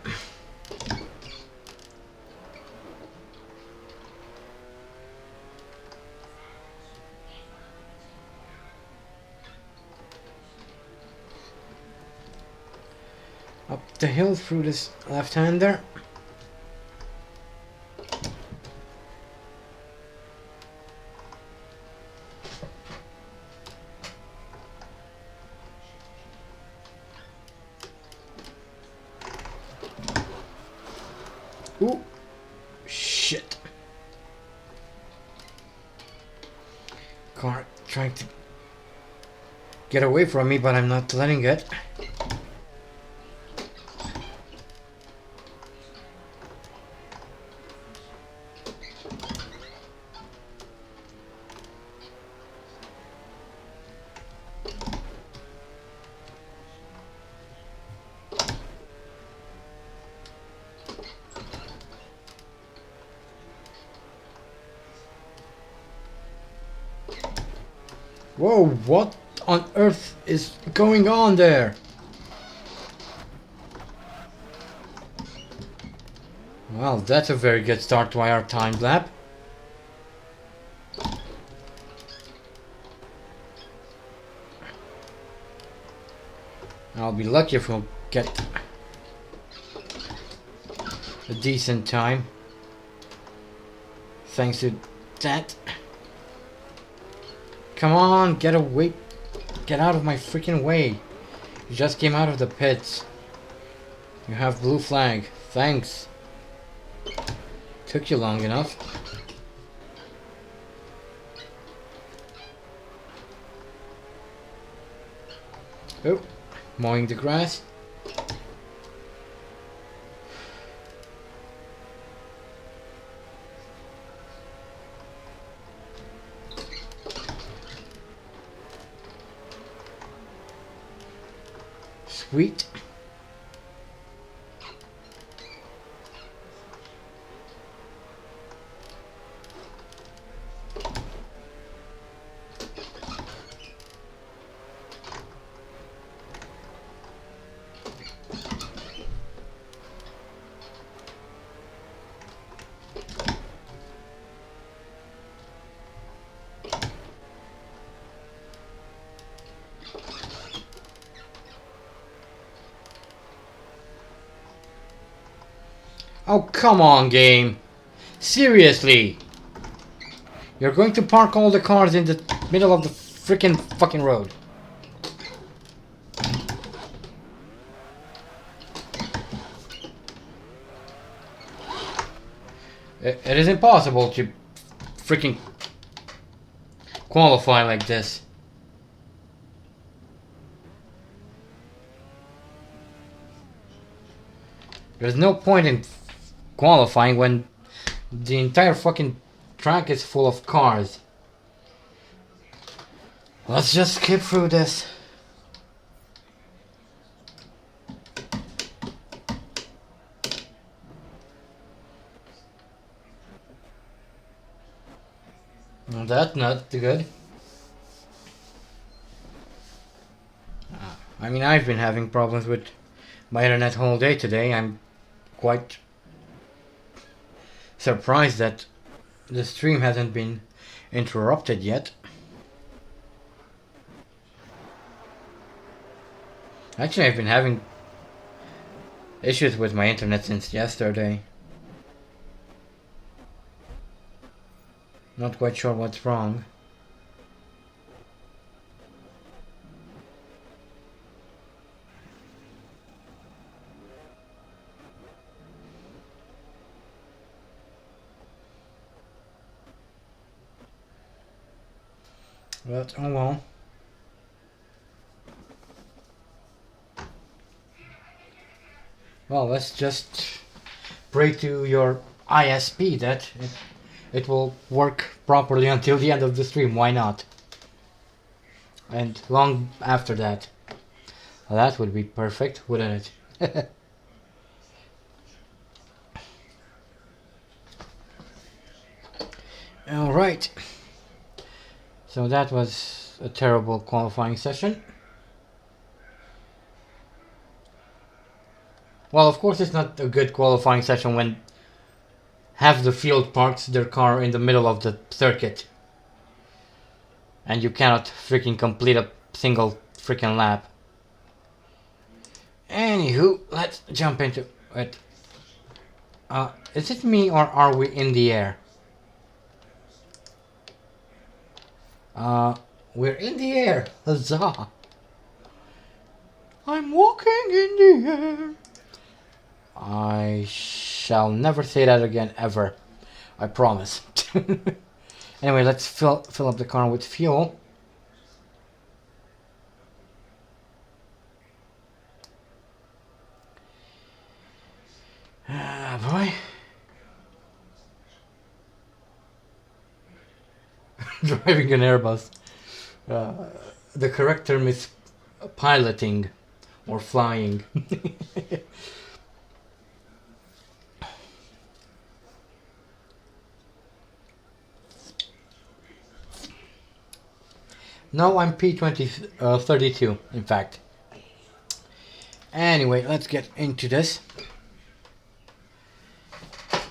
Up the hill through this left-hander. Ooh, shit. Car trying to get away from me, but I'm not letting it. Whoa, what on earth is going on there? Well, that's a very good start to our time lap. I'll be lucky if we'll get a decent time. Thanks to that. Come on, get away. Get out of my freaking way. You just came out of the pits. You have blue flag. Thanks. Took you long enough. Oh, mowing the grass. Sweet. Oh, come on, game. Seriously. You're going to park all the cars in the middle of the freaking fucking road. It is impossible to freaking qualify like this. There's no point in qualifying when the entire fucking track is full of cars. Let's just skip through this. That's not good. I mean, I've been having problems with my internet all day today. I'm quite surprised that the stream hasn't been interrupted yet. Actually, I've been having issues with my internet since yesterday. Not quite sure what's wrong. But oh well. Well, let's just pray to your ISP that it will work properly until the end of the stream. Why not? And long after that. Well, that would be perfect, wouldn't it? Alright. So that was a terrible qualifying session. Well, of course it's not a good qualifying session when half the field parks their car in the middle of the circuit. And you cannot freaking complete a single freaking lap. Anywho, let's jump into it. Is it me or are we in the air? We're in the air. Huzzah! I'm walking in the air. I shall never say that again, ever. I promise. Anyway, let's fill up the car with fuel. Boy. Driving an Airbus. The correct term is piloting or flying. No, I'm P32, in fact. Anyway, let's get into this.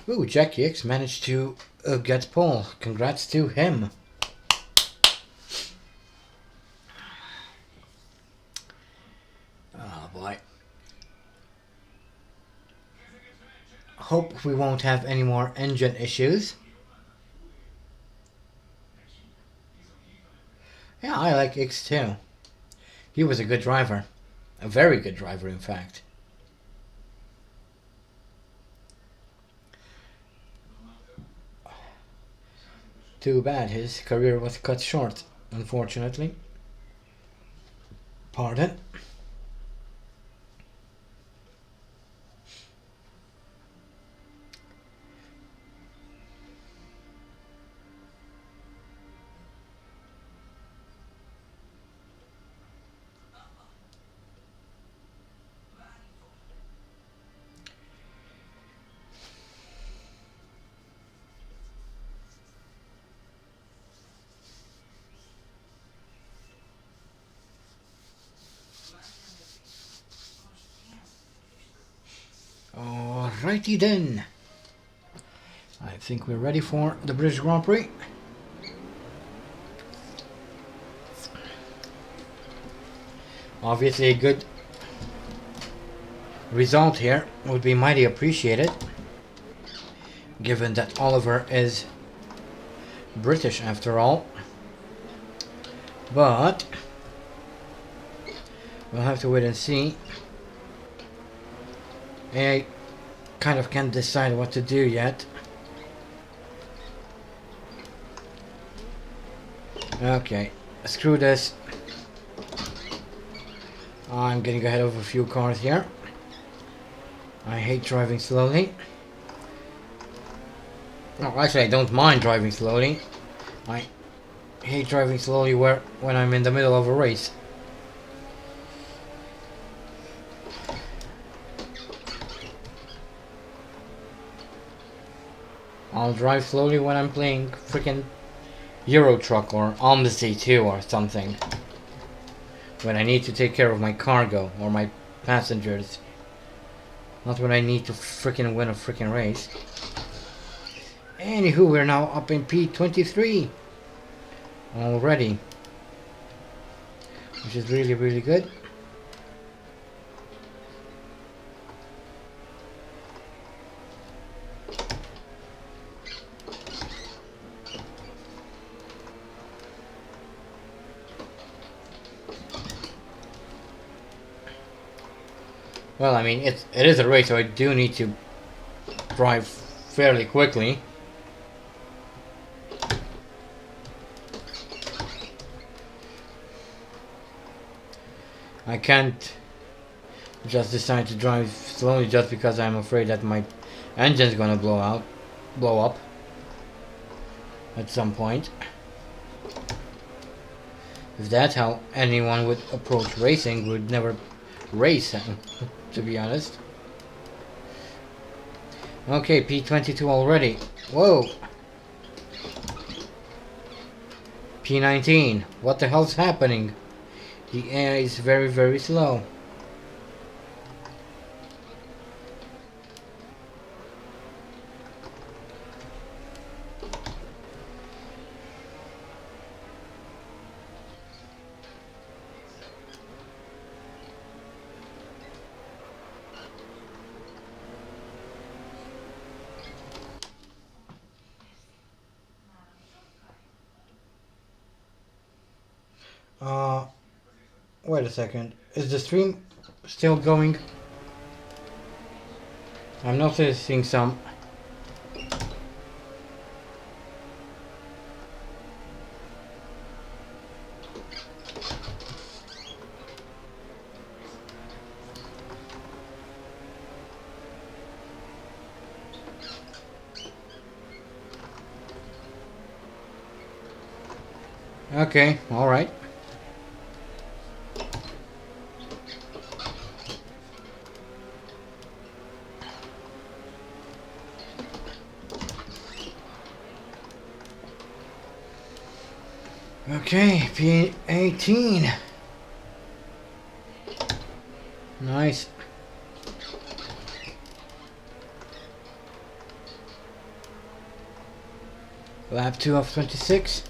Ooh, Jackie X managed to get pole. Congrats to him. Oh boy. Hope we won't have any more engine issues. Yeah, I like X too. He was a good driver. A very good driver, in fact. Too bad his career was cut short, unfortunately. Pardon? Alrighty then. I think we're ready for the British Grand Prix. Obviously a good result here would be mighty appreciated, given that Oliver is British after all. But we'll have to wait and see. I kind of can't decide what to do yet. Okay, screw this. I'm getting ahead of a few cars here. I hate driving slowly. No, actually I don't mind driving slowly. I hate driving slowly when I'm in the middle of a race. I'll drive slowly when I'm playing freaking Euro Truck or Omnisy 2 or something. When I need to take care of my cargo or my passengers. Not when I need to freaking win a freaking race. Anywho, we're now up in P23 already, which is really, really good. Well, I mean, it is a race, so I do need to drive fairly quickly. I can't just decide to drive slowly just because I'm afraid that my engine's gonna blow up at some point. If that's how anyone would approach racing, would never race, to be honest. Okay, P22 already. Whoa. P19. What the hell's happening? The air is very, very slow. Wait a second. Is the stream still going? I'm noticing some. Okay, all right. Okay, P18. Nice. Lap 2 of 26.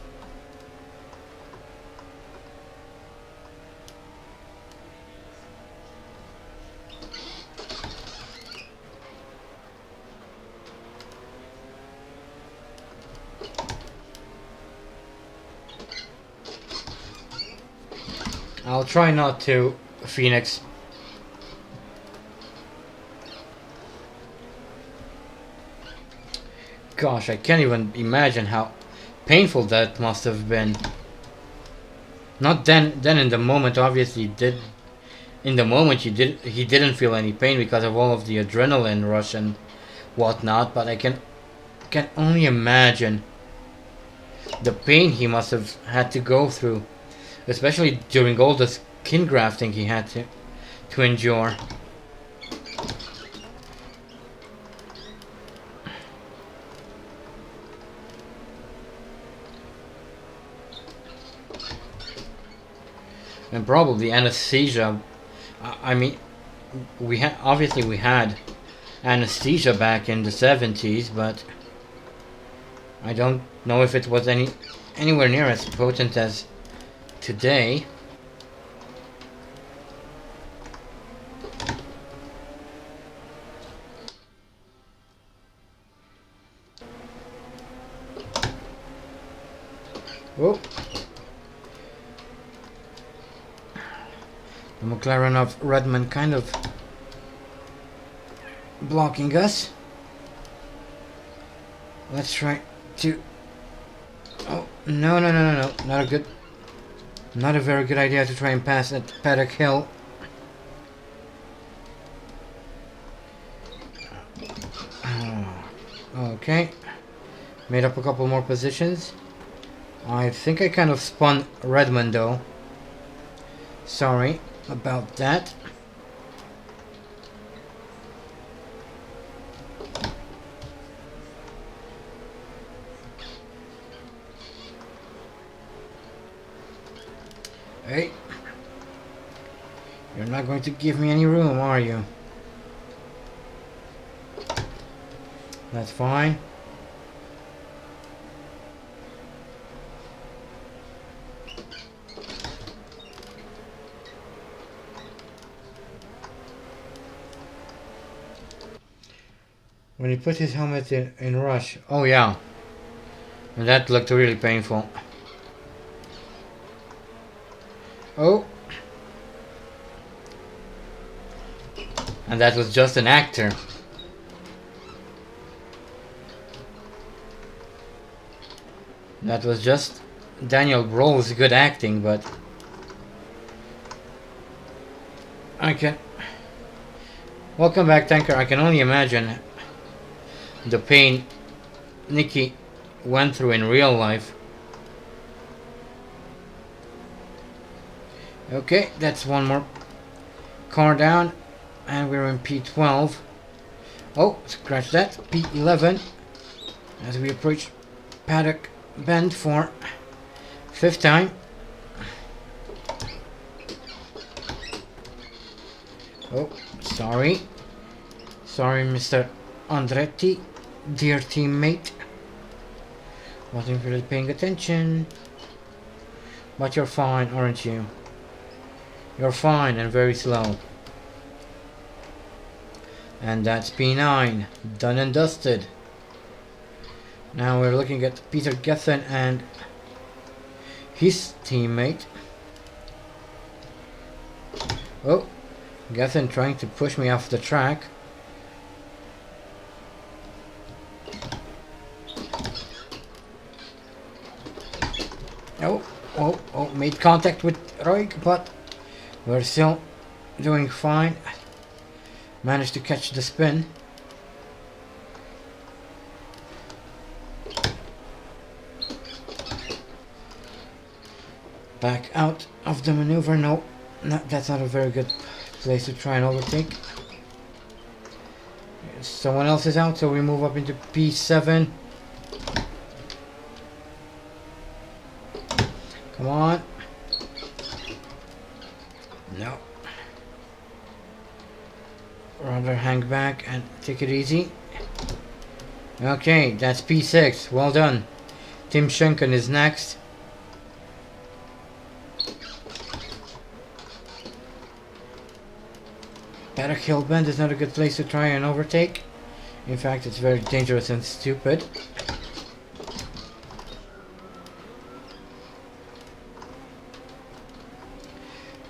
I'll try not to, Phoenix. Gosh, I can't even imagine how painful that must have been. Not then in the moment, obviously did. In the moment he didn't feel any pain because of all of the adrenaline rush and whatnot, but I can only imagine the pain he must have had to go through. Especially during all the skin grafting he had to endure. And probably anesthesia. I mean, we had anesthesia back in the 70s, but I don't know if it was anywhere near as potent as today. Oh. The McLaren of Redmond kind of blocking us. Let's try to... Oh, no. Not a very good idea to try and pass that paddock hill. Okay. Made up a couple more positions. I think I kind of spun Redmond though. Sorry about that. Hey. You're not going to give me any room, are you? That's fine. When he put his helmet in rush. Oh yeah. And that looked really painful. Oh. And that was just an actor. That was just Daniel Bro's good acting, but I can... Welcome back, Tanker. I can only imagine the pain Nikki went through in real life. Okay, that's one more car down, and we're in P12. Oh, scratch that. P11 as we approach paddock bend for 5th time. Oh, sorry, Mr. Andretti, dear teammate. Wasn't really paying attention. But you're fine, aren't you? You're fine and very slow. And that's P9, done and dusted. Now we're looking at Peter Gethin and his teammate. Oh, Gethin trying to push me off the track. Oh, made contact with Roig, but we're still doing fine. Managed to catch the spin. Back out of the maneuver. No, that's not a very good place to try and overtake. Someone else is out, so we move up into P7. Come on. No. Rather hang back and take it easy. Okay, that's P6. Well done. Tim Schenken is next. Paddock Hill Bend is not a good place to try and overtake. In fact, it's very dangerous and stupid.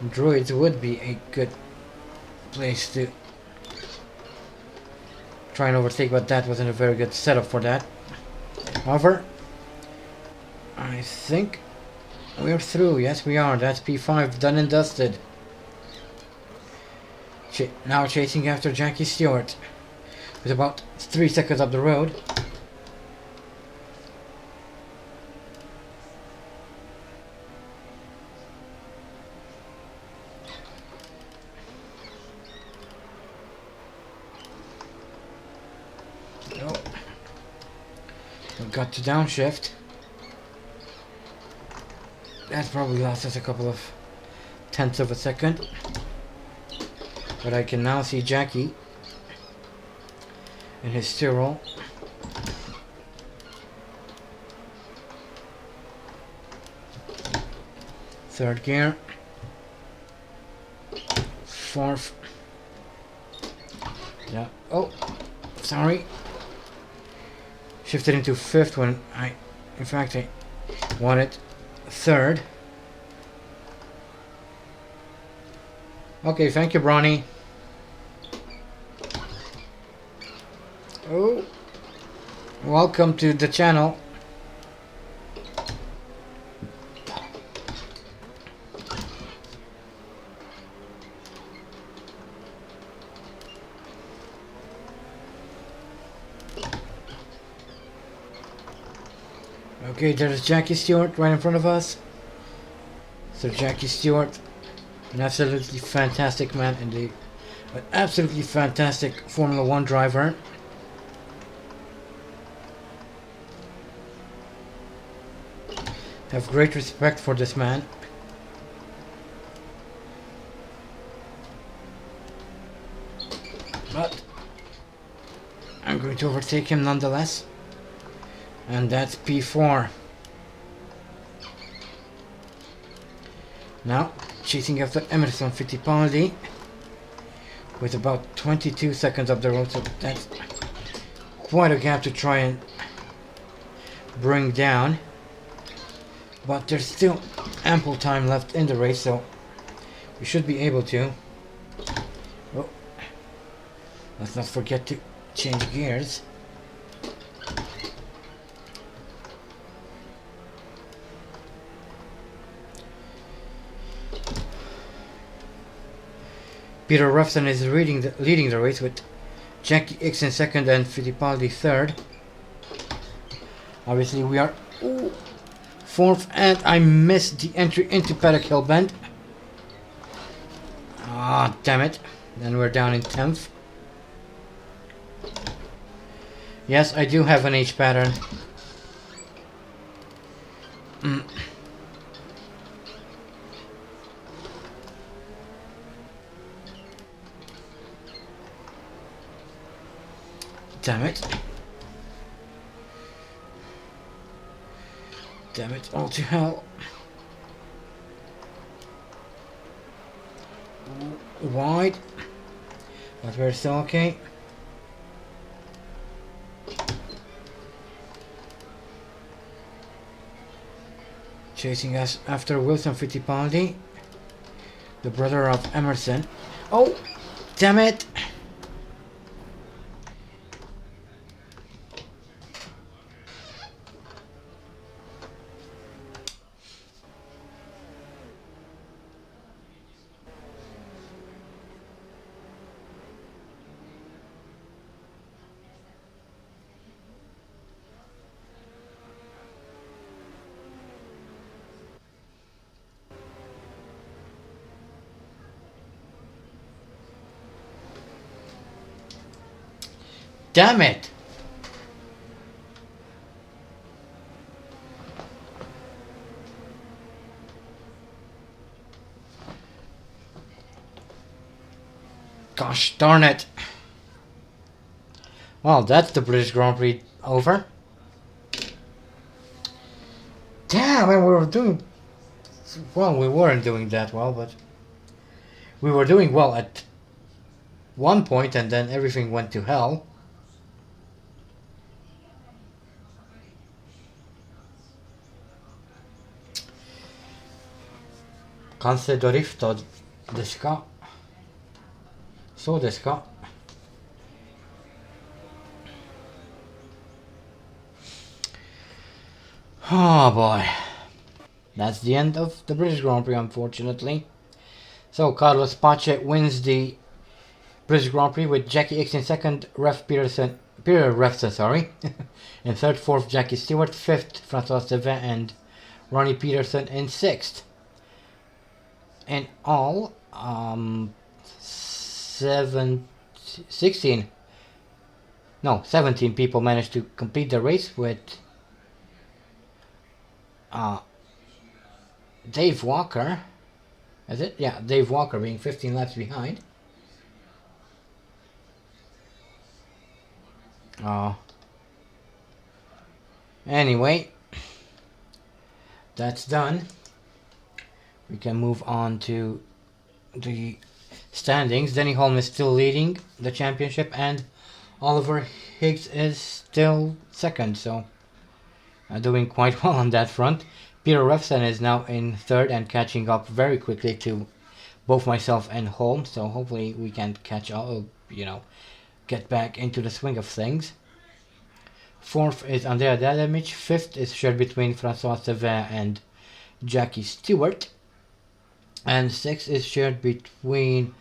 Droids would be a good place to try and overtake, but that wasn't a very good setup for that. However, I think we're through. Yes, we are. That's P5 done and dusted. Now chasing after Jackie Stewart with about 3 seconds up the road. Got to downshift. That probably lost us a couple of tenths of a second. But I can now see Jackie in his Tyrrell. Third gear. Fourth. Yeah. Oh, sorry. Shifted into fifth when in fact, I wanted third. Okay, thank you, Bronny. Oh, welcome to the channel. Okay, there's Jackie Stewart right in front of us. So Jackie Stewart, an absolutely fantastic man and an absolutely fantastic Formula 1 driver. Have great respect for this man. But I'm going to overtake him nonetheless. And that's P4. Now, chasing after Emerson Fittipaldi with about 22 seconds up the road, so that's quite a gap to try and bring down. But there's still ample time left in the race, so we should be able to. Oh, let's not forget to change gears. Peter Ruffson is leading the race with Jackie X in second and Fittipaldi third. Obviously we are fourth, and I missed the entry into Paddock Hill Bend. Ah, damn it. Then we're down in 10th. Yes, I do have an H pattern. Damn it. Damn it, all to hell. Wide. But we're still okay. Chasing us after Wilson Fittipaldi, the brother of Emerson. Oh, damn it. Damn it! Gosh darn it! Well, that's the British Grand Prix over. Damn, and we were doing... Well, we weren't doing that well, but... We were doing well at one point, and then everything went to hell. Kanse dorifto desu ka? So desu ka? Oh boy. That's the end of the British Grand Prix, unfortunately. So Carlos Pace wins the British Grand Prix with Jackie X in second, Peter Refson, sorry. In third, fourth, Jackie Stewart, fifth, Francois Devin and Ronnie Peterson in sixth. In all, 17 people managed to complete the race with Dave Walker. Is it? Yeah, Dave Walker being 15 laps behind. Anyway, that's done. We can move on to the standings. Denny Holm is still leading the championship, and Oliver Higgs is still second, so doing quite well on that front. Peter Refson is now in third and catching up very quickly to both myself and Holm, so hopefully we can catch up, get back into the swing of things. Fourth is Andrea Dadamich. Fifth is shared between Francois Sevin and Jackie Stewart. And sixth is shared between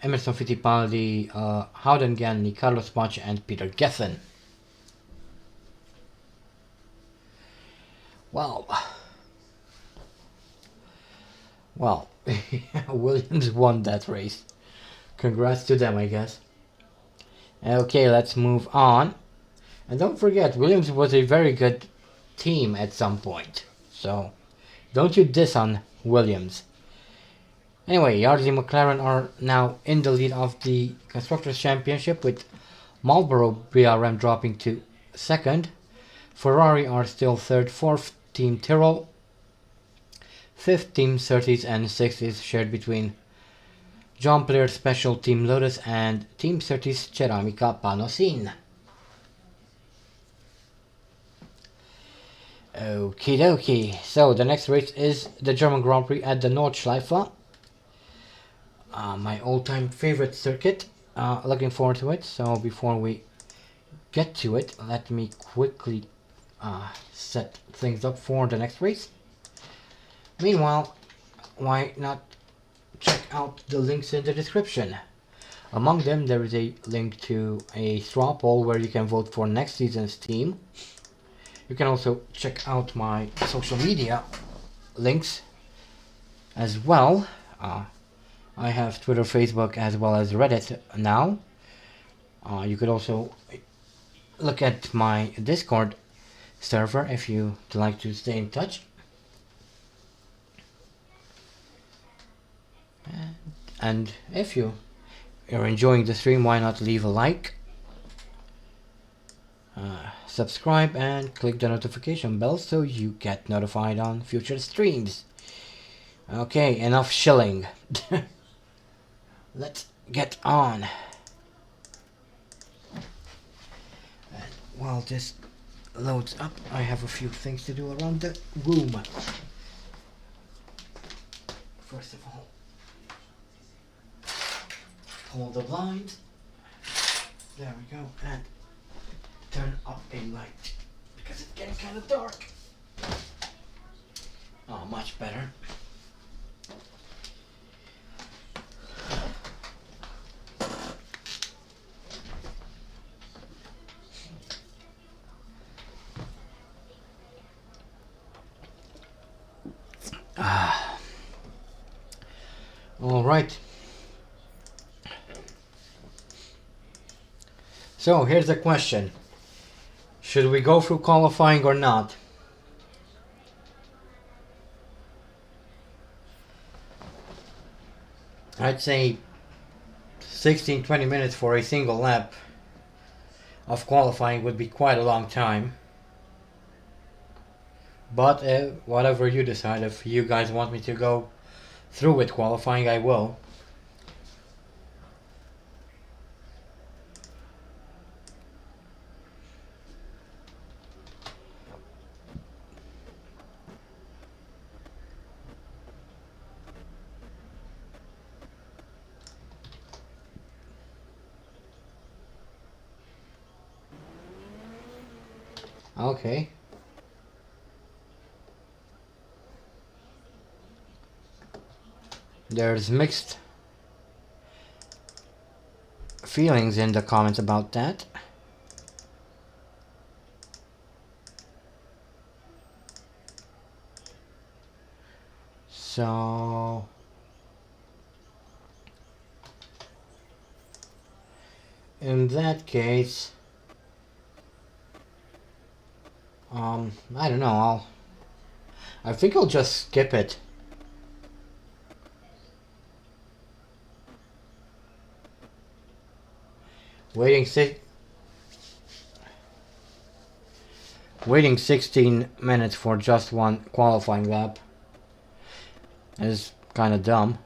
Emerson Fittipaldi, Howden Ganley, Carlos Pache, and Peter Geffen. Well, Williams won that race. Congrats to them, I guess. Okay, let's move on. And don't forget, Williams was a very good team at some point. So, don't you diss on Williams. Anyway, Yardley McLaren are now in the lead of the Constructors' Championship, with Marlboro BRM dropping to second. Ferrari are still third, fourth Team Tyrrell, fifth Team Surtees, and sixth is shared between John Player Special Team Lotus and Team Surtees Ceramica Panosin. Okie dokie. So the next race is the German Grand Prix at the Nordschleife. My all-time favorite circuit. Looking forward to it. So before we get to it, let me quickly set things up for the next race. Meanwhile, why not check out the links in the description? Among them, there is a link to a straw poll where you can vote for next season's team. You can also check out my social media links as well. I have Twitter, Facebook, as well as Reddit now. You could also look at my Discord server if you'd like to stay in touch. And if you're enjoying the stream, why not leave a like, subscribe, and click the notification bell so you get notified on future streams. Okay, enough shilling. Let's get on. And while this loads up, I have a few things to do around the room. First of all, pull the blinds. There we go. And turn up a light because it's getting kind of dark. Oh, much better. All right. So here's the question. Should we go through qualifying or not? I'd say 16-20 minutes for a single lap of qualifying would be quite a long time. But whatever you decide, if you guys want me to go through with qualifying, I will. Okay. There's mixed feelings in the comments about that. So in that case, I don't know, I think I'll just skip it. Waiting Waiting 16 minutes for just one qualifying lap is kind of dumb.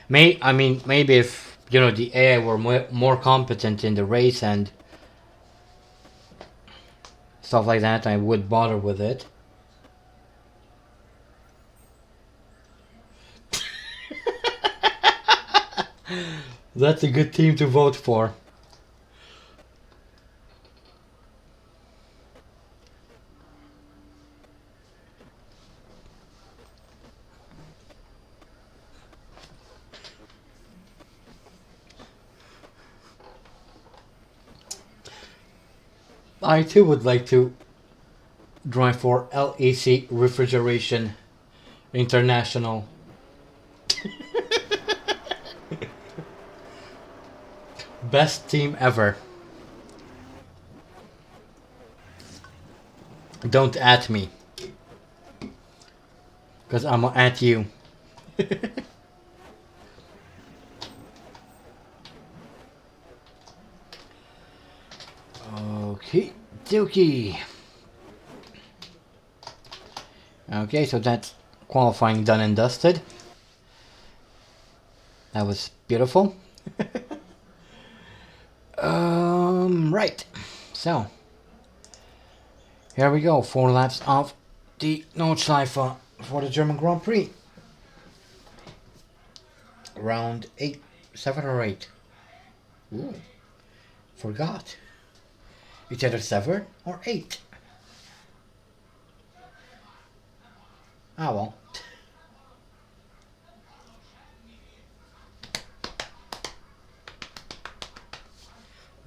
I mean, maybe if, you know, the AI were more competent in the race and stuff like that, I would bother with it. That's a good team to vote for. I too would like to drive for LEC Refrigeration International. Best team ever. Don't at me, because I'm at you. Okay, dokie. Okay, so that's qualifying done and dusted. That was beautiful. Right. So, here we go. 4 laps of the Nordschleife for the German Grand Prix. Round 8, 7 or 8. Ooh, forgot. It's either 7 or 8. Ah well.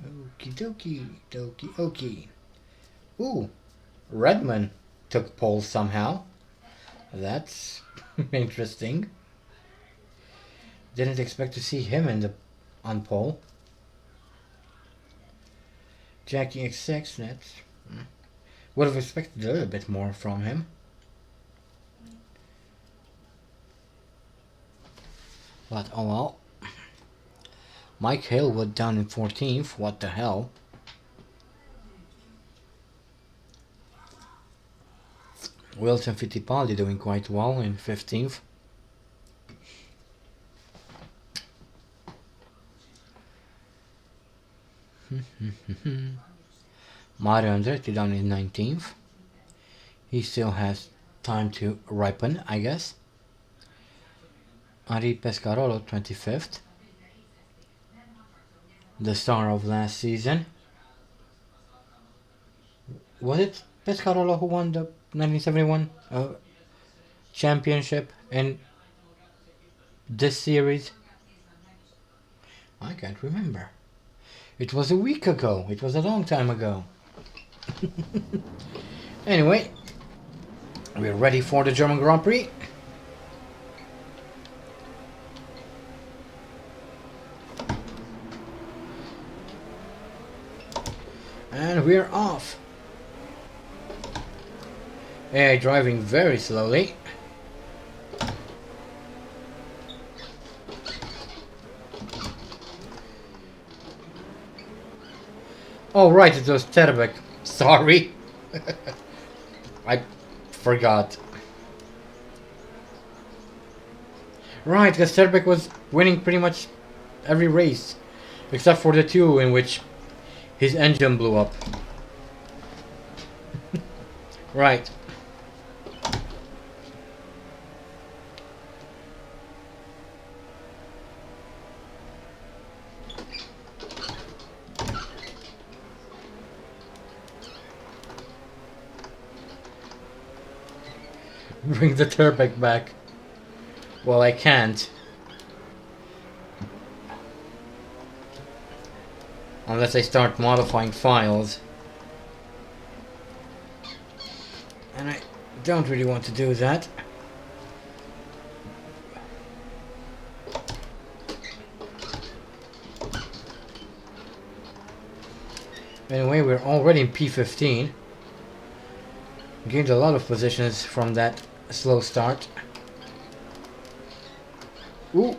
Okie dokie, dokie okie. Ooh, Redman took pole somehow. That's interesting. Didn't expect to see him on pole. Jackie X6, that's... would have expected a little bit more from him. But oh well. Mike Halewood down in 14th, what the hell. Wilson Fittipaldi doing quite well in 15th. Mario Andretti down in 19th. He still has time to ripen, I guess. Henri Pescarolo 25th. The star of last season. Was it Pescarolo who won the 1971 championship in this series? I can't remember. It was a week ago. It was a long time ago. Anyway, we're ready for the German Grand Prix. And we're off. AI driving very slowly. Oh right, it was Terbeck. Sorry. I forgot. Right, because Terbeck was winning pretty much every race. Except for the 2 in which his engine blew up. Right. Bring the Terbeck back. Well, I can't. Unless I start modifying files. And I don't really want to do that. Anyway, we're already in P15. Gained a lot of positions from that slow start. Ooh.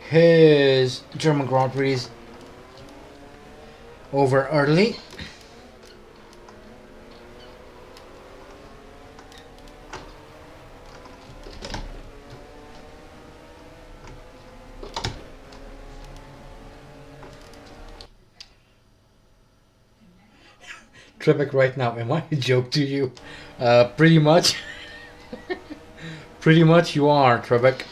His German Grand Prix is over early. Trebek right now, am I a joke to you? Pretty much. Pretty much you are, Trebek.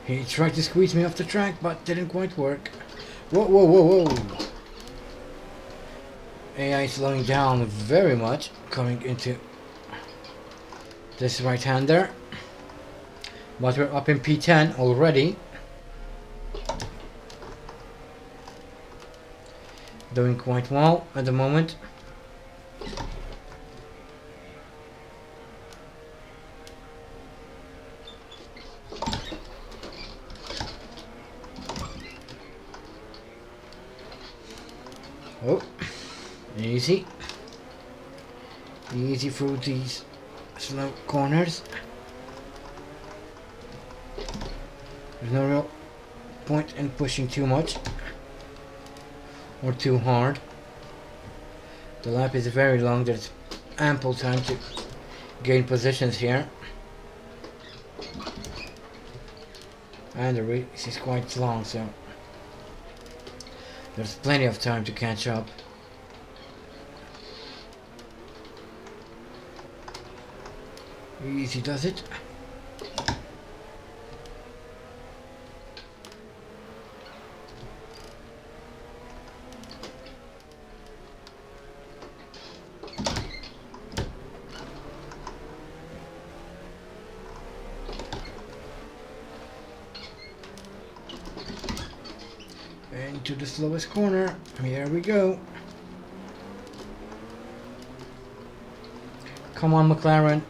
He tried to squeeze me off the track, but didn't quite work. Whoa, whoa, whoa, whoa. AI slowing down very much, coming into this right-hander. But we're up in P10 already. Doing quite well at the moment. Oh, easy. Easy through these slow corners. There's no real point in pushing too much or too hard. The lap is very long, there's ample time to gain positions here. And the race is quite long, so there's plenty of time to catch up. Easy does it. Into the slowest corner. Here we go. Come on, McLaren.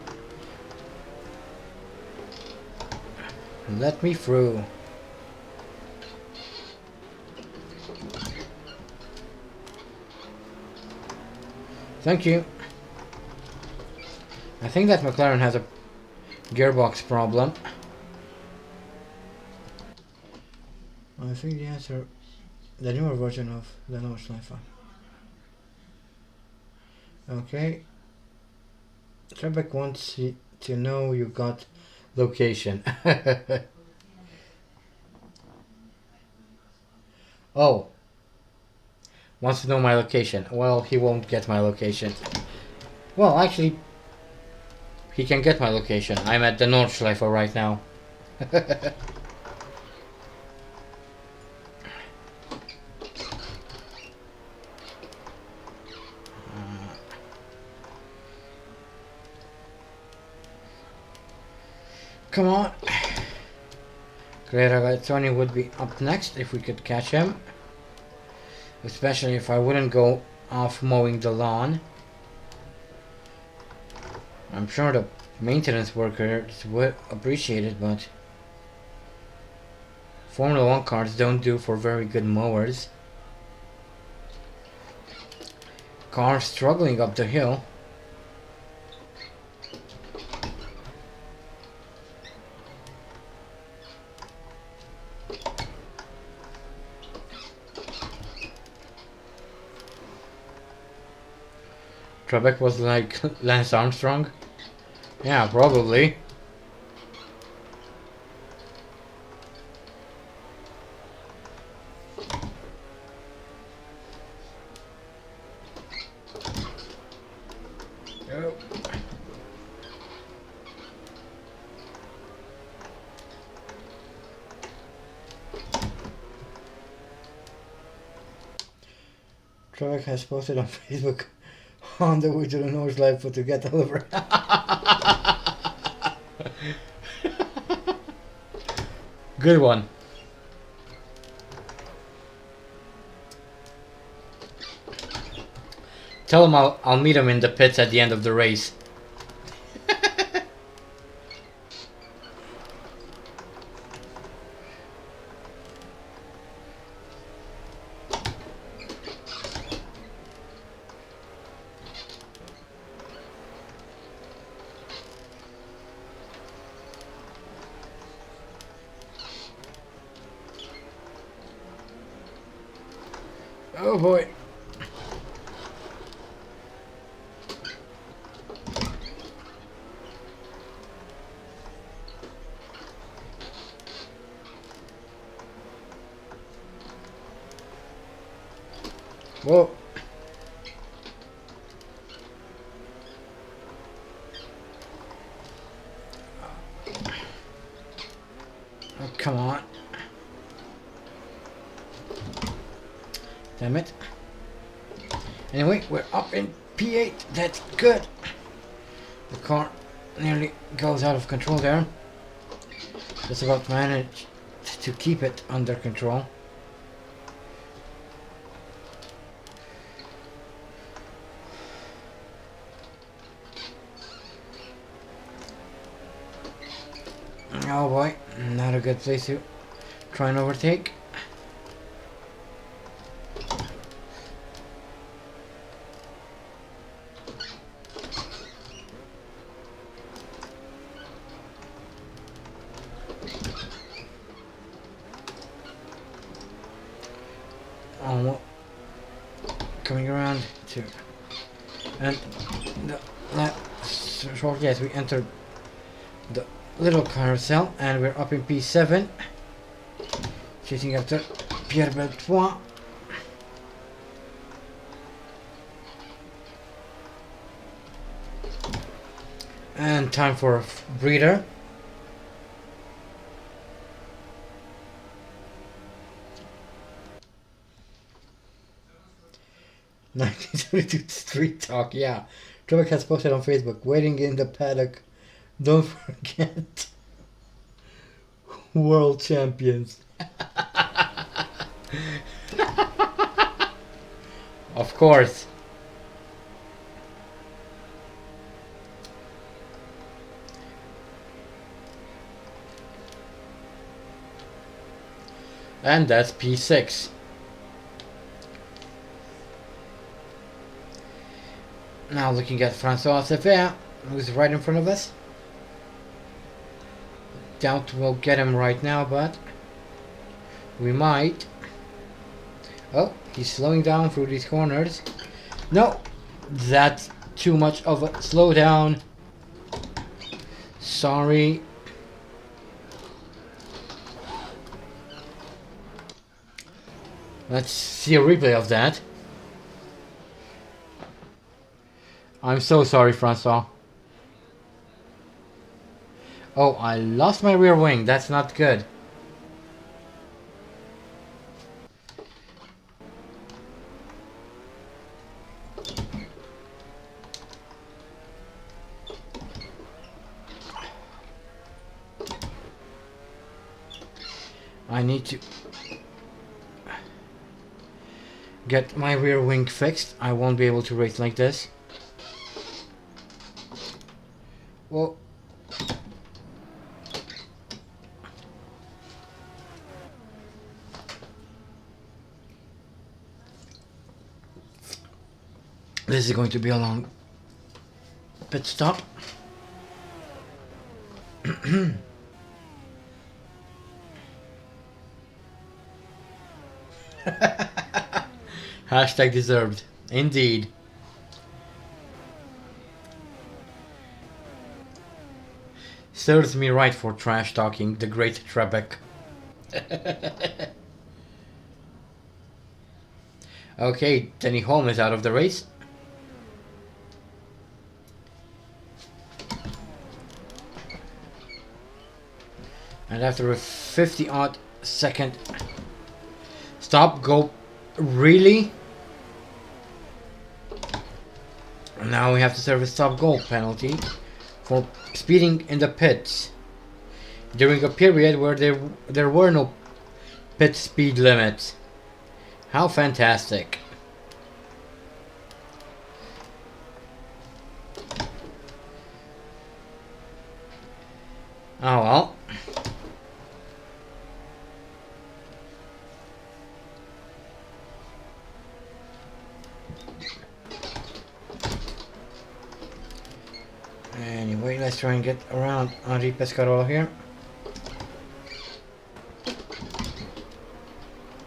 Let me through. Thank you. I think that McLaren has a gearbox problem. I think the answer, the newer version of the Nordschleife. Okay. Trebek wants to know you got location. Oh. Wants to know my location. Well, he won't get my location. Well, actually, he can get my location. I'm at the Nordschleife right now. Come on. Tony would be up next if we could catch him. Especially if I wouldn't go off mowing the lawn. I'm sure the maintenance workers would appreciate it, but Formula 1 cars don't do for very good mowers. Car struggling up the hill. Trebek was like Lance Armstrong? Yeah, probably. Oh. Trebek has posted on Facebook on the way to the Nordschleife to get over. Good one. Tell him I'll meet him in the pits at the end of the race. Oh boy. Whoa. Oh, come on. Damn it. Anyway, we're up in P8. That's good. The car nearly goes out of control there. Just about managed to keep it under control. Oh boy, not a good place to try and overtake. Oh, coming around to, and short, yes, we entered the little carousel and we're up in P7, chasing after Pierre Beltois. And time for a breather. (1972) Street Talk, yeah. Trebek has posted on Facebook, waiting in the paddock. Don't forget, world champions. Of course. And that's P6. Now looking at Francois Sever, who's right in front of us. Doubt we'll get him right now, but we might. Oh, he's slowing down through these corners. No, that's too much of a slowdown. Sorry. Let's see a replay of that. I'm so sorry, Francois. Oh, I lost my rear wing. That's not good. I need to get my rear wing fixed. I won't be able to race like this. Well, this is going to be a long pit stop. Hashtag deserved. Indeed. Serves me right for trash talking the great Trebek. Okay, Denny Holm is out of the race. And after a 50-odd second stop, go, really? Now we have to serve a stop go penalty for speeding in the pits during a period where there were no pit speed limits. How fantastic. Oh well. Anyway, let's try and get around Henri Pescarolo here.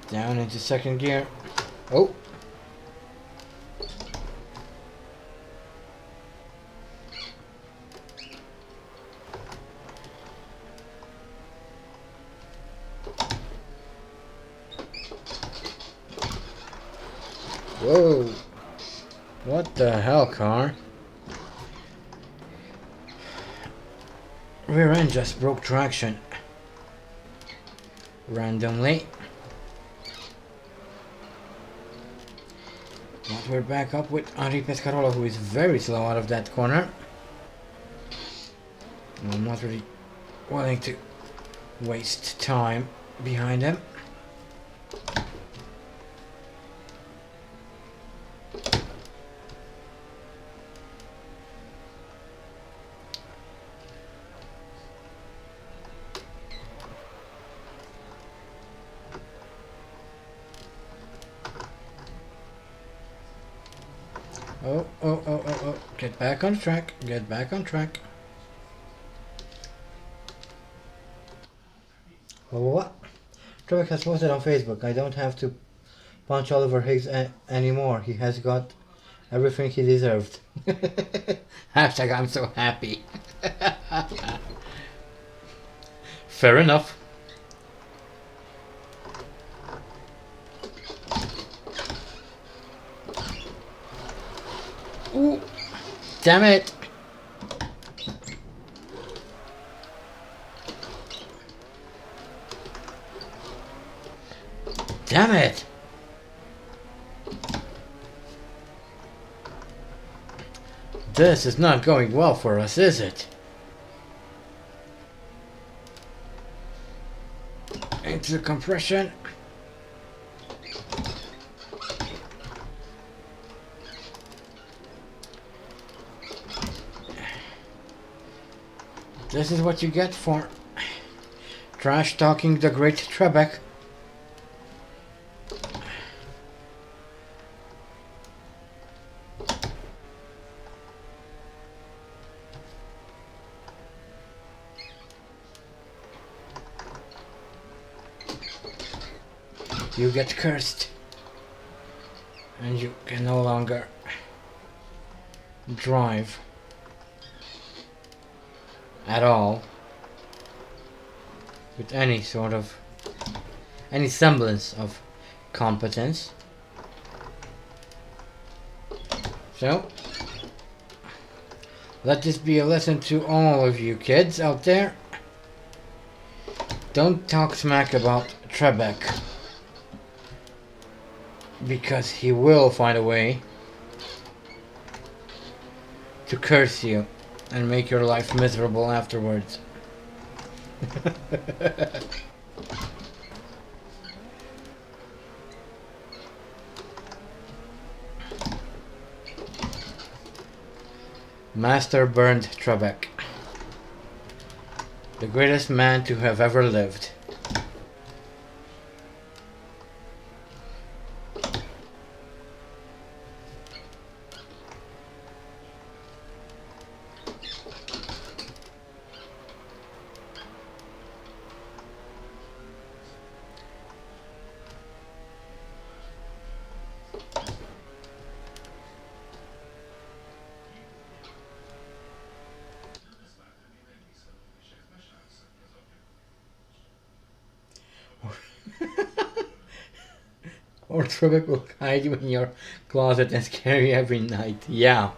Down into second gear. Oh. Whoa. What the hell, car? Rear end just broke traction. Randomly. But we're back up with Henri Pescarola, who is very slow out of that corner. I'm not really willing to waste time behind him. Oh. Get back on track. Get back on track. Oh, what? Trebek has posted on Facebook. I don't have to punch Oliver Higgs anymore. He has got everything he deserved. Hashtag I'm so happy. Fair enough. Ooh. Damn it. Damn it. This is not going well for us, is it? Into the compression. This is what you get for trash talking the great Trebek. You get cursed, and you can no longer drive at all with any semblance of competence. So let this be a lesson to all of you kids out there. Don't talk smack about Trebek, because he will find a way to curse you and make your life miserable afterwards. Master burned Trebek, the greatest man to have ever lived. Or Trebek will hide you in your closet and scare you every night. Yeah.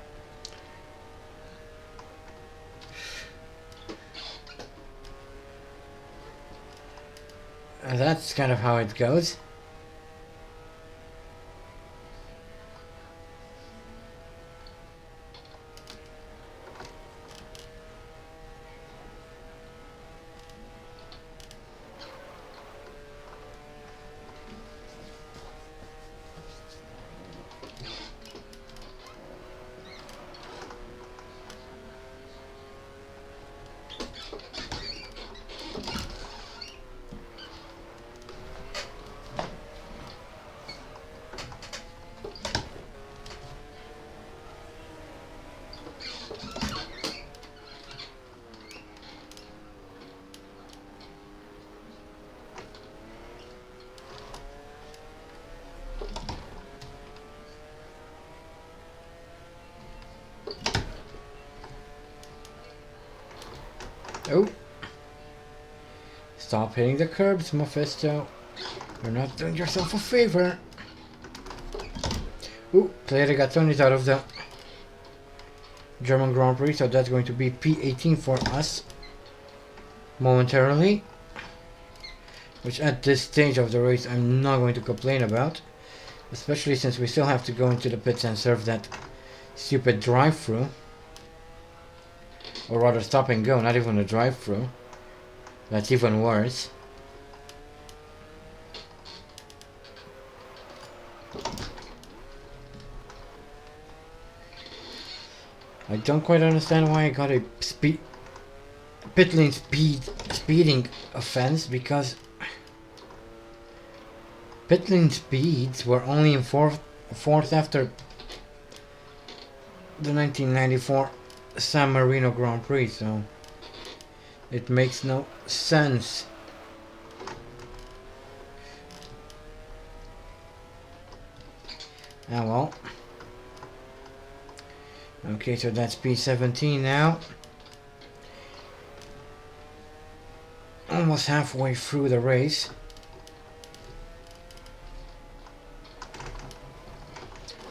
That's kind of how it goes. Oh! Stop hitting the curbs, Mephisto. You're not doing yourself a favor. Ooh, clearly got Tony's out of the German Grand Prix, so that's going to be P18 for us momentarily. Which at this stage of the race I'm not going to complain about. Especially since we still have to go into the pits and serve that stupid drive-through. Or rather stop and go, not even a drive-through. That's even worse. I don't quite understand why I got a pit lane speeding offense, because pit lane speeds were only in fourth after the 1994 San Marino Grand Prix, so it makes no sense. Ah well. Okay, so that's P17 now. Almost halfway through the race.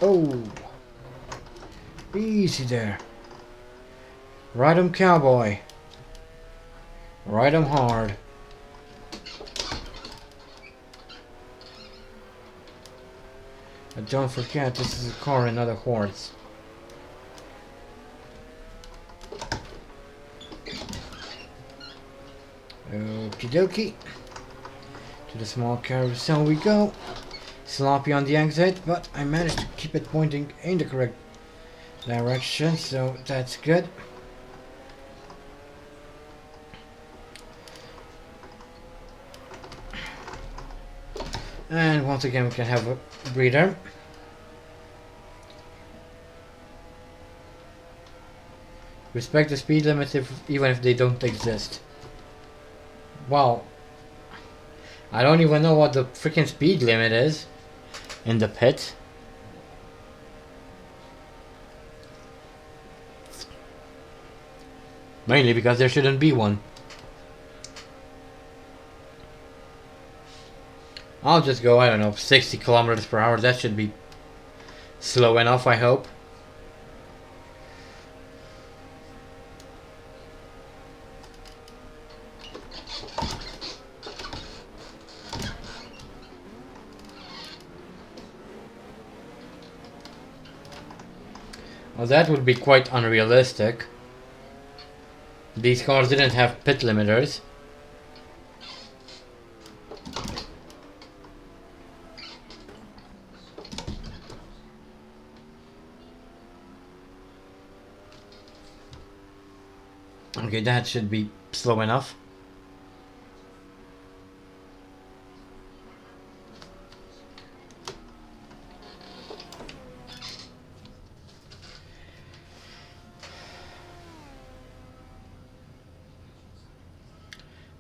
Oh! Easy there. Ride 'em, cowboy. Ride 'em hard. But don't forget, this is a car and not a horse. Okie dokie. To the small carousel we go. Sloppy on the exit, but I managed to keep it pointing in the correct direction, so that's good. And once again we can have a breather. Respect the speed limits even if they don't exist. Well, I don't even know what the freaking speed limit is in the pit. Mainly because there shouldn't be one. I'll just go, I don't know, 60 kilometers per hour. That should be slow enough, I hope. Well, that would be quite unrealistic. These cars didn't have pit limiters. Okay, that should be slow enough.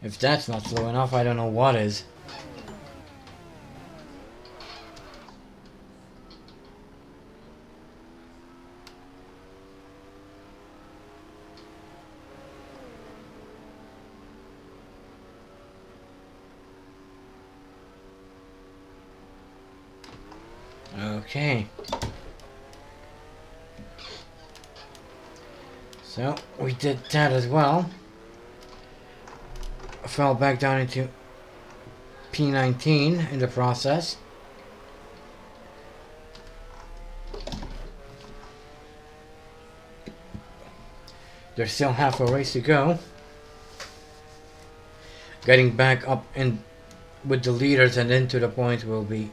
If that's not slow enough, I don't know what is. Okay. So, we did that as well. Fell back down into P19 in the process. There's still half a race to go. Getting back up in with the leaders and into the point will be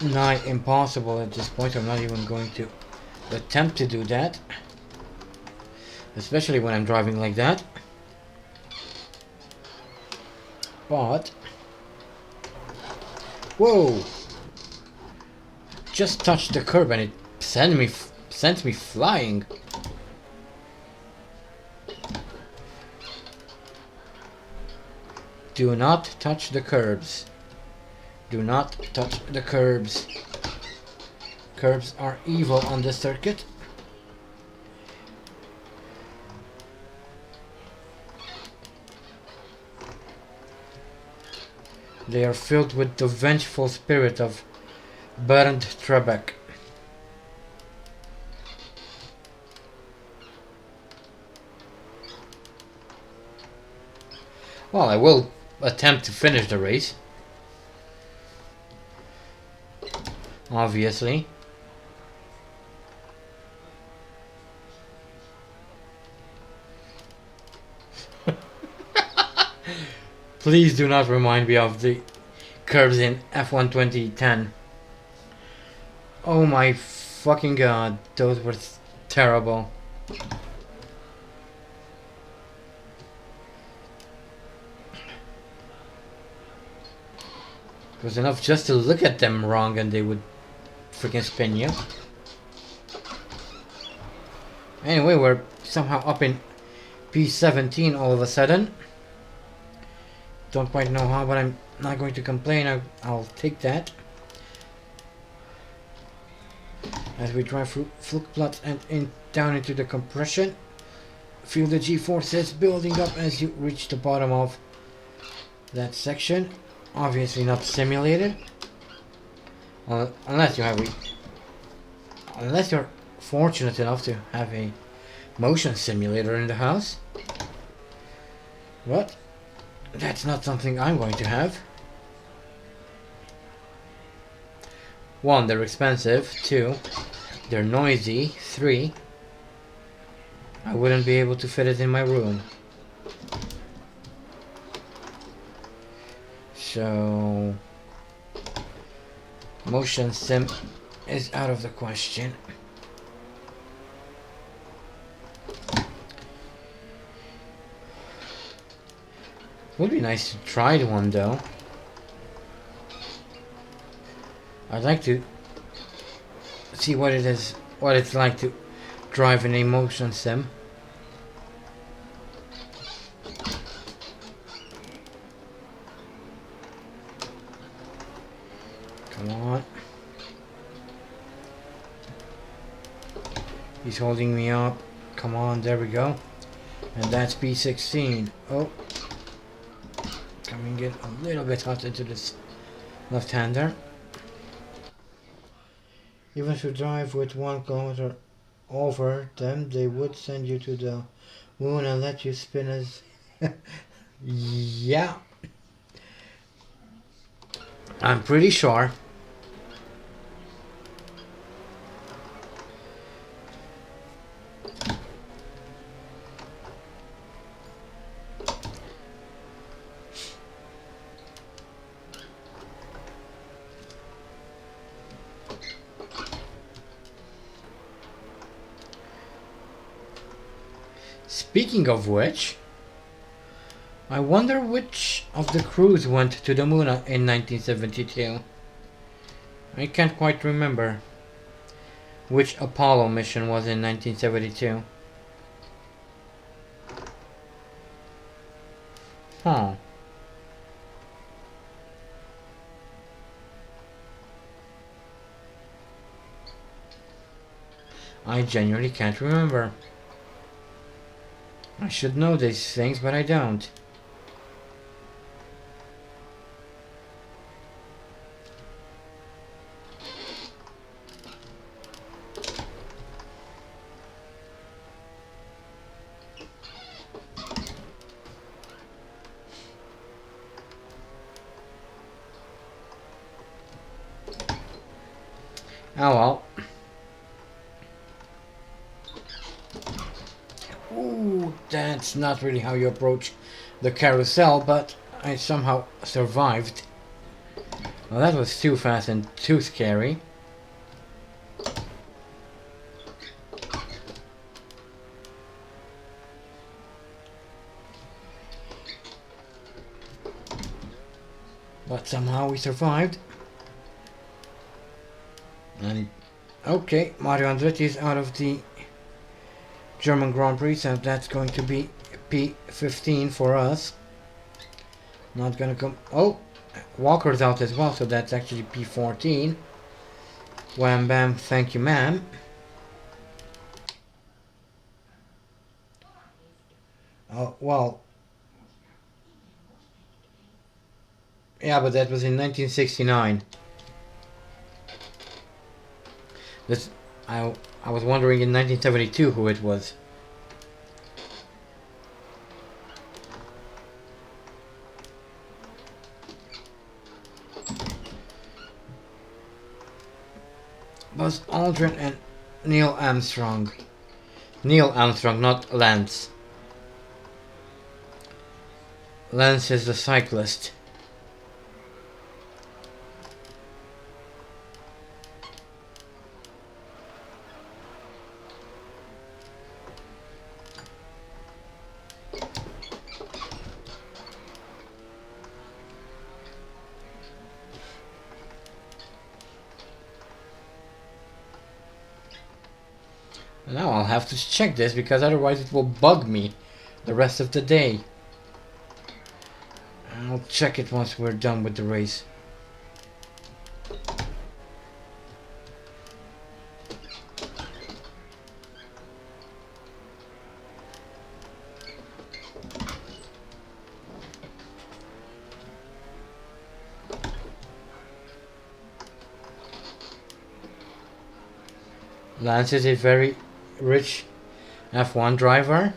nigh impossible at this point. I'm not even going to attempt to do that, especially when I'm driving like that. But whoa! Just touched the curb and it sent me flying. Do not touch the curbs. Do not touch the curbs. Curbs are evil on this circuit. They are filled with the vengeful spirit of Bernd Trebek. Well, I will attempt to finish the race. Obviously. Please do not remind me of the curves in F1 2010. Oh my fucking god, those were terrible. It was enough just to look at them wrong and they would freaking spin you. Anyway, we're somehow up in P17 all of a sudden. Don't quite know how, but I'm not going to complain. I'll take that. As we drive through Flugplatz and down into the compression. Feel the G-forces building up as you reach the bottom of that section. Obviously not simulated. Unless you're fortunate enough to have a motion simulator in the house. But that's not something I'm going to have. One, they're expensive. Two, they're noisy. Three, I wouldn't be able to fit it in my room. So motion sim is out of the question. Would be nice to try one though. I'd like to see what it's like to drive an motion sim. Come on. He's holding me up. Come on, there we go. And that's B16. Oh. Coming in a little bit hot into this left-hander. Even if you drive with 1 kilometer over them, they would send you to the moon and let you spin as... Yeah. I'm pretty sure. Speaking of which, I wonder which of the crews went to the moon in 1972. I can't quite remember which Apollo mission was in 1972. Huh. I genuinely can't remember. I should know these things, but I don't. Oh well. Ooh, that's not really how you approach the carousel, but I somehow survived. Well, that was too fast and too scary. But somehow we survived. And okay, Mario Andretti is out of the German Grand Prix, so that's going to be P15 for us. Not gonna come. Oh, Walker's out as well, so that's actually P14. Wham bam, thank you, ma'am. Oh, well. Yeah, but that was in 1969. This, I was wondering in 1972 who it was. Buzz Aldrin and Neil Armstrong. Neil Armstrong, not Lance. Lance is the cyclist. Now I'll have to check this because otherwise it will bug me the rest of the day. I'll check it once we're done with the race. Lance is a very rich F1 driver.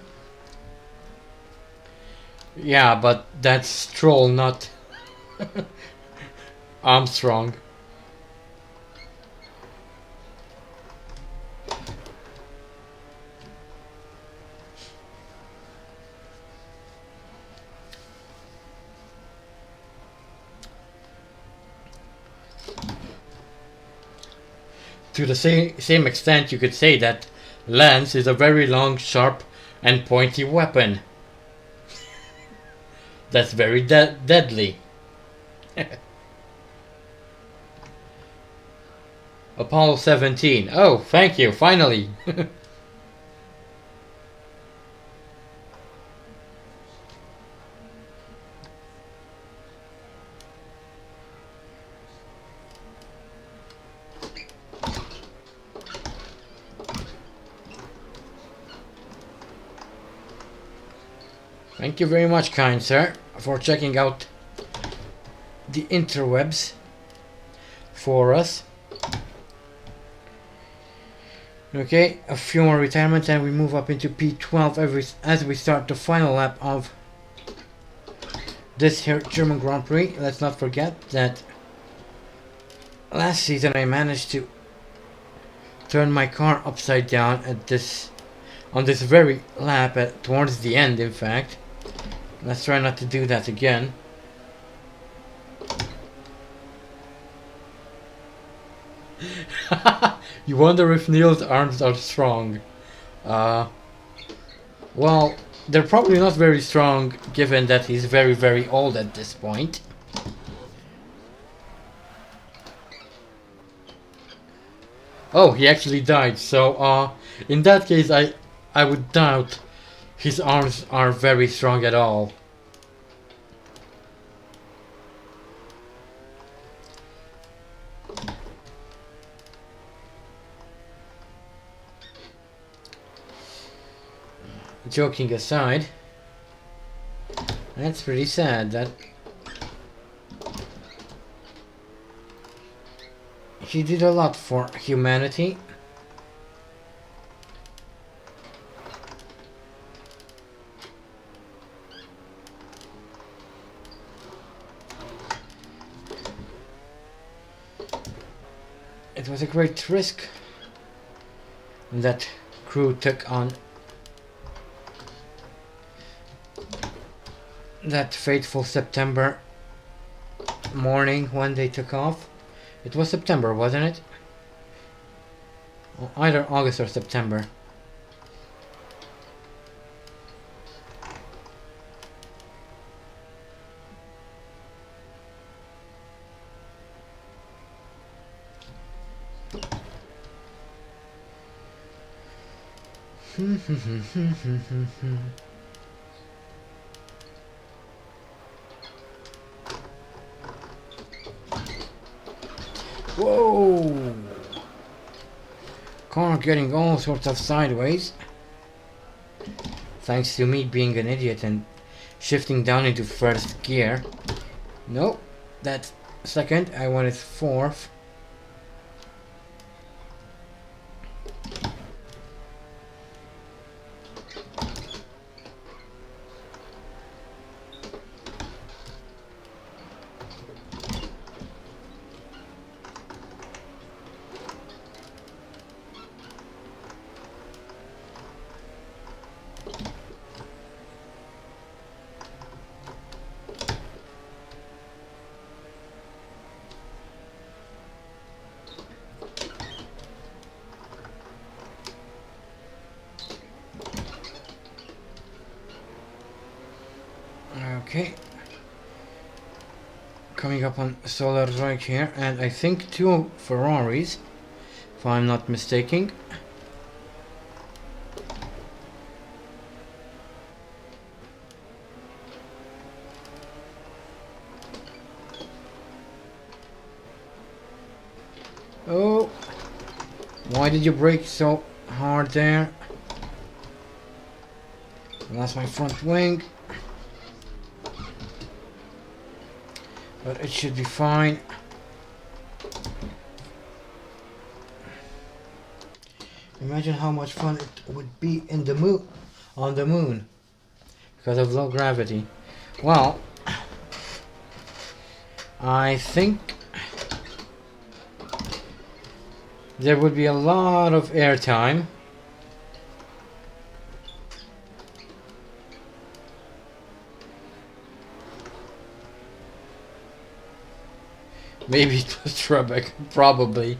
Yeah, but that's Stroll, not Armstrong. To the same extent, you could say that Lance is a very long, sharp, and pointy weapon. That's very deadly. Apollo 17. Oh, thank you, finally. Thank you very much, kind sir, for checking out the interwebs for us. Okay, a few more retirements and we move up into P12 as we start the final lap of this here German Grand Prix. Let's not forget that last season I managed to turn my car upside down on this very lap towards the end, in fact. Let's try not to do that again. You wonder if Neil's arms are strong. Well, they're probably not very strong given that he's very, very old at this point. Oh, he actually died. So, in that case, I would doubt his arms are very strong at all. Joking aside, that's pretty sad that he did a lot for humanity. It was a great risk that crew took on that fateful September morning when they took off. It was September, wasn't it? Well, either August or September. Whoa! Car getting all sorts of sideways. Thanks to me being an idiot and shifting down into first gear. Nope, That's second. I wanted fourth. Okay. Coming up on Solar right here, and I think 2 Ferraris, if I'm not mistaken. Oh, why did you brake so hard there? That's my front wing. But it should be fine. Imagine how much fun it would be in the moon, on the moon, because of low gravity. Well, I think there would be a lot of airtime. Maybe it was Trebek, probably.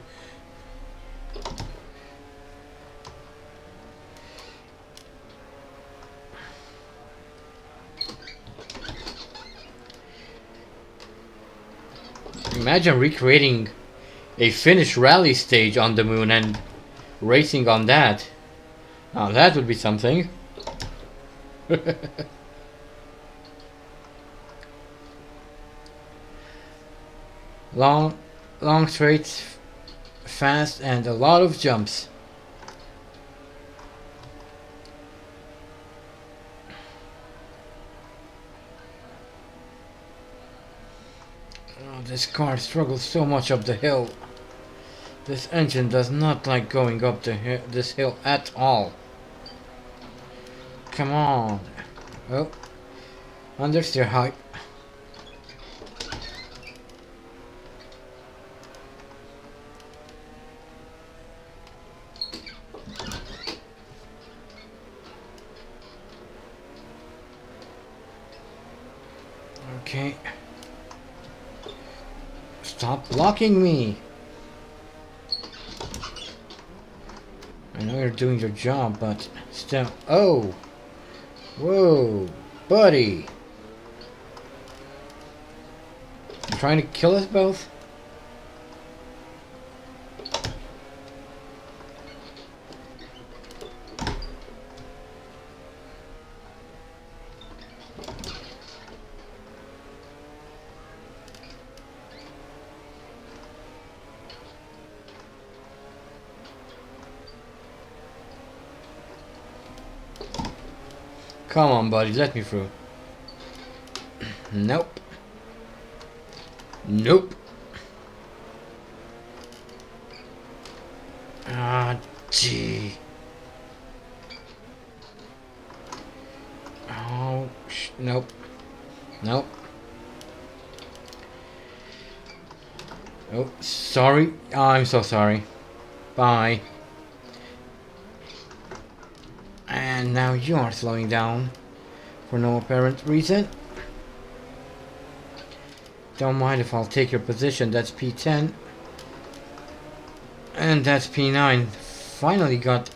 Imagine recreating a Finnish rally stage on the moon and racing on that. Now that would be something. Long straights, fast, and a lot of jumps. Oh, this car struggles so much up the hill. This engine does not like going up this hill at all. Come on. Oh, understeer hype. Okay. Stop blocking me. I know you're doing your job, but still. Oh! Whoa! Buddy! You trying to kill us both? Come on, buddy, let me through. Nope. Nope. Ah, gee. Oh, nope. Nope. Oh, sorry. I'm so sorry. Bye. And now you are slowing down for no apparent reason. Don't mind if I'll take your position. That's P10. And that's P9. Finally got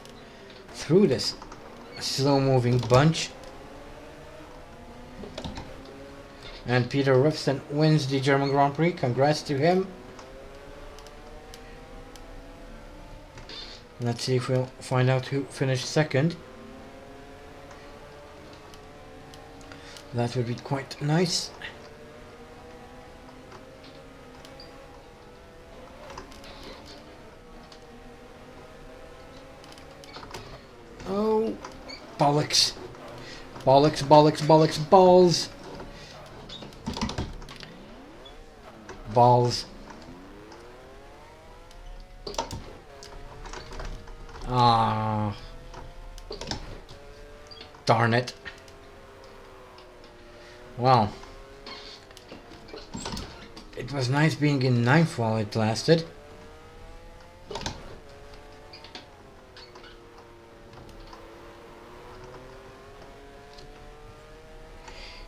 through this slow moving bunch. And Peter Rifson wins the German Grand Prix. Congrats to him. Let's see if we'll find out who finished second. That would be quite nice. Oh, bollocks. Bollocks, bollocks, bollocks, balls. balls. Ah, darn it. Well, it was nice being in ninth while it lasted.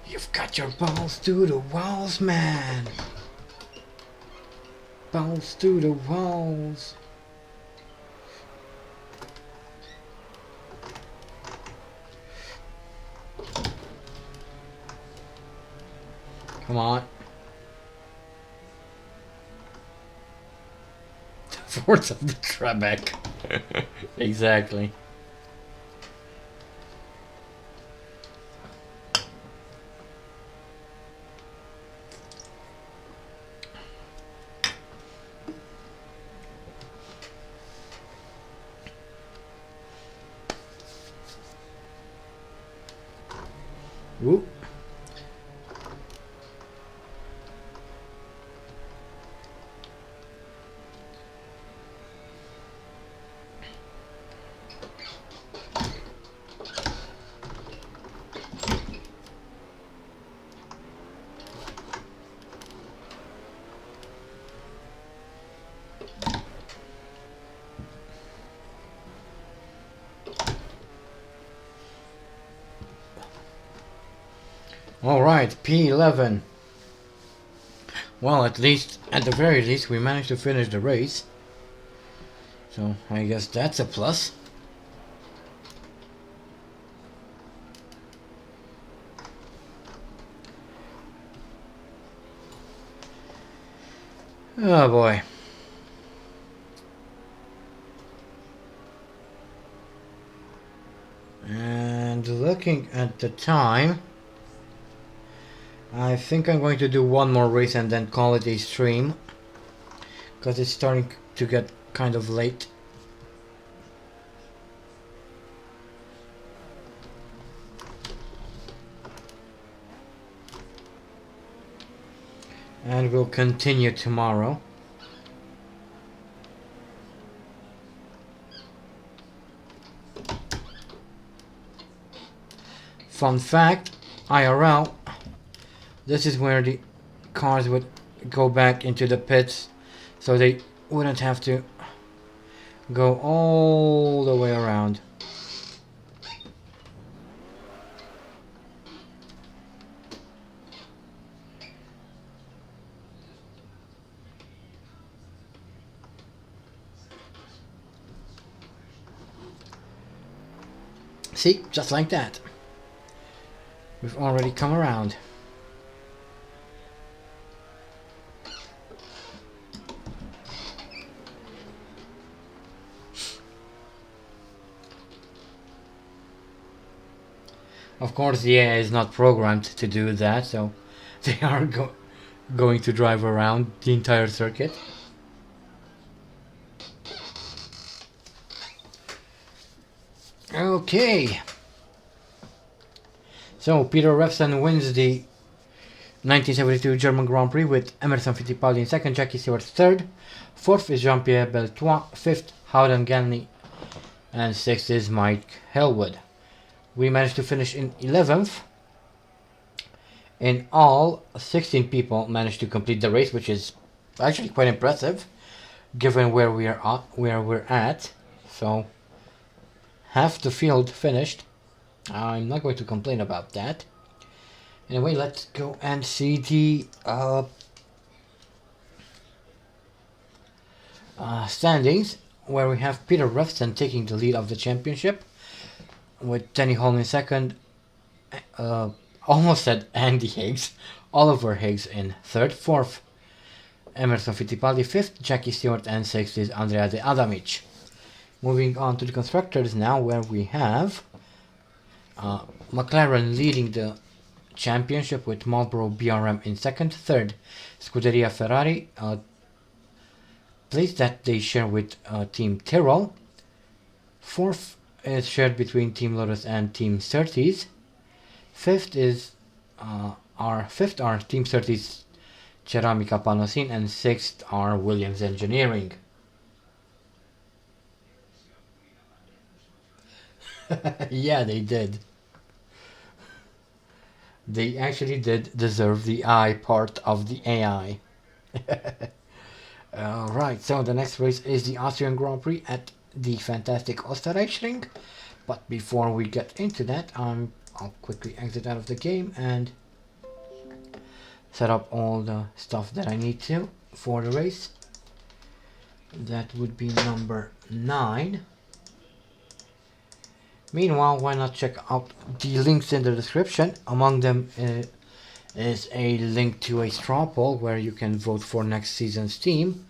You've got your balls to the walls, man. Balls to the walls. Come on. The force of the Trebek. Exactly. Whoop. Alright, P11. Well, at the very least, we managed to finish the race. So, I guess that's a plus. Oh boy. And looking at the time, I think I'm going to do one more race and then call it a stream, because it's starting to get kind of late. And we'll continue tomorrow. Fun fact, IRL, this is where the cars would go back into the pits, so they wouldn't have to go all the way around. See, just like that. We've already come around. Of course, the AI is not programmed to do that, so they are going to drive around the entire circuit. Okay. So, Peter Revson wins the 1972 German Grand Prix with Emerson Fittipaldi in second, Jackie Stewart third. Fourth is Jean-Pierre Beltois. Fifth, Howden Ganley. And sixth is Mike Hellwood. We managed to finish in 11th. In all, 16 people managed to complete the race, which is actually quite impressive, given where we're at. So, half the field finished. I'm not going to complain about that. Anyway, let's go and see the standings, where we have Peter Revson taking the lead of the championship, with Denny Hall in second, almost said Andy Higgs, Oliver Higgs in third, fourth Emerson Fittipaldi, fifth Jackie Stewart, and sixth is Andrea De Adamic. Moving on to the constructors now, where we have McLaren leading the championship with Marlboro BRM in second, third Scuderia Ferrari, place that they share with Team Tyrrell. Fourth is shared between Team Lotus and Team Surtees. Fifth is our Team Surtees Ceramica Panosin, and 6th are Williams Engineering. Yeah, they did. They actually did deserve the I part of the AI. Right, so the next race is the Austrian Grand Prix at the fantastic Österreichring. But before we get into that, I'll quickly exit out of the game and set up all the stuff that I need to for the race. That would be number 9. Meanwhile, why not check out the links in the description? Among them is a link to a straw poll where you can vote for next season's team.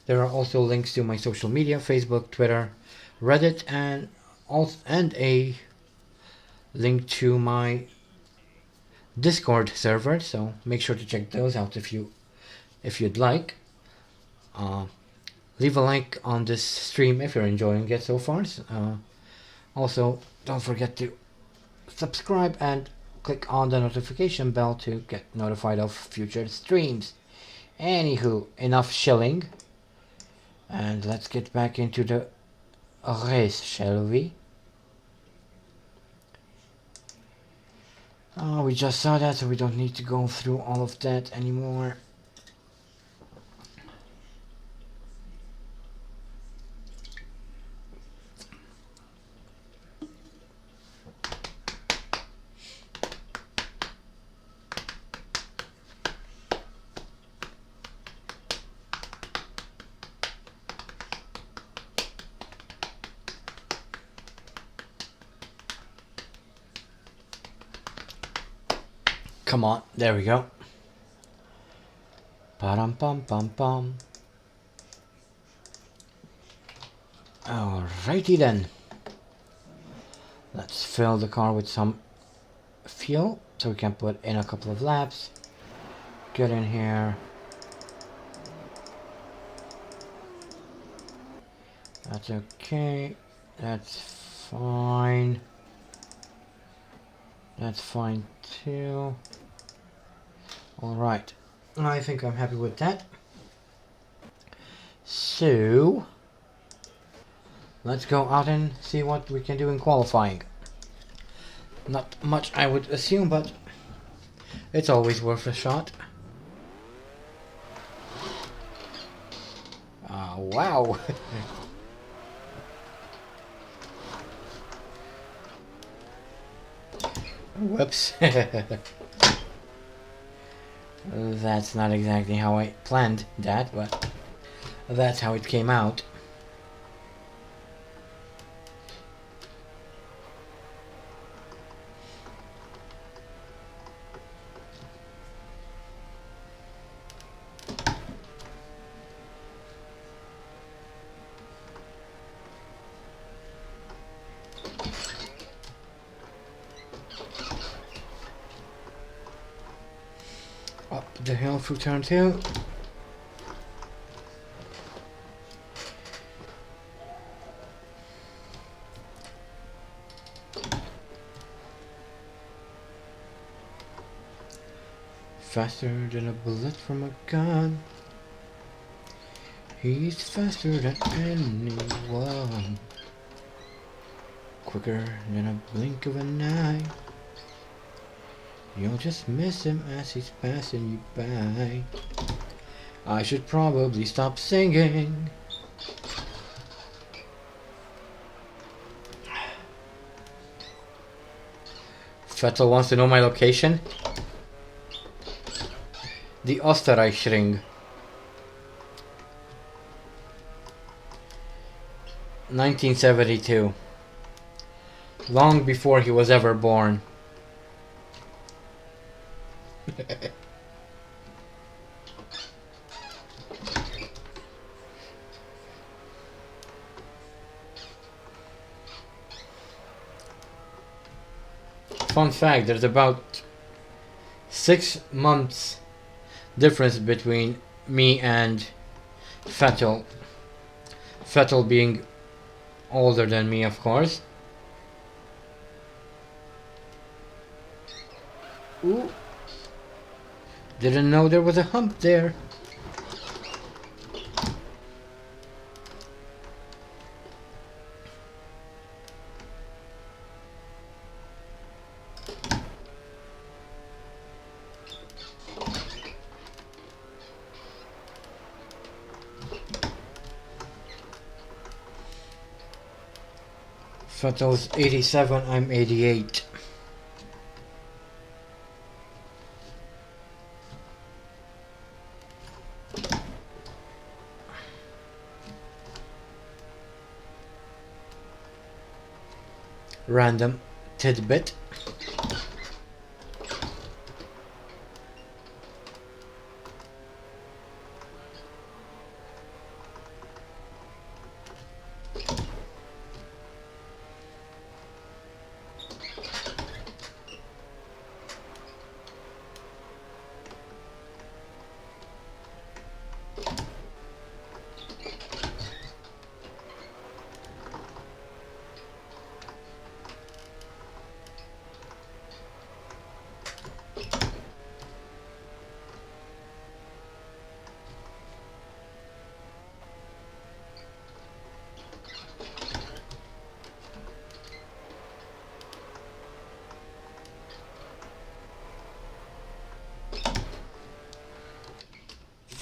There are also links to my social media, Facebook, Twitter, Reddit, and a link to my Discord server. So make sure to check those out if you'd like. Leave a like on this stream if you're enjoying it so far. Also, don't forget to subscribe and click on the notification bell to get notified of future streams. Anywho, enough shilling. And let's get back into the race, shall we? We just saw that, so we don't need to go through all of that anymore. Come on, there we go. Pam pam pam pam. Alrighty then. Let's fill the car with some fuel so we can put in a couple of laps. Get in here. That's okay. That's fine. That's fine too. Alright. I think I'm happy with that. So let's go out and see what we can do in qualifying. Not much I would assume, but it's always worth a shot. Wow. Whoops. That's not exactly how I planned that, but that's how it came out. Up the hill through turn 2. Faster than a bullet from a gun. He's faster than anyone. Quicker than a blink of an eye. You'll just miss him as he's passing you by. I should probably stop singing. Vettel wants to know my location. The Österreichring. 1972. Long before he was ever born. Fun fact, there's about 6 months difference between me and Vettel. Vettel being older than me, of course. Ooh. Didn't know there was a hump there. Fato's 87, I'm 88. Random tidbit.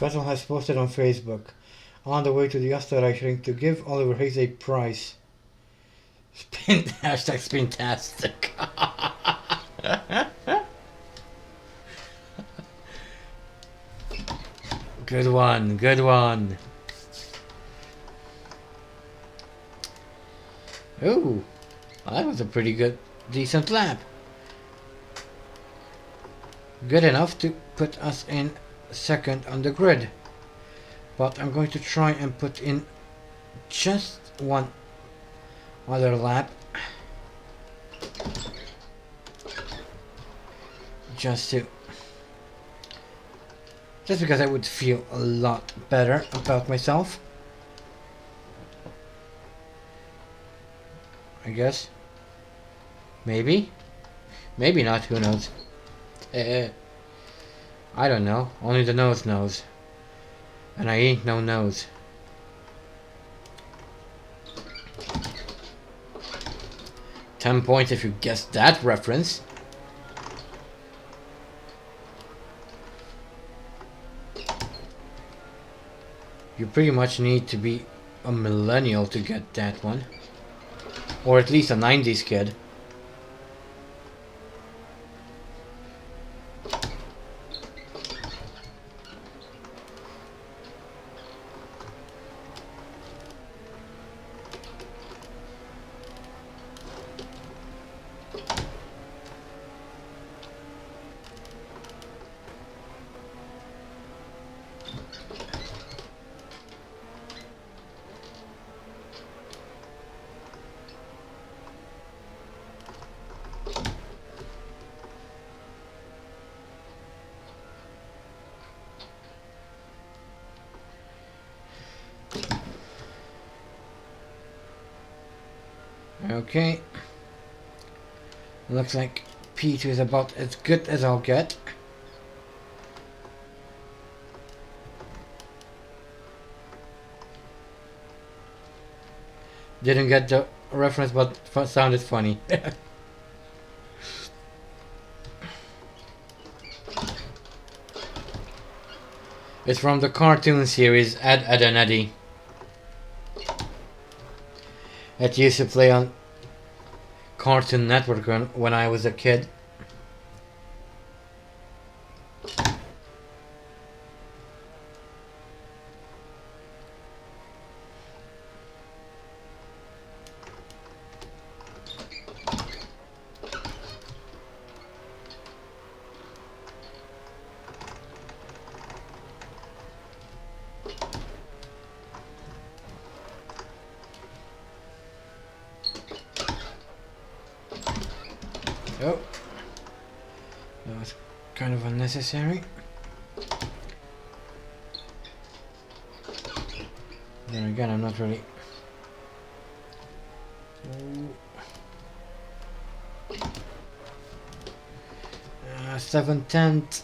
Vettel has posted on Facebook, on the way to the Austria ring to give Oliver Hayes a prize. Hashtag spintastic. Good one, good one. Ooh, that was a pretty good, decent lap. Good enough to put us in second on the grid. But I'm going to try and put in just one other lap. Just because I would feel a lot better about myself. I guess. Maybe. Maybe not, who knows. I don't know. Only the nose knows. And I ain't no nose. £10 if you guessed that reference. You pretty much need to be a millennial to get that one. Or at least a 90s kid. Okay. Looks like P2 is about as good as I'll get. Didn't get the reference, but sounded funny. It's from the cartoon series Ed, Edd and Eddy. It used to play on Cartoon Network when I was a kid. Oh, that was kind of unnecessary. Then again, I'm not really. 7/10.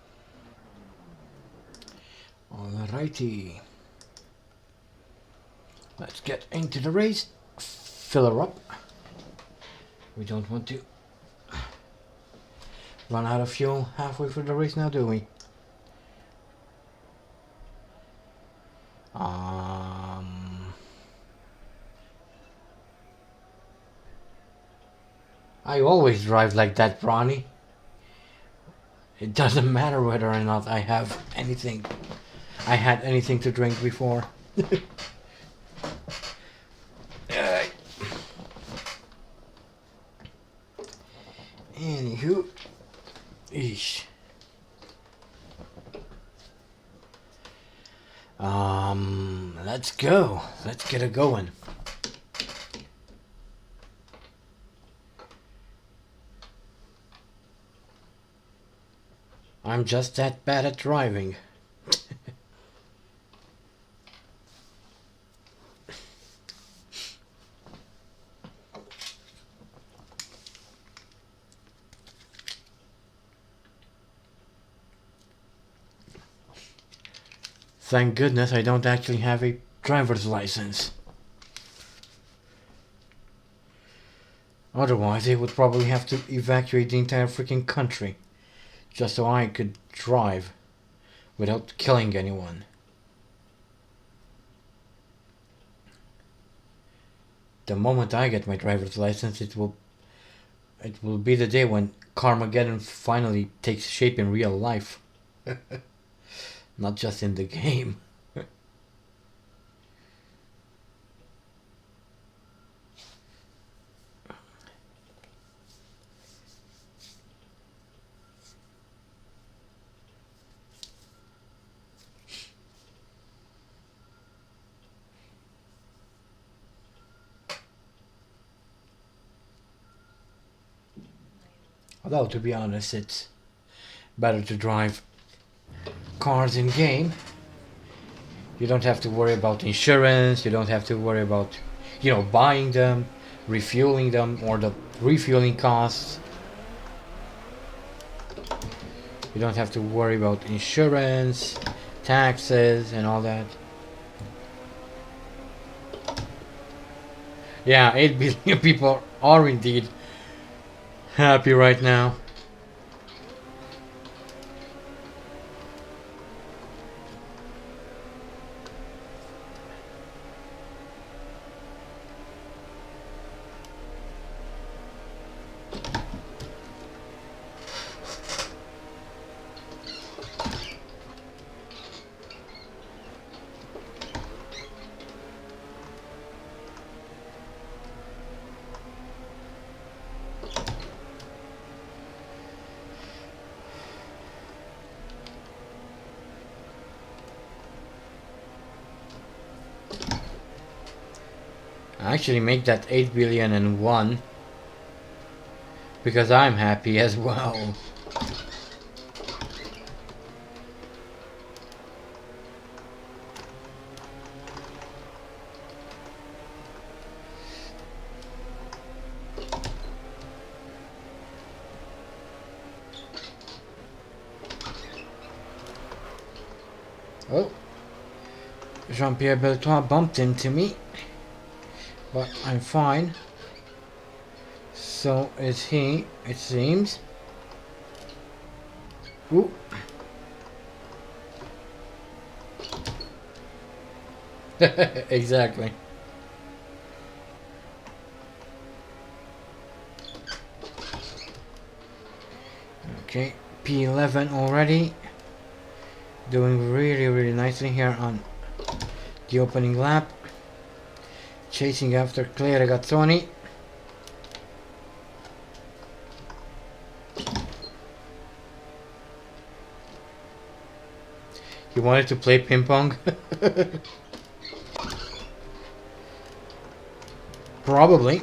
Alrighty. Let's get into the race. Fill her up. We don't want to run out of fuel halfway through the race now, do we? I always drive like that, Ronnie. It doesn't matter whether or not I have anything. I had anything to drink before. Anywho, eesh. Let's go. Let's get it going. I'm just that bad at driving. Thank goodness I don't actually have a driver's license. Otherwise, they would probably have to evacuate the entire freaking country just so I could drive without killing anyone. The moment I get my driver's license, it will be the day when Carmageddon finally takes shape in real life. Not just in the game. Although, to be honest, it's better to drive cars in game. You don't have to worry about insurance, you don't have to worry about, buying them, refueling them, or the refueling costs. You don't have to worry about insurance, taxes, and all that. Yeah, 8 billion people are indeed happy right now. Actually make that 8,000,000,001 because I'm happy as well. Oh, Jean-Pierre Beltois bumped into me. But I'm fine. So is he, it seems. Ooh. Exactly. Okay, P11 already. Doing really nicely here on the opening lap. Chasing after Claire Gazzoni. You wanted to play ping pong? Probably.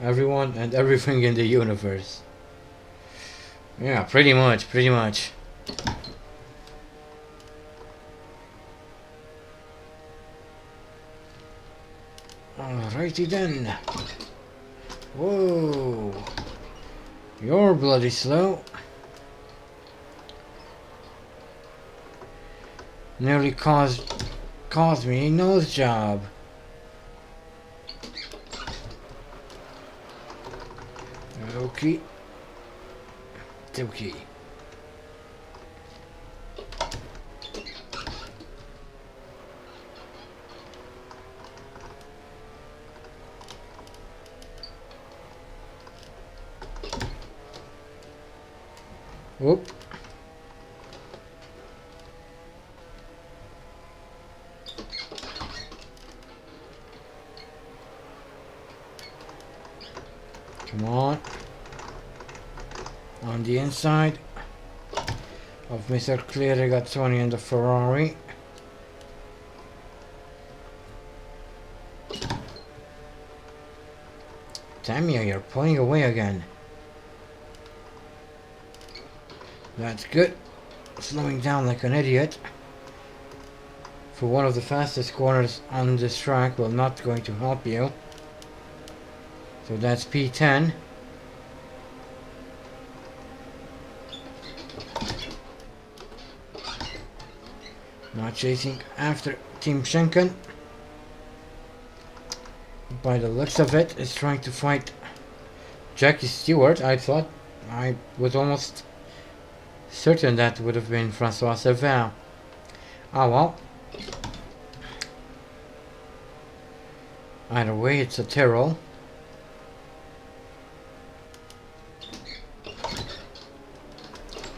everyone and everything in the universe. Yeah, pretty much. Alrighty then. Whoa. You're bloody slow. Nearly caused me a nose job. Okay. Okay. Whoop. Come on. On the inside of Mr. Clear Rigazzoni and the Ferrari. Damn you, you're pulling away again. That's good. Slowing down like an idiot. For one of the fastest corners on this track will not going to help you. So that's P10. Now chasing after Team Schenken. By the looks of it, is trying to fight Jackie Stewart. I thought, I was almost certain that would have been Francois Servan. Oh well. Either way, it's a Tyrrell.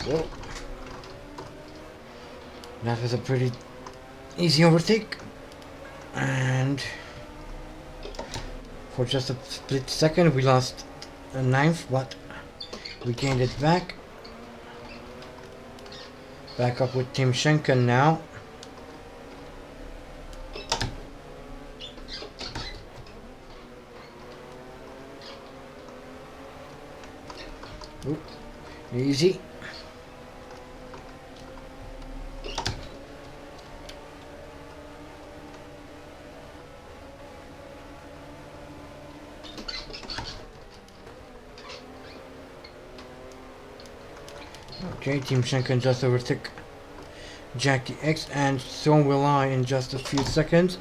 Whoa. That was a pretty easy overtake. And for just a split second we lost a ninth, but we gained it back. Back up with Team Schenken now. Ooh, easy. Okay, Team Schenken just overtook Jackie X, and so will I in just a few seconds.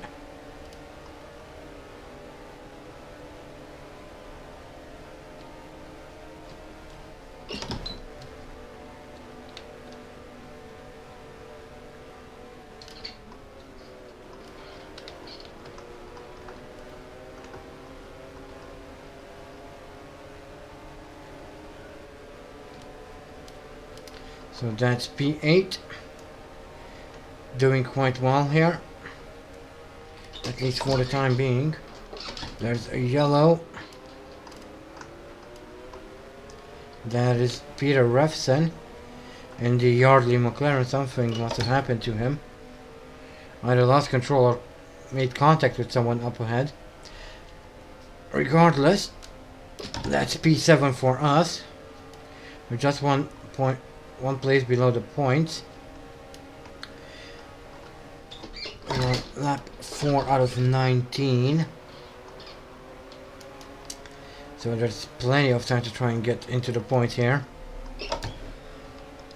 So that's P8, doing quite well here, at least for the time being. There's a yellow. That is Peter Refson in the Yardley McLaren. Something must have happened to him. Either lost control or made contact with someone up ahead. Regardless, that's P7 for us. We're just one place below the points. Lap 4 out of 19. So there's plenty of time to try and get into the point here.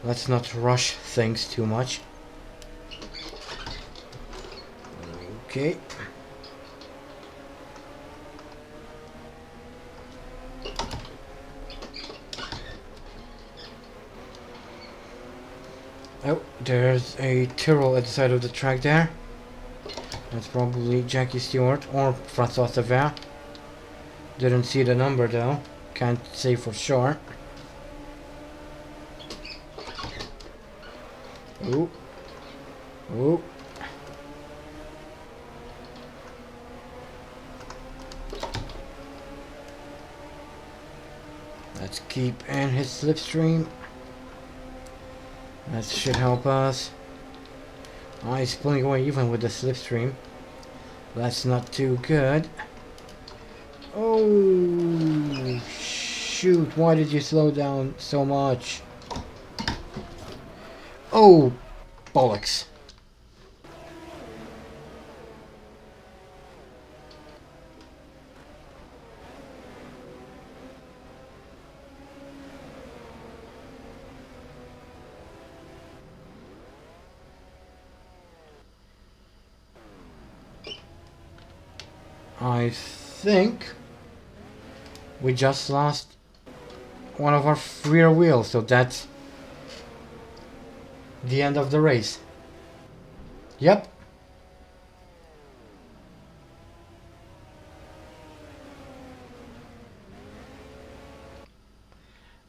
Let's not rush things too much. Okay. Oh, there's a Tyrrell at the side of the track there. That's probably Jackie Stewart or Francois Servan. Didn't see the number though. Can't say for sure. Ooh. Ooh. Let's keep in his slipstream. That should help us. Oh, he's pulling away even with the slipstream. That's not too good. Oh, shoot. Why did you slow down so much? Oh, bollocks. I think we just lost one of our rear wheels, so that's the end of the race. Yep.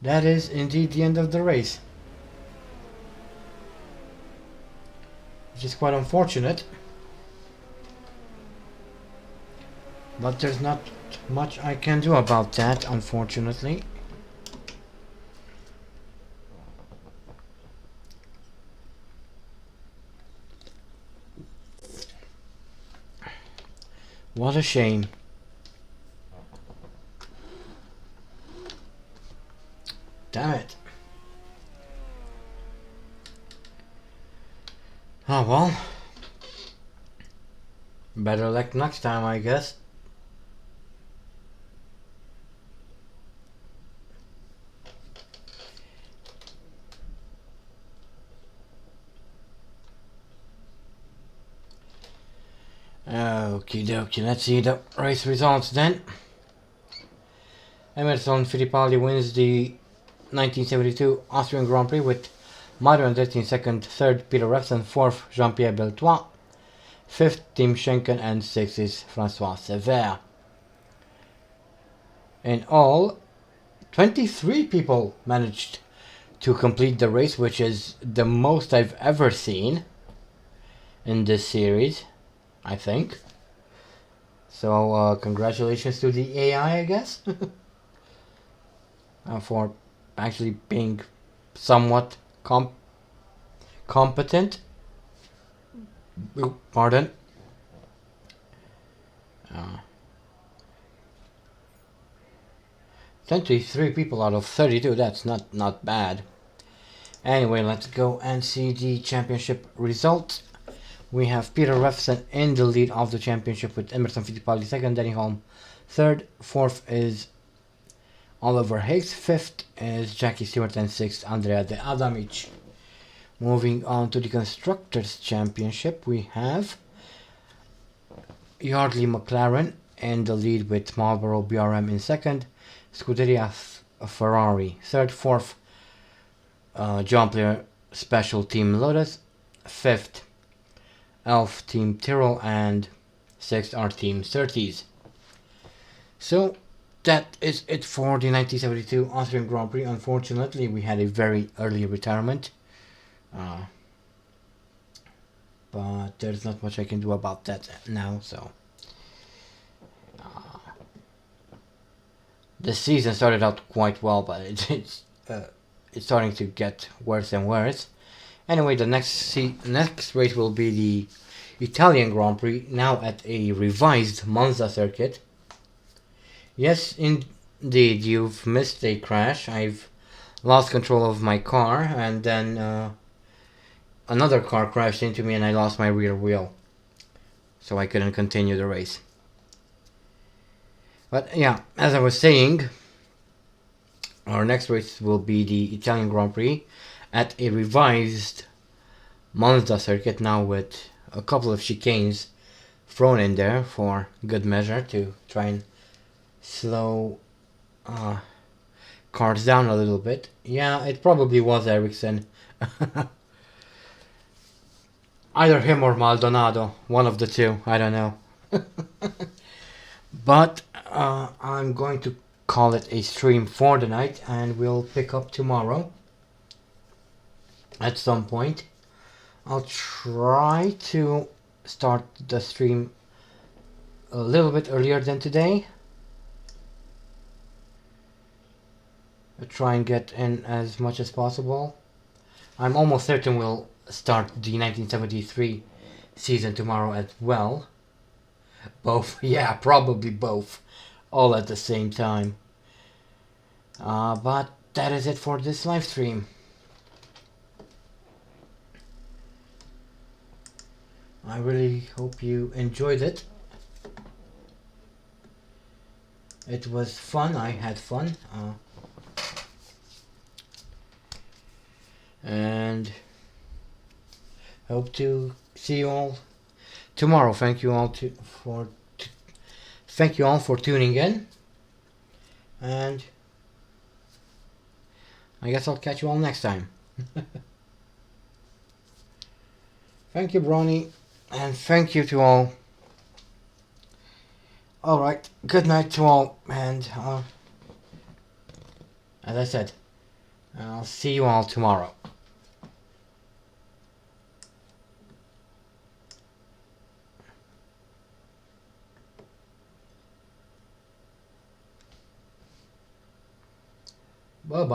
That is indeed the end of the race. Which is quite unfortunate. But there's not much I can do about that, unfortunately. What a shame. Damn it. Oh well. Better luck next time, I guess. Okie dokie, let's see the race results then. Emerson Fittipaldi wins the 1972 Austrian Grand Prix with Mario Andretti in second, third Peter Revson, fourth Jean-Pierre Beltois, fifth Tim Schenken, and sixth is François Sever. In all, 23 people managed to complete the race, which is the most I've ever seen in this series, I think. So congratulations to the AI, I guess, for actually being somewhat competent. Pardon. 23 people out of 32, that's not bad. Anyway, let's go and see the championship results. We have Peter Revson in the lead of the championship with Emerson Fittipaldi second, Danny Holm third, fourth is Oliver Higgs, fifth is Jackie Stewart, and sixth Andrea De Adamic. Moving on to the Constructors' Championship, we have Yardley McLaren in the lead with Marlboro BRM in second, Scuderia Ferrari third, fourth John Player Special Team Lotus, fifth Elf Team Tyrrell, and sixth are Team Surtees. So that is it for the 1972 Austrian Grand Prix. Unfortunately, we had a very early retirement. But there's not much I can do about that now, so. The season started out quite well, but it's starting to get worse and worse. Anyway, the next race will be the Italian Grand Prix, now at a revised Monza circuit. Yes, indeed, you've missed a crash. I've lost control of my car, and then another car crashed into me and I lost my rear wheel. So I couldn't continue the race. But yeah, as I was saying, our next race will be the Italian Grand Prix at a revised Monza circuit, now with a couple of chicanes thrown in there for good measure to try and slow cars down a little bit. Yeah, it probably was Ericsson. Either him or Maldonado, one of the two, I don't know. But I'm going to call it a stream for the night, and we'll pick up tomorrow at some point. I'll try to start the stream a little bit earlier than today. I'll try and get in as much as possible. I'm almost certain we'll start the 1973 season tomorrow as well. Both, yeah, probably both. all at the same time. But that is it for this live stream. I really hope you enjoyed it. It was fun. I had fun. And hope to see you all tomorrow. Thank you all for tuning in, and I guess I'll catch you all next time. Thank you, Bronny, and thank you to all. Alright, good night to all, and as I said, I'll see you all tomorrow. Bye-bye.